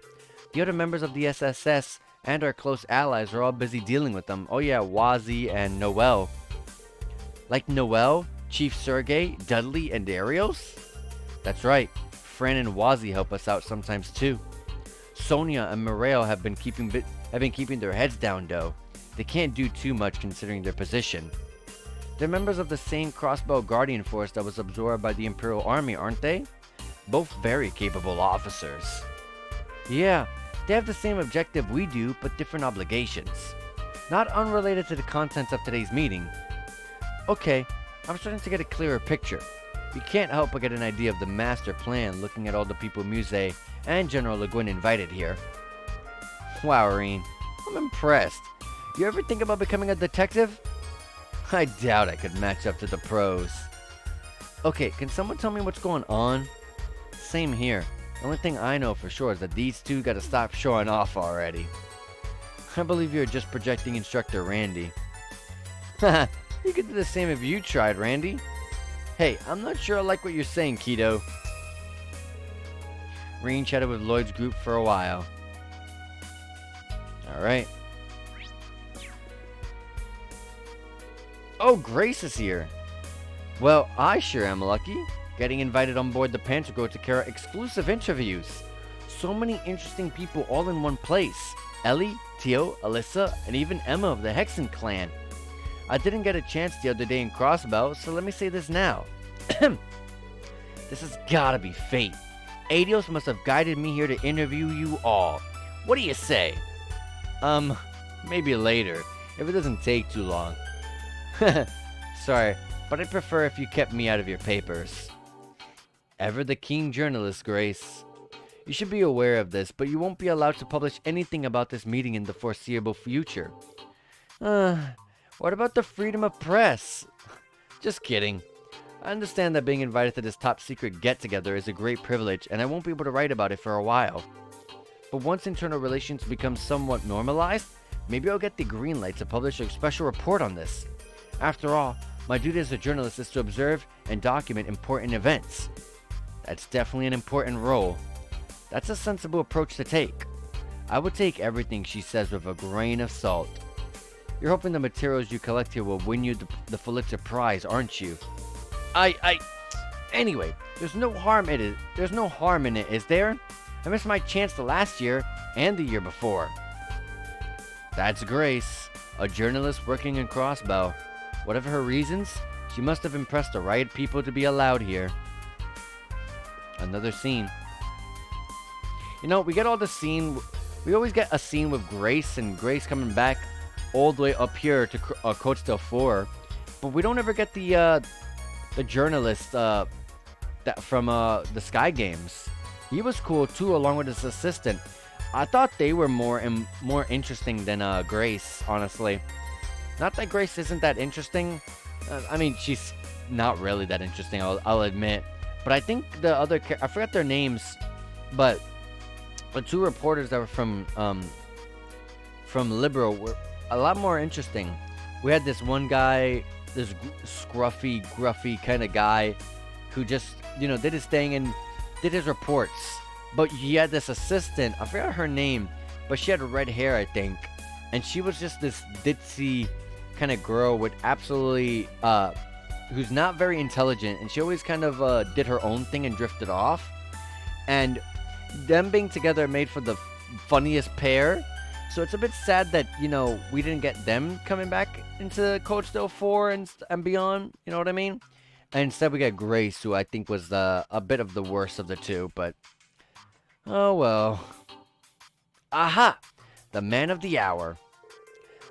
S1: The other members of the SSS and our close allies are all busy dealing with them. Oh yeah, Wazi and Noel. Like Noel, Chief Sergey, Dudley, and Darius? That's right, Fran and Wazi help us out sometimes too. Sonia and Moreo have been keeping their heads down though. They can't do too much considering their position. They're members of the same Crossbow Guardian force that was absorbed by the Imperial Army, aren't they? Both very capable officers. Yeah, they have the same objective we do, but different obligations. Not unrelated to the contents of today's meeting. Okay, I'm starting to get a clearer picture. You can't help but get an idea of the master plan looking at all the people Muse and General Le Guin invited here. Wow, Reen, I'm impressed. You ever think about becoming a detective? I doubt I could match up to the pros. Okay, can someone tell me what's going on? Same here. The only thing I know for sure is that these two gotta stop showing off already. I believe you're just projecting Instructor Randy. Haha, you could do the same if you tried, Randy. Hey, I'm not sure I like what you're saying, Keto. Reen chatted with Lloyd's group for a while. Alright. Oh, Grace is here. Well, I sure am lucky. Getting invited on board the Panther to carry exclusive interviews. So many interesting people all in one place. Ellie, Tio, Alyssa, and even Emma of the Hexen clan. I didn't get a chance the other day in Crossbow, so let me say this now. This has gotta be fate. Adios must have guided me here to interview you all. What do you say? Maybe later, if it doesn't take too long. Sorry, but I'd prefer if you kept me out of your papers. Ever the keen journalist, Grace. You should be aware of this, but you won't be allowed to publish anything about this meeting in the foreseeable future. What about the freedom of press? Just kidding. I understand that being invited to this top secret get-together is a great privilege, and I won't be able to write about it for a while. But once internal relations become somewhat normalized, maybe I'll get the green light to publish a special report on this. After all, my duty as a journalist is to observe and document important events. That's definitely an important role. That's a sensible approach to take. I would take everything she says with a grain of salt. You're hoping the materials you collect here will win you the Pulitzer Prize, aren't you? Anyway, there's no harm in it, is there? I missed my chance the last year and the year before. That's Grace, a journalist working in Crossbow. Whatever her reasons, she must have impressed the right people to be allowed here. Another scene. You know, we get all the scene. We always get a scene with Grace and Grace coming back all the way up here to Codesteel 4, but we don't ever get the journalist that from the Sky Games. He was cool too, along with his assistant. I thought they were more interesting than Grace, honestly. Not that Grace isn't that interesting. I mean, she's not really that interesting, I'll admit. But I think the other I forgot their names, but the two reporters that were from Libero were a lot more interesting. We had this one guy, this scruffy, gruffy kind of guy who just, did his thing and did his reports. But he had this assistant, I forgot her name, but she had red hair, I think. And she was just this ditzy kind of girl with absolutely, who's not very intelligent. And she always kind of did her own thing and drifted off. And them being together made for the funniest pair. So it's a bit sad that, we didn't get them coming back into Codesteel 4 and beyond. You know what I mean? And instead we got Grace, who I think was a bit of the worst of the two. But, oh well. Aha! The man of the hour.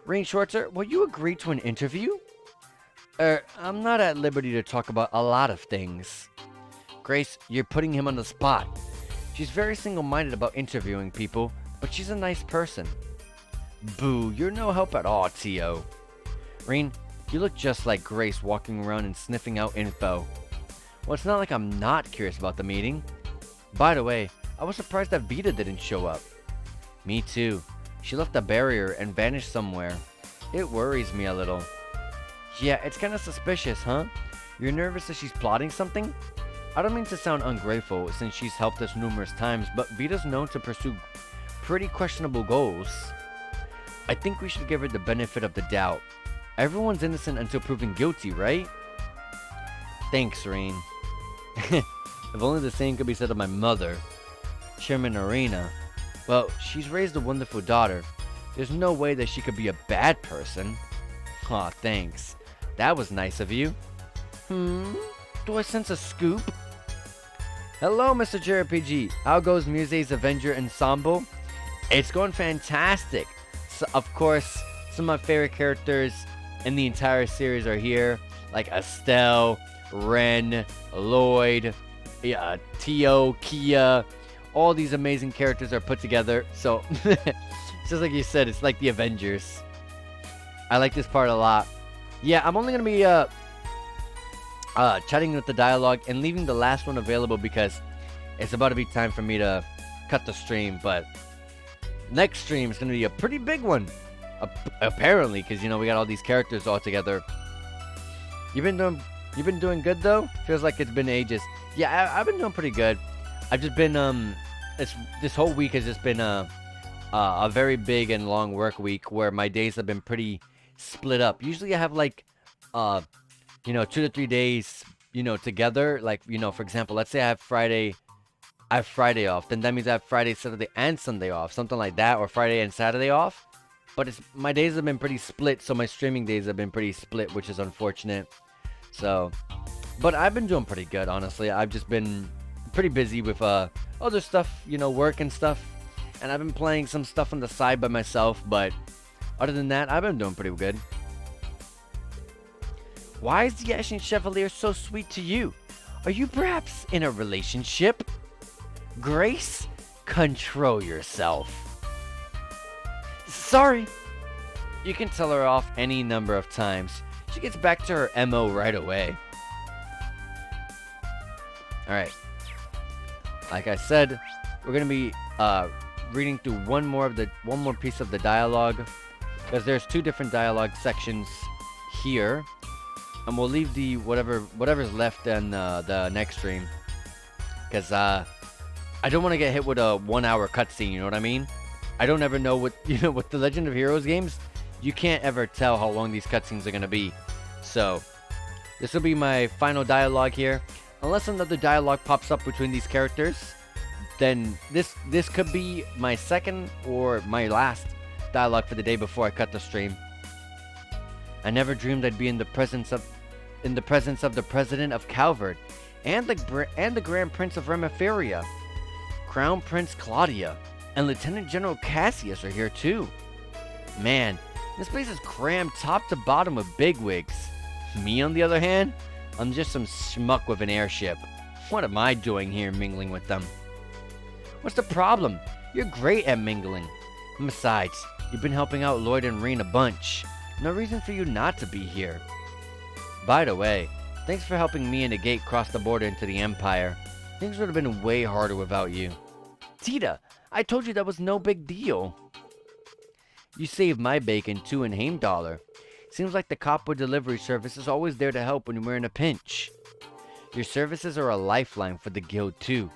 S1: Rain Schwartzer, will you agree to an interview? I'm not at liberty to talk about a lot of things. Grace, you're putting him on the spot. She's very single-minded about interviewing people, but she's a nice person. Boo, you're no help at all, Tio. Rain, you look just like Grace walking around and sniffing out info. Well, it's not like I'm not curious about the meeting. By the way, I was surprised that Vita didn't show up. Me too. She left the barrier and vanished somewhere. It worries me a little. Yeah, it's kind of suspicious, huh? You're nervous that she's plotting something? I don't mean to sound ungrateful since she's helped us numerous times, but Vita's known to pursue pretty questionable goals. I think we should give her the benefit of the doubt. Everyone's innocent until proven guilty, right? Thanks, Rain. If only the same could be said of my mother, Chairman Arena. Well, she's raised a wonderful daughter. There's no way that she could be a bad person. Aw, thanks. That was nice of you. Do I sense a scoop? Hello, Mr. JRPG. How goes Muse's Avenger Ensemble? It's going fantastic. So, of course, some of my favorite characters in the entire series are here, like Estelle, Ren, Lloyd, Tio, Kia. All these amazing characters are put together. So, just like you said, it's like the Avengers. I like this part a lot. Yeah, I'm only going to be chatting with the dialogue and leaving the last one available because it's about to be time for me to cut the stream. But next stream is going to be a pretty big one. Apparently, because, you know, we got all these characters all together. You've been doing good, though? Feels like it's been ages. Yeah, I've been doing pretty good. I've just been, this whole week has just been a very big and long work week where my days have been pretty split up. Usually I have, like, 2 to 3 days, together. Like, for example, let's say I have Friday off. Then that means I have Friday, Saturday, and Sunday off. Something like that. Or Friday and Saturday off. But my days have been pretty split. So my streaming days have been pretty split, which is unfortunate. So, but I've been doing pretty good, honestly. I've just been pretty busy with other stuff, work and stuff. And I've been playing some stuff on the side by myself. But other than that, I've been doing pretty good. Why is the Ashen Chevalier so sweet to you? Are you perhaps in a relationship? Grace, control yourself. Sorry. You can tell her off any number of times. She gets back to her MO right away. Alright. Like I said, we're going to be reading through one more piece of the dialogue. Because there's 2 different dialogue sections here. And we'll leave the whatever's left in the next stream. Because I don't want to get hit with a 1-hour cutscene, you know what I mean? I don't ever know with the Legend of Heroes games, you can't ever tell how long these cutscenes are going to be. So, this will be my final dialogue here. Unless another dialogue pops up between these characters, then this could be my second or my last dialogue for the day before I cut the stream. I never dreamed I'd be in the presence of the President of Calvard and the Grand Prince of Remiferia. Crown Prince Claudia and Lieutenant General Cassius are here too. Man, this place is crammed top to bottom with bigwigs. Me, on the other hand, I'm just some schmuck with an airship. What am I doing here mingling with them? What's the problem? You're great at mingling. And besides, you've been helping out Lloyd and Rain a bunch. No reason for you not to be here. By the way, thanks for helping me and the Gate cross the border into the Empire. Things would have been way harder without you. Tita, I told you that was no big deal. You saved my bacon too in Heimdallr. Seems like the Copwood delivery service is always there to help when we're in a pinch. Your services are a lifeline for the guild too.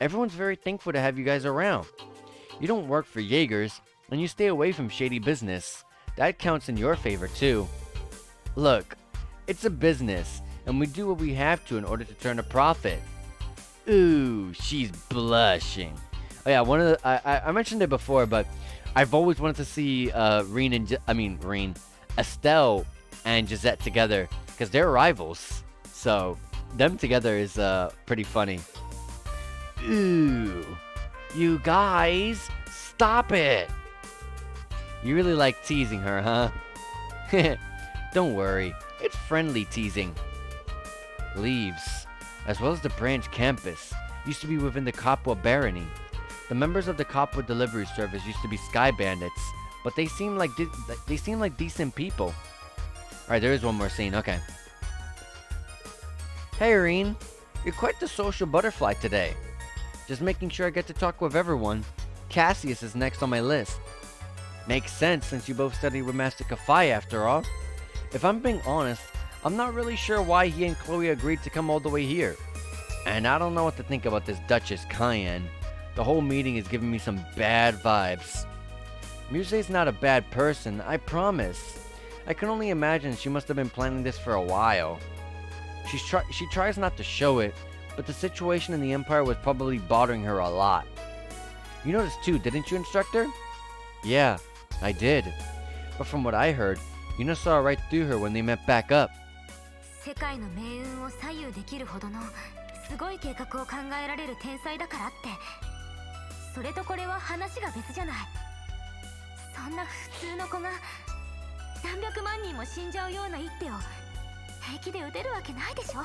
S1: Everyone's very thankful to have you guys around. You don't work for Jaegers, and you stay away from shady business. That counts in your favor too. Look, it's a business, and we do what we have to in order to turn a profit. Ooh, she's blushing. Oh yeah, I mentioned it before, but I've always wanted to see Estelle and Gisette together, because they're rivals. So them together is pretty funny. Ooh, you guys, stop it! You really like teasing her, huh? Don't worry, it's friendly teasing. Leaves, as well as the branch campus, used to be within the Copwood Barony. The members of the Copwood Delivery Service used to be Sky Bandits, but they seem like decent people. Alright, there is one more scene, okay. Hey, Irene, you're quite the social butterfly today. Just making sure I get to talk with everyone. Cassius is next on my list. Makes sense since you both studied with Master Kafai after all. If I'm being honest, I'm not really sure why he and Chloe agreed to come all the way here. And I don't know what to think about this Duchess Cayenne. The whole meeting is giving me some bad vibes. Muse's not a bad person, I promise. I can only imagine she must have been planning this for a while. She tries not to show it, but the situation in the Empire was probably bothering her a lot. You noticed too, didn't you, instructor? Yeah, I did. But from what I heard, Yuna saw right through her when they met back up.
S4: 世界の命運を左右できるほどのすごい計画を考えられる天才だからって、それとこれは話が別じゃない。そんな普通の子が何百万人も死んじゃうような一手を平気で打てるわけないでしょ。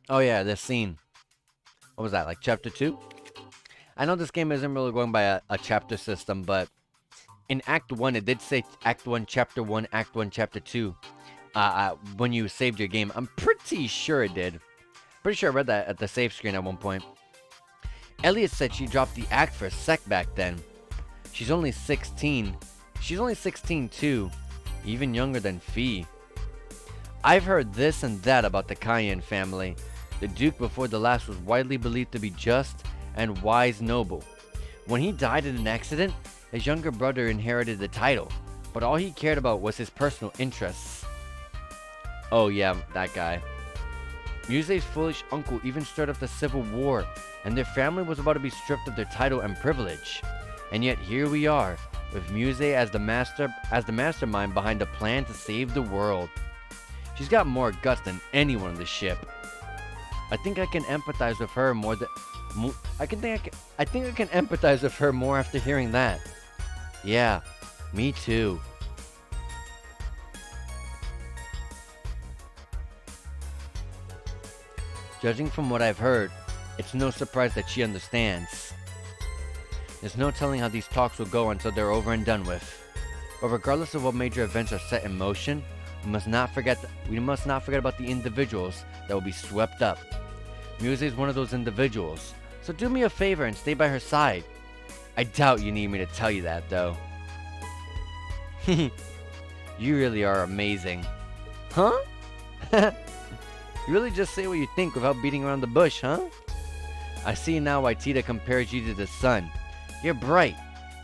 S1: Oh yeah, this scene. What was that, like chapter 2? I know this game isn't really going by a chapter system, but in Act 1, it did say Act 1, Chapter 1, Act 1, Chapter 2. When you saved your game. I'm pretty sure it did. Pretty sure I read that at the save screen at one point. Elliot said she dropped the act for a sec back then. She's only 16. She's only 16 too. Even younger than Fee. I've heard this and that about the Cayenne family. The Duke before the last was widely believed to be just and wise noble. When he died in an accident, his younger brother inherited the title, but all he cared about was his personal interests. Oh yeah, that guy. Muse's foolish uncle even stirred up the civil war, and their family was about to be stripped of their title and privilege. And yet here we are, with Muse as the mastermind behind a plan to save the world. She's got more guts than anyone on the ship. I think I can empathize with her more than I think I can empathize with her more after hearing that. Yeah, me too. Judging from what I've heard, it's no surprise that she understands. There's no telling how these talks will go until they're over and done with. But regardless of what major events are set in motion, we must not forget about the individuals that will be swept up. Muse is one of those individuals, so do me a favor and stay by her side. I doubt you need me to tell you that, though. You really are amazing. Huh? You really just say what you think without beating around the bush, huh? I see now why Tita compares you to the sun. You're bright,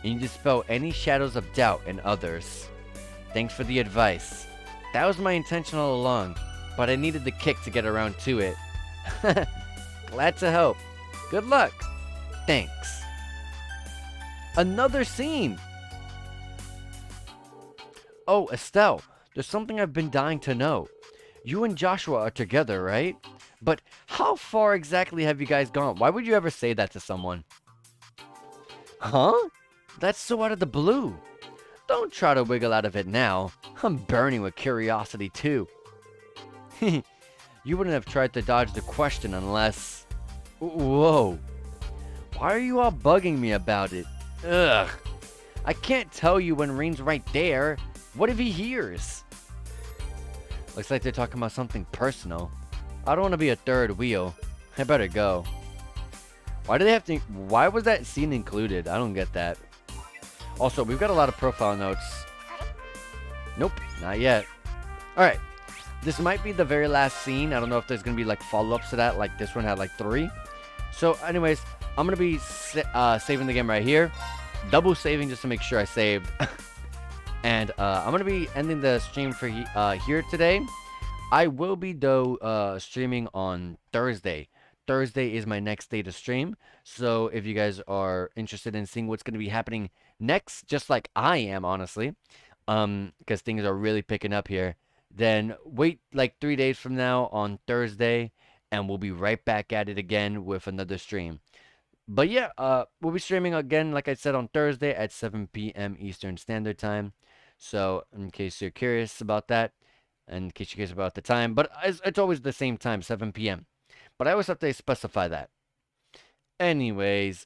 S1: and you dispel any shadows of doubt in others. Thanks for the advice. That was my intention all along, but I needed the kick to get around to it. Glad to help. Good luck. Thanks. Another scene! Oh, Estelle, there's something I've been dying to know. You and Joshua are together, right? But how far exactly have you guys gone? Why would you ever say that to someone? Huh? That's so out of the blue. Don't try to wiggle out of it now. I'm burning with curiosity too. You wouldn't have tried to dodge the question unless... Whoa. Why are you all bugging me about it? Ugh. I can't tell you when Rain's right there. What if he hears? Looks like they're talking about something personal. I don't want to be a third wheel. I better go. Why do they have to... Why was that scene included? I don't get that. Also, we've got a lot of profile notes. Nope, not yet. Alright. This might be the very last scene. I don't know if there's going to be like follow-ups to that. Like this one had like 3. So anyways, I'm going to be saving the game right here. Double saving just to make sure I saved. And I'm going to be ending the stream for here today. I will be though streaming on Thursday. Thursday is my next day to stream. So if you guys are interested in seeing what's going to be happening next, just like I am, honestly, because things are really picking up here, then wait like 3 days from now on Thursday, and we'll be right back at it again with another stream. But yeah, we'll be streaming again, like I said, on Thursday at 7 p.m. Eastern Standard Time. So in case you're curious about that, and in case you're curious about the time, but it's always the same time, 7 p.m. But I always have to specify that. Anyways,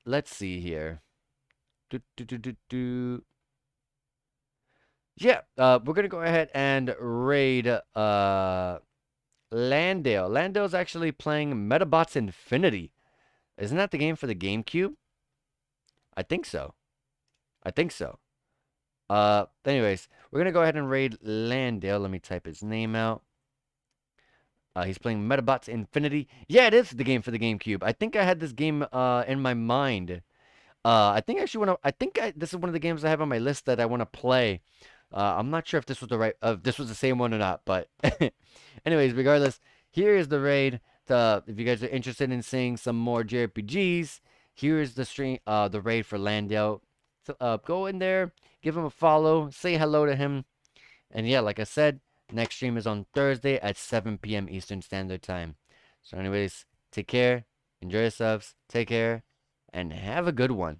S1: let's see here. Yeah, we're gonna go ahead and raid Landale. Landale's actually playing Metabots Infinity. Isn't that the game for the GameCube? I think so. I think so. Anyways, we're gonna go ahead and raid Landale. Let me type his name out. He's playing Metabots Infinity. Yeah, it is the game for the GameCube. I think I had this game in my mind. I think I actually want to. This is one of the games I have on my list that I want to play. I'm not sure if this was if this was the same one or not, but anyways, regardless, here is the raid. If you guys are interested in seeing some more JRPGs, here is the raid for Landale. So, go in there, give him a follow, say hello to him, and yeah, like I said, next stream is on Thursday at 7 p.m. Eastern Standard Time. So, anyways, take care, enjoy yourselves, take care, and have a good one.